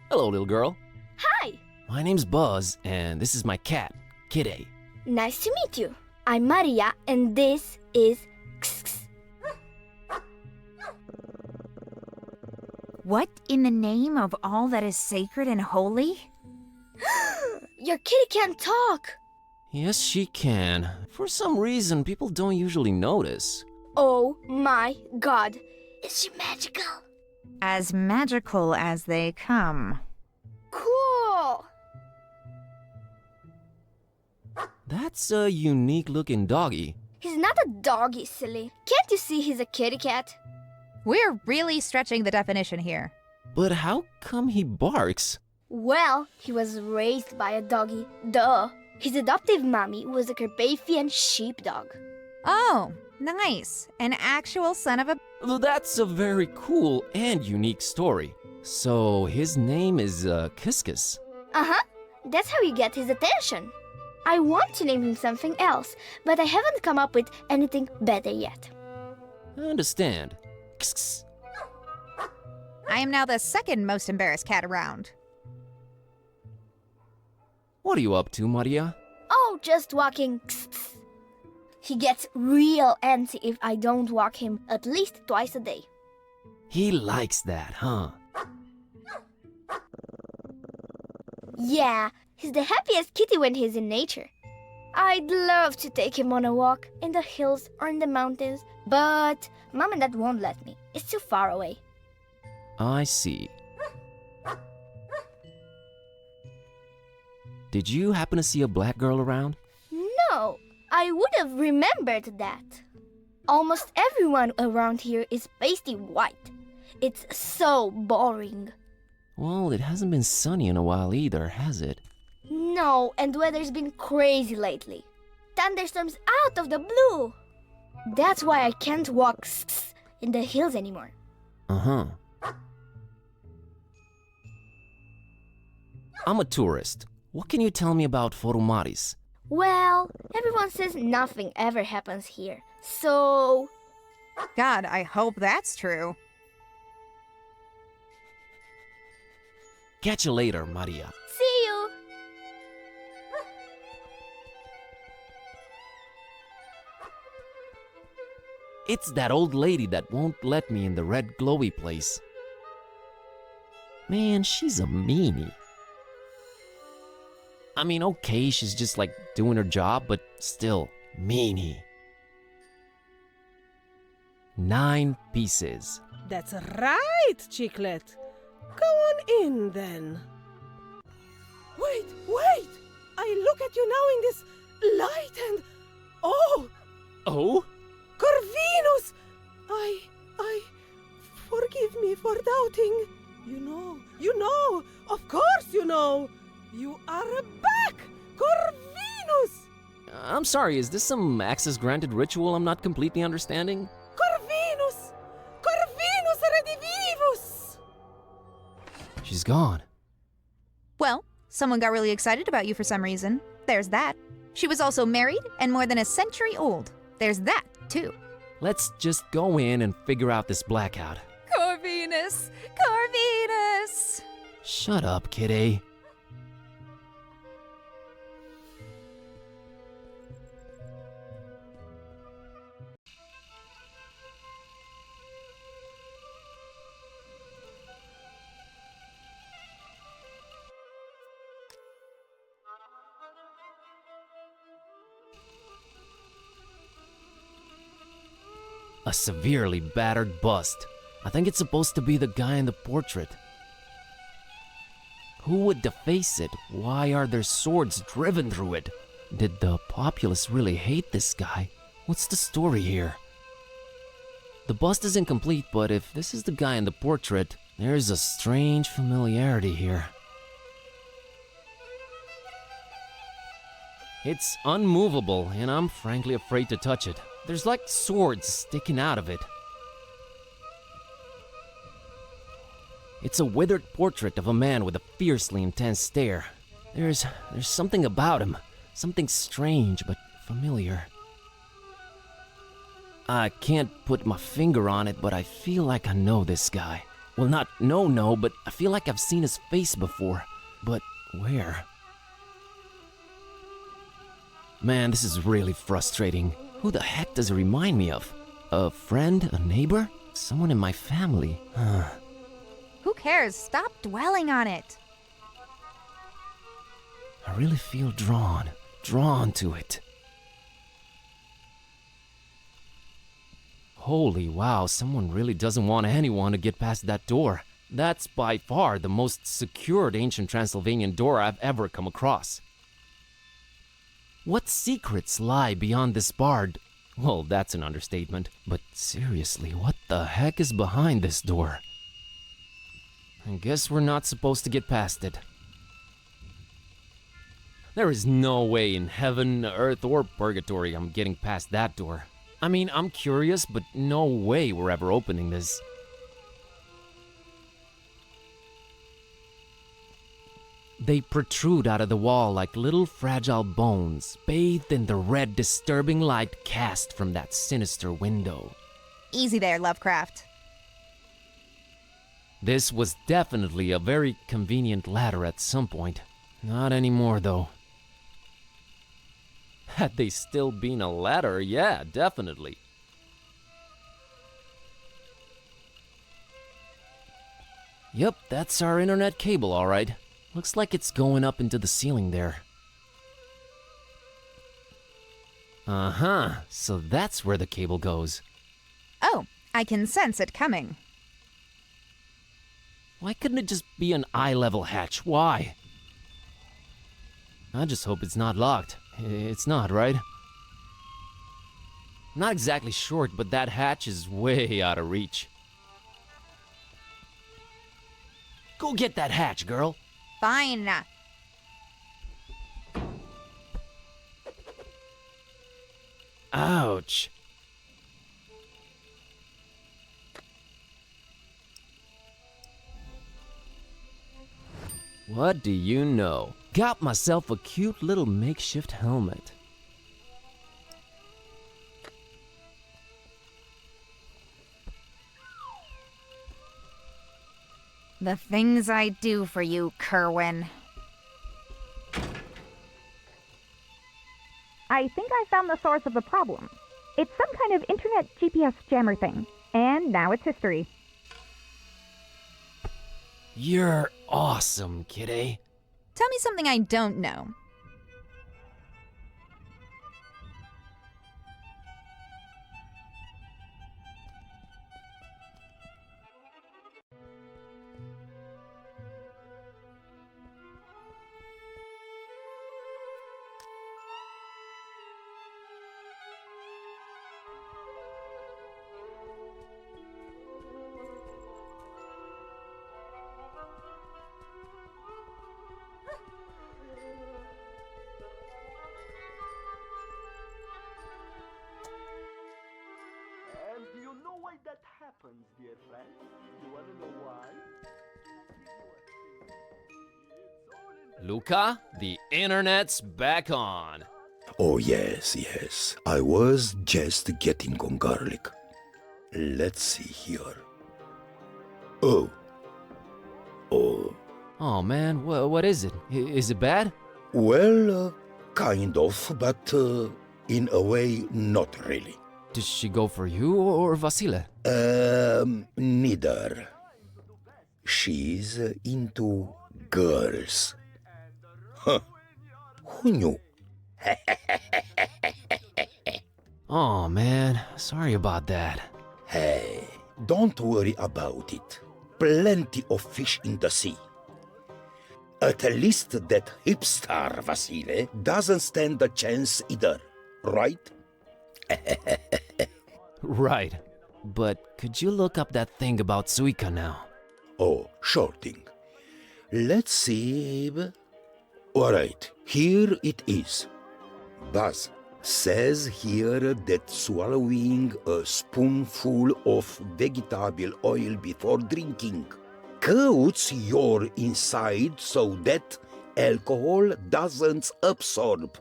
Hello, little girl. Hi! My name's Buzz, and this is my cat, Kitteh. Nice to meet you. I'm Maria, and this is... What in the name of all that is sacred and holy? Your kitty can't talk! Yes, she can. For some reason, people don't usually notice. Oh my god. Is she magical? As magical as they come. Cool! That's a unique-looking doggy. He's not a doggy, silly. Can't you see he's a kitty cat? We're really stretching the definition here. But how come he barks? Well, he was raised by a doggy. Duh. His adoptive mommy was a Carpathian sheepdog. Oh, nice. An actual son of a... That's a very cool and unique story. So his name is Kiskus. Uh-huh. That's how you get his attention. I want to name him something else, but I haven't come up with anything better yet. I understand. Kiskus. I am now the second most embarrassed cat around. What are you up to, Maria? Oh, just walking. He gets real antsy if I don't walk him at least twice a day. He likes that, huh? Yeah, he's the happiest kitty when he's in nature. I'd love to take him on a walk in the hills or in the mountains, but Mom and Dad won't let me. It's too far away. I see. Did you happen to see a black girl around? No, I would have remembered that. Almost everyone around here is pasty white. It's so boring. Well, it hasn't been sunny in a while either, has it? No, and weather's been crazy lately. Thunderstorms out of the blue. That's why I can't walk in the hills anymore. Uh-huh. I'm a tourist. What can you tell me about Forumaris? Well, everyone says nothing ever happens here, so... God, I hope that's true. Catch you later, Maria. See you! It's that old lady that won't let me in the red glowy place. Man, she's a meanie. I mean, okay, she's just like doing her job, but still, meanie. 9 pieces. That's right, Chiclet. Go on in, then. Wait! I look at you now in this light and... Oh! Oh? Corvinus! I... Forgive me for doubting. You know, of course you know. You are back, Corvinus! I'm sorry, is this some access-granted ritual I'm not completely understanding? Corvinus redivivus! She's gone. Well, someone got really excited about you for some reason. There's that. She was also married and more than a century old. There's that, too. Let's just go in and figure out this blackout. Corvinus! Shut up, Kitteh. A severely battered bust. I think it's supposed to be the guy in the portrait. Who would deface it? Why are there swords driven through it? Did the populace really hate this guy? What's the story here? The bust is incomplete, but if this is the guy in the portrait, there's a strange familiarity here. It's unmovable, and I'm frankly afraid to touch it. There's like swords sticking out of it. It's a withered portrait of a man with a fiercely intense stare. There's something about him, something strange but familiar. I can't put my finger on it, but I feel like I know this guy. Well, not know, but I feel like I've seen his face before. But where? Man, this is really frustrating. Who the heck does it remind me of? A friend? A neighbor? Someone in my family? Who cares? Stop dwelling on it. I really feel drawn to it. Holy wow, someone really doesn't want anyone to get past that door. That's by far the most secured ancient Transylvanian door I've ever come across. What secrets lie beyond this bard? Well, that's an understatement. But seriously, what the heck is behind this door? I guess we're not supposed to get past it. There is no way in heaven, earth, or purgatory I'm getting past that door. I mean, I'm curious, but no way we're ever opening this. They protrude out of the wall like little fragile bones, bathed in the red, disturbing light cast from that sinister window. Easy there, Lovecraft. This was definitely a very convenient ladder at some point. Not anymore, though. Had they still been a ladder, yeah, definitely. Yep, that's our internet cable, all right. Looks like it's going up into the ceiling there. Uh-huh, so that's where the cable goes. Oh, I can sense it coming. Why couldn't it just be an eye-level hatch? Why? I just hope it's not locked. It's not, right? Not exactly short, but that hatch is way out of reach. Go get that hatch, girl. Fine. Ouch. What do you know? Got myself a cute little makeshift helmet. The things I do for you, Kerwan. I think I found the source of the problem. It's some kind of internet GPS jammer thing, and now it's history. You're awesome, Kitteh. Tell me something I don't know. And do you know why that happens, dear friend? You wanna know why? Luca, the internet's back on. Oh, yes. I was just getting on garlic. Let's see here. Oh. Oh man, what is it? Is it bad? Well, kind of, but in a way, not really. Did she go for you or Vasile? Neither. She's into girls. Huh. Who knew? Oh man, sorry about that. Hey, don't worry about it. Plenty of fish in the sea. At least that hipster Vasile doesn't stand a chance either, right? Right. But could you look up that thing about Suika now? Oh, sure thing. Let's see. Alright, here it is. Buzz says here that swallowing a spoonful of vegetable oil before drinking coats your inside so that alcohol doesn't absorb.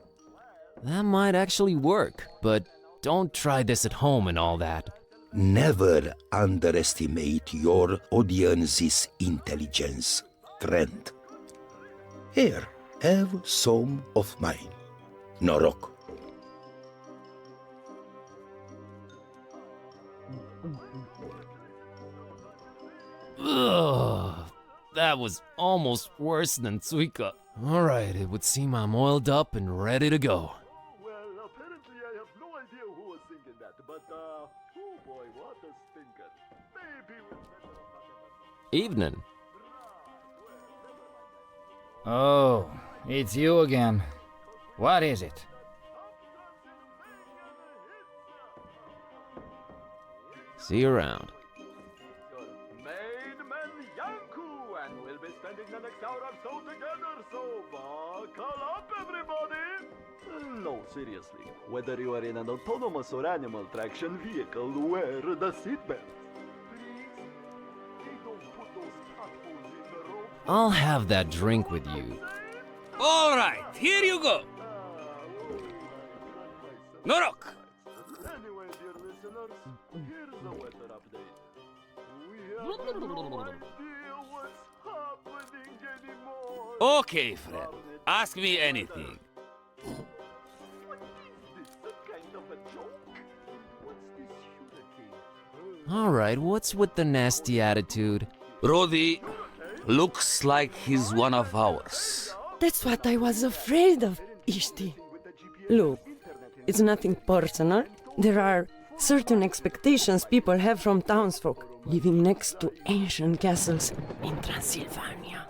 That might actually work, but don't try this at home and all that. Never underestimate your audience's intelligence, friend. Here, have some of mine. Norok. Ugh, that was almost worse than Suika. Alright, it would seem I'm oiled up and ready to go. Well, apparently I have no idea who was thinking that, but, oh boy, what a stinker. Maybe we'll... Evening. Oh, it's you again. What is it? See you around. Main man Yanku, and we'll be spending the next hour or so together, so buckle up, everybody! No, seriously. Whether you are in an autonomous or animal traction vehicle, wear the seatbelt. I'll have that drink with you. All right, here you go. Norok. Anyway, dear listeners, here's the weather update. We have no idea what's happening anymore. Okay, friend. Ask me anything. Alright, what's with the nasty attitude? Rodi looks like he's one of ours. That's what I was afraid of, Ishti. Look, it's nothing personal. There are certain expectations people have from townsfolk living next to ancient castles in Transylvania.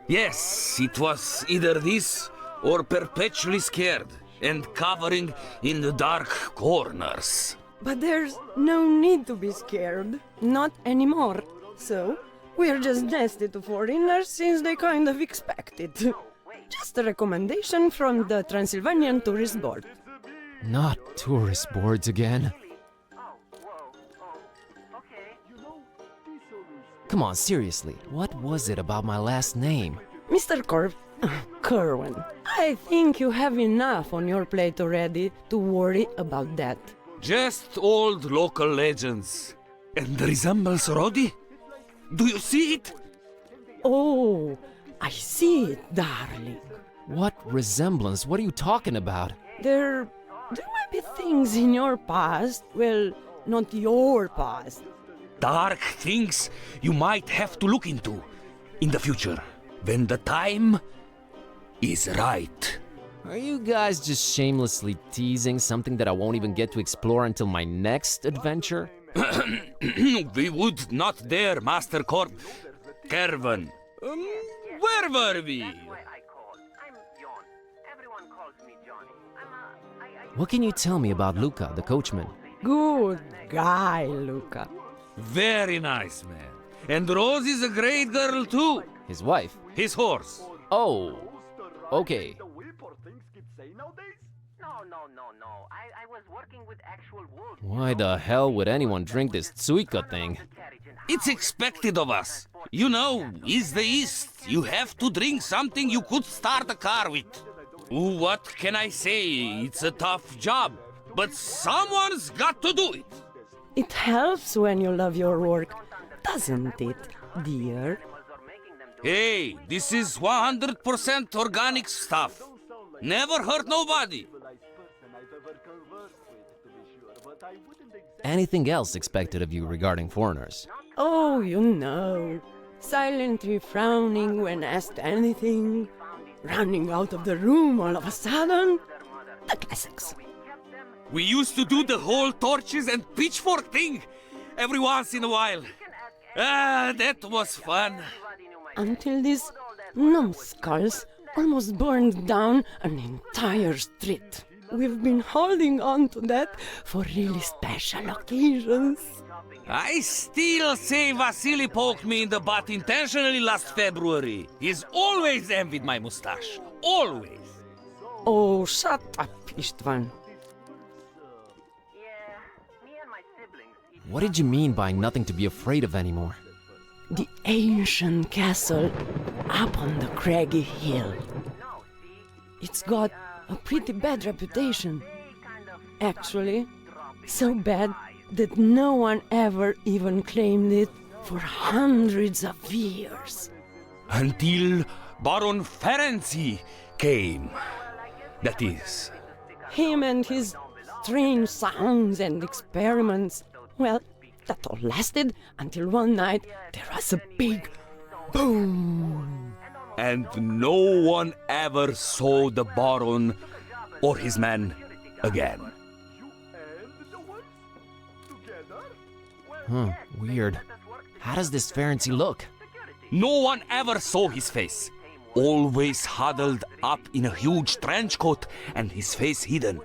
Yes, it was either this or perpetually scared and covering in the dark corners. But there's no need to be scared. Not anymore. So, we're just nasty to foreigners since they kind of expect it. Just a recommendation from the Transylvanian Tourist Board. Not tourist boards again. Come on, seriously, what was it about my last name? Mr. Kerwan, I think you have enough on your plate already to worry about that. Just old local legends. And resembles Roddy? Do you see it? Oh, I see it, darling. What resemblance? What are you talking about? There might be things in your past. Well, not your past. Dark things you might have to look into in the future, when the time is right. Are you guys just shamelessly teasing something that I won't even get to explore until my next adventure? We would not dare, Master Kerwan. Where were we? What can you tell me about Luca, the coachman? Good guy, Luca. Very nice, man. And Rose is a great girl, too. His wife? His horse. Oh, okay. I was working with actual wolves. Why the hell would anyone drink this Tsuika thing? It's expected of us. You know, it's the East. You have to drink something you could start a car with. What can I say? It's a tough job. But someone's got to do it. It helps when you love your work, doesn't it, dear? Hey, this is 100% organic stuff. Never hurt nobody. Anything else expected of you regarding foreigners? Oh, you know. Silently frowning when asked anything. Running out of the room all of a sudden. The classics. We used to do the whole torches and pitchfork thing every once in a while. That was fun. Until these numbskulls almost burned down an entire street. We've been holding on to that for really special occasions. I still say Vasily poked me in the butt intentionally last February. He's always envied my mustache. Always. Oh, shut up, Istvan. What did you mean by nothing to be afraid of anymore? The ancient castle up on the craggy hill. It's got a pretty bad reputation. Actually, so bad that no one ever even claimed it for hundreds of years. Until Baron Ferenczi came. That is. Him and his strange sounds and experiments. Well, that all lasted until one night there was a big boom. And no one ever saw the Baron or his men again. Huh, weird. How does this Ferenczi look? No one ever saw his face. Always huddled up in a huge trench coat and his face hidden.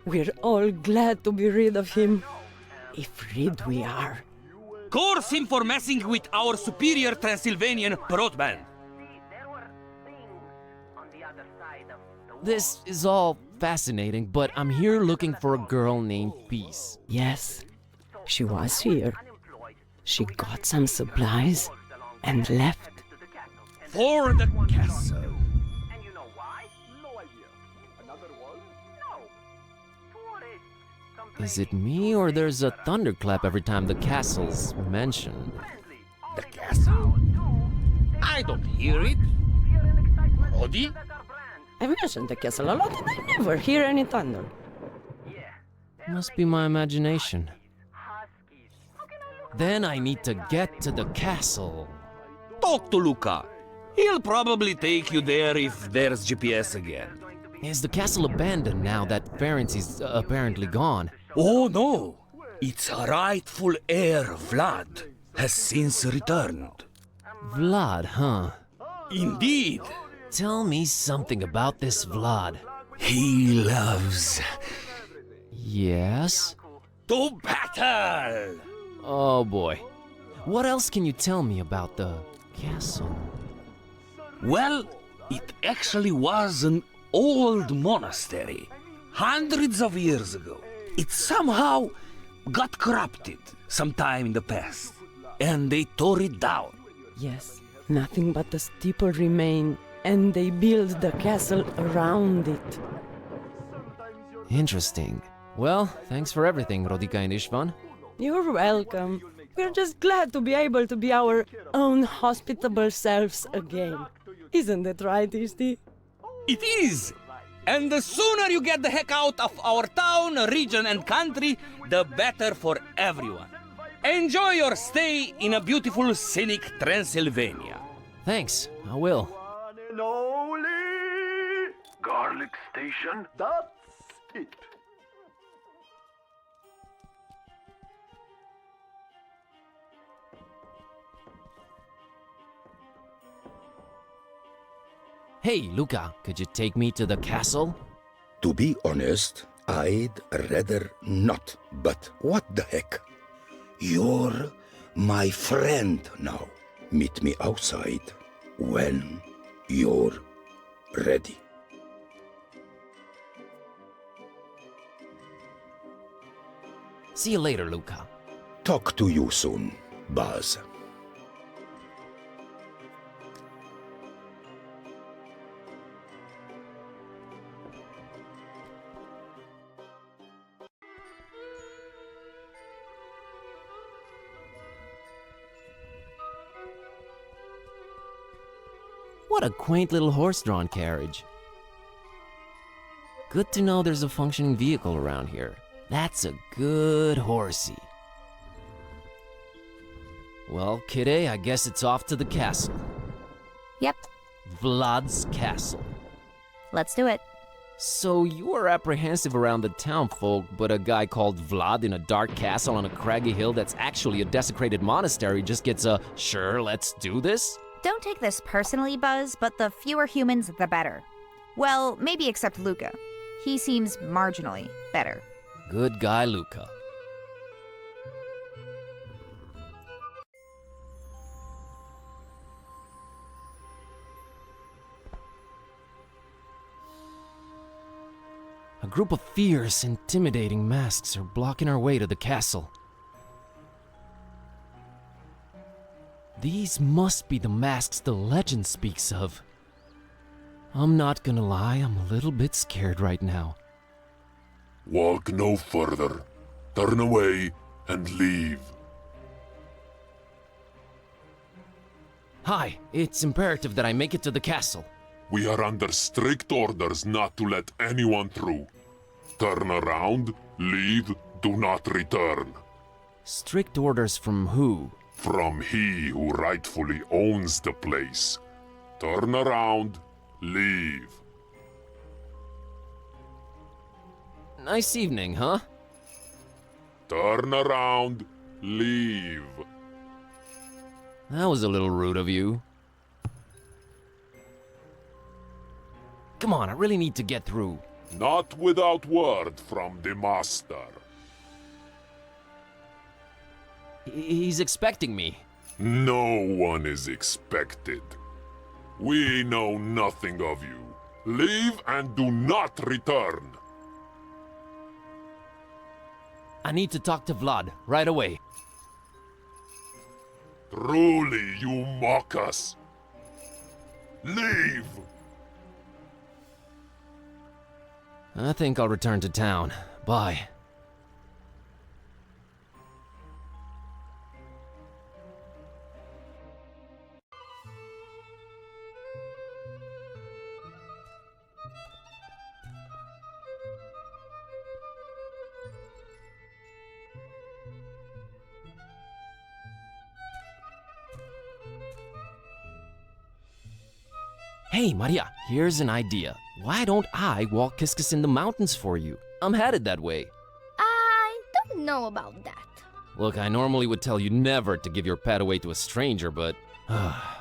We're all glad to be rid of him. If rid we are. Curse him for messing with our superior Transylvanian broadband. This is all fascinating, but I'm here looking for a girl named Peace. Yes, she was here. She got some supplies and left. For the castle. And you know why? No idea. Another wall? No. Tourists. Is it me, or there's a thunderclap every time the castle's mentioned? The castle? I don't hear it. Roddy? I've mentioned the castle a lot and I never hear any thunder. Must be my imagination. Then I need to get to the castle. Talk to Luca. He'll probably take you there if there's GPS again. Is the castle abandoned now that Ferenczi's apparently gone? Oh no! Its rightful heir, Vlad, has since returned. Vlad, huh? Indeed. Tell me something about this Vlad. He loves... Yes? to battle! Oh boy. What else can you tell me about the castle? Well, it actually was an old monastery, hundreds of years ago. It somehow got corrupted sometime in the past, and they tore it down. Yes, nothing but the steeple remain, and they build the castle around it. Interesting. Well, thanks for everything, Rodika and Ishvan. You're welcome. We're just glad to be able to be our own hospitable selves again. Isn't that right, Ishti? It is! And the sooner you get the heck out of our town, region, and country, the better for everyone. Enjoy your stay in a beautiful, scenic Transylvania. Thanks, I will. Garlic Station? That's it. Hey, Luca, could you take me to the castle? To be honest, I'd rather not, but what the heck? You're my friend now. Meet me outside when you're ready. See you later, Luca. Talk to you soon, Buzz. What a quaint little horse-drawn carriage. Good to know there's a functioning vehicle around here. That's a good horsey. Well, Kitteh, I guess it's off to the castle. Yep, Vlad's castle. let's do it. So you were apprehensive around the town folk, but a guy called Vlad in a dark castle on a craggy hill that's actually a desecrated monastery just gets a, sure, let's do this? Don't take this personally, Buzz, but the fewer humans, the better. Well, maybe except Luca. He seems marginally better. Good guy, Luca. A group of fierce, intimidating masks are blocking our way to the castle. These must be the masks the legend speaks of. I'm not gonna lie, I'm a little bit scared right now. Walk no further. Turn away and leave. Hi, it's imperative that I make it to the castle. We are under strict orders not to let anyone through. Turn around, leave, do not return. Strict orders from who? From he who rightfully owns the place. Turn around, leave. Nice evening, huh? Turn around, leave. That was a little rude of you. Come on, I really need to get through. Not without word from the master. He's expecting me. No one is expected. We know nothing of you. Leave and do not return. I need to talk to Vlad right away. Truly, you mock us. Leave! I think I'll return to town. Bye. Hey, Maria, here's an idea. Why don't I walk Kiskis in the mountains for you? I'm headed that way. I don't know about that. Look, I normally would tell you never to give your pet away to a stranger, but...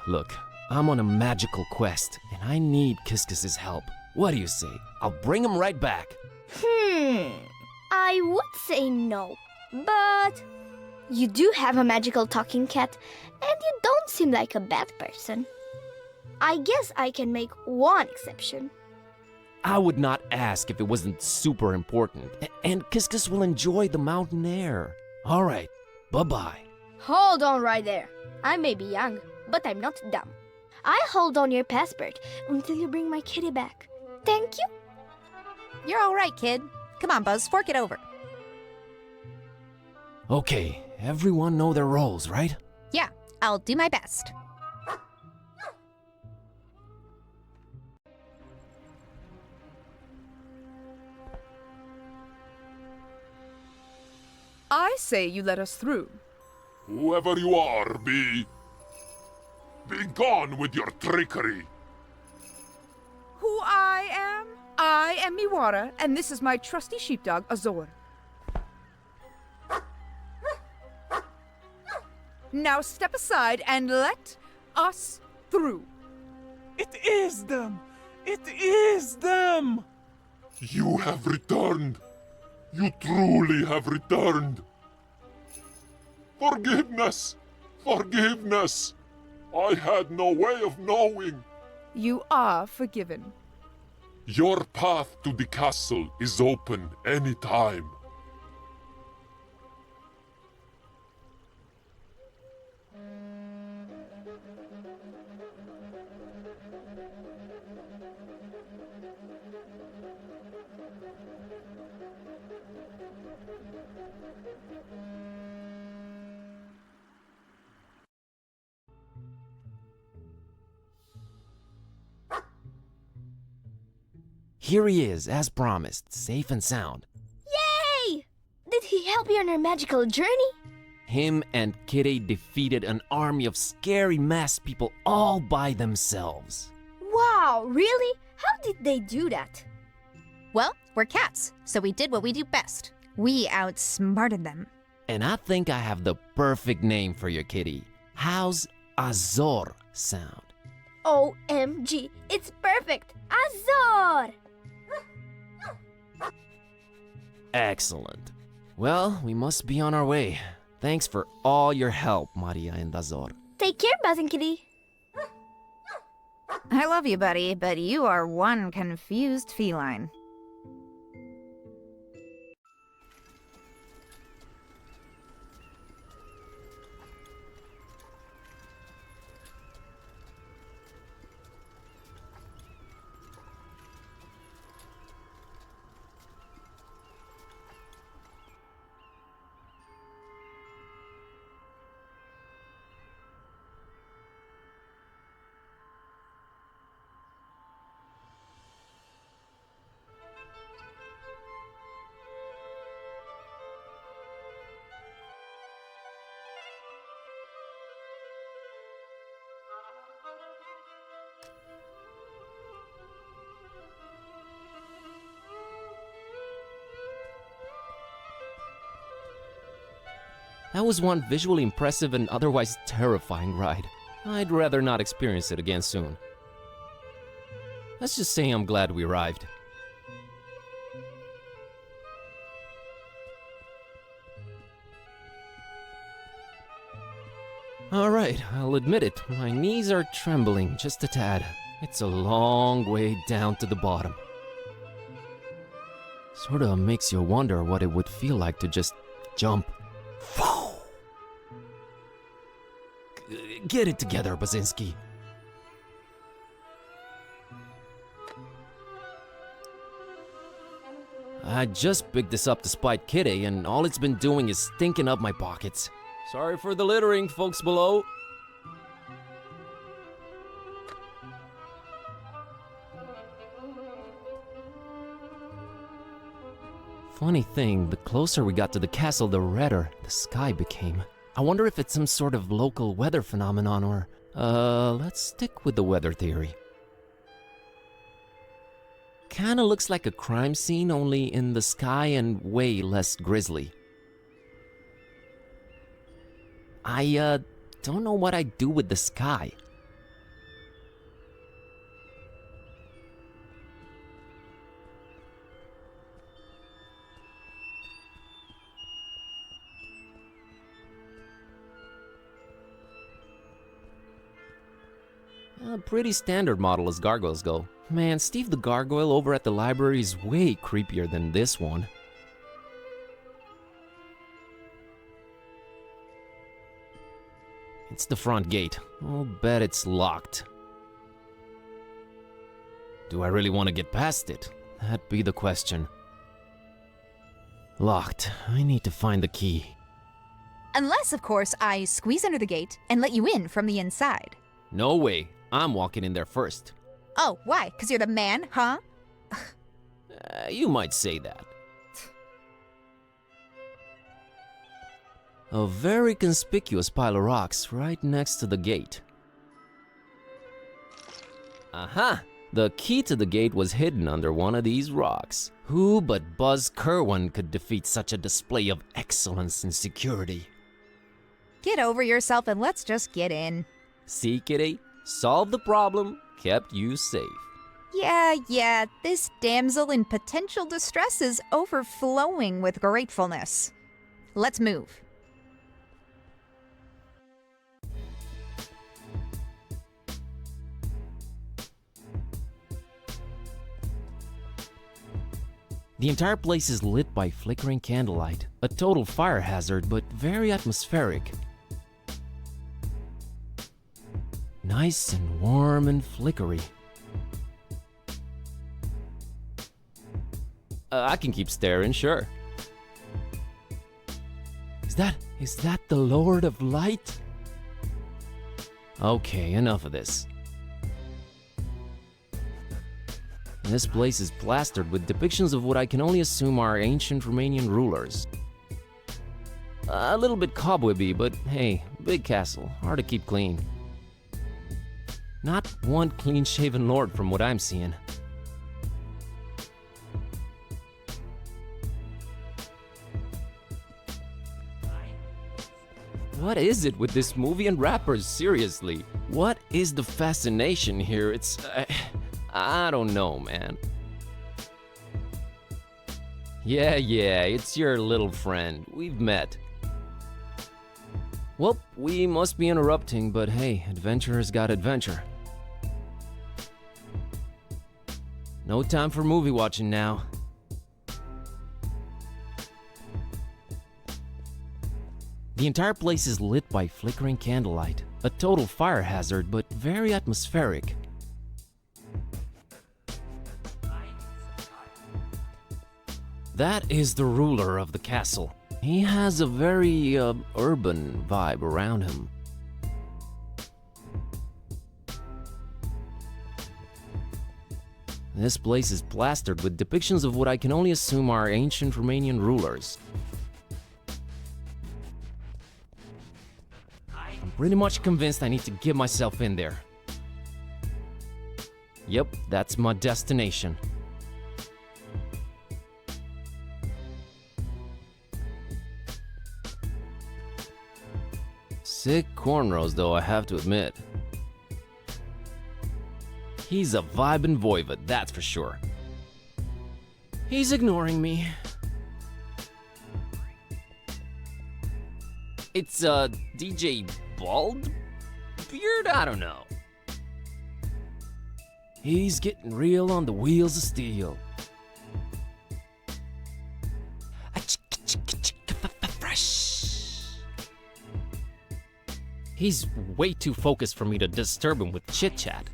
look, I'm on a magical quest, and I need Kiskis' help. What do you say? I'll bring him right back. I would say no. But you do have a magical talking cat, and you don't seem like a bad person. I guess I can make one exception. I would not ask if it wasn't super important. And Kiskis will enjoy the mountain air. All right, bye-bye. Hold on right there. I may be young, but I'm not dumb. I hold on your passport until you bring my kitty back. Thank you. You're all right, kid. Come on, Buzz, fork it over. Okay, everyone know their roles, right? Yeah, I'll do my best. I say you let us through. Whoever you are, be gone with your trickery. Who I am? I am Miwara, and this is my trusty sheepdog, Azor. Now step aside and let us through. It is them! It is them! You have returned. You truly have returned. Forgiveness! Forgiveness! I had no way of knowing. You are forgiven. Your path to the castle is open any time. Here he is, as promised, safe and sound. Yay! Did he help you on your magical journey? Him and Kitteh defeated an army of scary masked people all by themselves. Wow, really? How did they do that? Well, we're cats, so we did what we do best. We outsmarted them. And I think I have the perfect name for your kitty. How's Azor sound? OMG, it's perfect! Azor! Excellent. Well, we must be on our way. Thanks for all your help, Maria and Azor. Take care, Buzz and Kitty. I love you, buddy, but you are one confused feline. That was one visually impressive and otherwise terrifying ride. I'd rather not experience it again soon. Let's just say I'm glad we arrived. Alright, I'll admit it, my knees are trembling just a tad. It's a long way down to the bottom. Sorta makes you wonder what it would feel like to just jump. Get it together, Basinski. I just picked this up to spite Kitteh, and all it's been doing is stinking up my pockets. Sorry for the littering, folks below. Funny thing, the closer we got to the castle, the redder the sky became. I wonder if it's some sort of local weather phenomenon or, let's stick with the weather theory. Kinda looks like a crime scene, only in the sky and way less grisly. I, don't know what I'd do with the sky. A pretty standard model as gargoyles go. Man, Steve the Gargoyle over at the library is way creepier than this one. It's the front gate. I'll bet it's locked. Do I really want to get past it? That'd be the question. Locked. I need to find the key. Unless, of course, I squeeze under the gate and let you in from the inside. No way. I'm walking in there first. Oh, why? 'Cause you're the man, huh? You might say that. A very conspicuous pile of rocks right next to the gate. Aha! The key to the gate was hidden under one of these rocks. Who but Buzz Kerwan could defeat such a display of excellence and security? Get over yourself and let's just get in. See, Kitteh? Solved the problem, kept you safe. Yeah, this damsel in potential distress is overflowing with gratefulness. Let's move. The entire place is lit by flickering candlelight, a total fire hazard, but very atmospheric. Nice and warm and flickery. I can keep staring, sure. Is that the Lord of Light? Okay, enough of this. This place is plastered with depictions of what I can only assume are ancient Romanian rulers. A little bit cobwebby, but hey, big castle, hard to keep clean. Not one clean-shaven lord from what I'm seeing. What is it with this movie and rappers, seriously? What is the fascination here? It's... I don't know, man. Yeah, it's your little friend. We've met. Well, we must be interrupting, but hey, adventurers got adventure. No time for movie watching now. The entire place is lit by flickering candlelight, a total fire hazard, but very atmospheric. That is the ruler of the castle. He has a very, urban vibe around him. This place is plastered with depictions of what I can only assume are ancient Romanian rulers. I'm pretty much convinced I need to get myself in there. Yep, that's my destination. Sick cornrows, though, I have to admit. He's a vibin' voivod, that's for sure. He's ignoring me. It's, DJ Bald Beard? I don't know. He's getting real on the wheels of steel. He's way too focused for me to disturb him with chit-chat.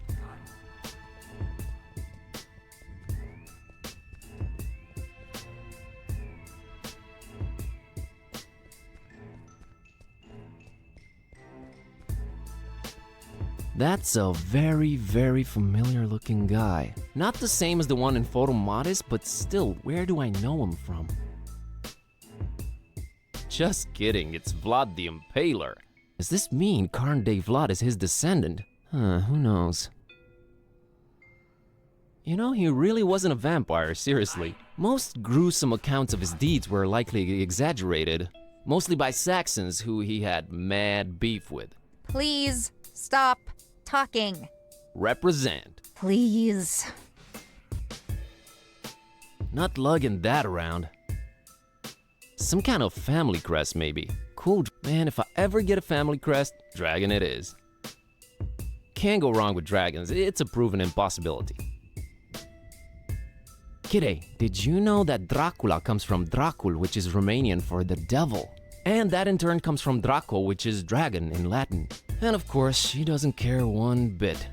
That's a very, very familiar looking guy. Not the same as the one in Photo Modest, but still, where do I know him from? Just kidding, it's Vlad the Impaler. Does this mean Karn de Vlad is his descendant? Who knows? You know, he really wasn't a vampire, seriously. Most gruesome accounts of his deeds were likely exaggerated, mostly by Saxons who he had mad beef with. Please stop talking. Represent. Please. Not lugging that around. Some kind of family crest, maybe. Cool, man, if I ever get a family crest, dragon it is. Can't go wrong with dragons, it's a proven impossibility. Kitteh, did you know that Dracula comes from Dracul, which is Romanian for the devil? And that in turn comes from Draco, which is dragon in Latin. And of course, she doesn't care one bit.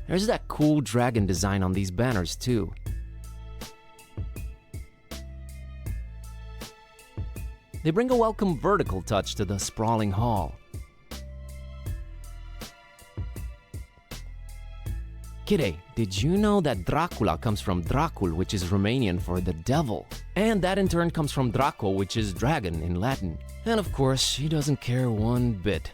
There's that cool dragon design on these banners too. They bring a welcome vertical touch to the sprawling hall. Kitteh, did you know that Dracula comes from Dracul, which is Romanian for the devil? And that in turn comes from Draco, which is dragon in Latin. And of course, she doesn't care one bit.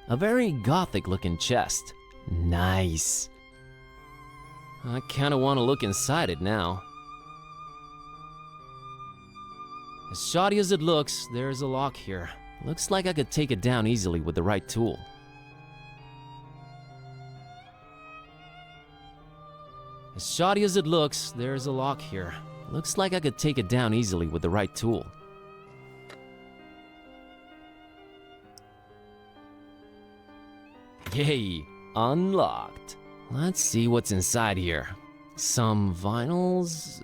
A very gothic-looking chest. Nice. I kinda wanna look inside it now. As shoddy as it looks, there's a lock here. Looks like I could take it down easily with the right tool. As shoddy as it looks, there's a lock here. Looks like I could take it down easily with the right tool. Yay, unlocked. Let's see what's inside here. Some vinyls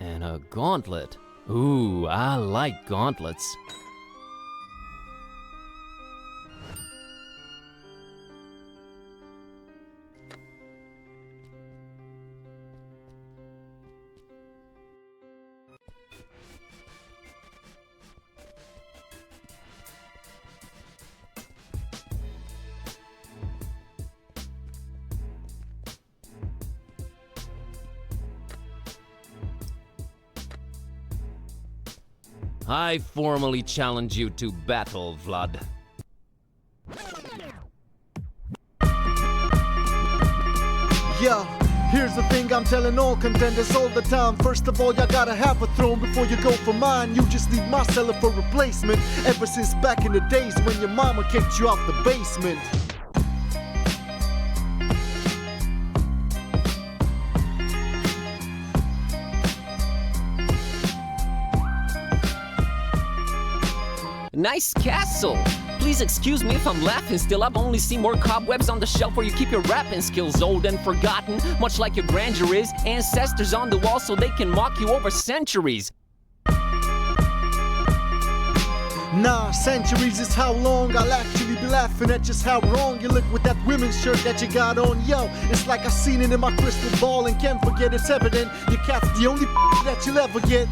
and a gauntlet. Ooh, I like gauntlets. I formally challenge you to battle, Vlad. Yeah, here's the thing I'm telling all contenders all the time. First of all, you gotta have a throne before you go for mine. You just need my cellar for replacement. Ever since back in the days when your mama kicked you out the basement. Nice castle! Please excuse me if I'm laughing still. I've only seen more cobwebs on the shelf where you keep your rapping skills. Old and forgotten, much like your grandeur is. Ancestors on the wall so they can mock you over centuries. Nah, centuries is how long I'll actually be laughing at just how wrong you look with that women's shirt that you got on. Yo, it's like I seen it in my crystal ball and can't forget it's evident. Your cat's the only that you'll ever get.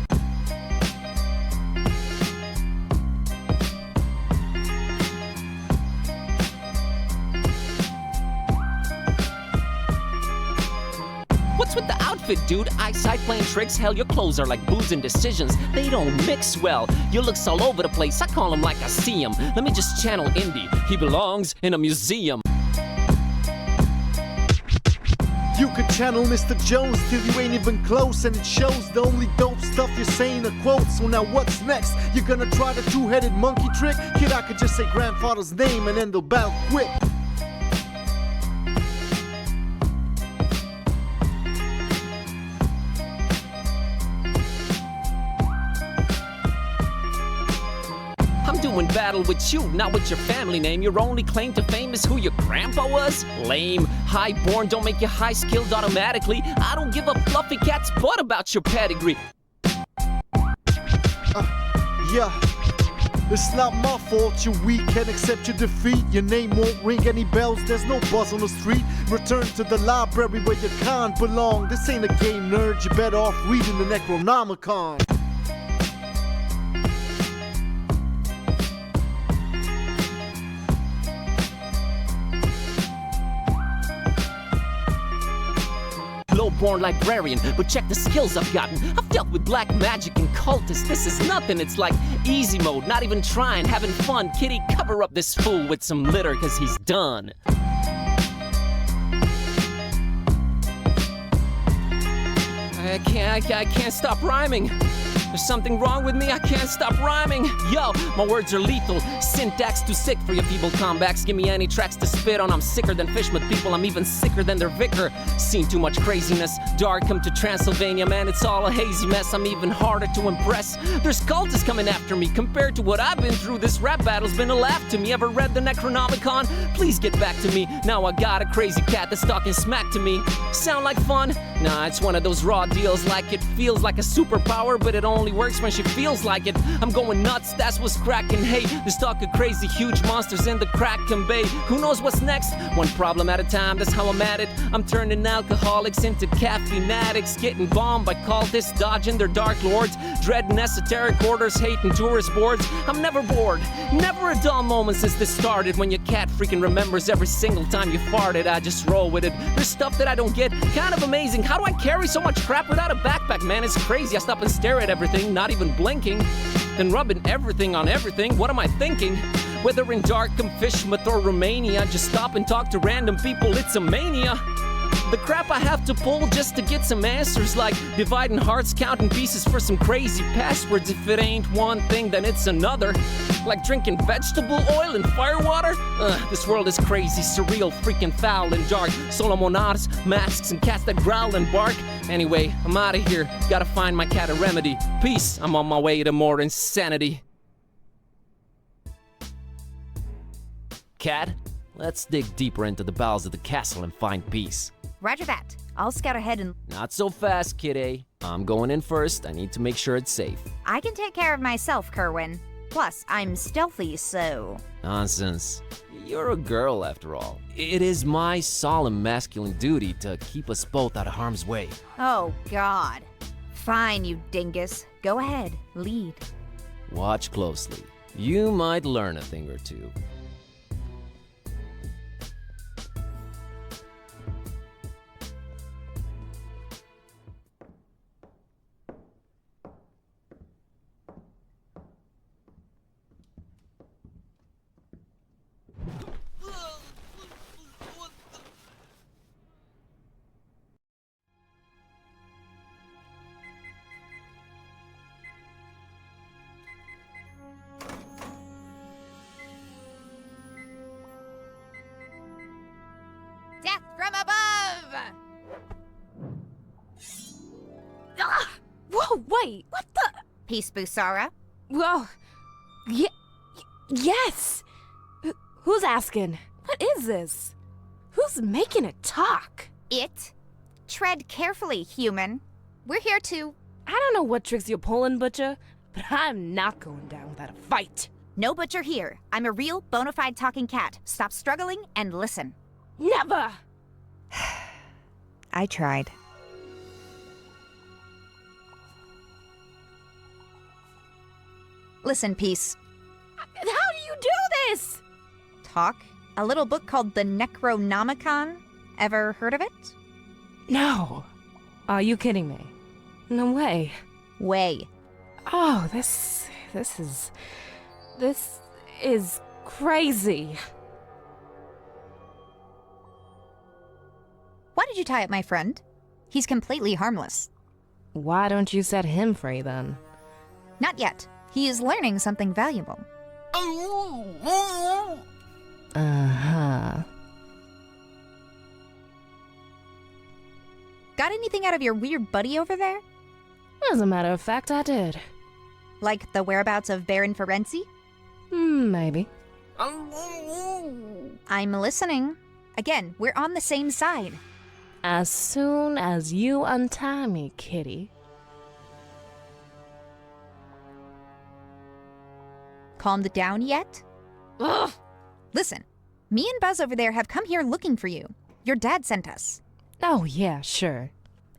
What's with the outfit, dude? Eyesight playing tricks? Hell, your clothes are like booze and decisions. They don't mix well. Your looks all over the place. I call him like I see him. Let me just channel Indy. He belongs in a museum. You could channel Mr. Jones till you ain't even close, and it shows the only dope stuff you're saying are quotes. So now what's next? You're gonna try the two-headed monkey trick? Kid, I could just say grandfather's name and then they'll bow quick. In battle with you, not with your family name. Your only claim to fame is who your grandpa was? Lame. Highborn don't make you high-skilled automatically. I don't give a fluffy cat's butt about your pedigree. Yeah, it's not my fault you're weak, can't accept your defeat. Your name won't ring any bells, there's no buzz on the street. Return to the library where you can't belong. This ain't a game, nerd, you're better off reading the Necronomicon. born librarian, but check the skills I've gotten. I've dealt with black magic and cultists. This is nothing, it's like easy mode, not even trying, having fun. Kitty, cover up this fool with some litter, cause he's done. I can't stop rhyming. There's something wrong with me, I can't stop rhyming. Yo, my words are lethal. Syntax too sick for your feeble comebacks. Give me any tracks to spit on. I'm sicker than FISHMOUTH people, I'm even sicker than their vicar. Seen too much craziness. Darkham to Transylvania, man, it's all a hazy mess. I'm even harder to impress. There's cultists coming after me. Compared to what I've been through, this rap battle's been a laugh to me. Ever read the Necronomicon? Please get back to me. Now I got a crazy cat that's talking smack to me. Sound like fun? Nah, it's one of those raw deals, like it feels like a superpower, but it only works when she feels like it. I'm going nuts, that's what's cracking. Hey, there's talk of crazy huge monsters in the Kraken Bay. Who knows what's next? One problem at a time, that's how I'm at it. I'm turning alcoholics into caffeine addicts, getting bombed by cultists, dodging their dark lords, dreading esoteric orders, hating tourist boards. I'm never bored, never a dull moment since this started. When your cat freaking remembers every single time you farted, I just roll with it. There's stuff that I don't get, kind of amazing. How do I carry so much crap without a backpack, man? It's crazy. I stop and stare at everything, not even blinking, then rubbing everything on everything. What am I thinking? Whether in Darkham, FISHMOUTH, or Romania, just stop and talk to random people, it's a mania. The crap I have to pull just to get some answers, like dividing hearts, counting pieces for some crazy passwords. If it ain't one thing, then it's another. Like drinking vegetable oil and firewater? This world is crazy, surreal, freaking foul and dark. Solomonars, masks, and cats that growl and bark. Anyway, I'm out of here. Gotta find my cat a remedy. Peace, I'm on my way to more insanity. Cat, let's dig deeper into the bowels of the castle and find peace. Roger that. I'll scout ahead and... Not so fast, Kitteh. I'm going in first. I need to make sure it's safe. I can take care of myself, Kerwan. Plus, I'm stealthy, so... Nonsense. You're a girl, after all. It is my solemn masculine duty to keep us both out of harm's way. Oh, God. Fine, you dingus. Go ahead. Lead. Watch closely. You might learn a thing or two. Death from above! Ah! Whoa, wait, what the? Peace, Busara. Whoa. Yes! Who's asking? What is this? Who's making it talk? It? Tread carefully, human. We're here to... I don't know what tricks you're pulling, Butcher, but I'm not going down without a fight. No Butcher here. I'm a real, bona fide talking cat. Stop struggling and listen. Never! I tried. Listen, Peace. How do you do this? Talk? A little book called the Necronomicon? Ever heard of it? No. Are you kidding me? No way. Way. Oh, this is crazy. Why did you tie up my friend? He's completely harmless. Why don't you set him free then? Not yet. He is learning something valuable. Uh-huh. Got anything out of your weird buddy over there? As a matter of fact, I did. Like the whereabouts of Baron Ferenzi? Maybe. I'm listening. Again, we're on the same side. As soon as you untie me, kitty. Calmed down yet? Ugh! Listen, me and Buzz over there have come here looking for you. Your dad sent us. Oh, yeah, sure.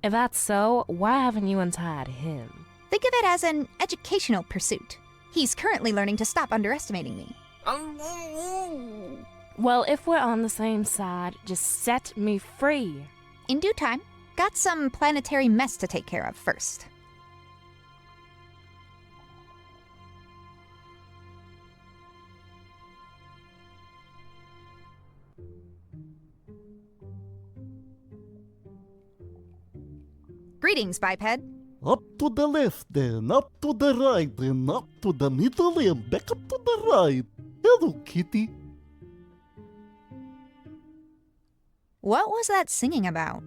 If that's so, why haven't you untied him? Think of it as an educational pursuit. He's currently learning to stop underestimating me. Well, if we're on the same side, just set me free. In due time. Got some planetary mess to take care of first. Greetings, biped. Up to the left then, up to the right then, up to the middle and back up to the right. Hello, kitty. What was that singing about?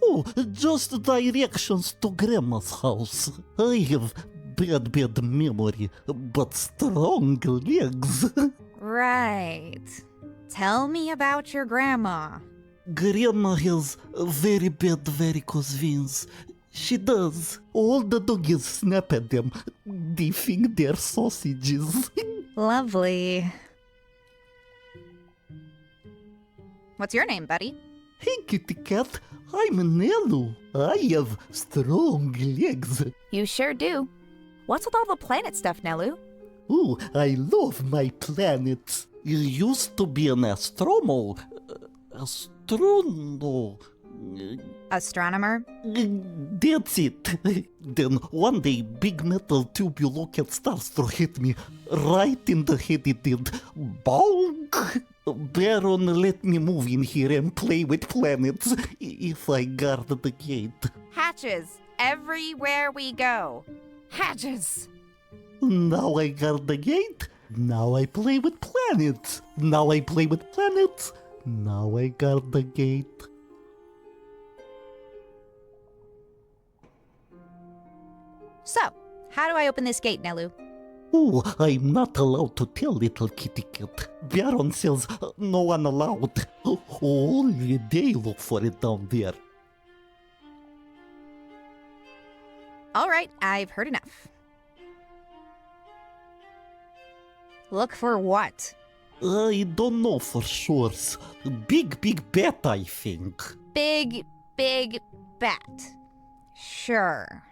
Oh, just directions to Grandma's house. I have bad memory, but strong legs. Right. Tell me about your grandma. Grandma has very bad varicose veins. She does. All the doggies snap at them. They think they're sausages. Lovely. What's your name, buddy? Hey, kitty cat. I'm Nelu. I have strong legs. You sure do. What's with all the planet stuff, Nelu? Ooh, I love my planets. You used to be an astronomer. Astronomer? That's it. Then one day, big metal tube you look at starstruck hit me right in the head. It did. Bonk! Baron, let me move in here and play with planets if I guard the gate. Hatches. Everywhere we go. Hatches. Now I guard the gate. Now I play with planets. Now I play with planets. Now I guard the gate. So, how do I open this gate, Nelu? Oh, I'm not allowed to tell, little kitty cat. Baron says no one allowed. Only they look for it down there. All right, I've heard enough. Look for what? I don't know for sure. Big bat, I think. Big bat. Sure.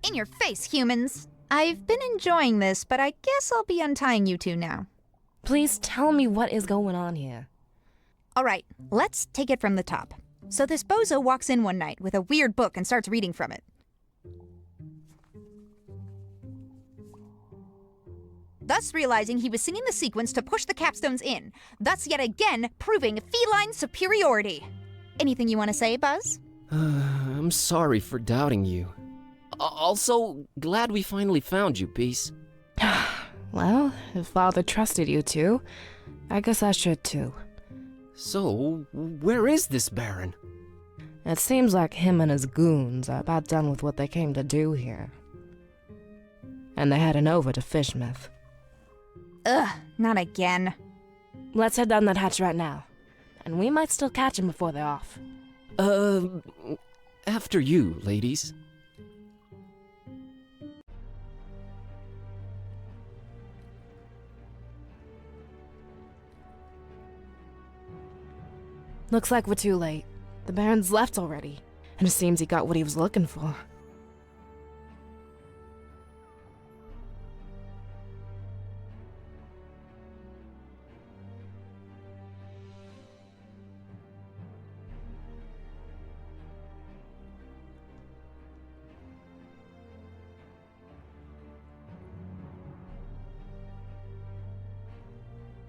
In your face, humans! I've been enjoying this, but I guess I'll be untying you two now. Please tell me what is going on here. Alright, let's take it from the top. So this bozo walks in one night with a weird book and starts reading from it. Thus realizing he was singing the sequence to push the capstones in, thus yet again proving feline superiority. Anything you want to say, Buzz? I'm sorry for doubting you. Also, glad we finally found you, Peace. Well, if Father trusted you two, I guess I should too. So, where is this Baron? It seems like him and his goons are about done with what they came to do here. And they're heading over to FISHMOUTH. Ugh, not again. Let's head down that hatch right now. And we might still catch him before they're off. After you, ladies. Looks like we're too late. The Baron's left already, and it seems he got what he was looking for.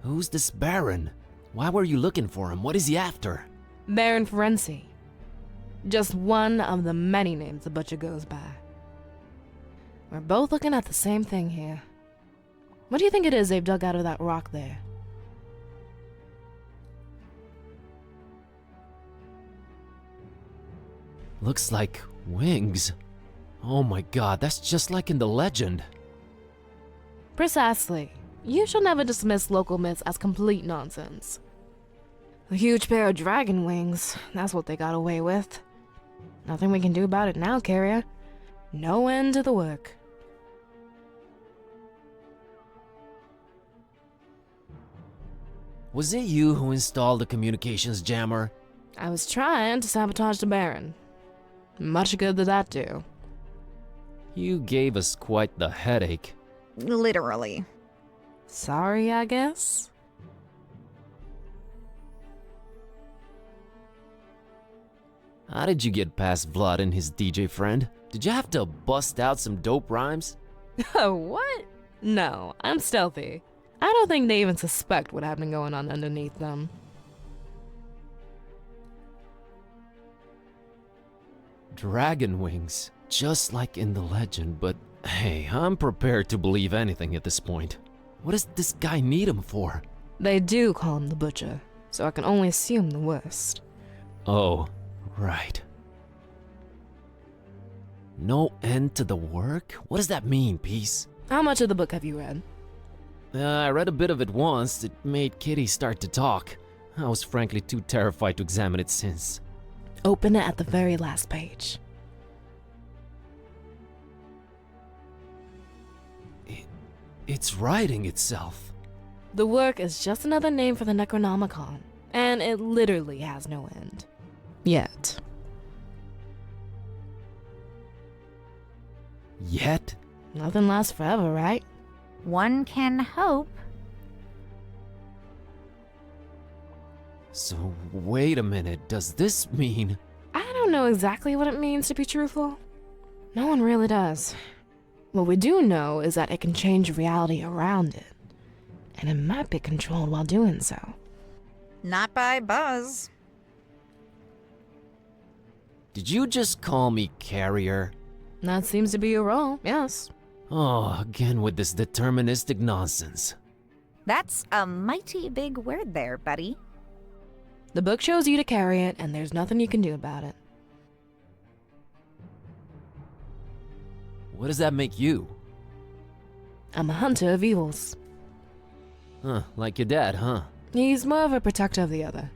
Who's this Baron? Why were you looking for him? What is he after? Baron Ferenci. Just one of the many names the Butcher goes by. We're both looking at the same thing here. What do you think it is they've dug out of that rock there? Looks like wings. Oh my god, that's just like in the legend. Precisely. You shall never dismiss local myths as complete nonsense. A huge pair of dragon wings, that's what they got away with. Nothing we can do about it now, Carrier. No end to the work. Was it you who installed the communications jammer? I was trying to sabotage the Baron. Much good did that do. You gave us quite the headache. Literally. Sorry, I guess? How did you get past Vlad and his DJ friend? Did you have to bust out some dope rhymes? What? No, I'm stealthy. I don't think they even suspect what happened going on underneath them. Dragon wings, just like in the legend, but hey, I'm prepared to believe anything at this point. What does this guy need him for? They do call him the Butcher, so I can only assume the worst. Oh, right. No end to the work? What does that mean, Peace? How much of the book have you read? I read a bit of it once. It made Kitty start to talk. I was frankly too terrified to examine it since. Open it at the very last page. It's writing itself. The work is just another name for the Necronomicon, and it literally has no end. Yet. Yet? Nothing lasts forever, right? One can hope. So, wait a minute, does this mean... I don't don't know exactly what it means to be truthful. No one really does. What we do know is that it can change reality around it, and it might be controlled while doing so. Not by Buzz. Did you just call me carrier? That seems to be your role, yes. Oh, again with this deterministic nonsense. That's a mighty big word there, buddy. The book chose you to carry it, and there's nothing you can do about it. What does that make you? I'm a hunter of evils. Huh, like your dad, huh? He's more of a protector of the other.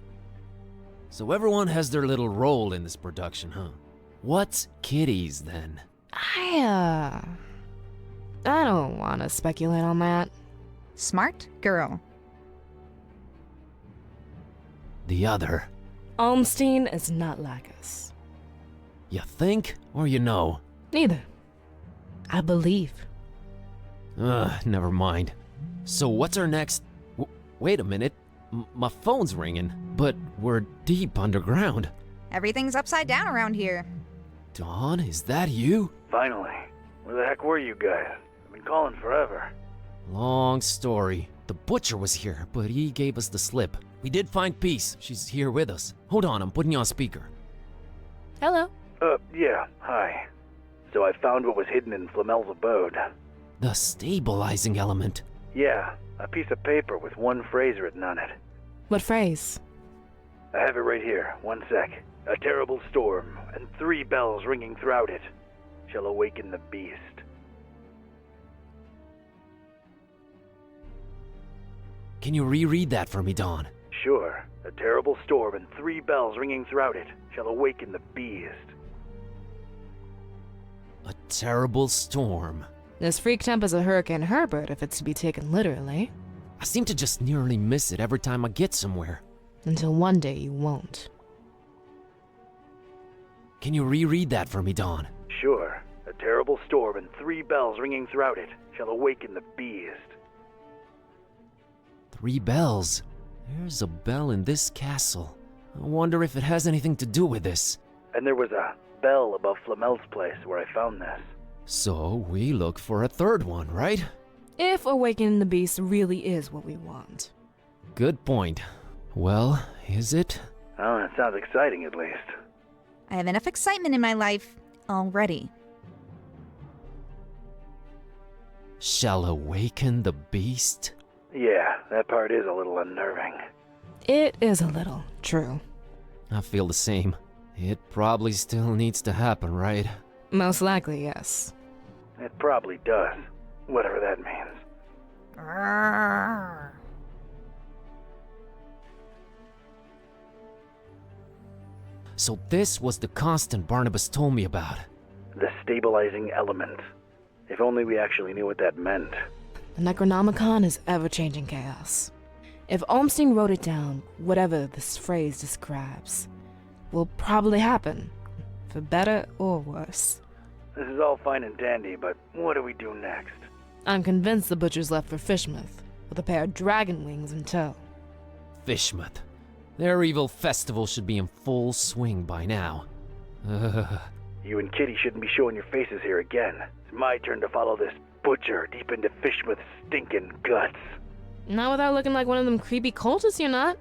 So everyone has their little role in this production, huh? What's Kitty's then? I don't want to speculate on that. Smart girl. The other. Olmstein is not like us. You think, or you know? Neither. I believe. Never mind. So what's our next... wait a minute. My phone's ringing, but we're deep underground. Everything's upside down around here. Dawn, is that you? Finally. Where the heck were you guys? I've been calling forever. Long story. The butcher was here, but he gave us the slip. We did find Peace. She's here with us. Hold on, I'm putting you on speaker. Hello. Yeah, hi. So I found what was hidden in Flamel's abode. The stabilizing element. Yeah, a piece of paper with one phrase written on it. What phrase? I have it right here. One sec. A terrible storm, and 3 bells ringing throughout it, shall awaken the beast. Can you reread that for me, Dawn? Sure. A terrible storm and 3 bells ringing throughout it shall awaken the beast. A terrible storm. This freak temp is a Hurricane Herbert if it's to be taken literally. I seem to just nearly miss it every time I get somewhere. Until one day you won't. Can you reread that for me, Dawn? Sure. A terrible storm and 3 bells ringing throughout it shall awaken the beast. 3 bells. There's a bell in this castle. I wonder if it has anything to do with this. And there was a bell above Flamel's place where I found this. So we look for a 3rd one, right? If awakening the beast really is what we want. Good point. Well, is it? Oh, it sounds exciting at least. I have enough excitement in my life already. Shall awaken the beast? Yeah, that part is a little unnerving. It is a little, true. I feel the same. It probably still needs to happen, right? Most likely, yes. It probably does, whatever that means. So this was the constant Barnabas told me about. The stabilizing element. If only we actually knew what that meant. The Necronomicon is ever-changing chaos. If Olmstein wrote it down, whatever this phrase describes will probably happen, for better or worse. This is all fine and dandy, but what do we do next? I'm convinced the butcher's left for FISHMOUTH, with a pair of dragon wings in tow. FISHMOUTH. Their evil festival should be in full swing by now. You and Kitty shouldn't be showing your faces here again. It's my turn to follow this butcher deep into FISHMOUTH's stinking guts. Not without looking like one of them creepy cultists, you're not.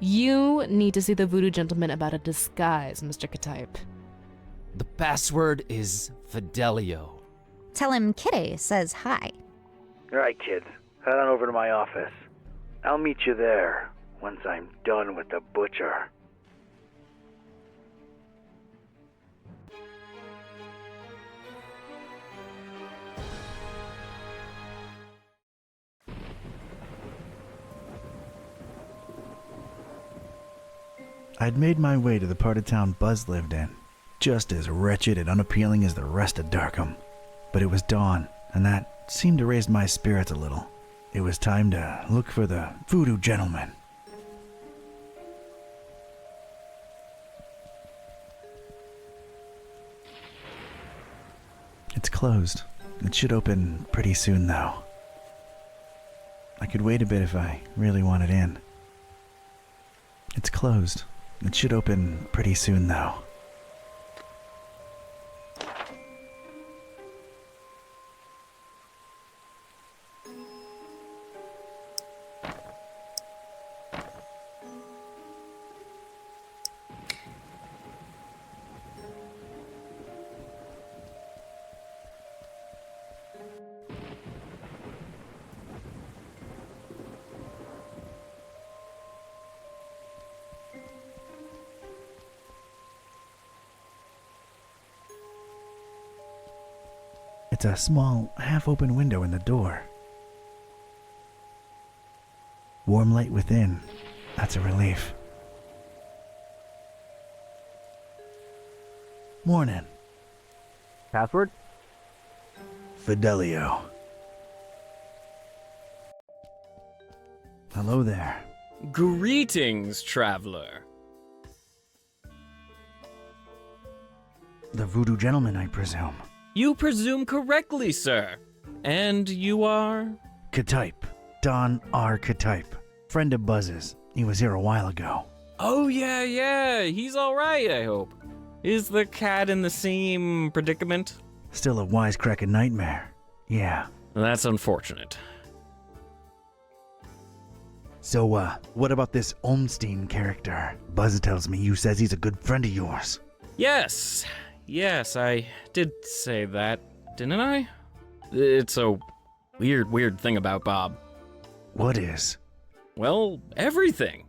You need to see the voodoo gentleman about a disguise, Mr. Ketype. The password is Fidelio. Tell him Kitteh says hi. Alright, kids. Head on over to my office. I'll meet you there once I'm done with the butcher. I'd made my way to the part of town Buzz lived in, just as wretched and unappealing as the rest of Darkham. But it was dawn, and that seemed to raise my spirits a little. It was time to look for the voodoo gentleman. It's closed. It should open pretty soon, though. I could wait a bit if I really wanted in. It's closed. It should open pretty soon, though. It's a small, half-open window in the door. Warm light within. That's a relief. Morning. Password? Fidelio. Hello there. Greetings, traveler. The voodoo gentleman, I presume. You presume correctly, sir. And you are? Ketype. Don R. Ketype. Friend of Buzz's. He was here a while ago. Oh, yeah. He's alright, I hope. Is the cat in the same predicament? Still a wisecracking nightmare. Yeah. That's unfortunate. So, what about this Olmstein character? Buzz tells me you says he's a good friend of yours. Yes, I did say that, didn't I? It's a weird thing about Bob. What is? Well, everything.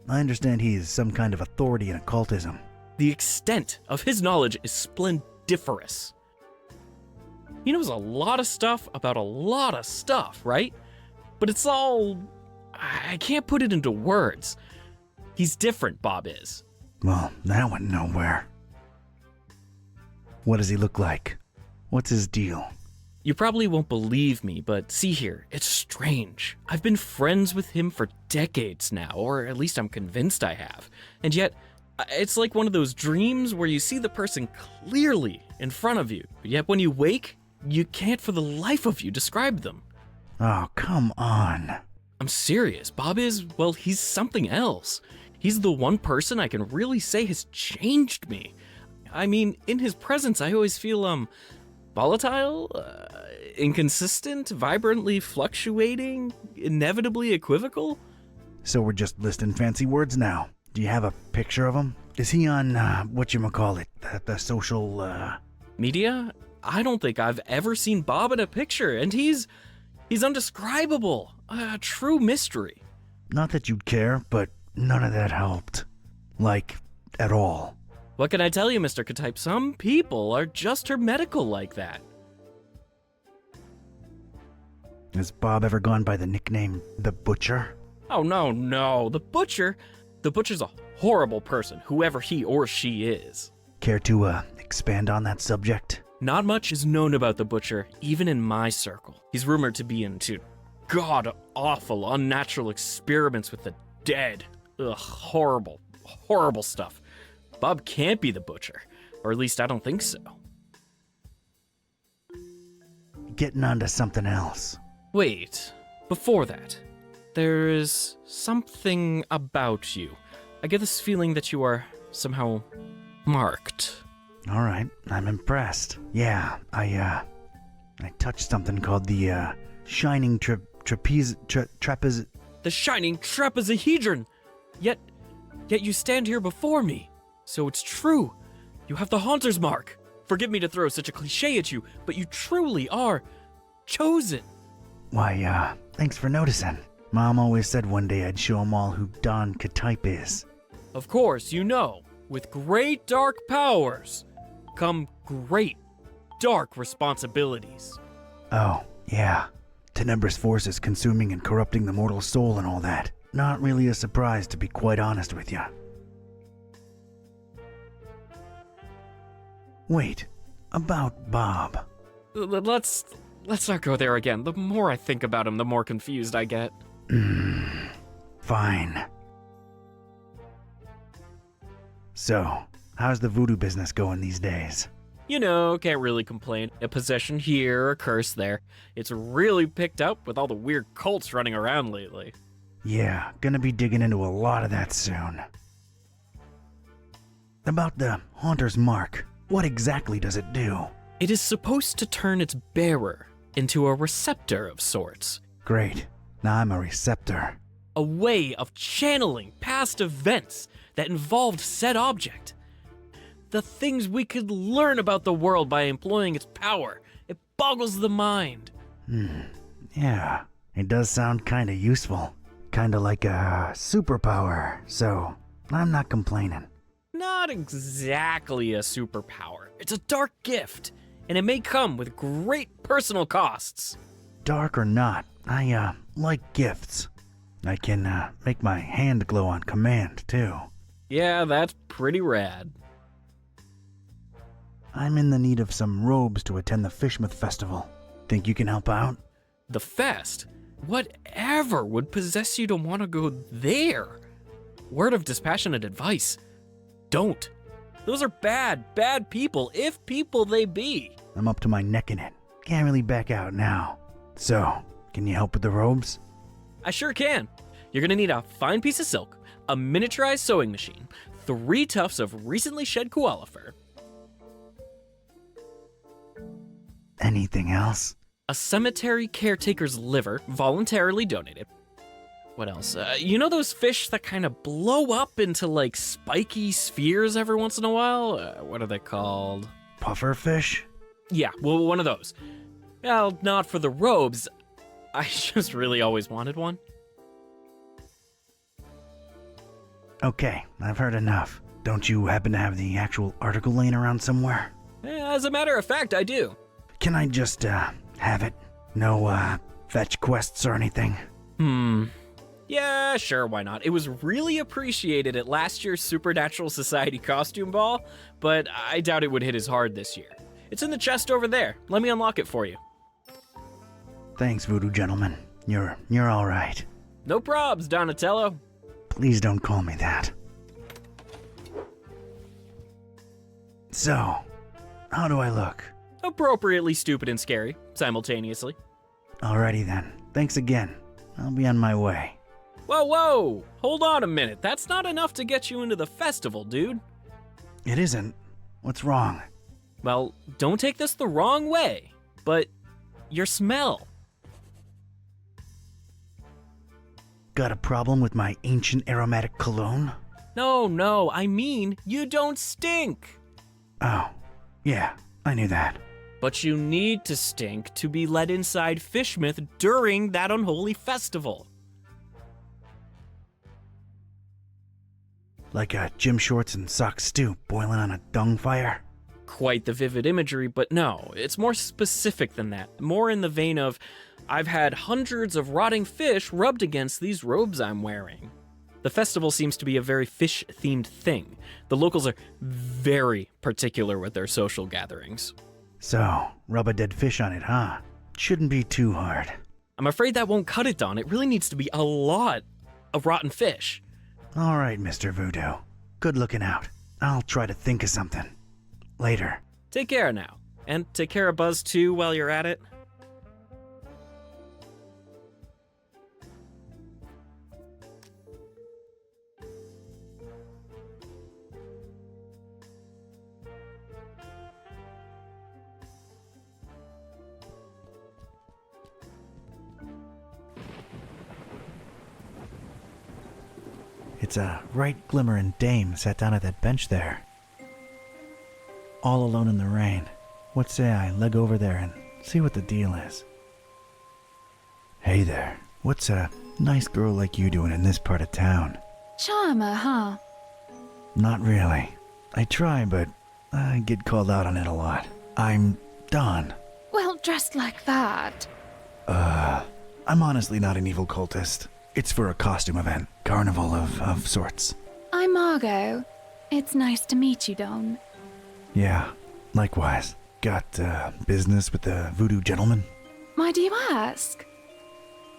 I understand he's some kind of authority in occultism. The extent of his knowledge is splendiferous. He knows a lot of stuff about a lot of stuff, right? But it's all... I can't put it into words. He's different, Bob is. Well, that went nowhere. What does he look like? What's his deal? You probably won't believe me, but see here, it's strange. I've been friends with him for decades now, or at least I'm convinced I have. And yet, it's like one of those dreams where you see the person clearly in front of you, but yet when you wake, you can't for the life of you describe them. Oh, come on. I'm serious. Bob is, well, he's something else. He's the one person I can really say has changed me. I mean, in his presence, I always feel, volatile, inconsistent, vibrantly fluctuating, inevitably equivocal. So we're just listing fancy words now. Do you have a picture of him? Is he on, whatchamacallit, the social, Media? I don't think I've ever seen Bob in a picture, and he's undescribable. A true mystery. Not that you'd care, but none of that helped. Like, at all. What can I tell you, Mr. Ketype? Some people are just hermetical like that. Has Bob ever gone by the nickname The Butcher? Oh, no. The Butcher's a horrible person, whoever he or she is. Care to, expand on that subject? Not much is known about the Butcher, even in my circle. He's rumored to be into god-awful, unnatural experiments with the dead. Ugh, horrible stuff. Bob can't be the Butcher, or at least I don't think so. Getting onto something else. Wait, before that, there is something about you. I get this feeling that you are somehow marked. All right, I'm impressed. Yeah, I touched something called the, shining trapeze... The shining trapezohedron! Yet you stand here before me. So it's true. You have the Haunter's mark. Forgive me to throw such a cliche at you, but you truly are chosen. Why, thanks for noticing. Mom always said one day I'd show 'em all who Don Ketype is. Of course, you know, with great dark powers come great dark responsibilities. Oh, yeah. Tenebrous forces consuming and corrupting the mortal soul and all that. Not really a surprise, to be quite honest with you. Wait, about Bob. Let's not go there again. The more I think about him, the more confused I get. Fine. So, how's the voodoo business going these days? You know, can't really complain. A possession here, a curse there. It's really picked up with all the weird cults running around lately. Yeah, gonna be digging into a lot of that soon. About the Haunter's Mark, what exactly does it do? It is supposed to turn its bearer into a receptor of sorts. Great. Now I'm a receptor. A way of channeling past events that involved said object. The things we could learn about the world by employing its power. It boggles the mind. Yeah, it does sound kinda useful. Kinda like a superpower, so I'm not complaining. not exactly a superpower. It's a dark gift, and it may come with great personal costs. Dark or not, I like gifts. I can make my hand glow on command, too. Yeah, that's pretty rad. I'm in the need of some robes to attend the FISHMOUTH festival. Think you can help out? The fest? Whatever would possess you to want to go there? Word of dispassionate advice. Don't. Those are bad people, if people they be. I'm up to my neck in it. Can't really back out now. So, can you help with the robes? I sure can. You're gonna need a fine piece of silk, a miniaturized sewing machine, 3 tufts of recently shed koala fur. Anything else? A cemetery caretaker's liver, voluntarily donated. What else? You know those fish that kind of blow up into like spiky spheres every once in a while? What are they called? Puffer fish? Yeah, well, one of those. Well, not for the robes. I just really always wanted one. Okay, I've heard enough. Don't you happen to have the actual article laying around somewhere? As a matter of fact, I do. Can I just, have it? No, fetch quests or anything? Yeah, sure, why not? It was really appreciated at last year's Supernatural Society costume ball, but I doubt it would hit as hard this year. It's in the chest over there. Let me unlock it for you. Thanks, voodoo gentleman. You're all right. No probs, Donatello. Please don't call me that. So, how do I look? Appropriately stupid and scary, simultaneously. Alrighty then. Thanks again. I'll be on my way. Whoa! Hold on a minute. That's not enough to get you into the festival, dude. It isn't. What's wrong? Well, don't take this the wrong way, but your smell. Got a problem with my ancient aromatic cologne? No, I mean, you don't stink. Oh, yeah, I knew that. But you need to stink to be let inside FISHMOUTH during that unholy festival. Like a gym shorts and sock stew boiling on a dung fire? Quite the vivid imagery, but no, it's more specific than that. More in the vein of, I've had hundreds of rotting fish rubbed against these robes I'm wearing. The festival seems to be a very fish-themed thing. The locals are very particular with their social gatherings. So, rub a dead fish on it, huh? Shouldn't be too hard. I'm afraid that won't cut it, Don. It really needs to be a lot of rotten fish. All right, Mr. Voodoo. Good looking out. I'll try to think of something. Later. Take care now. And take care of Buzz too while you're at it. It's a bright glimmering dame sat down at that bench there. All alone in the rain. What say I leg over there and see what the deal is? Hey there. What's a nice girl like you doing in this part of town? Charmer, huh? Not really. I try, but I get called out on it a lot. I'm Don. Well, dressed like that. I'm honestly not an evil cultist. It's for a costume event. Carnival of sorts. I'm Margot. It's nice to meet you, Don. Yeah, likewise. Got business with the voodoo gentleman? Why do you ask?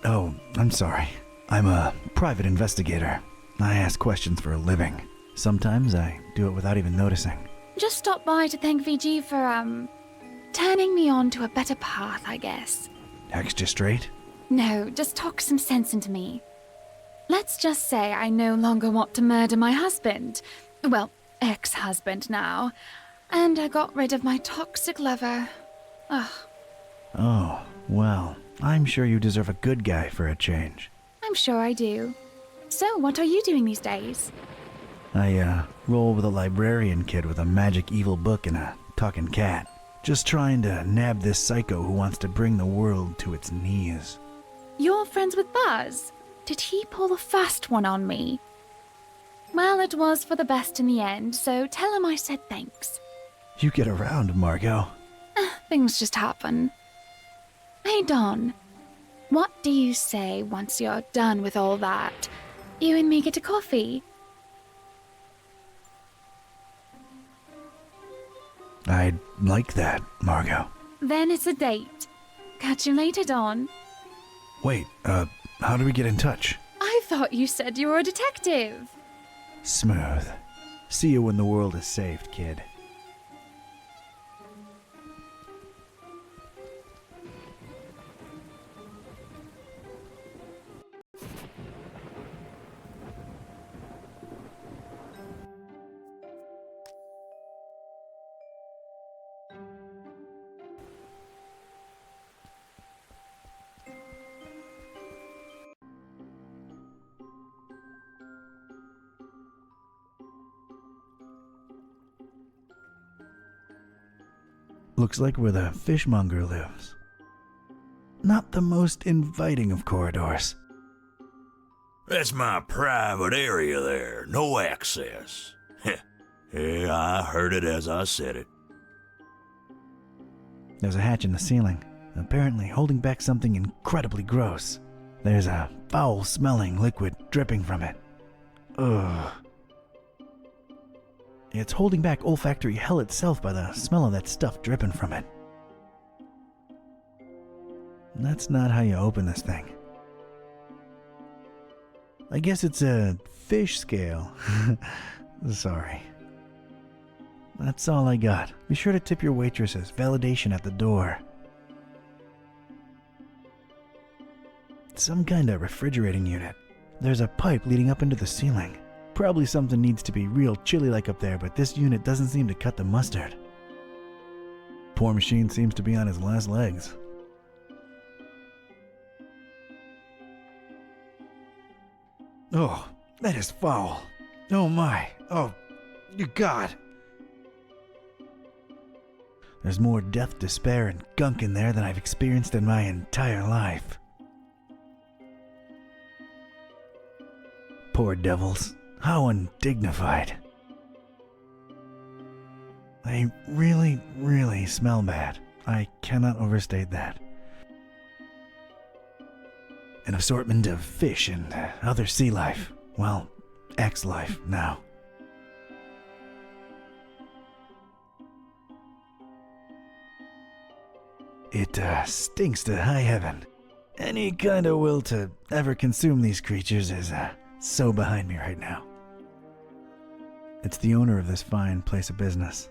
Oh, I'm sorry. I'm a private investigator. I ask questions for a living. Sometimes I do it without even noticing. Just stopped by to thank VG for, turning me on to a better path, I guess. Extra straight? No, just talk some sense into me. Let's just say I no longer want to murder my husband. Well, ex-husband now. And I got rid of my toxic lover. Ugh. Oh, well, I'm sure you deserve a good guy for a change. I'm sure I do. So, what are you doing these days? I, roll with a librarian kid with a magic evil book and a talking cat. Just trying to nab this psycho who wants to bring the world to its knees. You're friends with Buzz? Did he pull the fast one on me? Well, it was for the best in the end, so tell him I said thanks. You get around, Margot. Things just happen. Hey, Don. What do you say once you're done with all that? You and me get a coffee? I'd like that, Margot. Then it's a date. Catch you later, Don. Wait, how do we get in touch? I thought you said you were a detective. Smooth. See you when the world is saved, kid. Looks like where the fishmonger lives. Not the most inviting of corridors. That's my private area there. No access. Yeah, I heard it as I said it. There's a hatch in the ceiling, apparently holding back something incredibly gross. There's a foul-smelling liquid dripping from it. Ugh. It's holding back olfactory hell itself by the smell of that stuff dripping from it. That's not how you open this thing. I guess it's a fish scale. Sorry. That's all I got. Be sure to tip your waitresses. Validation at the door. Some kind of refrigerating unit. There's a pipe leading up into the ceiling. Probably something needs to be real chilly like up there, but this unit doesn't seem to cut the mustard. Poor machine seems to be on his last legs. Oh, that is foul. Oh my. Oh, you God. There's more death, despair, and gunk in there than I've experienced in my entire life. Poor devils. How undignified. They really, really smell bad. I cannot overstate that. An assortment of fish and other sea life. Well, ex-life now. It stinks to high heaven. Any kind of will to ever consume these creatures is so behind me right now. It's the owner of this fine place of business.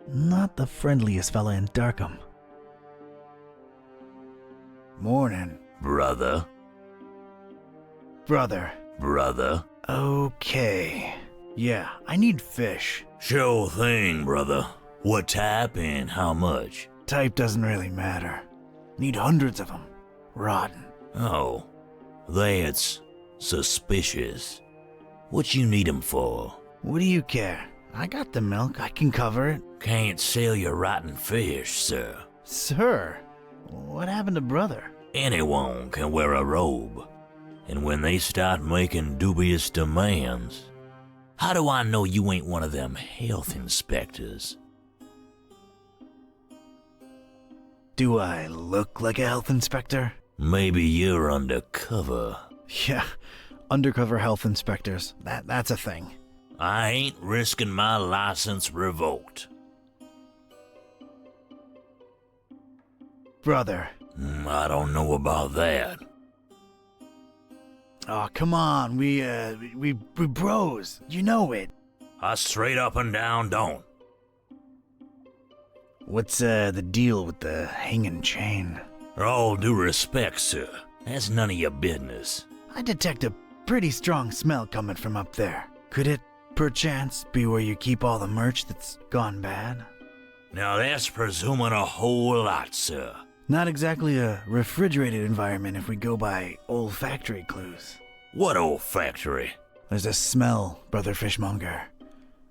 Not the friendliest fella in Darkham. Morning. Brother. Brother. Okay. Yeah, I need fish. Sure thing, brother. What type and how much? Type doesn't really matter. Need hundreds of them. Rotten. Oh, that's suspicious. What you need 'em for? What do you care? I got the milk. I can cover it. Can't sell your rotten fish, sir. Sir? What happened to brother? Anyone can wear a robe. And when they start making dubious demands, how do I know you ain't one of them health inspectors? Do I look like a health inspector? Maybe you're undercover. Yeah, undercover health inspectors. That's a thing. I ain't risking my license revoked. Brother. I don't know about that. Oh, come on. We bros. You know it. I straight up and down don't. What's the deal with the hanging chain? All due respect, sir. That's none of your business. I detect a pretty strong smell coming from up there. Could it, perchance, be where you keep all the merch that's gone bad? Now that's presuming a whole lot, sir. Not exactly a refrigerated environment if we go by olfactory clues. What olfactory? There's a smell, Brother Fishmonger.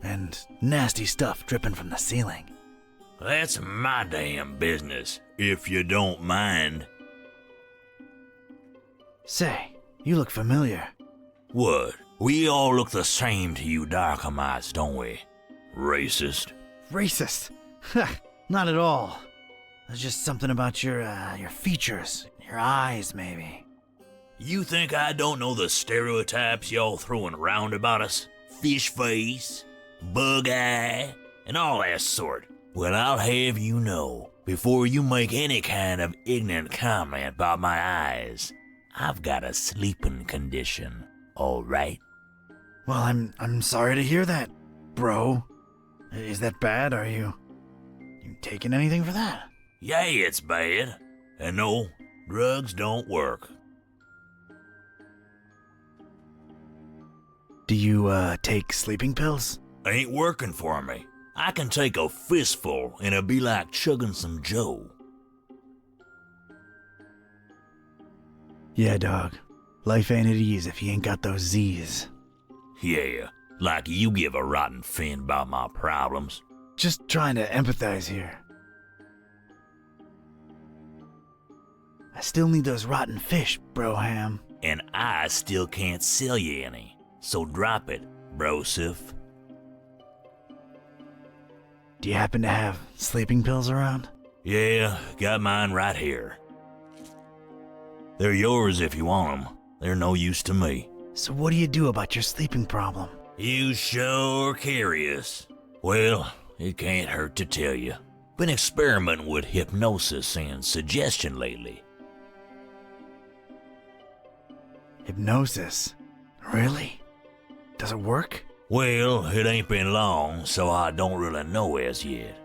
And nasty stuff dripping from the ceiling. That's my damn business, if you don't mind. Say, you look familiar. What We all look the same to you Darkhamites, don't we? Racist. Racist? Not at all. There's just something about your features, your eyes, maybe. You think I don't know the stereotypes y'all throwing around about us? Fish face, bug eye, and all that sort. Well, I'll have you know, before you make any kind of ignorant comment about my eyes, I've got a sleeping condition, all right? Well, I'm sorry to hear that, bro. Is that bad? Are you taking anything for that? Yeah, it's bad. And no, drugs don't work. Do you, take sleeping pills? Ain't working for me. I can take a fistful and it'll be like chugging some Joe. Yeah, dog. Life ain't at ease if you ain't got those Z's. Yeah, like you give a rotten fin about my problems. Just trying to empathize here. I still need those rotten fish, Broham. And I still can't sell you any. So drop it, Brosif. Do you happen to have sleeping pills around? Yeah, got mine right here. They're yours if you want them. They're no use to me. So what do you do about your sleeping problem? You sure curious. Well, it can't hurt to tell you. Been experimenting with hypnosis and suggestion lately. Hypnosis? Really? Does it work? Well, it ain't been long, so I don't really know as yet.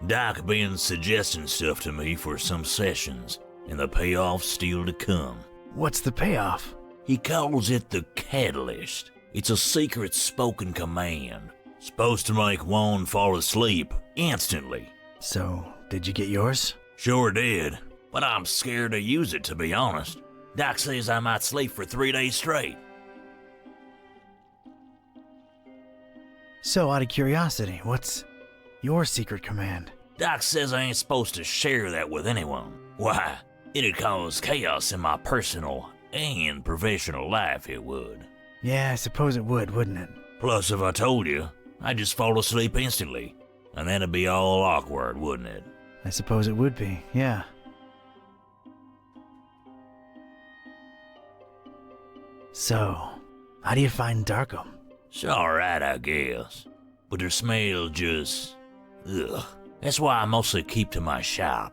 Doc been suggesting stuff to me for some sessions, and the payoff's still to come. What's the payoff? He calls it the catalyst. It's a secret spoken command. Supposed to make one fall asleep instantly. So, did you get yours? Sure did, but I'm scared to use it, to be honest. Doc says I might sleep for 3 days straight. So, out of curiosity, what's your secret command? Doc says I ain't supposed to share that with anyone. Why, it'd cause chaos in my personal and professional life, it would. Yeah, I suppose it would, wouldn't it? Plus, if I told you, I'd just fall asleep instantly, and that'd be all awkward, wouldn't it? I suppose it would be, yeah. So, how do you find Darkham? It's alright, I guess. But their smell just... ugh. That's why I mostly keep to my shop.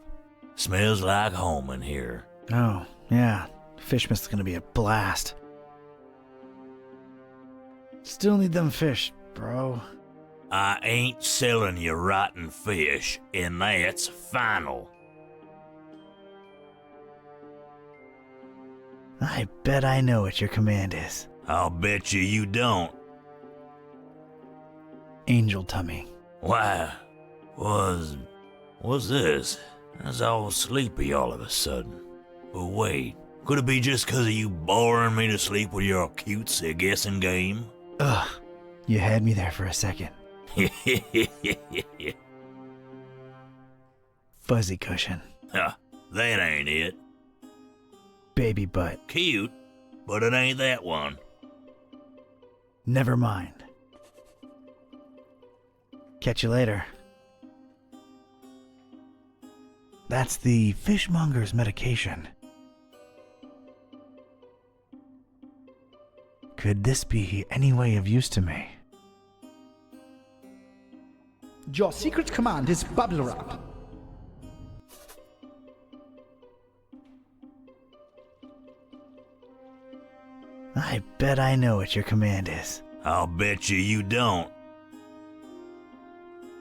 Smells like home in here. Oh, yeah. FISHMOUTH's gonna be a blast. Still need them fish, bro. I ain't selling you rotten fish, and that's final. I bet I know what your command is. I'll bet you don't. Angel tummy. Why, what's this? I was all sleepy all of a sudden. But wait, could it be just 'cause of you boring me to sleep with your cutesy guessing game? Ugh, you had me there for a second. Fuzzy cushion. Huh, that ain't it. Baby butt. Cute, but it ain't that one. Never mind. Catch you later. That's the fishmonger's medication. Could this be any way of use to me? Your secret command is bubble wrap. I bet I know what your command is. I'll bet you don't.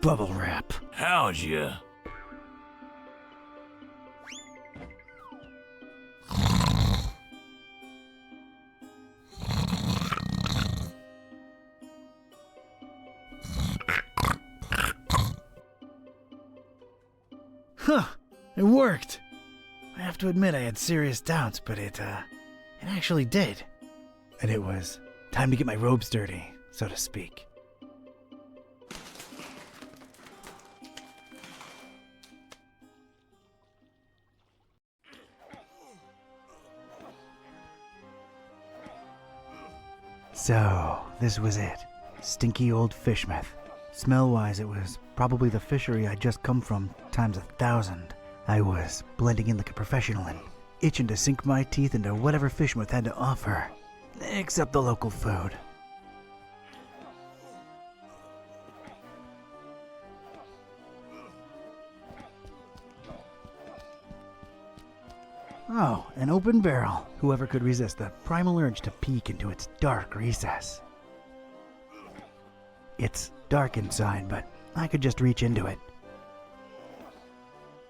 Bubble wrap. How'd you? Huh, it worked. I have to admit I had serious doubts, but it actually did. And it was time to get my robes dirty, so to speak. So, this was it. Stinky old FISHMOUTH. Smell-wise, it was probably the fishery I'd just come from times 1,000. I was blending in like a professional and itching to sink my teeth into whatever FISHMOUTH had to offer. Except the local food. Oh, an open barrel. Whoever could resist the primal urge to peek into its dark recess. It's dark inside, but I could just reach into it.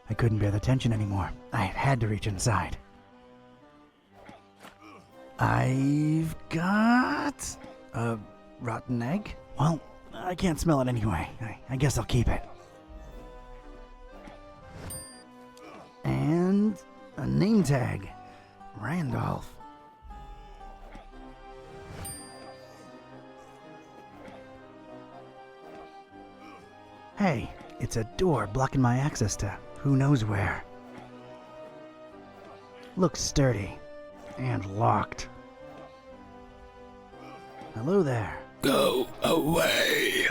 I couldn't bear the tension anymore. I had to reach inside. I've got a rotten egg? Well, I can't smell it anyway. I guess I'll keep it. And a name tag. Randolph. Hey, it's a door blocking my access to who knows where. Looks sturdy. And locked. Hello there. Go away.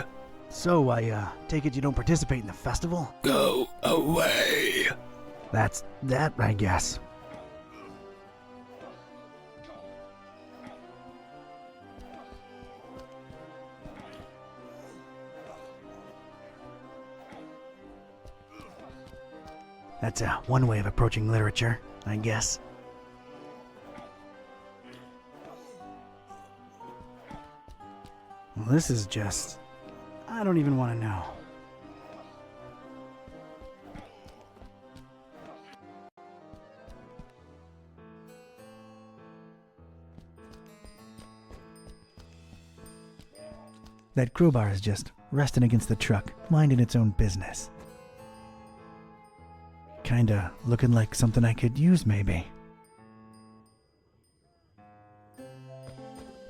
So, I take it you don't participate in the festival? Go away. That's that, I guess. That's one way of approaching literature, I guess. Well, this is just... I don't even want to know. That crowbar is just resting against the truck, minding its own business. Kinda looking like something I could use, maybe.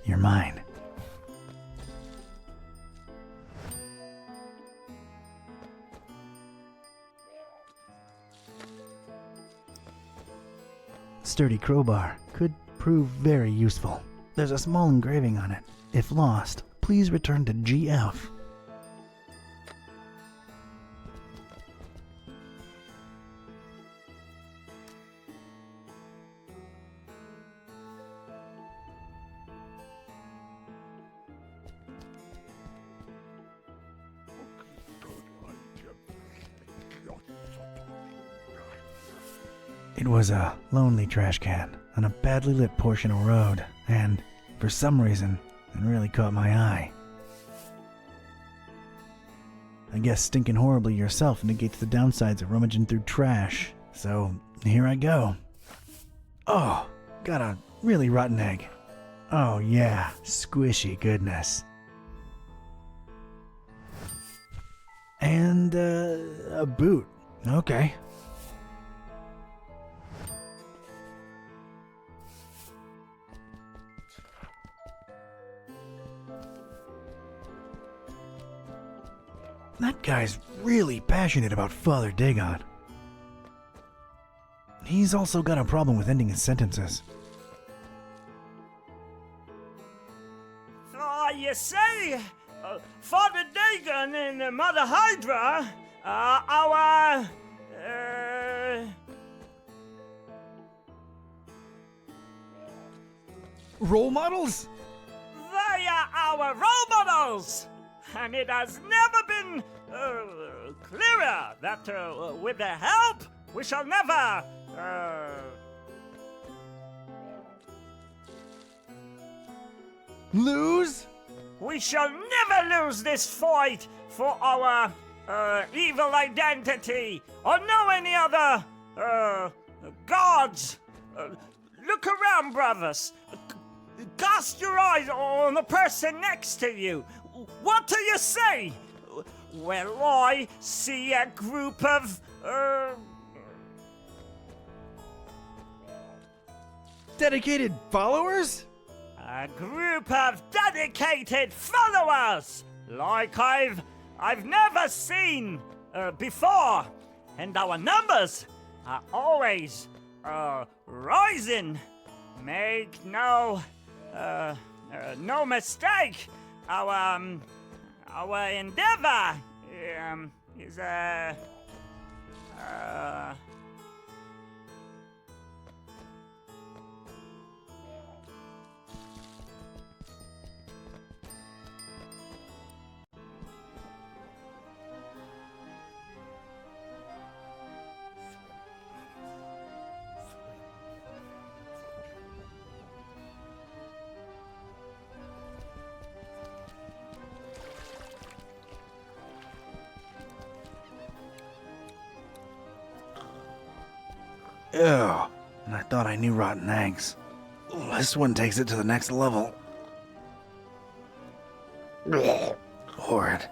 You're mine. Sturdy crowbar could prove very useful. There's a small engraving on it. If lost, please return to GF. It was a lonely trash can on a badly lit portion of road, and for some reason, it really caught my eye. I guess stinking horribly yourself negates the downsides of rummaging through trash, so here I go. Oh, got a really rotten egg. Oh yeah, squishy goodness. And a boot. Okay. That guy's really passionate about Father Dagon. He's also got a problem with ending his sentences. You see, Father Dagon and Mother Hydra are our... Role models? They are our role models! And it has never been clearer that with their help, we shall never... lose? We shall never lose this fight for our evil identity, or know any other gods. Look around, brothers. Cast your eyes on the person next to you. What do you say? Well, I see a group of, dedicated followers? A group of dedicated followers, like I've never seen before, and our numbers are always rising. Make no no mistake. Our endeavor is Ew, and I thought I knew rotten eggs. Ooh, this one takes it to the next level. Horrid.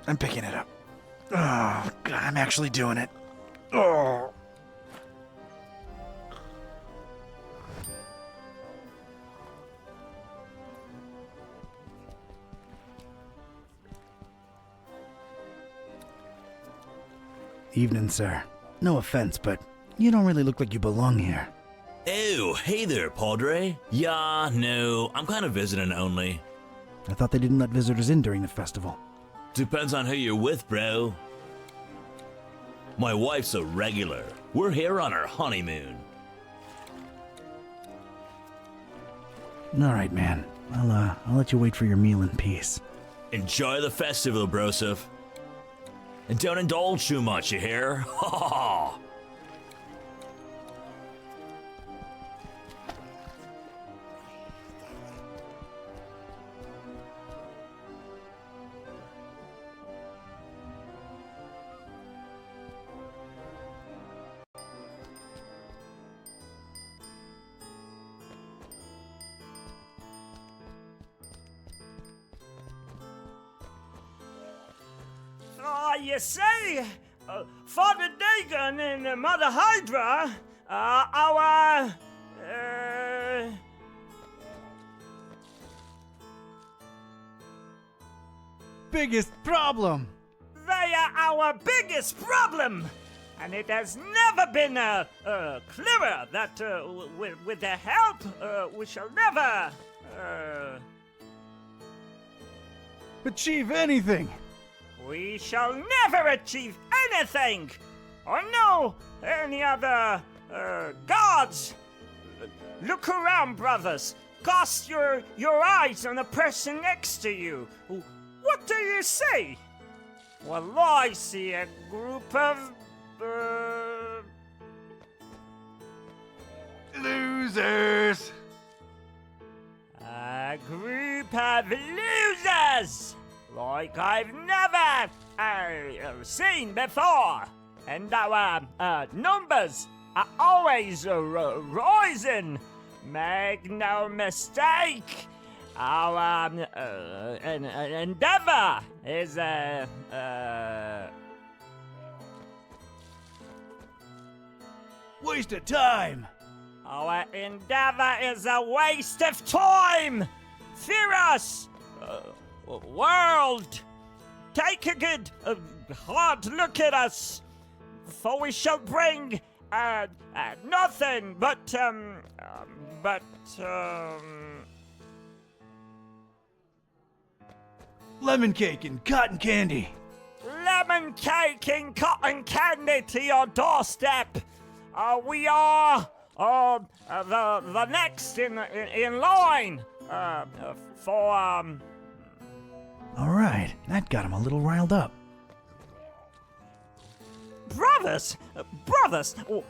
I'm picking it up. Oh, God, I'm actually doing it. Oh. Evening, sir. No offense, but you don't really look like you belong here. Oh, hey there, Padre. Yeah, no, I'm kind of visiting only. I thought they didn't let visitors in during the festival. Depends on who you're with, bro. My wife's a regular. We're here on our honeymoon. All right, man. I'll let you wait for your meal in peace. Enjoy the festival, broseph. And don't indulge too much, you hear? Ha ha ha! You see, Father Dagon and Mother Hydra, our biggest problem. They are our biggest problem, and it has never been clearer that with their help, we shall never achieve anything. We shall never achieve anything, or know any other gods. Look around, brothers. Cast your eyes on the person next to you. What do you see? Well, I see a group of losers. A group of losers. Like I've never seen before, and our numbers are always rising. Make no mistake, our endeavor is waste of time. Our endeavor is a waste of time. Fear us. World, take a good, hard look at us, for we shall bring, nothing but, lemon cake and cotton candy. Lemon cake and cotton candy to your doorstep. We are, the next in line, for, All right, that got him a little riled up. Brothers,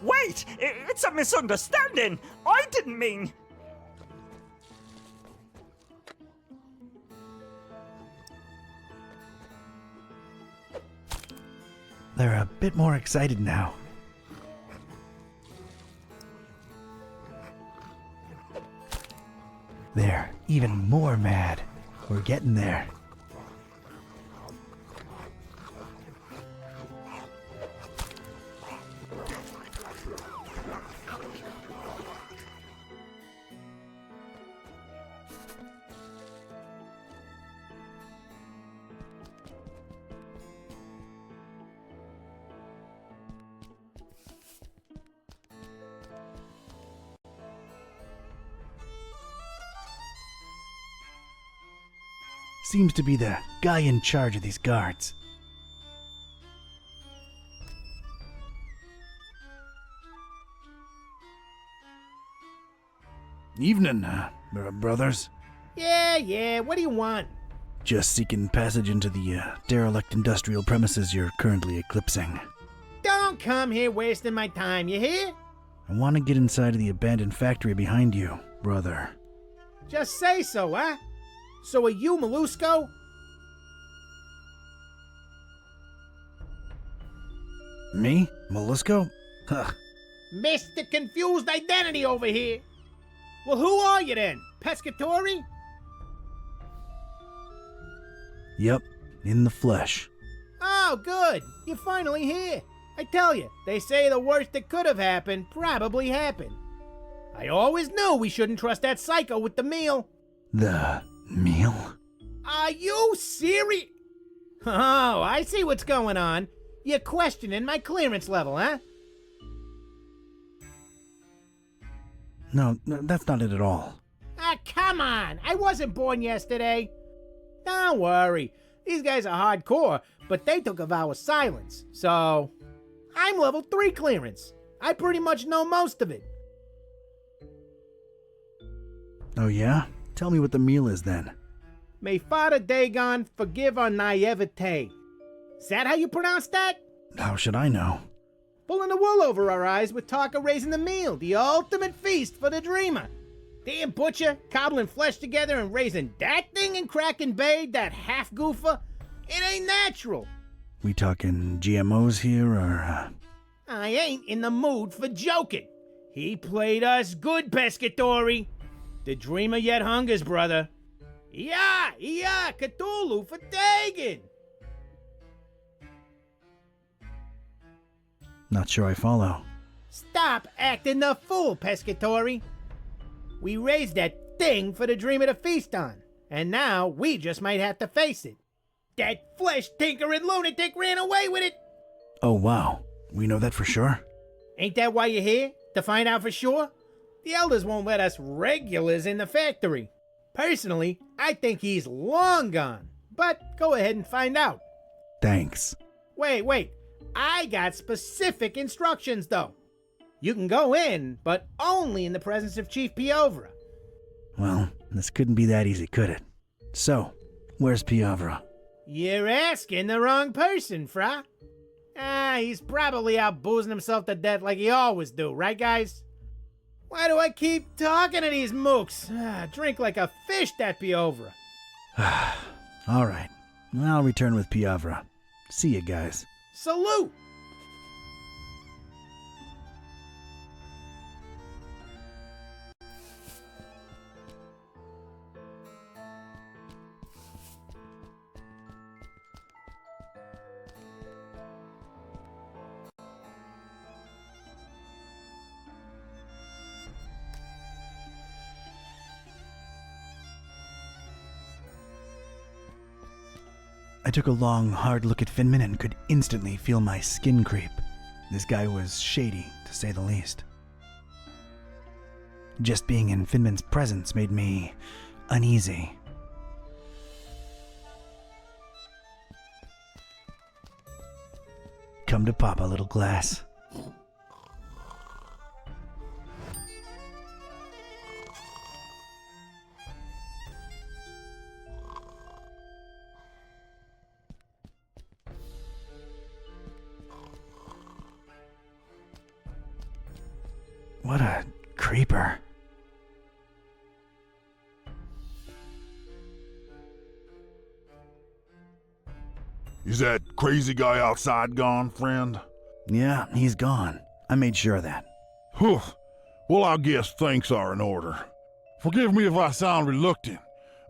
wait! It's a misunderstanding. I didn't mean. They're a bit more excited now. They're even more mad. We're getting there. Seems to be the guy in charge of these guards. Evening, brothers. Yeah, what do you want? Just seeking passage into the derelict industrial premises you're currently eclipsing. Don't come here wasting my time, you hear? I want to get inside of the abandoned factory behind you, brother. Just say so, huh? So are you Molusco? Me? Molusco? Huh. Mr. Confused Identity over here. Well, who are you then? Pescatori? Yep, in the flesh. Oh, good. You're finally here. I tell you, they say the worst that could have happened probably happened. I always knew we shouldn't trust that psycho with the meal. The meal? Are you serious? Oh, I see what's going on. You're questioning my clearance level, huh? No, that's not it at all. Ah, come on. I wasn't born yesterday. Don't worry. These guys are hardcore, but they took a vow of silence. So, I'm level 3 clearance. I pretty much know most of it. Oh yeah? Tell me what the meal is then. May Father Dagon forgive our naivete. Is that how you pronounce that? How should I know? Pulling the wool over our eyes with talk of raising the meal, the ultimate feast for the dreamer. Damn butcher, cobbling flesh together and raising that thing in Kraken Bay, that half-goofer? It ain't natural. We talking GMOs here, or, I ain't in the mood for joking. He played us good, Pescatori. The dreamer yet hungers, brother. Yeah, Cthulhu for Dagon. Not sure I follow. Stop acting the fool, Pescatori. We raised that thing for the dreamer to feast on, and now we just might have to face it. That flesh-tinkering lunatic ran away with it! Oh wow, we know that for sure? Ain't that why you're here? To find out for sure? The elders won't let us regulars in the factory. Personally, I think he's long gone, but go ahead and find out. Thanks. Wait, I got specific instructions though. You can go in, but only in the presence of Chief Piovra. Well, this couldn't be that easy, could it? So, where's Piovra? You're asking the wrong person, Fra. He's probably out boozing himself to death like he always do, right guys? Why do I keep talking to these mooks? Drink like a fish, that Piovra. Alright, I'll return with Piovra. See you guys. Salute! I took a long, hard look at Finman and could instantly feel my skin creep. This guy was shady, to say the least. Just being in Finman's presence made me uneasy. Come to pop a little glass. What a creeper. Is that crazy guy outside gone, friend? Yeah, he's gone. I made sure of that. Whew. Well, I guess thanks are in order. Forgive me if I sound reluctant.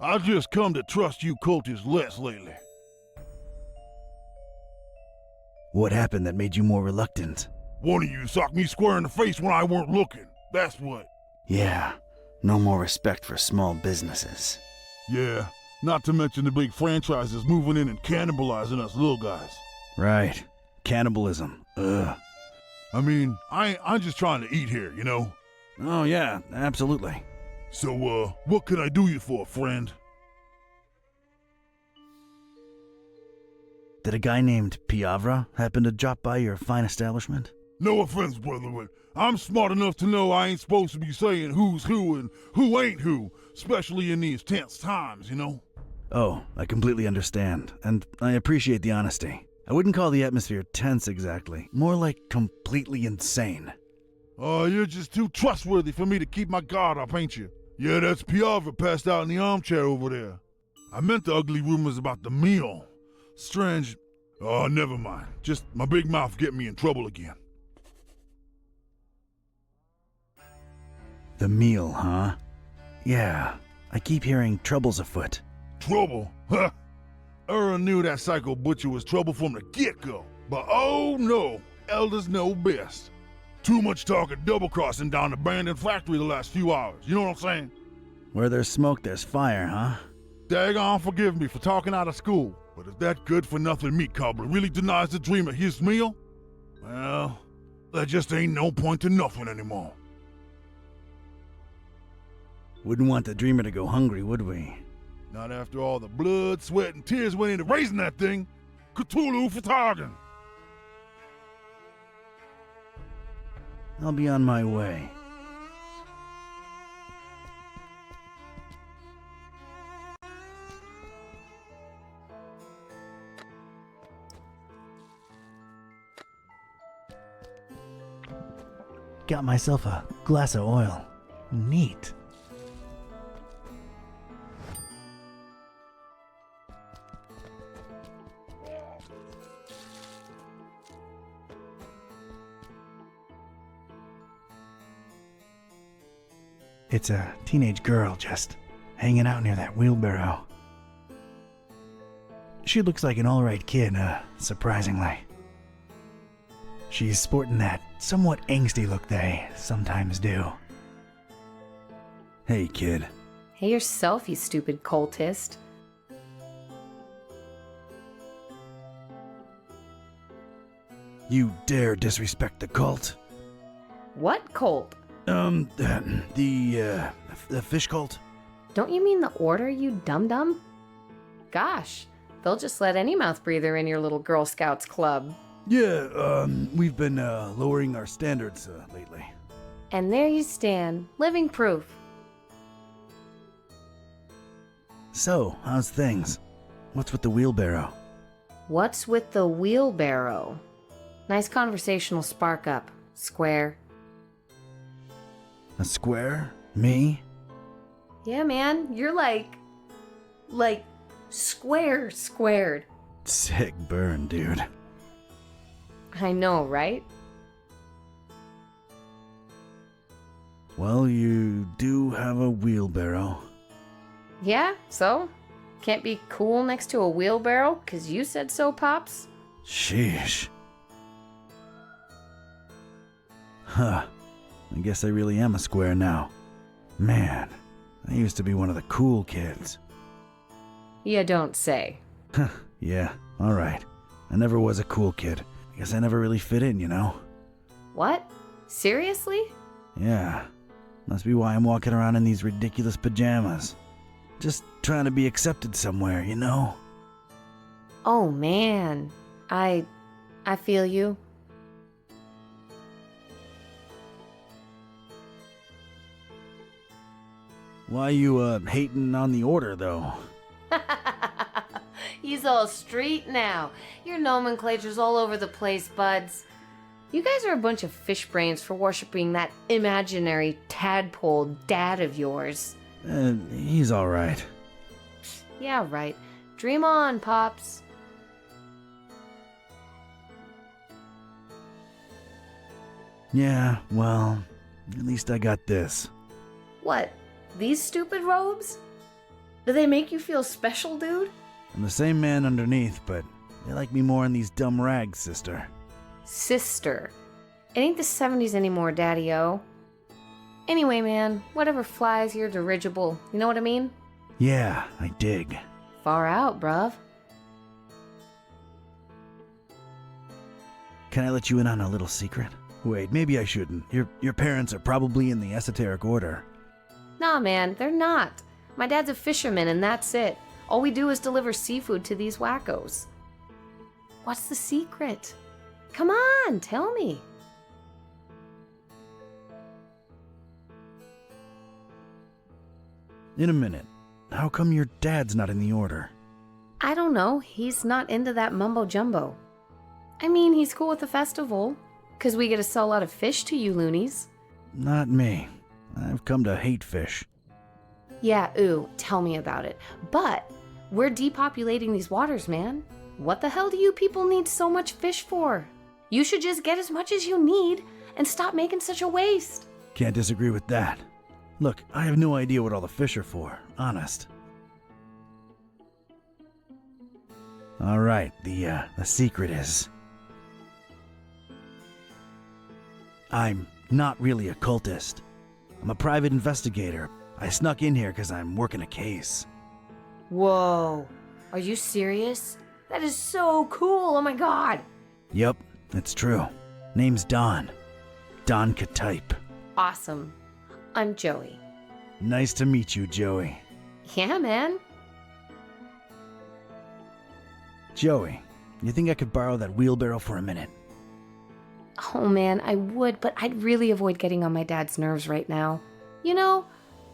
I've just come to trust you cultists less lately. What happened that made you more reluctant? One of you socked me square in the face when I weren't looking. That's what. Yeah, no more respect for small businesses. Yeah, not to mention the big franchises moving in and cannibalizing us little guys. Right. Cannibalism. Ugh. I mean, I'm just trying to eat here, you know? Oh yeah, absolutely. So, what can I do you for, friend? Did a guy named Piavra happen to drop by your fine establishment? No offense, brother, but I'm smart enough to know I ain't supposed to be saying who's who and who ain't who, especially in these tense times, you know? Oh, I completely understand, and I appreciate the honesty. I wouldn't call the atmosphere tense exactly, more like completely insane. Oh, you're just too trustworthy for me to keep my guard up, ain't you? Yeah, that's Piavra passed out in the armchair over there. I meant the ugly rumors about the meal. Strange. Oh, never mind. Just my big mouth getting me in trouble again. The meal, huh? Yeah, I keep hearing trouble's afoot. Trouble? Huh? Earl knew that psycho butcher was trouble from the get-go. But oh no, elders know best. Too much talk of double-crossing down the abandoned factory the last few hours, you know what I'm saying? Where there's smoke, there's fire, huh? Daggone forgive me for talking out of school, but if that good-for-nothing meat cobbler really denies the dream of his meal, well, there just ain't no point to nothing anymore. Wouldn't want the dreamer to go hungry, would we? Not after all the blood, sweat, and tears went into raising that thing. Cthulhu for target. I'll be on my way. Got myself a glass of oil. Neat. It's a teenage girl just hanging out near that wheelbarrow. She looks like an alright kid, surprisingly. She's sporting that somewhat angsty look they sometimes do. Hey, kid. Hey yourself, you stupid cultist. You dare disrespect the cult? What cult? The fish cult? Don't you mean the order, you dum-dum? Gosh, they'll just let any mouth breather in your little Girl Scouts club. Yeah, we've been lowering our standards lately. And there you stand, living proof. So, how's things? What's with the wheelbarrow? What's with the wheelbarrow? Nice conversational spark up, square. A square? Me? Yeah, man, you're like square squared. Sick burn, dude. I know, right? Well, you do have a wheelbarrow. Yeah, so? Can't be cool next to a wheelbarrow, 'cause you said so, Pops? Sheesh. Huh. I guess I really am a square now. Man, I used to be one of the cool kids. You don't say. Yeah, alright. I never was a cool kid. I guess I never really fit in, you know? What? Seriously? Yeah. Must be why I'm walking around in these ridiculous pajamas. Just trying to be accepted somewhere, you know? Oh man, I feel you. Why you, hating on the order, though? He's all street now. Your nomenclature's all over the place, buds. You guys are a bunch of fish brains for worshipping that imaginary tadpole dad of yours. He's alright. Yeah, right. Dream on, Pops. Yeah, well, at least I got this. What? These stupid robes? Do they make you feel special, dude? I'm the same man underneath, but they like me more in these dumb rags, sister. Sister. It ain't the 70s anymore, Daddy-O. Anyway, man, whatever flies your dirigible, you know what I mean? Yeah, I dig. Far out, bruv. Can I let you in on a little secret? Wait, maybe I shouldn't. Your parents are probably in the esoteric order. Nah, man, they're not. My dad's a fisherman and that's it. All we do is deliver seafood to these wackos. What's the secret? Come on, tell me. In a minute. How come your dad's not in the order? I don't know. He's not into that mumbo jumbo. I mean, he's cool with the festival, 'cause we get to sell a lot of fish to you loonies. Not me. I've come to hate fish. Yeah, ooh, tell me about it. But we're depopulating these waters, man. What the hell do you people need so much fish for? You should just get as much as you need and stop making such a waste. Can't disagree with that. Look, I have no idea what all the fish are for, honest. Alright, the secret is... I'm not really a cultist. I'm a private investigator. I snuck in here because I'm working a case. Whoa, are you serious? That is so cool, oh my god. Yep, it's true. Name's Don. Don Ketype. Awesome. I'm Joey. Nice to meet you, Joey. Yeah, man. Joey, you think I could borrow that wheelbarrow for a minute? Oh man, I would, but I'd really avoid getting on my dad's nerves right now. You know,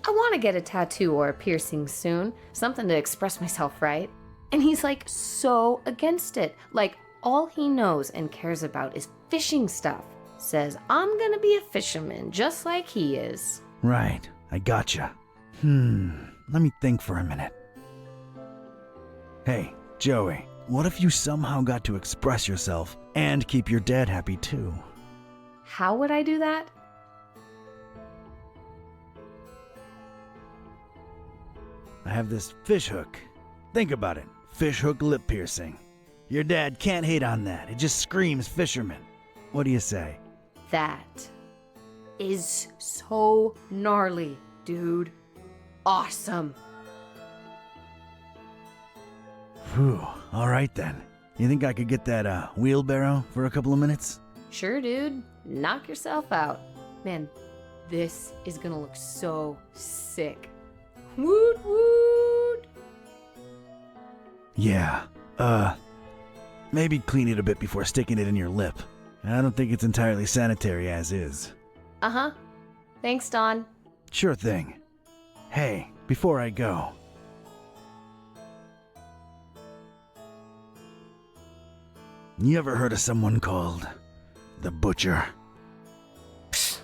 I want to get a tattoo or a piercing soon. Something to express myself, right? And he's like so against it. Like all he knows and cares about is fishing stuff. Says I'm gonna be a fisherman just like he is. Right, I gotcha. Let me think for a minute. Hey, Joey, what if you somehow got to express yourself and keep your dad happy too? How would I do that? I have this fish hook. Think about it. Fish hook lip piercing. Your dad can't hate on that. It just screams fisherman. What do you say? That is so gnarly, dude. Awesome. Whew, alright then. You think I could get that wheelbarrow for a couple of minutes? Sure, dude. Knock yourself out. Man, this is gonna look so sick. Woot woot! Yeah, maybe clean it a bit before sticking it in your lip. I don't think it's entirely sanitary as is. Uh-huh. Thanks, Don. Sure thing. Hey, before I go... You ever heard of someone called the Butcher? Psst.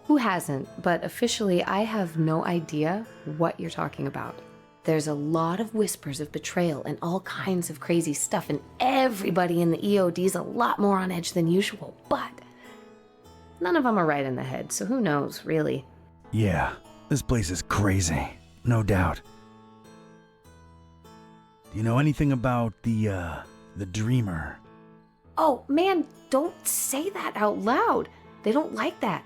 Who hasn't? But officially, I have no idea what you're talking about. There's a lot of whispers of betrayal and all kinds of crazy stuff, and everybody in the EOD's a lot more on edge than usual, but none of them are right in the head, so who knows, really? Yeah, this place is crazy, no doubt. Do you know anything about the Dreamer? Oh, man, don't say that out loud. They don't like that.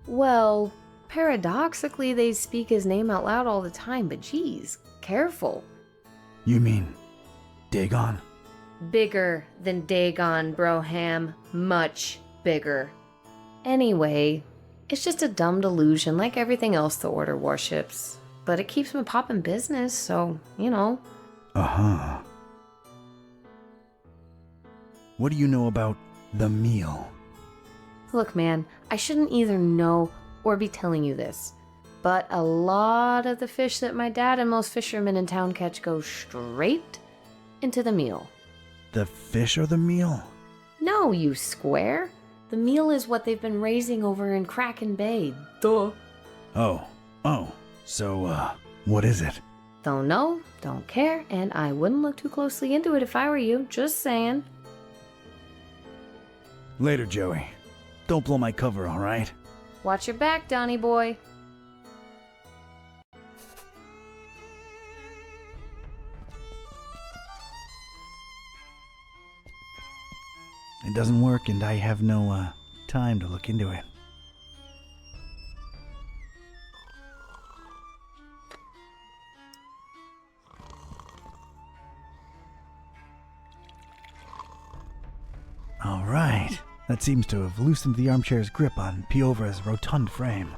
Well, paradoxically, they speak his name out loud all the time, but geez, careful. You mean Dagon? Bigger than Dagon, Broham. Much bigger. Anyway, it's just a dumb delusion like everything else the Order worships. But it keeps them popping business, so, you know. Uh-huh. What do you know about the meal? Look, man, I shouldn't either know or be telling you this, but a lot of the fish that my dad and most fishermen in town catch go straight into the meal. The fish or the meal? No, you square. The meal is what they've been raising over in Kraken Bay. Duh. Oh. So, what is it? Don't know, don't care, and I wouldn't look too closely into it if I were you, just saying. Later, Joey. Don't blow my cover, alright? Watch your back, Donnie boy. It doesn't work, and I have no, time to look into it. Alright. That seems to have loosened the armchair's grip on Piover's rotund frame.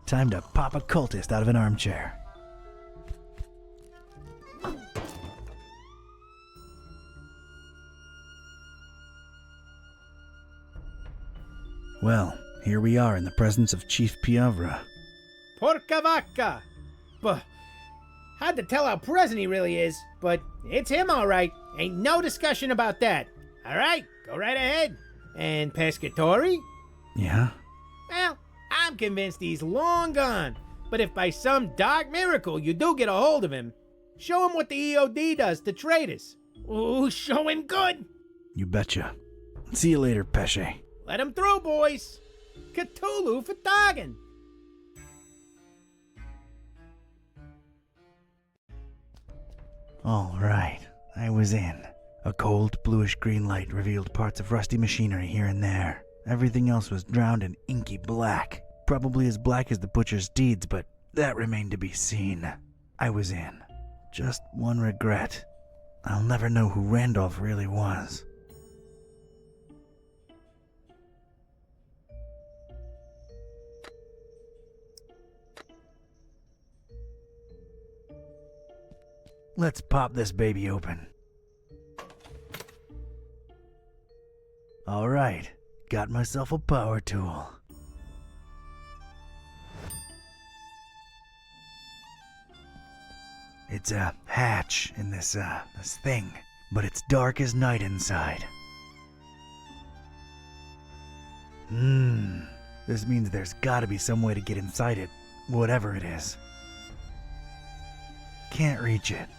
Time to pop a cultist out of an armchair. Well, here we are in the presence of Chief Piavra. Porca vaca! But hard to tell how present he really is, but it's him all right. Ain't no discussion about that. All right, go right ahead. And Pescatori? Yeah? Well, I'm convinced he's long gone. But if by some dark miracle you do get a hold of him, show him what the EOD does to traitors. Ooh, show him good. You betcha. See you later, Pesce. Let him through, boys. Cthulhu for Dargan. All right, I was in. A cold, bluish-green light revealed parts of rusty machinery here and there. Everything else was drowned in inky black. Probably as black as the butcher's deeds, but that remained to be seen. I was in. Just one regret. I'll never know who Randolph really was. Let's pop this baby open. All right, got myself a power tool. It's a hatch in this thing, but it's dark as night inside. This means there's gotta be some way to get inside it, whatever it is. Can't reach it.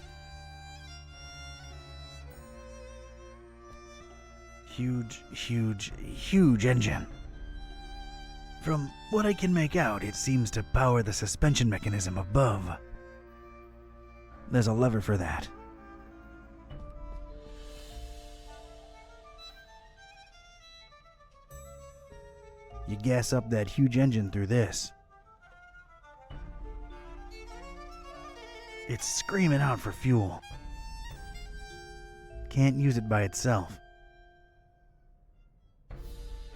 Huge engine. From what I can make out, it seems to power the suspension mechanism above. There's a lever for that. You gas up that huge engine through this. It's screaming out for fuel. Can't use it by itself.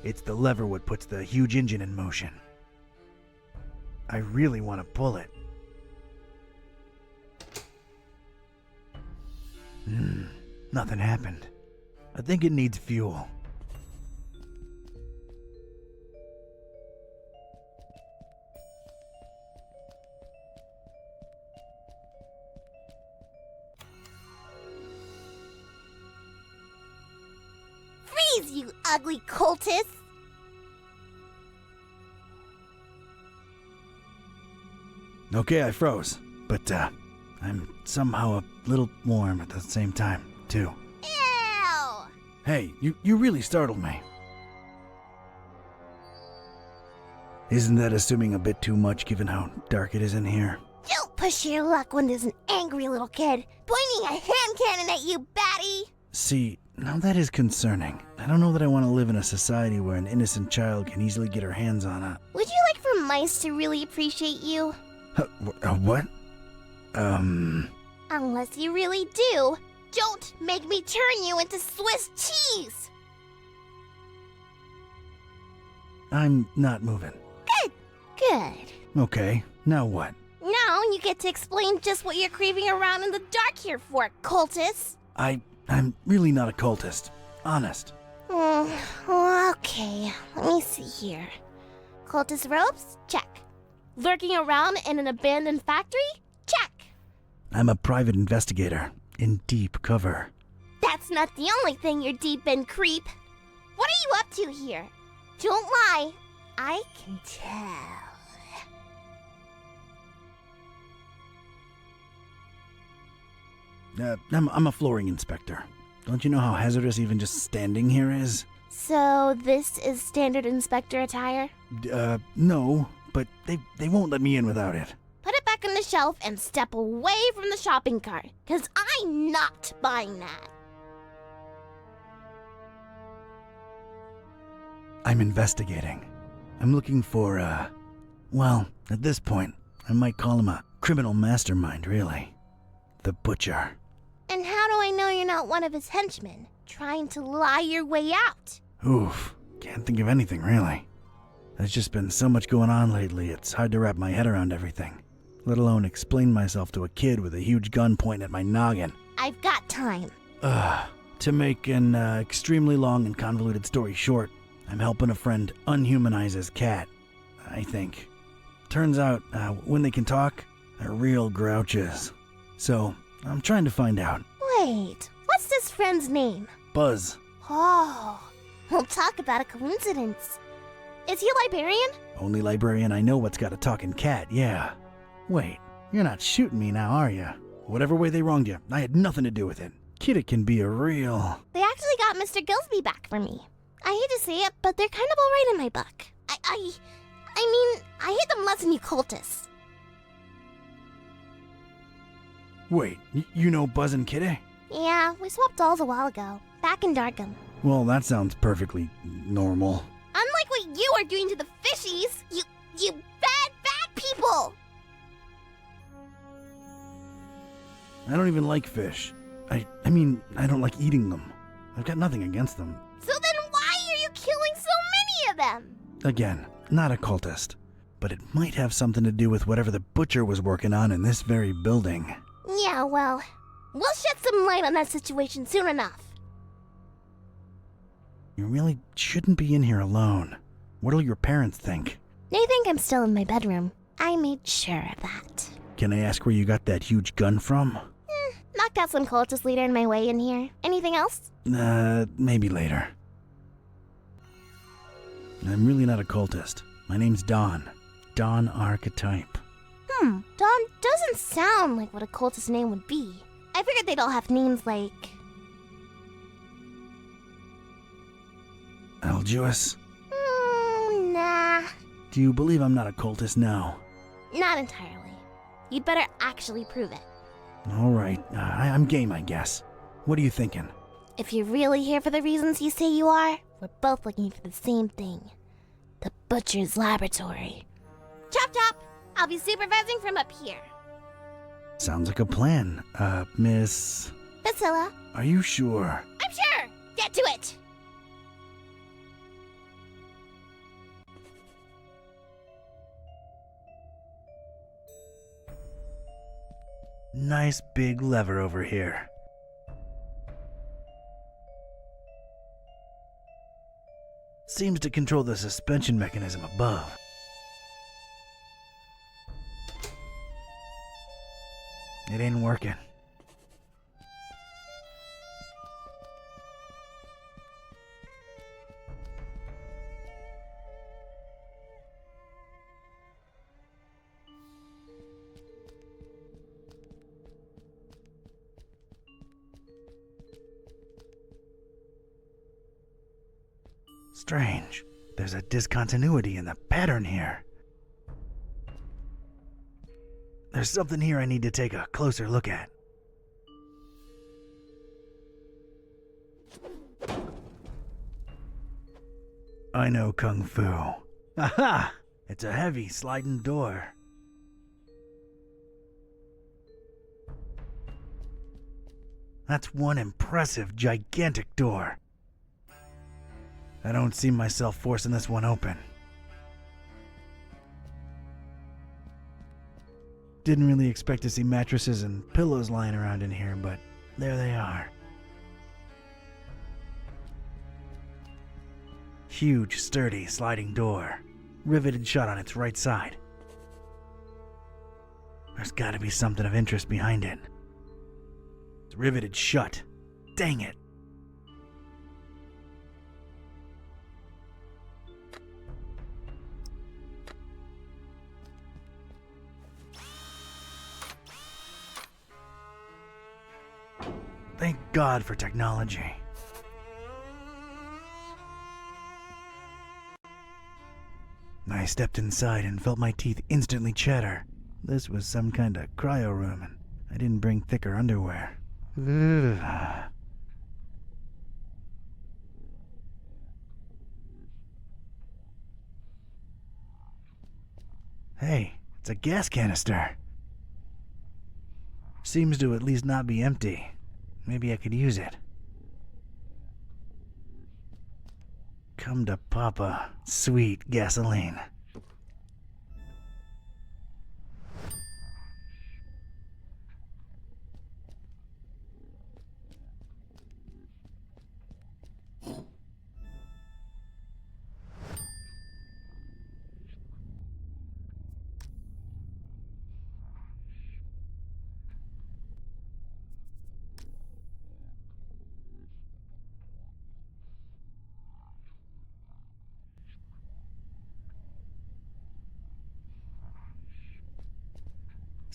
It's the lever what puts the huge engine in motion. I really want to pull it. Nothing happened. I think it needs fuel. Freeze, you ugly cultist! Okay, I froze, but I'm somehow a little warm at the same time, too. Ew! Hey, you really startled me. Isn't that assuming a bit too much given how dark it is in here? Don't push your luck when there's an angry little kid pointing a hand cannon at you, batty! See, now that is concerning. I don't know that I want to live in a society where an innocent child can easily get her hands on a... Would you like for mice to really appreciate you? What? Unless you really do, don't make me turn you into Swiss cheese! I'm not moving. Good. Okay, now what? Now you get to explain just what you're creeping around in the dark here for, cultist. I'm really not a cultist. Honest. Okay, let me see here. Cultist robes? Check. Lurking around in an abandoned factory? Check. I'm a private investigator, in deep cover. That's not the only thing you're deep in, creep. What are you up to here? Don't lie. I can tell. I'm a flooring inspector. Don't you know how hazardous even just standing here is? So this is standard inspector attire? No, but they won't let me in without it. Put it back on the shelf and step away from the shopping cart, 'cause I'm not buying that. I'm investigating. I'm looking for, well, at this point, I might call him a criminal mastermind, really. The Butcher. And how do I know you're not one of his henchmen, trying to lie your way out? Oof, can't think of anything, really. There's just been so much going on lately, it's hard to wrap my head around everything. Let alone explain myself to a kid with a huge gun pointing at my noggin. I've got time. To make an extremely long and convoluted story short, I'm helping a friend unhumanize his cat, I think. Turns out, when they can talk, they're real grouches. So, I'm trying to find out. Wait, what's this friend's name? Buzz. Oh, we'll talk about a coincidence. Is he a librarian? Only librarian I know what's got a talking cat, yeah. Wait, you're not shooting me now, are you? Whatever way they wronged you, I had nothing to do with it. Kitteh can be a real... They actually got Mr. Gillsby back for me. I hate to say it, but they're kind of alright in my book. I mean, I hate them less than you cultists. Wait, you know Buzz and Kitteh? Yeah, we swapped dolls a while ago, back in Darkham. Well, that sounds perfectly normal. Unlike what you are doing to the fishies, you bad people! I don't even like fish. I mean, I don't like eating them. I've got nothing against them. So then why are you killing so many of them? Again, not a cultist. But it might have something to do with whatever the butcher was working on in this very building. Yeah, well, we'll shed some light on that situation soon enough. You really shouldn't be in here alone. What'll your parents think? They think I'm still in my bedroom. I made sure of that. Can I ask where you got that huge gun from? Knocked out some cultist leader in my way in here. Anything else? Maybe later. I'm really not a cultist. My name's Don. Don Archetype. Don doesn't sound like what a cultist name would be. I figured they'd all have names like... Algius? Nah. Do you believe I'm not a cultist now? Not entirely. You'd better actually prove it. Alright, I'm game, I guess. What are you thinking? If you're really here for the reasons you say you are, we're both looking for the same thing. The Butcher's Laboratory. Chop chop! I'll be supervising from up here. Sounds like a plan. Miss... Priscilla. Are you sure? I'm sure! Get to it! Nice big lever over here. Seems to control the suspension mechanism above. It ain't working. Strange. There's a discontinuity in the pattern here. There's something here I need to take a closer look at. I know Kung Fu. Aha! It's a heavy sliding door. That's one impressive, gigantic door. I don't see myself forcing this one open. Didn't really expect to see mattresses and pillows lying around in here, but there they are. Huge, sturdy, sliding door. Riveted shut on its right side. There's gotta be something of interest behind it. It's riveted shut. Dang it. Thank God for technology. I stepped inside and felt my teeth instantly chatter. This was some kind of cryo room, and I didn't bring thicker underwear. Ugh. Hey, it's a gas canister. Seems to at least not be empty. Maybe I could use it. Come to Papa, sweet gasoline.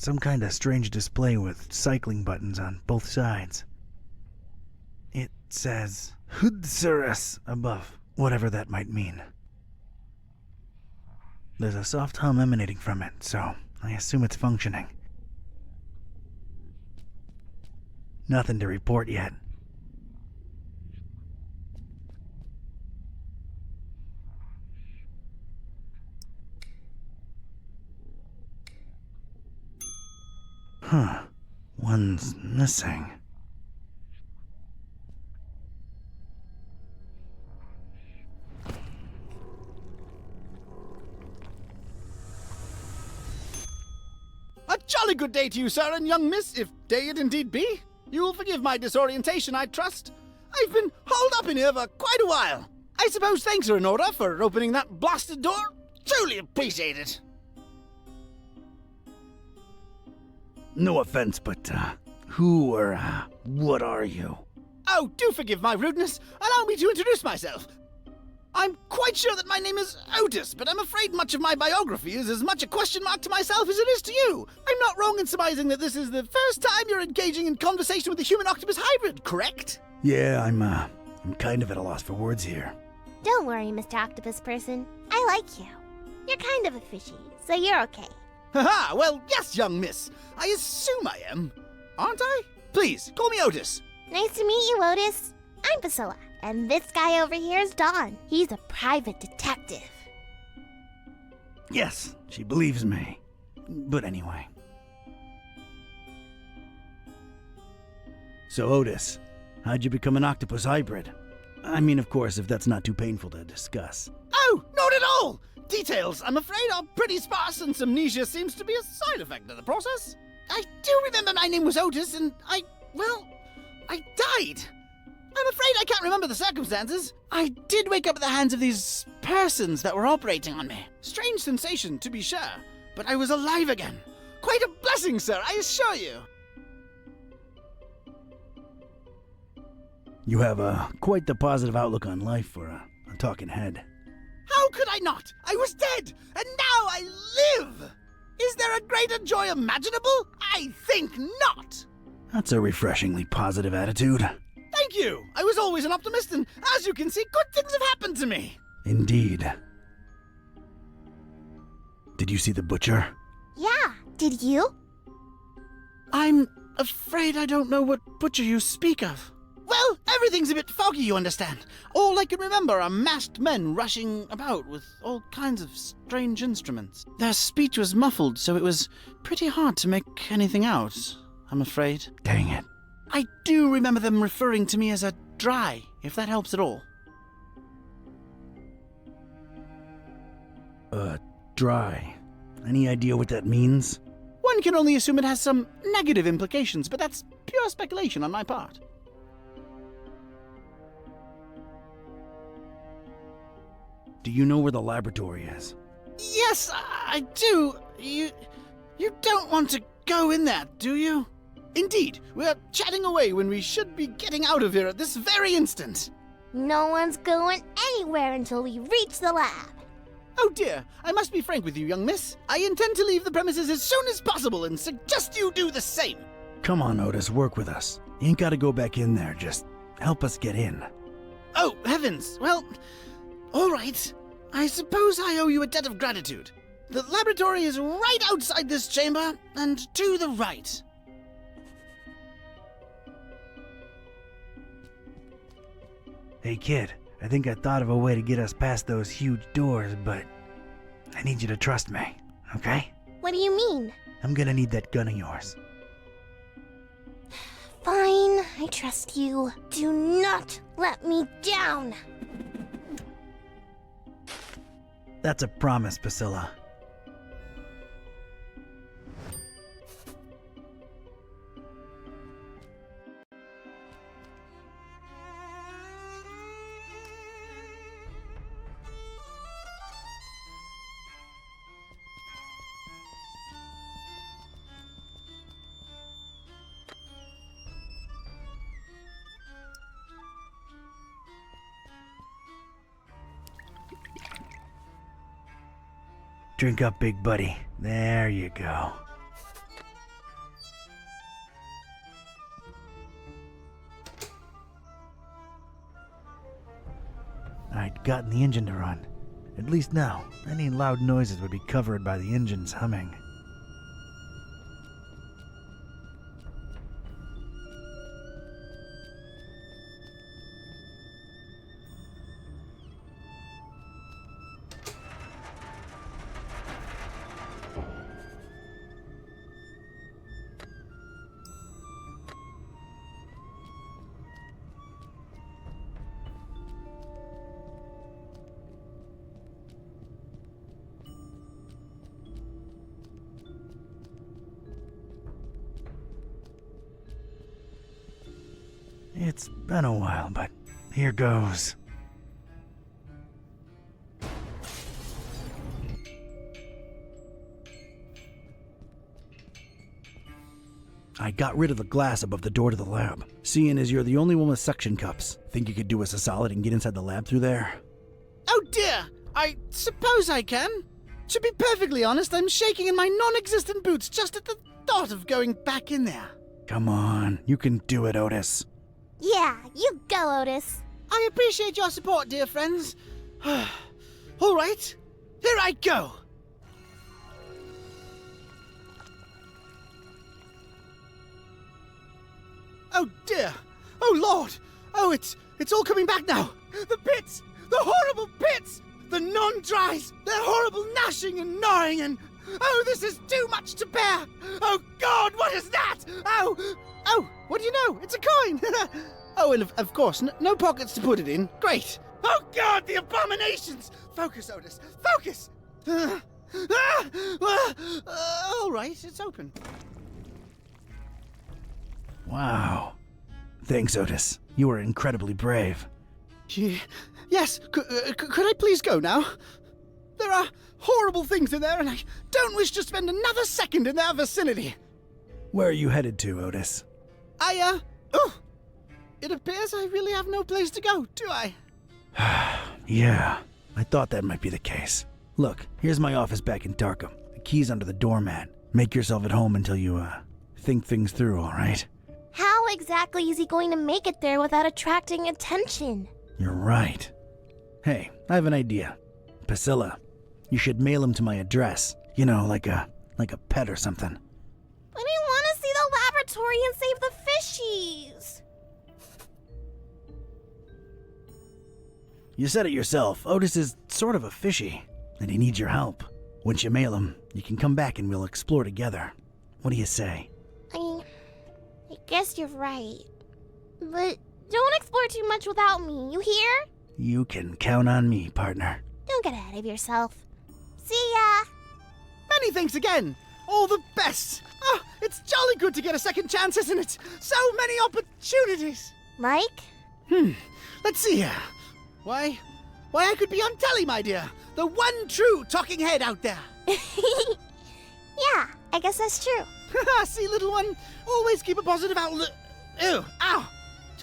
some kind of strange display with cycling buttons on both sides. It says Hudsurus above, whatever that might mean. There's a soft hum emanating from it, so I assume it's functioning. Nothing to report yet. Huh. One's missing. A jolly good day to you, sir and young miss, if day it indeed be. You will forgive my disorientation, I trust. I've been holed up in here for quite a while. I suppose thanks are in order for opening that blasted door. Truly appreciate it. No offense, but, who or, what are you? Oh, do forgive my rudeness. Allow me to introduce myself. I'm quite sure that my name is Otis, but I'm afraid much of my biography is as much a question mark to myself as it is to you. I'm not wrong in surmising that this is the first time you're engaging in conversation with a human-octopus hybrid, correct? Yeah, I'm kind of at a loss for words here. Don't worry, Mr. Octopus Person. I like you. You're kind of a fishy, so you're okay. Haha, well, yes, young miss. I assume I am. Aren't I? Please, call me Otis. Nice to meet you, Otis. I'm Priscilla, and this guy over here is Don. He's a private detective. Yes, she believes me. But anyway. So, Otis, how'd you become an octopus hybrid? I mean, of course, if that's not too painful to discuss. Oh, not at all! Details, I'm afraid, are pretty sparse, and amnesia seems to be a side effect of the process. I do remember my name was Otis, and I died. I'm afraid I can't remember the circumstances. I did wake up at the hands of these persons that were operating on me. Strange sensation, to be sure, but I was alive again. Quite a blessing, sir, I assure you. You have quite the positive outlook on life for a talking head. How could I not? I was dead, and now I live! Is there a greater joy imaginable? I think not! That's a refreshingly positive attitude. Thank you! I was always an optimist, and as you can see, good things have happened to me! Indeed. Did you see the butcher? Yeah, did you? I'm afraid I don't know what butcher you speak of. Well, everything's a bit foggy, you understand. All I can remember are masked men rushing about with all kinds of strange instruments. Their speech was muffled, so it was pretty hard to make anything out, I'm afraid. Dang it. I do remember them referring to me as a dry, if that helps at all. Dry. Any idea what that means? One can only assume it has some negative implications, but that's pure speculation on my part. Do you know where the laboratory is? Yes, I do. You don't want to go in there, do you? Indeed, we're chatting away when we should be getting out of here at this very instant. No one's going anywhere until we reach the lab. Oh dear, I must be frank with you, young miss. I intend to leave the premises as soon as possible and suggest you do the same. Come on, Otis, work with us. You ain't gotta go back in there, just help us get in. Oh, heavens. Well, all right. I suppose I owe you a debt of gratitude. The laboratory is right outside this chamber, and to the right. Hey kid, I think I thought of a way to get us past those huge doors, but I need you to trust me, okay? What do you mean? I'm gonna need that gun of yours. Fine, I trust you. Do not let me down. That's a promise, Priscilla. Drink up, big buddy. There you go. gotten the engine to run. At least now, any loud noises would be covered by the engine's humming. It's been a while, but here goes. I got rid of the glass above the door to the lab. Seeing as you're the only one with suction cups, think you could do us a solid and get inside the lab through there? Oh dear! I suppose I can. To be perfectly honest, I'm shaking in my non-existent boots just at the thought of going back in there. Come on, you can do it, Otis. Yeah, you go, Otis. I appreciate your support, dear friends. All right, here I go. Oh dear! Oh Lord! Oh, it's all coming back now! The pits! The horrible pits! The non-dries! Their horrible gnashing and gnawing and... Oh, this is too much to bear! Oh God, what is that? Oh, what do you know? It's a coin! Oh, and of course, no pockets to put it in. Great! Oh God, the abominations! Focus, Otis, focus! All right, it's open. Wow. Thanks, Otis. You were incredibly brave. Yes, could I please go now? There are horrible things in there, and I don't wish to spend another second in their vicinity. Where are you headed to, Otis? It appears I really have no place to go, do I? Yeah, I thought that might be the case. Look, here's my office back in Darkham. The key's under the doormat. Make yourself at home until you, think things through, all right? How exactly is he going to make it there without attracting attention? You're right. Hey, I have an idea. Priscilla, you should mail him to my address. You know, like a pet or something. But I want to see the laboratory and save the fishies. You said it yourself. Otis is sort of a fishy, and he needs your help. Once you mail him, you can come back and we'll explore together. What do you say? I guess you're right. But don't explore too much without me, you hear? You can count on me, partner. Don't get ahead of yourself. See ya! Many thanks again! All the best! Oh, it's jolly good to get a second chance, isn't it? So many opportunities! Mike? Let's see here. Why, I could be on telly, my dear. The one true talking head out there. Yeah, I guess that's true. See, little one, always keep a positive outlook. Ew, ow.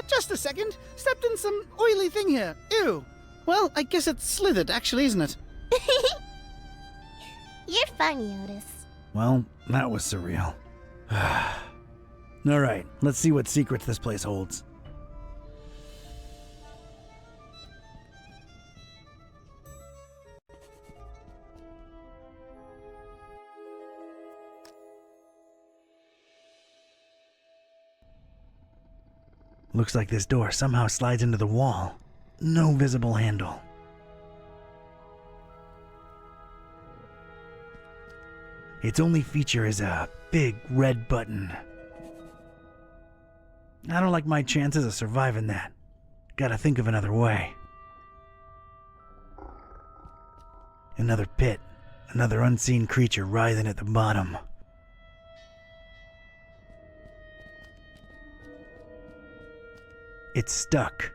Just a second. Stepped in some oily thing here. Ew. Well, I guess it's slithered, actually, isn't it? You're funny, Otis. Well, that was surreal. All right, let's see what secrets this place holds. Looks like this door somehow slides into the wall. No visible handle. Its only feature is a big red button. I don't like my chances of surviving that. Gotta think of another way. Another pit. Another unseen creature writhing at the bottom. It's stuck.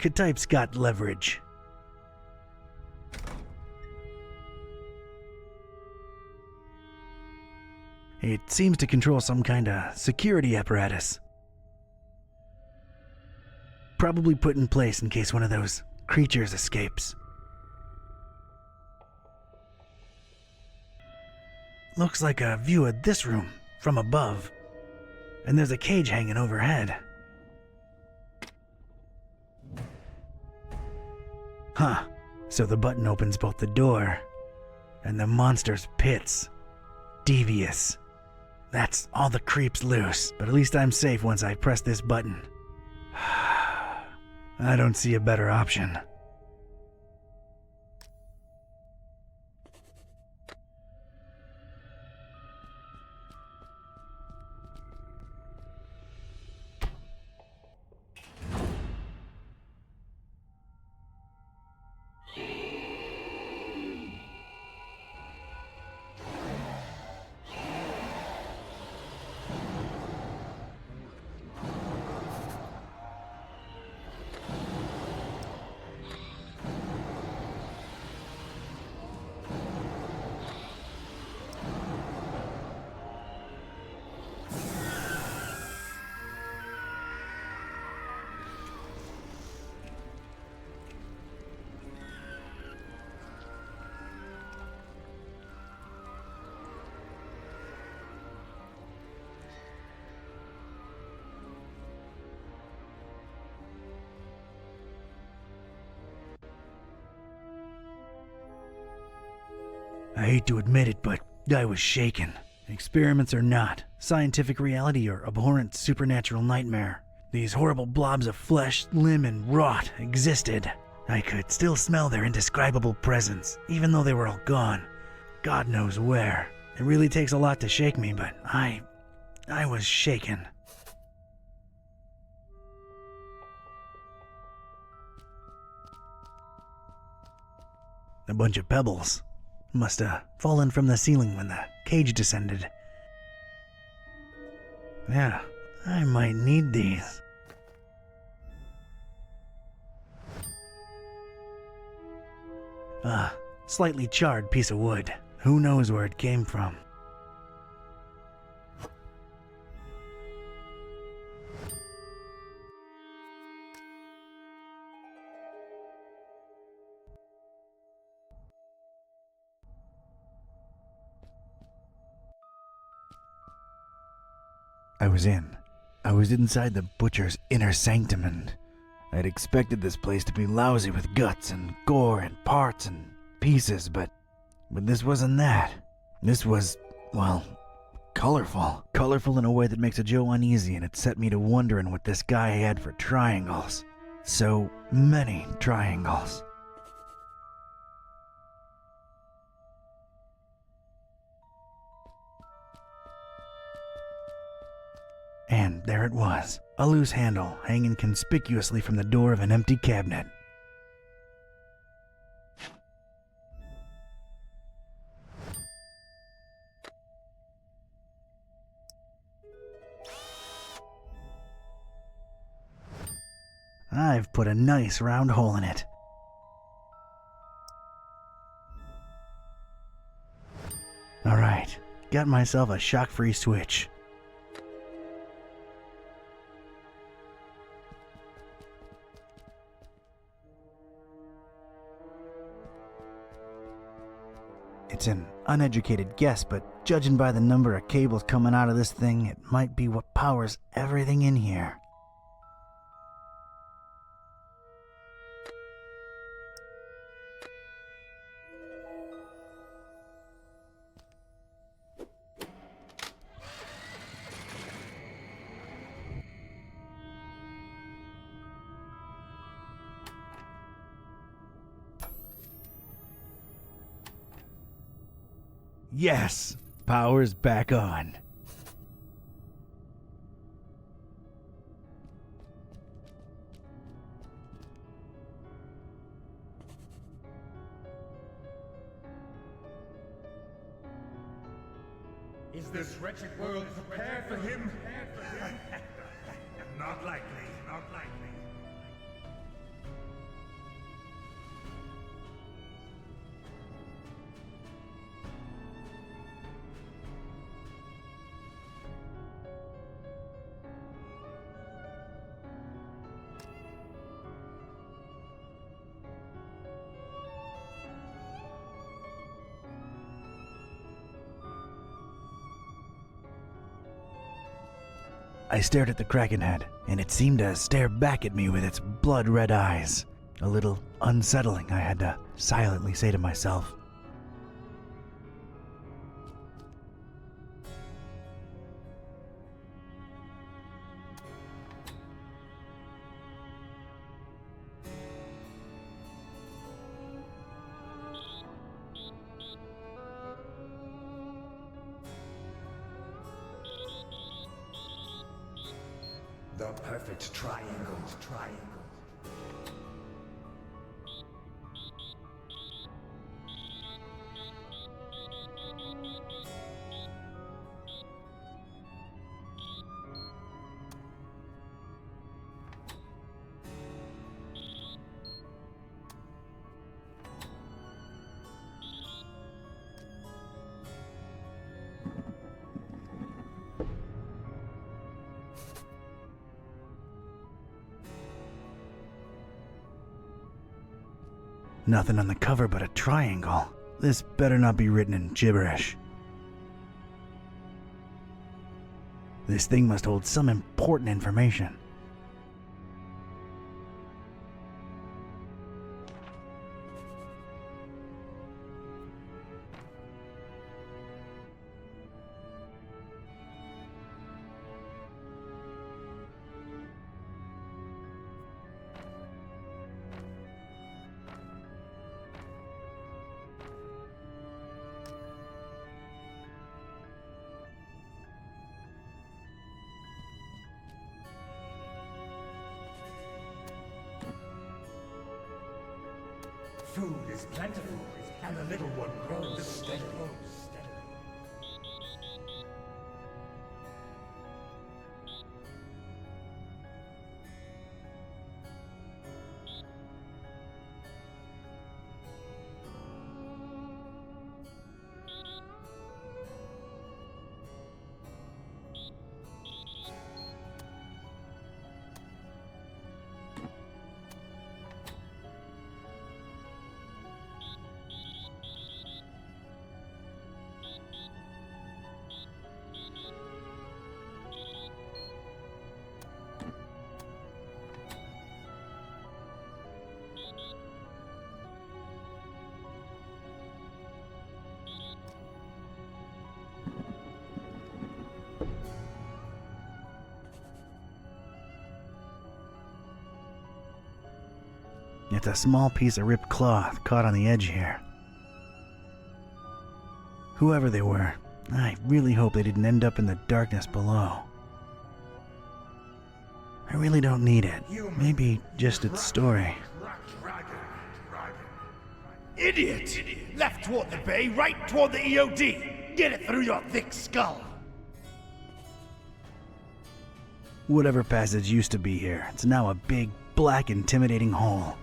Ketype's got leverage. It seems to control some kind of security apparatus. Probably put in place in case one of those creatures escapes. Looks like a view of this room, from above. And there's a cage hanging overhead. Huh. So the button opens both the door and the monster's pits. Devious. That's all the creeps loose, but at least I'm safe once I press this button. I don't see a better option. I hate to admit it, but I was shaken. Experiments or not, scientific reality or abhorrent supernatural nightmare, these horrible blobs of flesh, limb, and rot existed. I could still smell their indescribable presence, even though they were all gone. God knows where. It really takes a lot to shake me, but I was shaken. A bunch of pebbles. Must have fallen from the ceiling when the cage descended. Yeah, I might need these. Slightly charred piece of wood. Who knows where it came from? I was inside the butcher's inner sanctum, and I'd expected this place to be lousy with guts and gore and parts and pieces, but this wasn't that. This was, well, colorful. Colorful in a way that makes a Joe uneasy, and it set me to wondering what this guy had for triangles. So many triangles. And there it was, a loose handle hanging conspicuously from the door of an empty cabinet. I've put a nice round hole in it. All right, got myself a shock-free switch. It's an uneducated guess, but judging by the number of cables coming out of this thing, it might be what powers everything in here. Yes, power's back on. Is this wretched world prepared for him? Not likely, not likely. I stared at the Kraken head, and it seemed to stare back at me with its blood-red eyes. A little unsettling, I had to silently say to myself. The perfect triangle. Nothing on the cover but a triangle. This better not be written in gibberish. This thing must hold some important information. Food is plentiful, and the little one grows steadily. It's a small piece of ripped cloth caught on the edge here. Whoever they were, I really hope they didn't end up in the darkness below. I really don't need it. Maybe just its story. Idiot! Left toward the bay, right toward the EOD! Get it through your thick skull! Whatever passage used to be here, it's now a big, black, intimidating hole.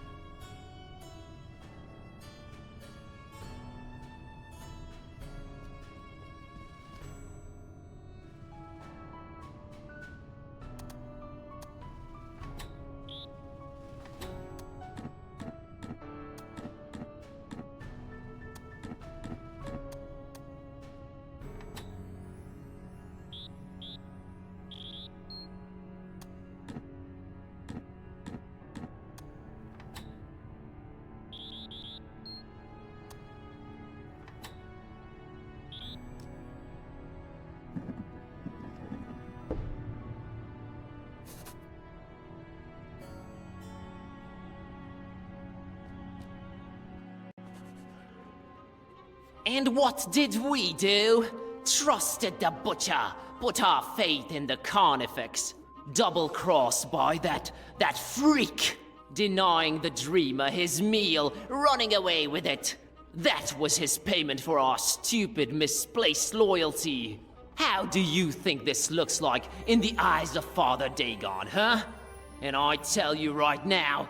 And what did we do? Trusted the butcher, put our faith in the carnifex. Double-crossed by that freak. Denying the dreamer his meal, running away with it. That was his payment for our stupid, misplaced loyalty. How do you think this looks like in the eyes of Father Dagon, huh? And I tell you right now,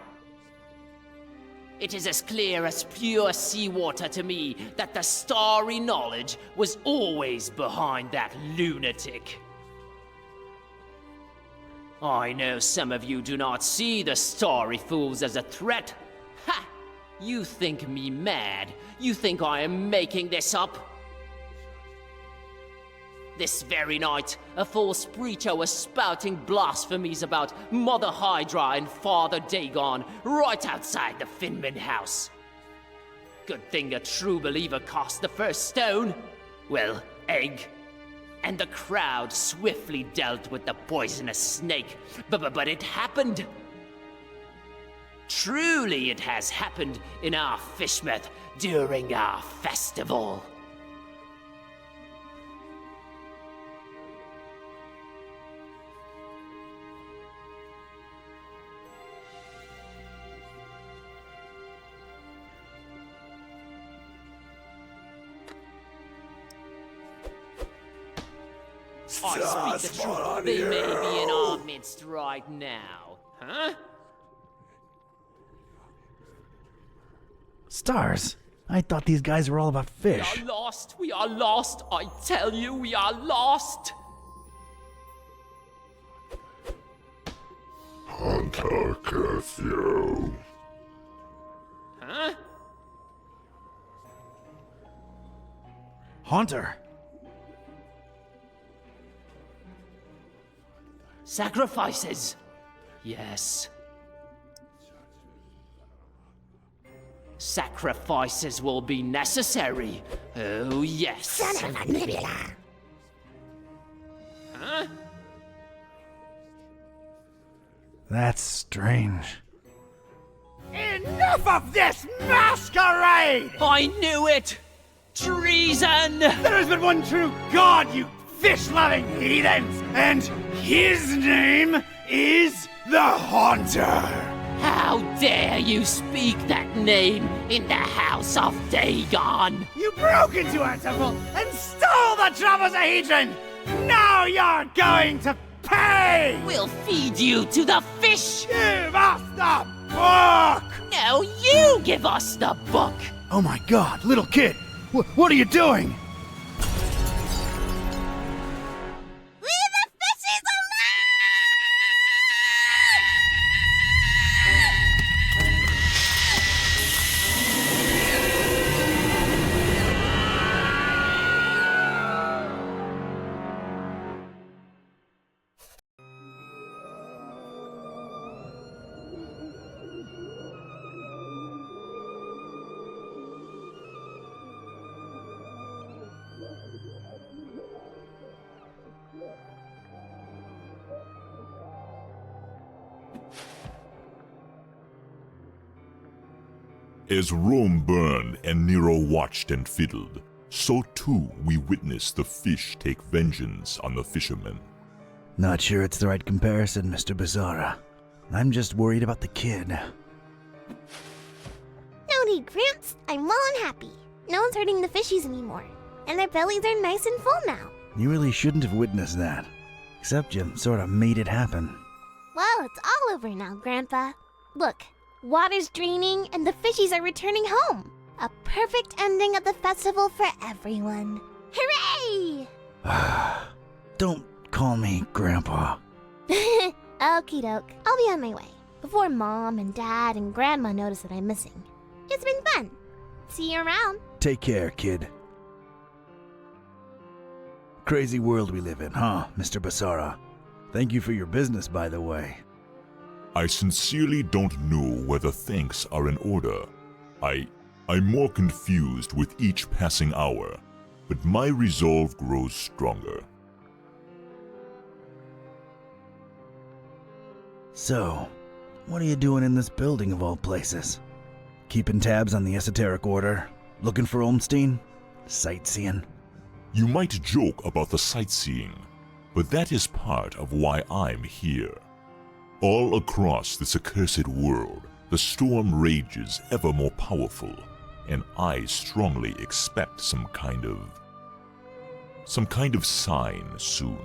it is as clear as pure seawater to me that the starry knowledge was always behind that lunatic. I know some of you do not see the starry fools as a threat. Ha! You think me mad? You think I am making this up? This very night, a false preacher was spouting blasphemies about Mother Hydra and Father Dagon right outside the Finman house. Good thing a true believer cast the first stone. Well, egg. And the crowd swiftly dealt with the poisonous snake. But it happened. Truly it has happened in our FISHMOUTH during our festival. I speak the truth. They may be in our midst right now. Huh? Stars? I thought these guys were all about fish. We are lost. We are lost. I tell you, we are lost. Hunter curse you. Huh? Haunter. Sacrifices. Yes. Sacrifices will be necessary. Oh, yes. Son of a nebula. Huh? That's strange. Enough of this masquerade! I knew it! Treason! There has been one true God, you fish-loving heathens, and his name is the Haunter! How dare you speak that name in the house of Dagon? You broke into our temple and stole the Trapezohedron! Now you're going to pay! We'll feed you to the fish! Give us the book! No, you give us the book! Oh my god, little kid! What are you doing? As Rome burned and Nero watched and fiddled, so too we witnessed the fish take vengeance on the fishermen. Not sure it's the right comparison, Mr. Bizarra. I'm just worried about the kid. No need, Gramps. I'm well and happy. No one's hurting the fishies anymore. And their bellies are nice and full now. You really shouldn't have witnessed that. Except you sort of made it happen. Well, it's all over now, Grandpa. Look, water's draining and the fishies are returning home. A perfect ending of the festival for everyone. Hooray! Don't call me Grandpa. Okie doke. I'll be on my way. Before Mom and Dad and Grandma notice that I'm missing. It's been fun. See you around. Take care, kid. Crazy world we live in, huh, Mr. Bizarra? Thank you for your business, by the way. I sincerely don't know whether thanks are in order. I'm more confused with each passing hour, but my resolve grows stronger. So, what are you doing in this building of all places? Keeping tabs on the esoteric order? Looking for Olmstein? Sightseeing? You might joke about the sightseeing, but that is part of why I'm here. All across this accursed world, the storm rages ever more powerful, and I strongly expect some kind of sign soon.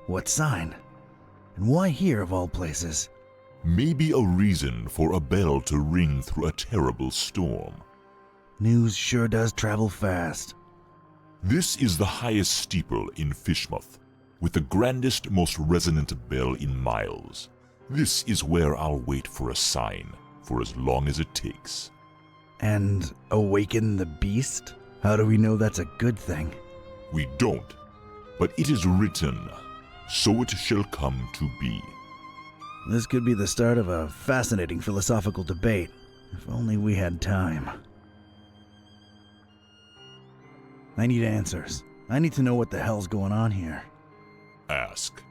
What sign? And why here of all places? Maybe a reason for a bell to ring through a terrible storm. News sure does travel fast. This is the highest steeple in FISHMOUTH, with the grandest, most resonant bell in miles. This is where I'll wait for a sign, for as long as it takes. And awaken the beast? How do we know that's a good thing? We don't, but it is written, so it shall come to be. This could be the start of a fascinating philosophical debate. If only we had time. I need answers. I need to know what the hell's going on here. Ask.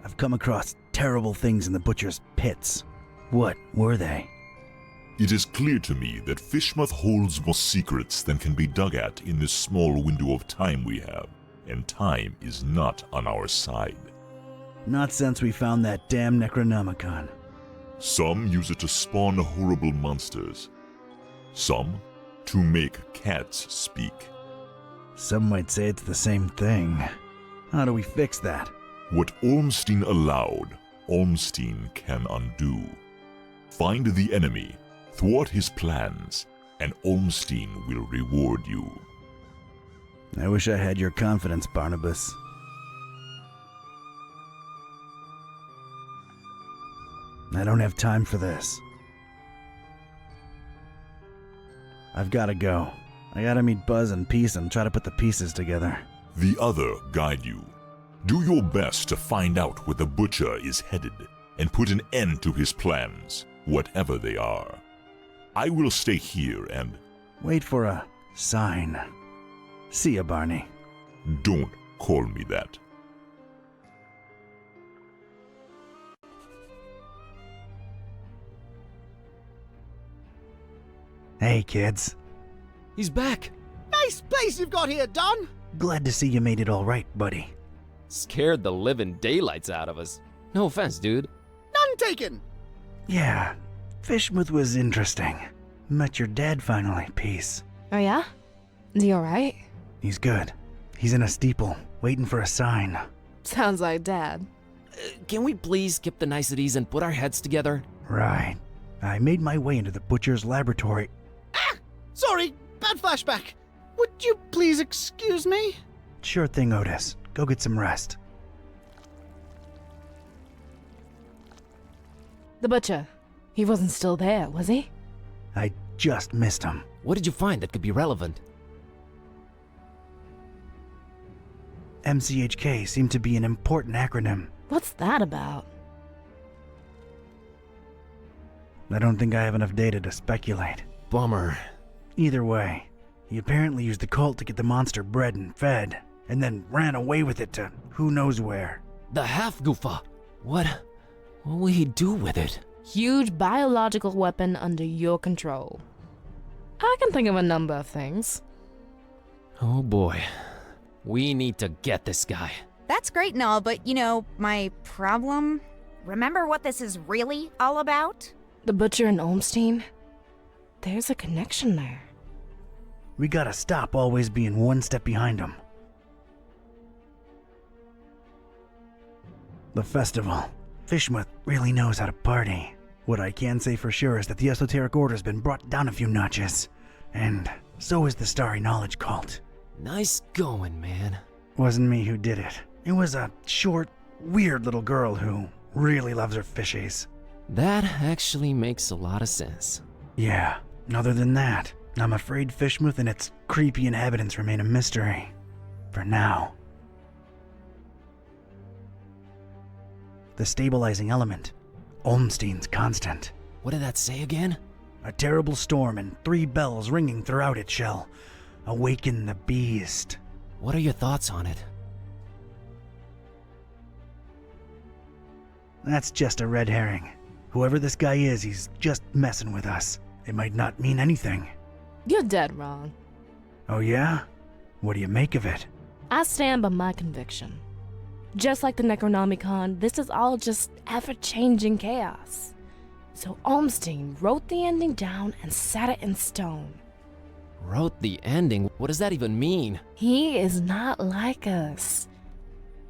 I've come across terrible things in the butcher's pits. What were they? It is clear to me that FISHMOUTH holds more secrets than can be dug at in this small window of time we have, and time is not on our side. Not since we found that damn Necronomicon. Some use it to spawn horrible monsters. Some to make cats speak. Some might say it's the same thing. How do we fix that? What Olmstein allowed, Olmstein can undo. Find the enemy, thwart his plans, and Olmstein will reward you. I wish I had your confidence, Barnabas. I don't have time for this. I've gotta go. I gotta meet Buzz in peace and try to put the pieces together. The other guide you. Do your best to find out where the butcher is headed and put an end to his plans, whatever they are. I will stay here and... wait for a sign. See ya, Barney. Don't call me that. Hey, kids. He's back! Nice place you've got here, Don! Glad to see you made it all right, buddy. Scared the living daylights out of us. No offense, dude. None taken! Yeah, FISHMOUTH was interesting. Met your dad finally, peace. Oh yeah? Is he alright? He's good. He's in a steeple, waiting for a sign. Sounds like Dad. Can we please skip the niceties and put our heads together? Right. I made my way into the butcher's laboratory. Ah! Sorry, bad flashback. Would you please excuse me? Sure thing, Otis. Go get some rest. The butcher. He wasn't still there, was he? I just missed him. What did you find that could be relevant? MCHK seemed to be an important acronym. What's that about? I don't think I have enough data to speculate. Bummer. Either way, he apparently used the cult to get the monster bred and fed, and then ran away with it to who knows where. The half-goofa. What will he do with it? Huge biological weapon under your control. I can think of a number of things. Oh boy. We need to get this guy. That's great and all, but you know, my problem? Remember what this is really all about? The butcher and Olmstein? There's a connection there. We gotta stop always being one step behind him. The festival. FISHMOUTH really knows how to party. What I can say for sure is that the Esoteric Order's been brought down a few notches. And so is the Starry Knowledge Cult. Nice going, man. Wasn't me who did it. It was a short, weird little girl who really loves her fishies. That actually makes a lot of sense. Yeah, other than that, I'm afraid FISHMOUTH and its creepy inhabitants remain a mystery. For now. The stabilizing element. Olmstein's constant. What did that say again? A terrible storm and 3 bells ringing throughout it shall awaken the beast. What are your thoughts on it? That's just a red herring. Whoever this guy is, he's just messing with us. It might not mean anything. You're dead wrong. Oh yeah? What do you make of it? I stand by my conviction. Just like the Necronomicon, this is all just ever-changing chaos. So Olmstein wrote the ending down and set it in stone. Wrote the ending? What does that even mean? He is not like us.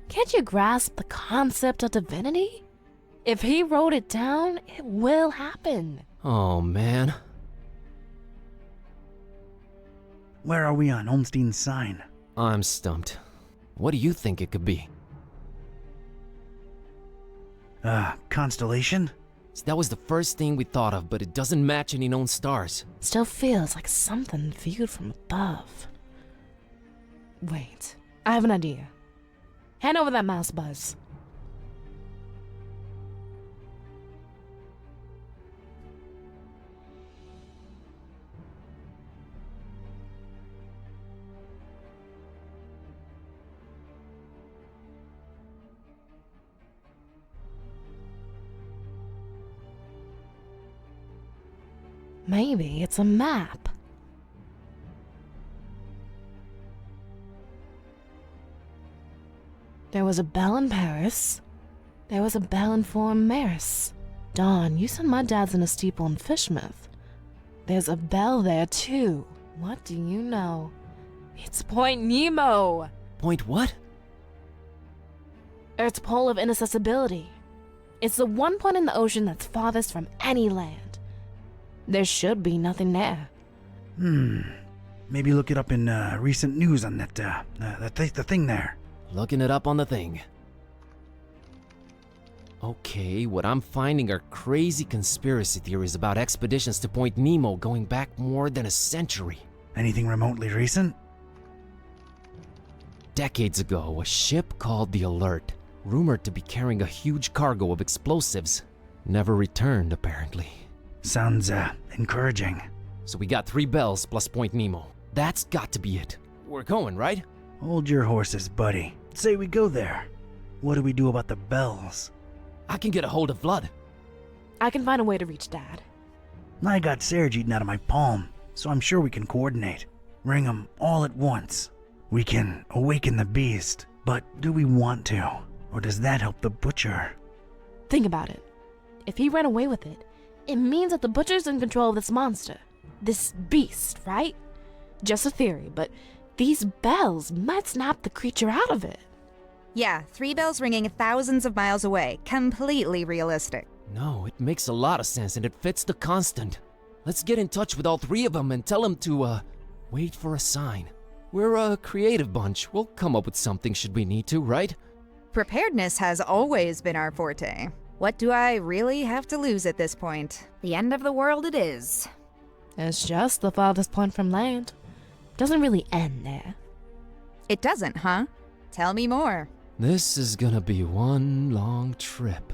Can't you grasp the concept of divinity? If he wrote it down, it will happen. Oh, man. Where are we on Olmstein's sign? I'm stumped. What do you think it could be? Constellation? So that was the first thing we thought of, but it doesn't match any known stars. Still feels like something viewed from above. Wait, I have an idea. Hand over that mouse, Buzz. Maybe it's a map. There was a bell in Paris. There was a bell in Forum Maris. Dawn, you said my dad's in a steeple in FISHMOUTH. There's a bell there too. What do you know? It's Point Nemo! Point what? Earth's pole of inaccessibility. It's the one point in the ocean that's farthest from any land. There should be nothing there. Maybe look it up in recent news on that, the thing there. Looking it up on the thing. Okay, what I'm finding are crazy conspiracy theories about expeditions to Point Nemo going back more than a century. Anything remotely recent? Decades ago, a ship called the Alert, rumored to be carrying a huge cargo of explosives, never returned apparently. Sounds, encouraging. So we got 3 bells plus Point Nemo. That's got to be it. We're going, right? Hold your horses, buddy. Say we go there. What do we do about the bells? I can get a hold of Vlad. I can find a way to reach Dad. I got Serge eaten out of my palm, so I'm sure we can coordinate. Ring them all at once. We can awaken the beast, but do we want to? Or does that help the butcher? Think about it. If he ran away with it, it means that the butcher's in control of this monster. This beast, right? Just a theory, but these bells might snap the creature out of it. Yeah, 3 bells ringing thousands of miles away. Completely realistic. No, it makes a lot of sense and it fits the constant. Let's get in touch with all 3 of them and tell them to, wait for a sign. We're a creative bunch. We'll come up with something should we need to, right? Preparedness has always been our forte. What do I really have to lose at this point? The end of the world it is. It's just the farthest point from land. Doesn't really end there. It doesn't, huh? Tell me more. This is gonna be one long trip.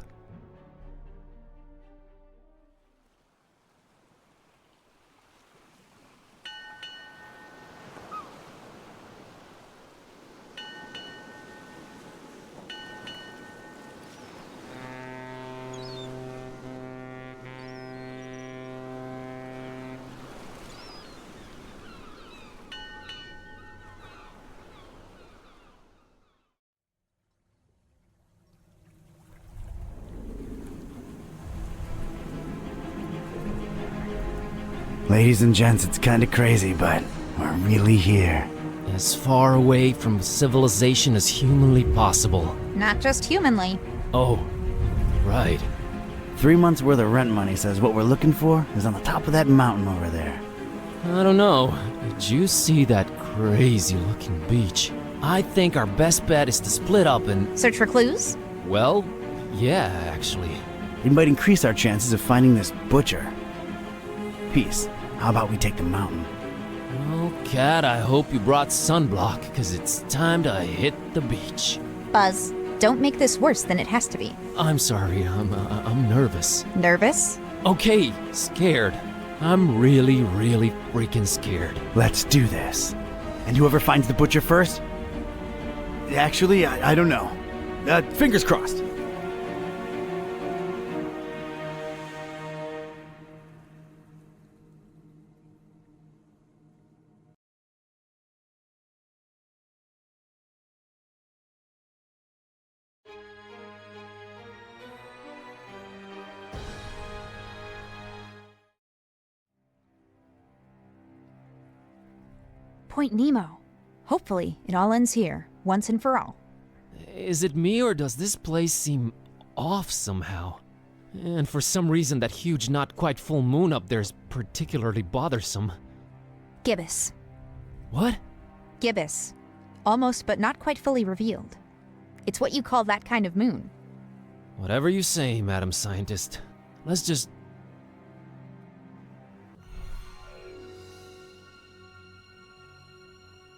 Ladies and gents, it's kinda crazy, but we're really here. As far away from civilization as humanly possible. Not just humanly. Oh, right. 3 months worth of rent money says what we're looking for is on the top of that mountain over there. I don't know. Did you see that crazy looking beach? I think our best bet is to split up and... Search for clues? Well, yeah, actually. It might increase our chances of finding this butcher. Peace. How about we take the mountain? Well, Cat, I hope you brought sunblock, because it's time to hit the beach. Buzz, don't make this worse than it has to be. I'm sorry, I'm nervous. Nervous? Okay, scared. I'm really, really freaking scared. Let's do this. And whoever finds the butcher first? Actually, I don't know. Fingers crossed. Point Nemo. Hopefully, it all ends here, once and for all. Is it me, or does this place seem off somehow? And for some reason, that huge, not quite full moon up there is particularly bothersome. Gibbous. What? Gibbous. Almost but not quite fully revealed. It's what you call that kind of moon. Whatever you say, Madam Scientist. Let's just...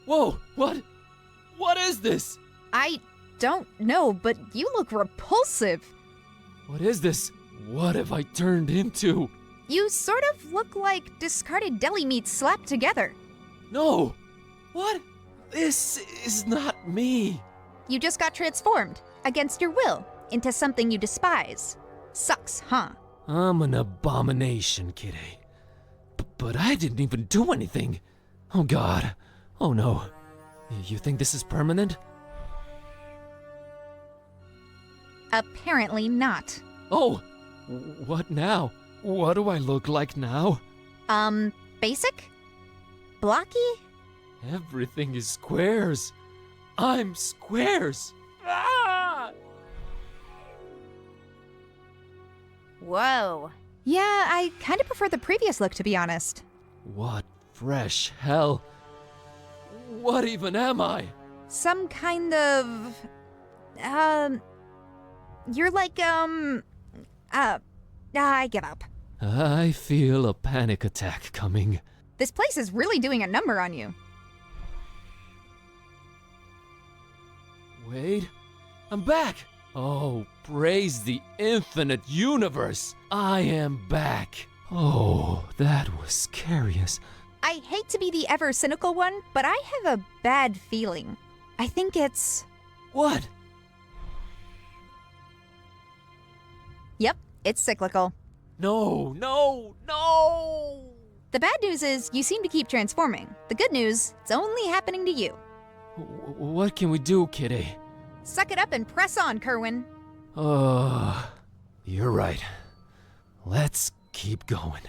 Whoa! What? What is this? I don't know, but you look repulsive. What is this? What have I turned into? You sort of look like discarded deli meat slapped together. No! What? This is not me. You just got transformed, against your will, into something you despise. Sucks, huh? I'm an abomination, Kitteh. But I didn't even do anything. Oh God. Oh no. You think this is permanent? Apparently not. Oh! What now? What do I look like now? Basic? Blocky? Everything is squares. I'm squares. Ah! Whoa. Yeah, I kind of prefer the previous look, to be honest. What fresh hell? What even am I? Some kind of... You're like, I give up. I feel a panic attack coming. This place is really doing a number on you. Wait, I'm back! Oh, praise the infinite universe! I am back! Oh, that was scary as... I hate to be the ever cynical one, but I have a bad feeling. I think it's... What? Yep, it's cyclical. No, no, no! The bad news is you seem to keep transforming. The good news, it's only happening to you. What can we do, Kitteh? Suck it up and press on, Kerwan. You're right. Let's keep going.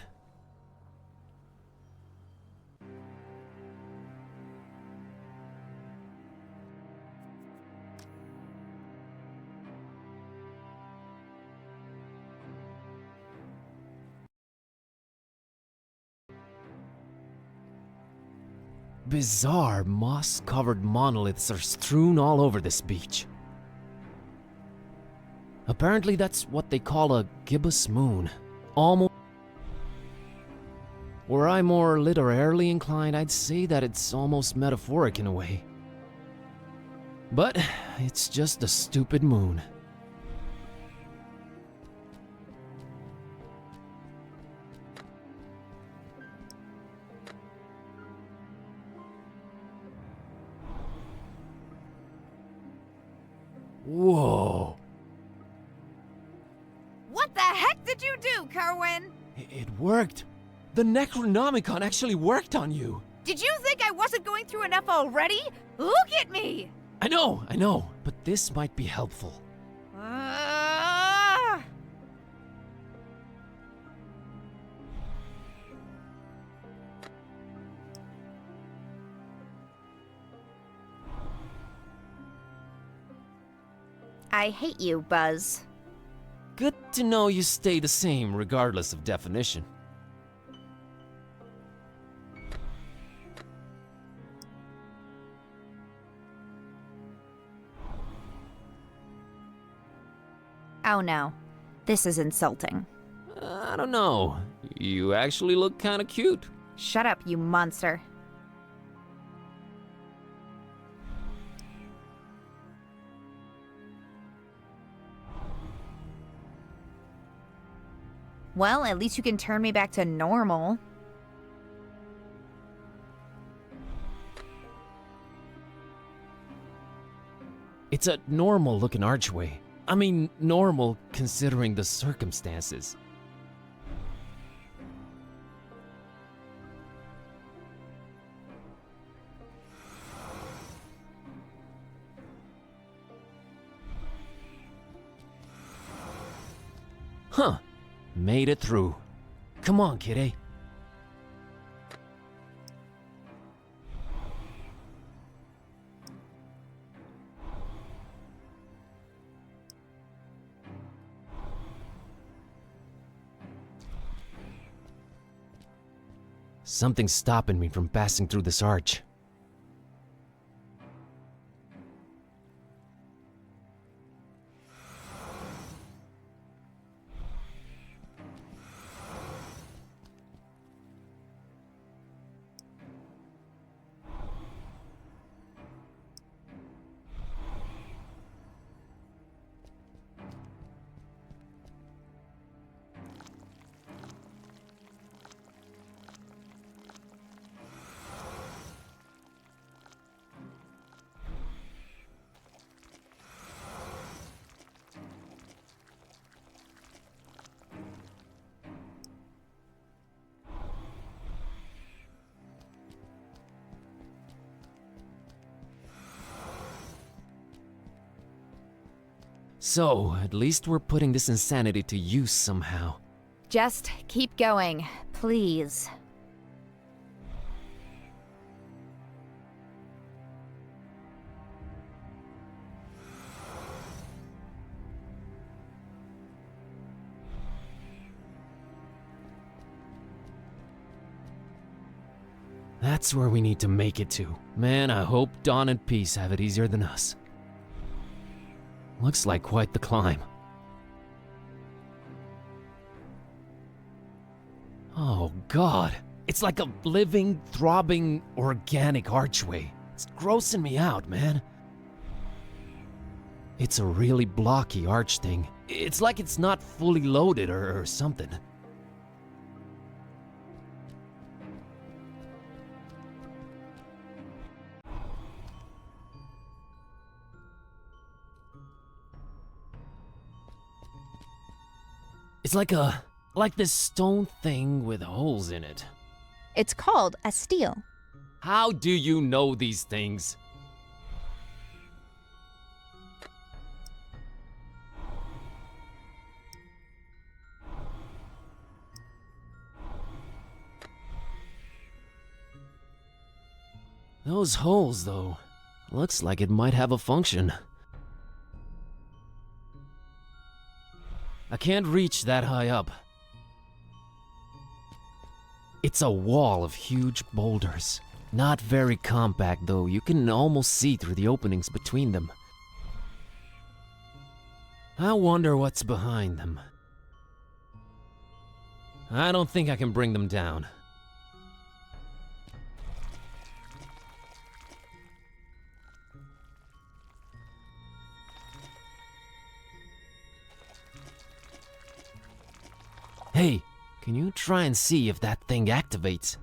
Bizarre moss-covered monoliths are strewn all over this beach. Apparently that's what they call a gibbous moon. Almost... Were I more literarily inclined, I'd say that it's almost metaphoric in a way. But it's just a stupid moon. Whoa. What the heck did you do, Kerwan? It worked. The Necronomicon actually worked on you. Did you think I wasn't going through enough already? Look at me! I know, but this might be helpful. I hate you, Buzz. Good to know you stay the same regardless of definition. Oh no, this is insulting. I don't know. You actually look kinda cute. Shut up, you monster. Well, at least you can turn me back to normal. It's a normal looking archway. I mean, normal considering the circumstances. Huh. Made it through. Come on, Kitteh. Something's stopping me from passing through this arch. So, at least we're putting this insanity to use somehow. Just keep going, please. That's where we need to make it to. Man, I hope Dawn and Peace have it easier than us. Looks like quite the climb. Oh God, it's like a living, throbbing, organic archway. It's grossing me out, man. It's a really blocky arch thing. It's like it's not fully loaded or something. It's like this stone thing with holes in it. It's called a stele. How do you know these things? Those holes, though, looks like it might have a function. I can't reach that high up. It's a wall of huge boulders. Not very compact, though. You can almost see through the openings between them. I wonder what's behind them. I don't think I can bring them down. Hey, can you try and see if that thing activates?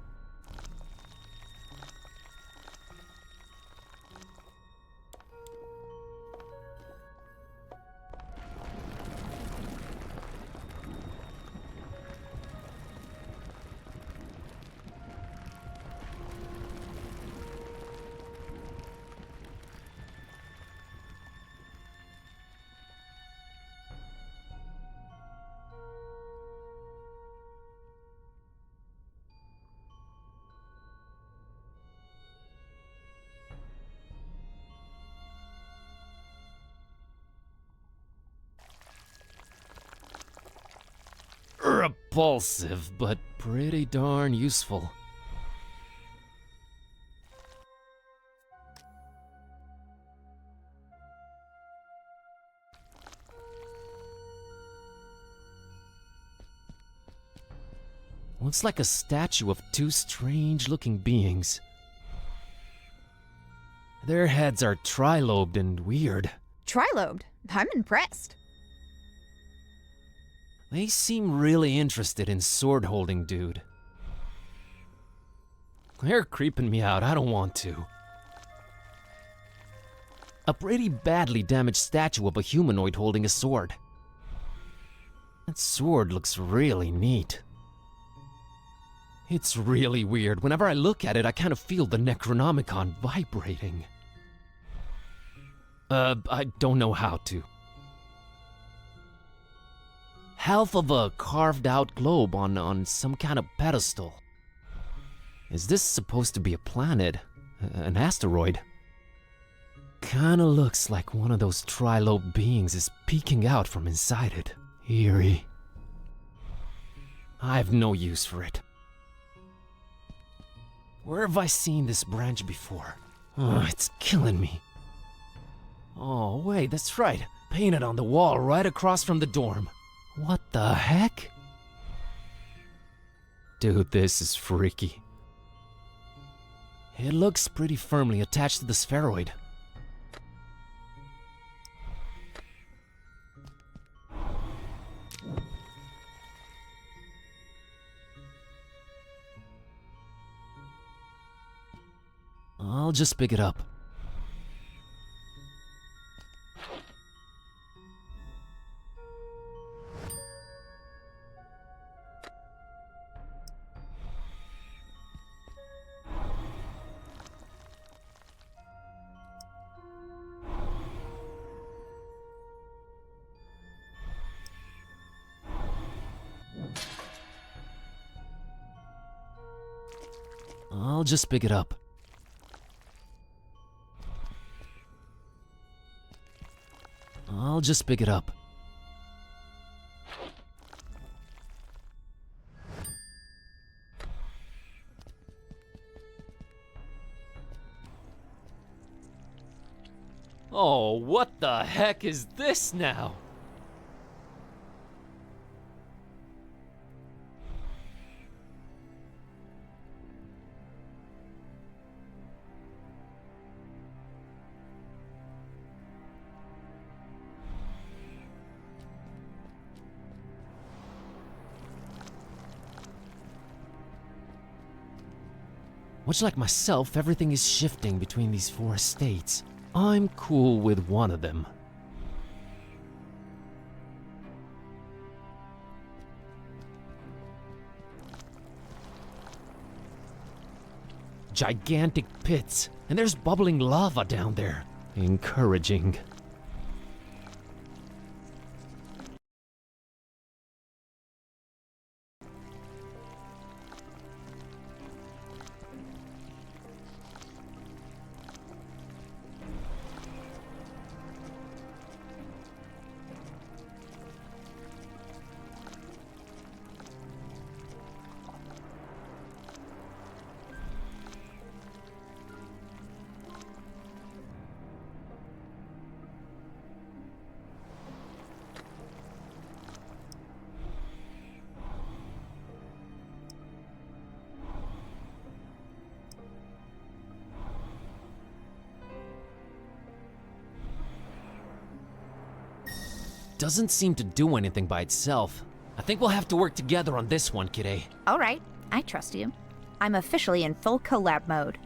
Repulsive, but pretty darn useful. Looks like a statue of two strange-looking beings. Their heads are trilobed and weird. Trilobed? I'm impressed. They seem really interested in sword-holding dude. They're creeping me out, I don't want to. A pretty badly damaged statue of a humanoid holding a sword. That sword looks really neat. It's really weird. Whenever I look at it, I kind of feel the Necronomicon vibrating. I don't know how to. Half of a carved-out globe on some kind of pedestal. Is this supposed to be a planet? An asteroid? Kinda looks like one of those trilobe beings is peeking out from inside it. Eerie. I have no use for it. Where have I seen this branch before? Oh, it's killing me. Oh, wait, that's right. Painted on the wall right across from the dorm. What the heck? Dude, this is freaky. It looks pretty firmly attached to the spheroid. I'll just pick it up. I'll just pick it up. I'll just pick it up. Oh, what the heck is this now? Much like myself, everything is shifting between these four estates. I'm cool with one of them. Gigantic pits, and there's bubbling lava down there. Encouraging. Doesn't seem to do anything by itself. I think we'll have to work together on this one, Kitteh. All right, I trust you. I'm officially in full collab mode.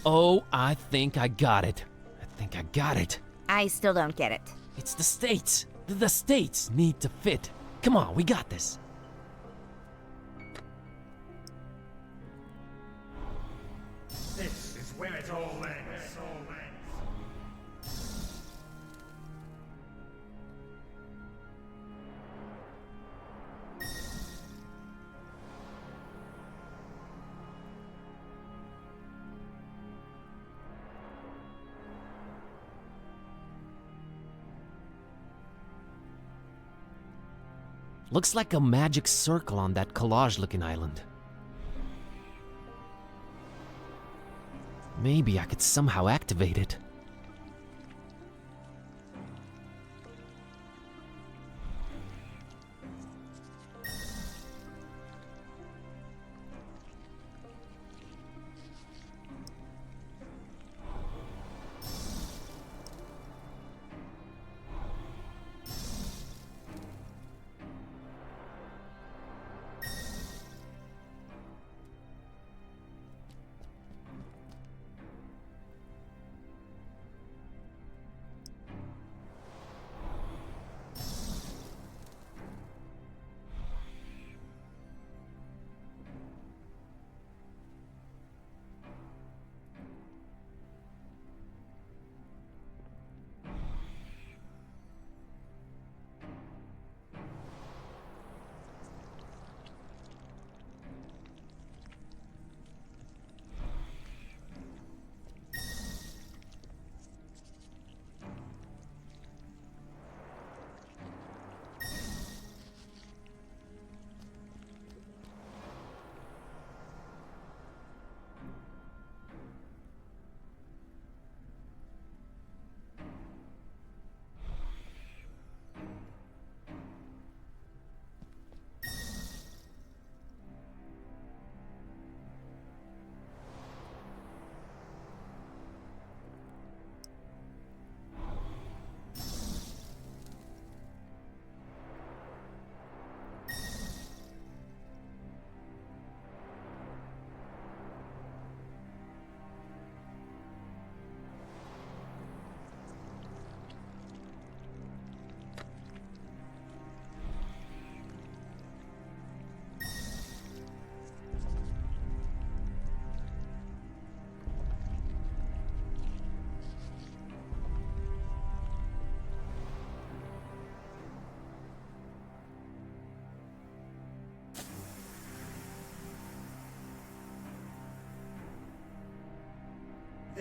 Oh, I think I got it. I still don't get it. It's the states. The states need to fit. Come on, we got this. This is where it all ends. Looks like a magic circle on that collage-looking island. Maybe I could somehow activate it.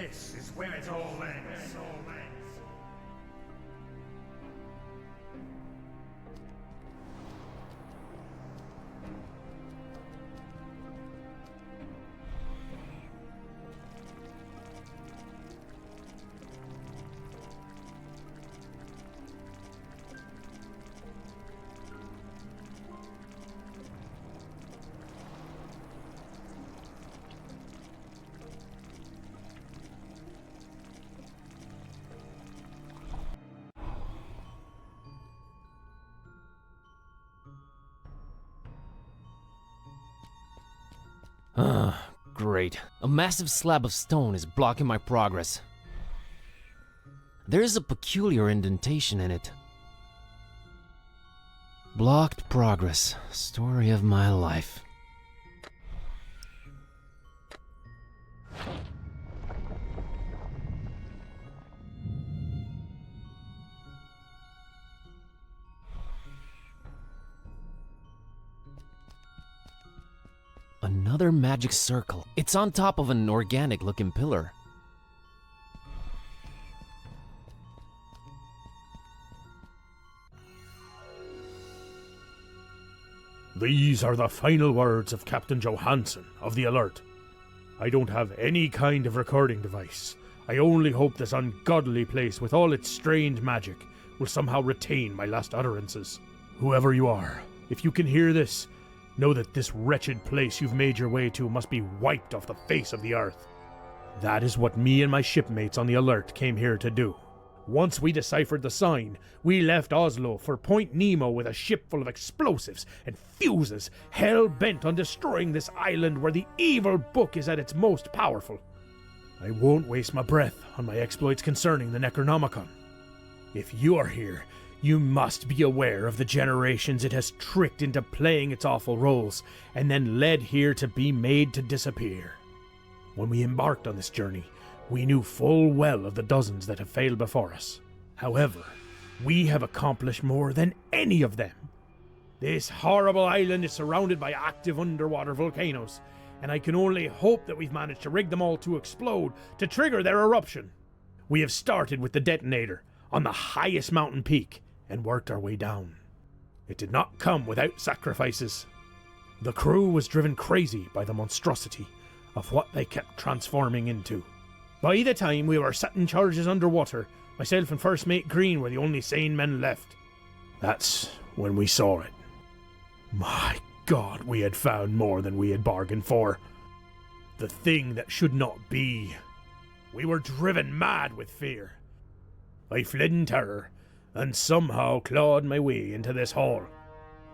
This is where it all ends. Great. A massive slab of stone is blocking my progress. There is a peculiar indentation in it. Blocked progress. Story of my life. Another magic circle. It's on top of an organic-looking pillar. These are the final words of Captain Johansson of the Alert. I don't have any kind of recording device. I only hope this ungodly place with all its strange magic will somehow retain my last utterances. Whoever you are, if you can hear this, know that this wretched place you've made your way to must be wiped off the face of the earth. That is what me and my shipmates on the Alert came here to do. Once we deciphered the sign, we left Oslo for Point Nemo with a ship full of explosives and fuses, hell-bent on destroying this island where the evil book is at its most powerful. I won't waste my breath on my exploits concerning the Necronomicon. If you are here, you must be aware of the generations it has tricked into playing its awful roles, and then led here to be made to disappear. When we embarked on this journey, we knew full well of the dozens that have failed before us. However, we have accomplished more than any of them. This horrible island is surrounded by active underwater volcanoes, and I can only hope that we've managed to rig them all to explode to trigger their eruption. We have started with the detonator on the highest mountain peak and worked our way down. It did not come without sacrifices. The crew was driven crazy by the monstrosity of what they kept transforming into. By the time we were setting charges underwater, myself and First Mate Green were the only sane men left. That's when we saw it. My God, we had found more than we had bargained for. The thing that should not be. We were driven mad with fear. I fled in terror, and somehow clawed my way into this hall.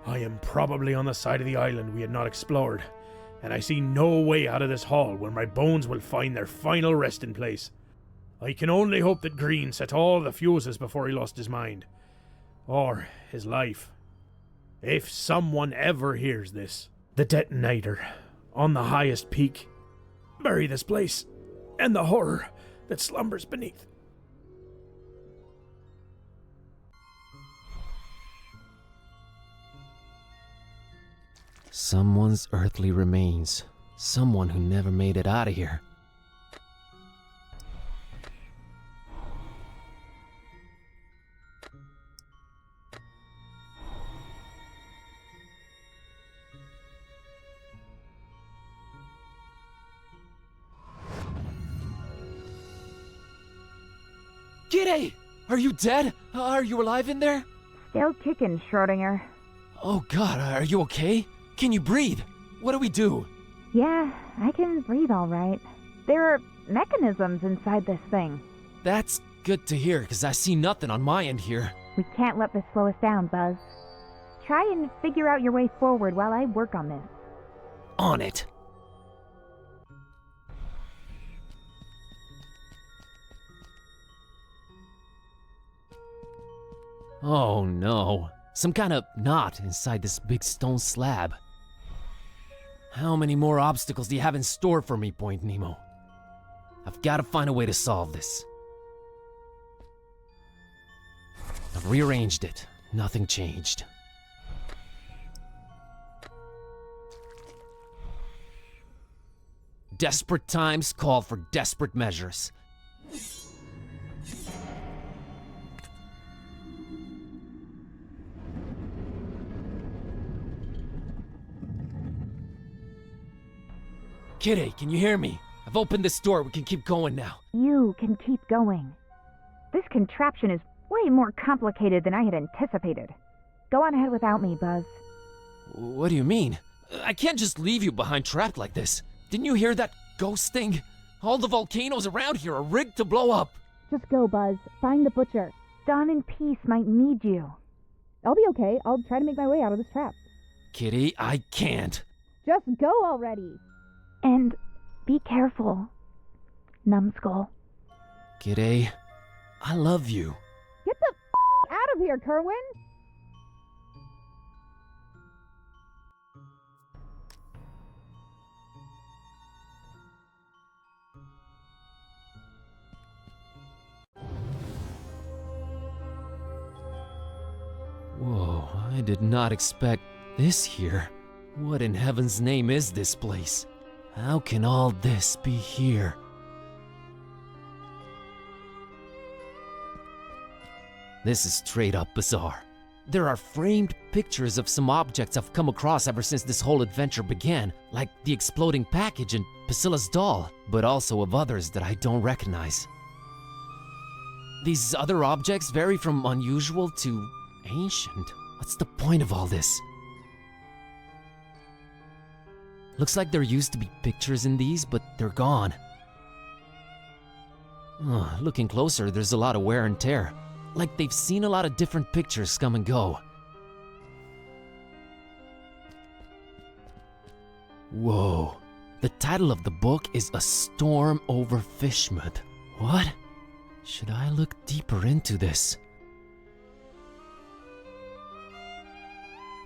I am probably on the side of the island we had not explored, and I see no way out of this hall where my bones will find their final resting place. I can only hope that Green set all the fuses before he lost his mind. Or his life. If someone ever hears this, the detonator, on the highest peak, bury this place, and the horror that slumbers beneath. Someone's earthly remains. Someone who never made it out of here. Kitteh! Are you dead? Are you alive in there? Still kicking, Schrodinger. Oh God, are you okay? Can you breathe? What do we do? Yeah, I can breathe all right. There are mechanisms inside this thing. That's good to hear, because I see nothing on my end here. We can't let this slow us down, Buzz. Try and figure out your way forward while I work on this. On it. Oh no. Some kind of knot inside this big stone slab. How many more obstacles do you have in store for me, Point Nemo? I've got to find a way to solve this. I've rearranged it. Nothing changed. Desperate times call for desperate measures. Kitteh, can you hear me? I've opened this door. We can keep going now. You can keep going. This contraption is way more complicated than I had anticipated. Go on ahead without me, Buzz. What do you mean? I can't just leave you behind trapped like this. Didn't you hear that ghost thing? All the volcanoes around here are rigged to blow up. Just go, Buzz. Find the butcher. Dawn and Peace might need you. I'll be okay. I'll try to make my way out of this trap. Kitteh, I can't. Just go already. And be careful, numbskull. Kitteh, I love you. Get the out of here, Kerwan! Whoa, I did not expect this here. What in heaven's name is this place? How can all this be here? This is straight up bizarre. There are framed pictures of some objects I've come across ever since this whole adventure began, like the exploding package and Priscilla's doll, but also of others that I don't recognize. These other objects vary from unusual to ancient. What's the point of all this? Looks like there used to be pictures in these, but they're gone. Looking closer, there's a lot of wear and tear. Like they've seen a lot of different pictures come and go. Whoa. The title of the book is A Storm Over FISHMOUTH. What? Should I look deeper into this?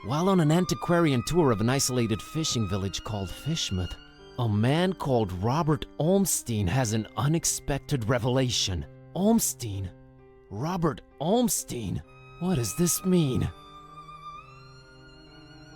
While on an antiquarian tour of an isolated fishing village called FISHMOUTH, a man called Robert Olmstein has an unexpected revelation. Olmstein? Robert Olmstein? What does this mean?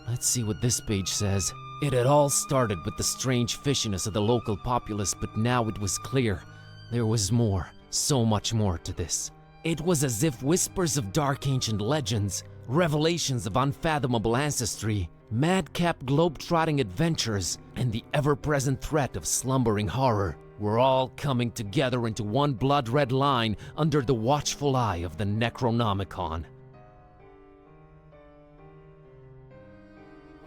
Let's see what this page says. It had all started with the strange fishiness of the local populace, but now it was clear. There was more, so much more to this. It was as if whispers of dark ancient legends, revelations of unfathomable ancestry, madcap globe-trotting adventures, and the ever-present threat of slumbering horror were all coming together into one blood-red line under the watchful eye of the Necronomicon.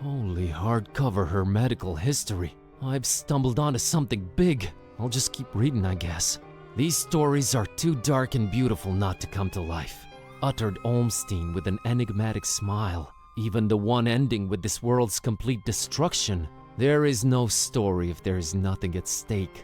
Holy hardcover hermetical history. I've stumbled onto something big. I'll just keep reading, I guess. These stories are too dark and beautiful not to come to life, uttered Olmstein with an enigmatic smile. Even the one ending with this world's complete destruction. There is no story if there is nothing at stake,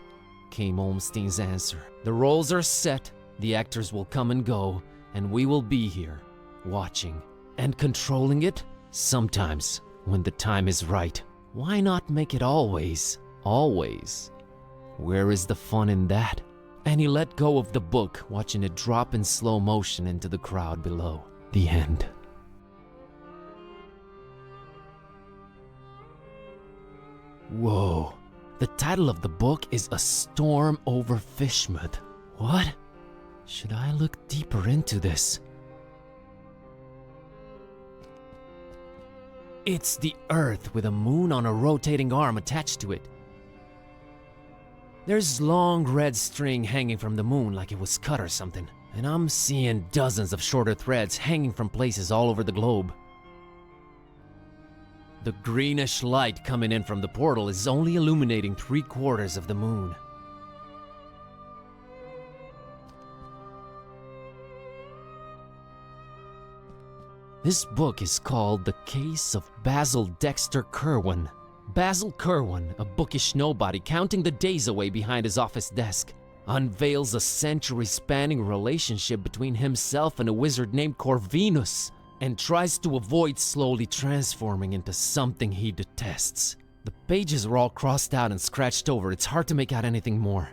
came Olmstein's answer. The roles are set, the actors will come and go, and we will be here, watching. And controlling it? Sometimes, when the time is right. Why not make it always? Always. Where is the fun in that? And he let go of the book, watching it drop in slow motion into the crowd below. The end. Whoa. The title of the book is A Storm Over FISHMOUTH. What? Should I look deeper into this? It's the Earth with a moon on a rotating arm attached to it. There's long red string hanging from the moon like it was cut or something, and I'm seeing dozens of shorter threads hanging from places all over the globe. The greenish light coming in from the portal is only illuminating 3/4 of the moon. This book is called The Case of Basil Dexter Kerwan. Basil Kerwan, a bookish nobody counting the days away behind his office desk, unveils a century-spanning relationship between himself and a wizard named Corvinus, and tries to avoid slowly transforming into something he detests. The pages are all crossed out and scratched over. It's hard to make out anything more.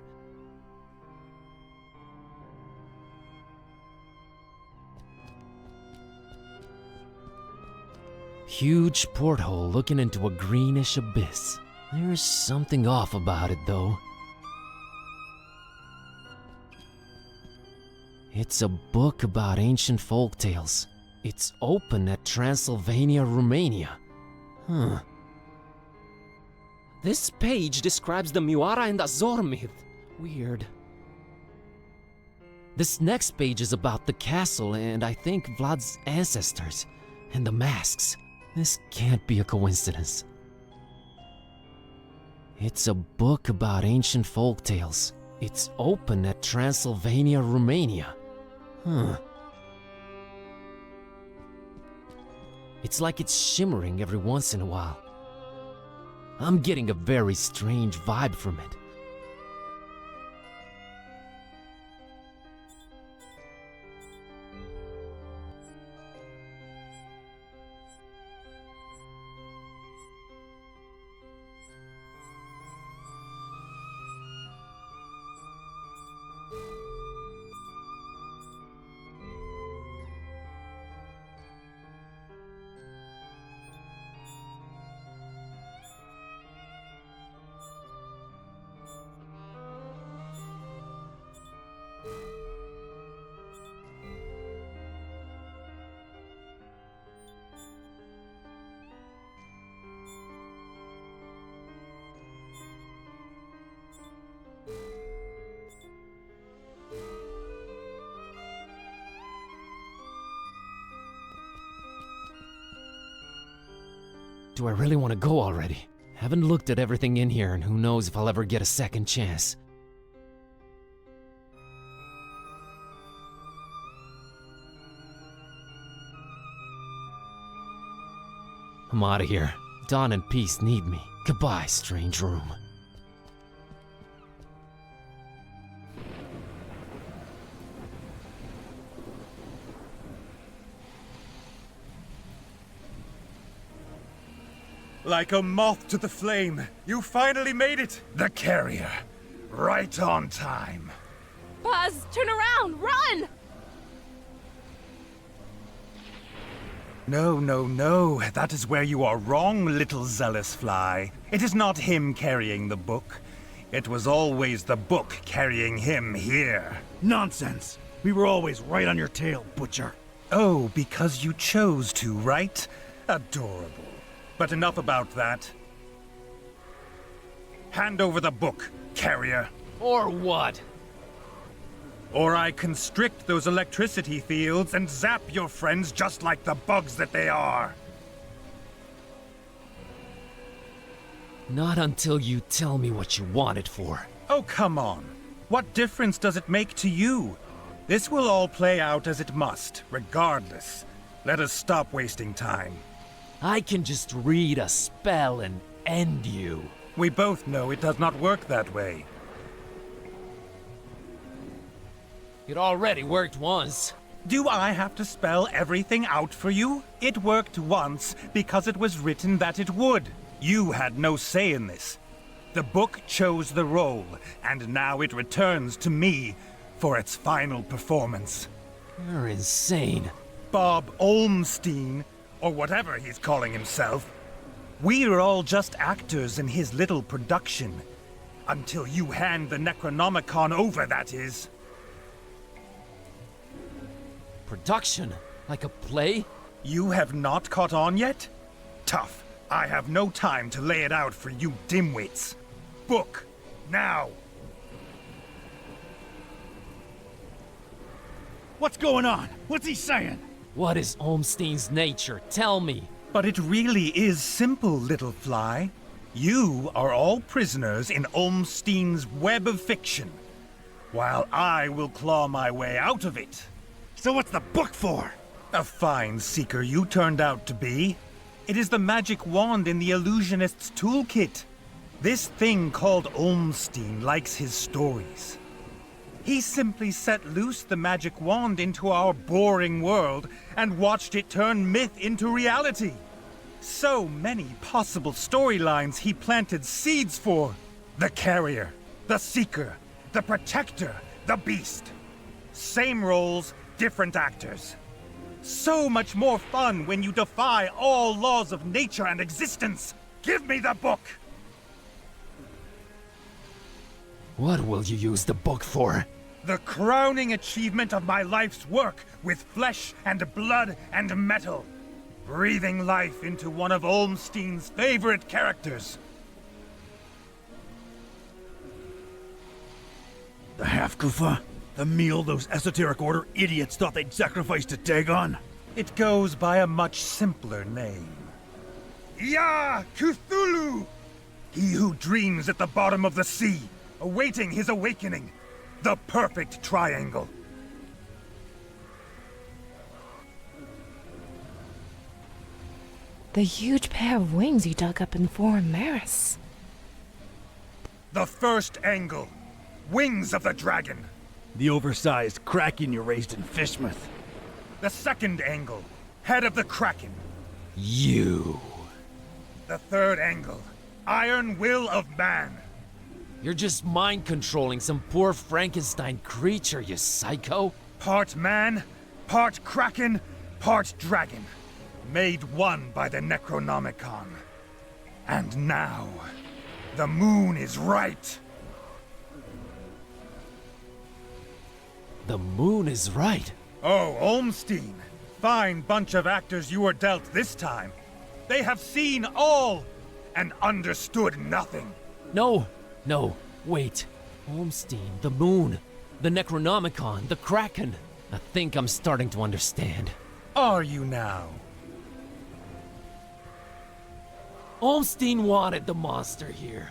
Huge porthole looking into a greenish abyss. There's something off about it, though. It's a book about ancient folk tales. It's open at Transylvania, Romania. Huh. This page describes the Miura and Azor myth. Weird. This next page is about the castle and I think Vlad's ancestors. And the masks. This can't be a coincidence. It's a book about ancient folk tales. It's open at Transylvania, Romania. Huh. It's like it's shimmering every once in a while. I'm getting a very strange vibe from it. Do I really want to go already? Haven't looked at everything in here and who knows if I'll ever get a second chance. I'm out of here. Dawn and Peace need me. Goodbye, strange room. Like a moth to the flame, you finally made it! The carrier. Right on time. Buzz, turn around! Run! No, no, no. That is where you are wrong, little zealous fly. It is not him carrying the book. It was always the book carrying him here. Nonsense! We were always right on your tail, Butcher. Oh, because you chose to, right? Adorable. But enough about that. Hand over the book, carrier. Or what? Or I constrict those electricity fields and zap your friends just like the bugs that they are. Not until you tell me what you want it for. Oh, come on. What difference does it make to you? This will all play out as it must, regardless. Let us stop wasting time. I can just read a spell and end you. We both know it does not work that way. It already worked once. Do I have to spell everything out for you? It worked once because it was written that it would. You had no say in this. The book chose the role, and now it returns to me for its final performance. You're insane. Bob Olmstein, or whatever he's calling himself. We're all just actors in his little production. Until you hand the Necronomicon over, that is. Production? Like a play? You have not caught on yet? Tough. I have no time to lay it out for you dimwits. Book, now! What's going on? What's he saying? What is Olmstein's nature? Tell me. But it really is simple, little fly. You are all prisoners in Olmstein's web of fiction, while I will claw my way out of it. So what's the book for? A fine seeker you turned out to be. It is the magic wand in the illusionist's toolkit. This thing called Olmstein likes his stories. He simply set loose the magic wand into our boring world and watched it turn myth into reality. So many possible storylines he planted seeds for. The carrier, the seeker, the protector, the beast. Same roles, different actors. So much more fun when you defy all laws of nature and existence. Give me the book! What will you use the book for? The crowning achievement of my life's work with flesh and blood and metal. Breathing life into one of Olmstein's favorite characters. The half-kufa? The meal those esoteric order idiots thought they'd sacrifice to Dagon? It goes by a much simpler name. Ya Cthulhu! He who dreams at the bottom of the sea, awaiting his awakening. The perfect triangle. The huge pair of wings you dug up in Forum Maris. The first angle. Wings of the dragon. The oversized kraken you raised in FISHMOUTH. The second angle. Head of the kraken. You. The third angle. Iron will of man. You're just mind-controlling some poor Frankenstein creature, you psycho. Part man, part kraken, part dragon. Made one by the Necronomicon. And now, the moon is right. The moon is right. Oh, Olmstein. Fine bunch of actors you were dealt this time. They have seen all and understood nothing. No, wait. Olmstein, the moon, the Necronomicon, the Kraken. I think I'm starting to understand. Are you now? Olmstein wanted the monster here.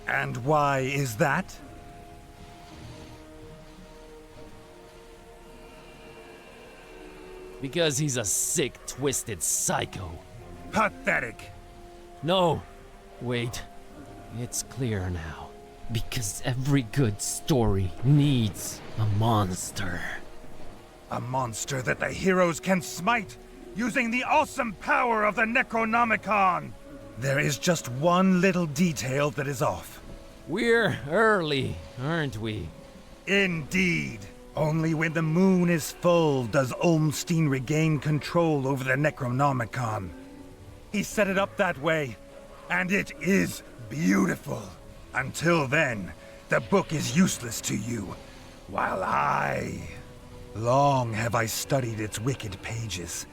And why is that? Because he's a sick, twisted psycho. Pathetic. No, wait. It's clear now. Because every good story needs a monster. A monster that the heroes can smite, using the awesome power of the Necronomicon. There is just one little detail that is off. We're early, aren't we? Indeed. Only when the moon is full does Olmstein regain control over the Necronomicon. He set it up that way, and it is beautiful. Until then, the book is useless to you, while long have I studied its wicked pages.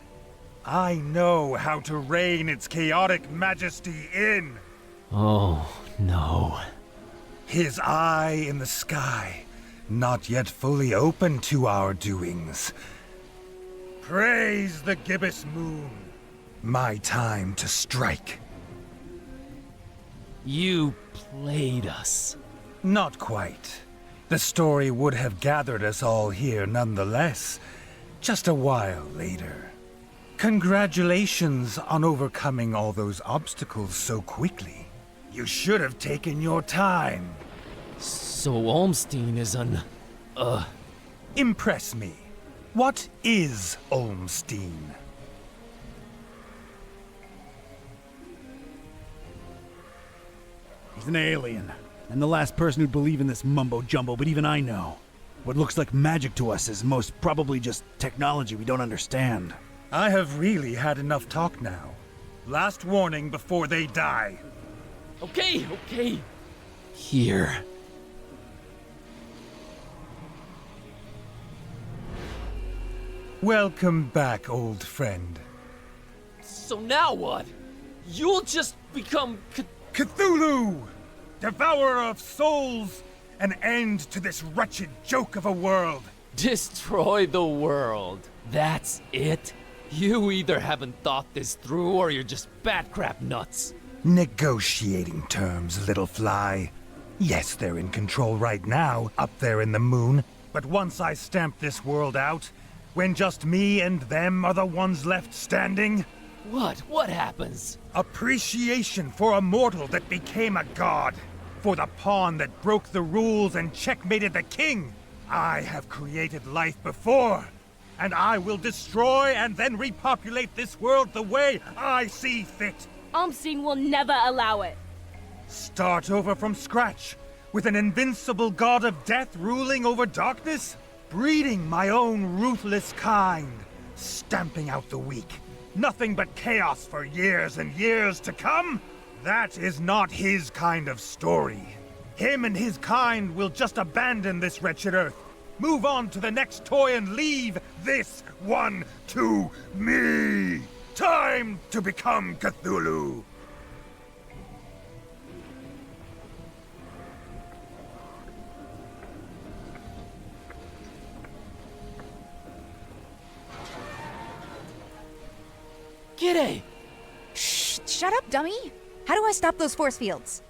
I know how to rein its chaotic majesty in. Oh, no. His eye in the sky, not yet fully open to our doings. Praise the gibbous moon. My time to strike. You played us. Not quite. The story would have gathered us all here nonetheless, just a while later. Congratulations on overcoming all those obstacles so quickly. You should have taken your time. So Olmstein is Impress me. What is Olmstein? He's an alien, and the last person who'd believe in this mumbo-jumbo, but even I know. What looks like magic to us is most probably just technology we don't understand. I have really had enough talk now. Last warning before they die. Okay. Here. Welcome back, old friend. So now what? You'll just become Cthulhu! Devourer of souls! An end to this wretched joke of a world! Destroy the world. That's it? You either haven't thought this through or you're just bat-crap nuts. Negotiating terms, little fly. Yes, they're in control right now, up there in the moon. But once I stamp this world out, when just me and them are the ones left standing... What happens? Appreciation for a mortal that became a god. For the pawn that broke the rules and checkmated the king. I have created life before. And I will destroy and then repopulate this world the way I see fit. Olmstein will never allow it. Start over from scratch, with an invincible god of death ruling over darkness? Breeding my own ruthless kind, stamping out the weak. Nothing but chaos for years and years to come? That is not his kind of story. Him and his kind will just abandon this wretched earth, Move on to the next toy and leave this one to me! Time to become Cthulhu! Kitteh! Shh! Shut up, dummy! How do I stop those force fields?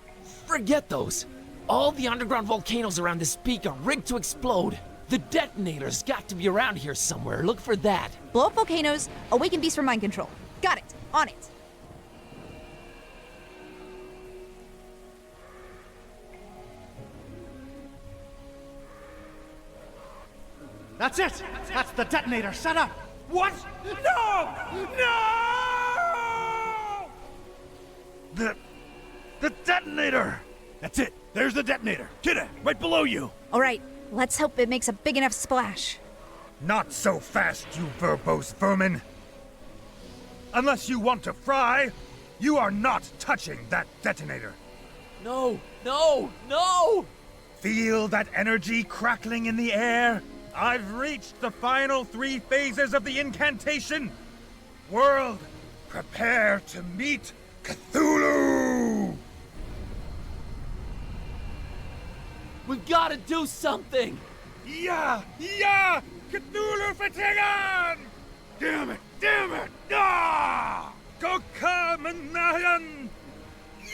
Forget those. All the underground volcanoes around this peak are rigged to explode. The detonator's got to be around here somewhere. Look for that. Blow up volcanoes, awaken beasts for mind control. Got it. On it. That's it! That's the detonator! Shut up! What? No! No! The detonator! That's it! There's the detonator! Kitteh, right below you! Alright, let's hope it makes a big enough splash. Not so fast, you verbose vermin! Unless you want to fry, you are not touching that detonator. No! No! No! Feel that energy crackling in the air? I've reached the final 3 phases of the incantation! World, prepare to meet Cthulhu! We've gotta do something! Yeah! Yeah! Cthulhu Fatigan! Damn it! Damn it! Ah! Gokamanayan!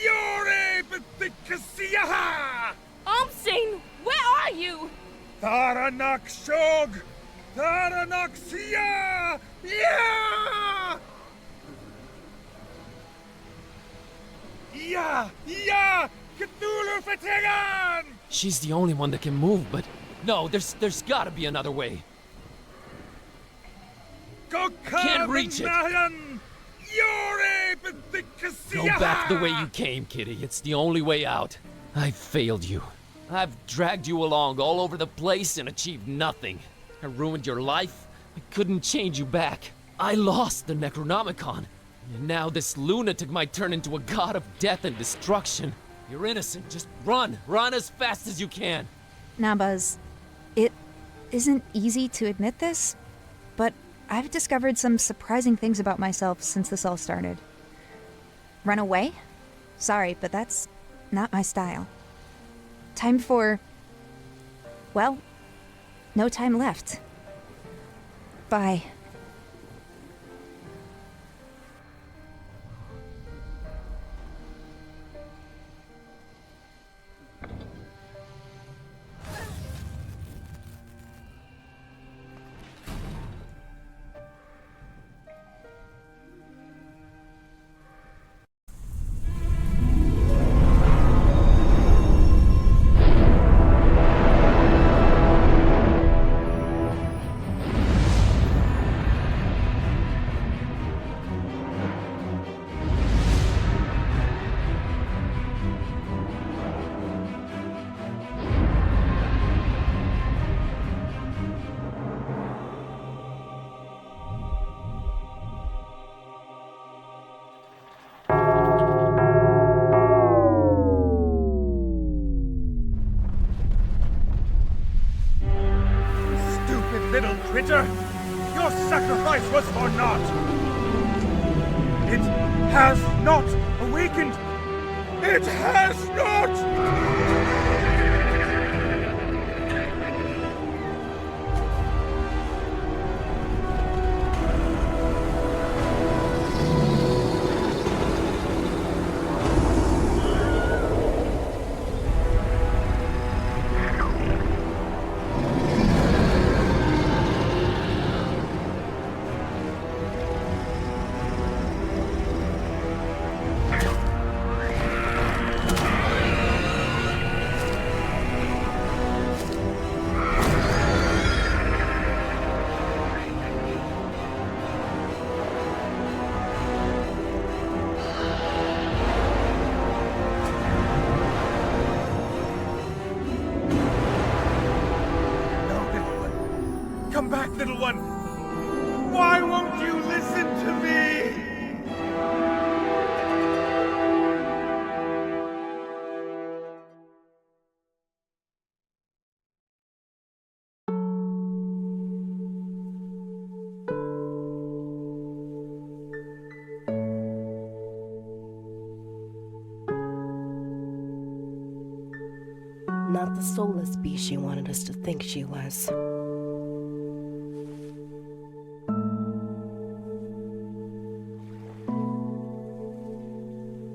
Yore Bethikasiyaha! Olmstein, where are you? Tharanak Shog! Tharanak Siya! Yeah! Yeah! Yeah! Cthulhu Fatigan! She's the only one that can move, but no, there's gotta be another way. Can't reach it. Go back the way you came, Kitteh. It's the only way out. I failed you. I've dragged you along all over the place and achieved nothing. I ruined your life. I couldn't change you back. I lost the Necronomicon. And now this lunatic might turn into a god of death and destruction. You're innocent. Just run. Run as fast as you can. Nah, Buzz. It isn't easy to admit this, but I've discovered some surprising things about myself since this all started. Run away? Sorry, but that's not my style. Time for... well, no time left. Bye. Little critter! Your sacrifice was for naught! It has not awakened! It has not! Come back, little one! Why won't you listen to me? not the soulless beast she wanted us to think she was.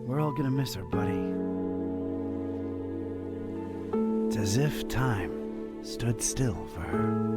We're all gonna miss her, buddy. It's as if time stood still for her.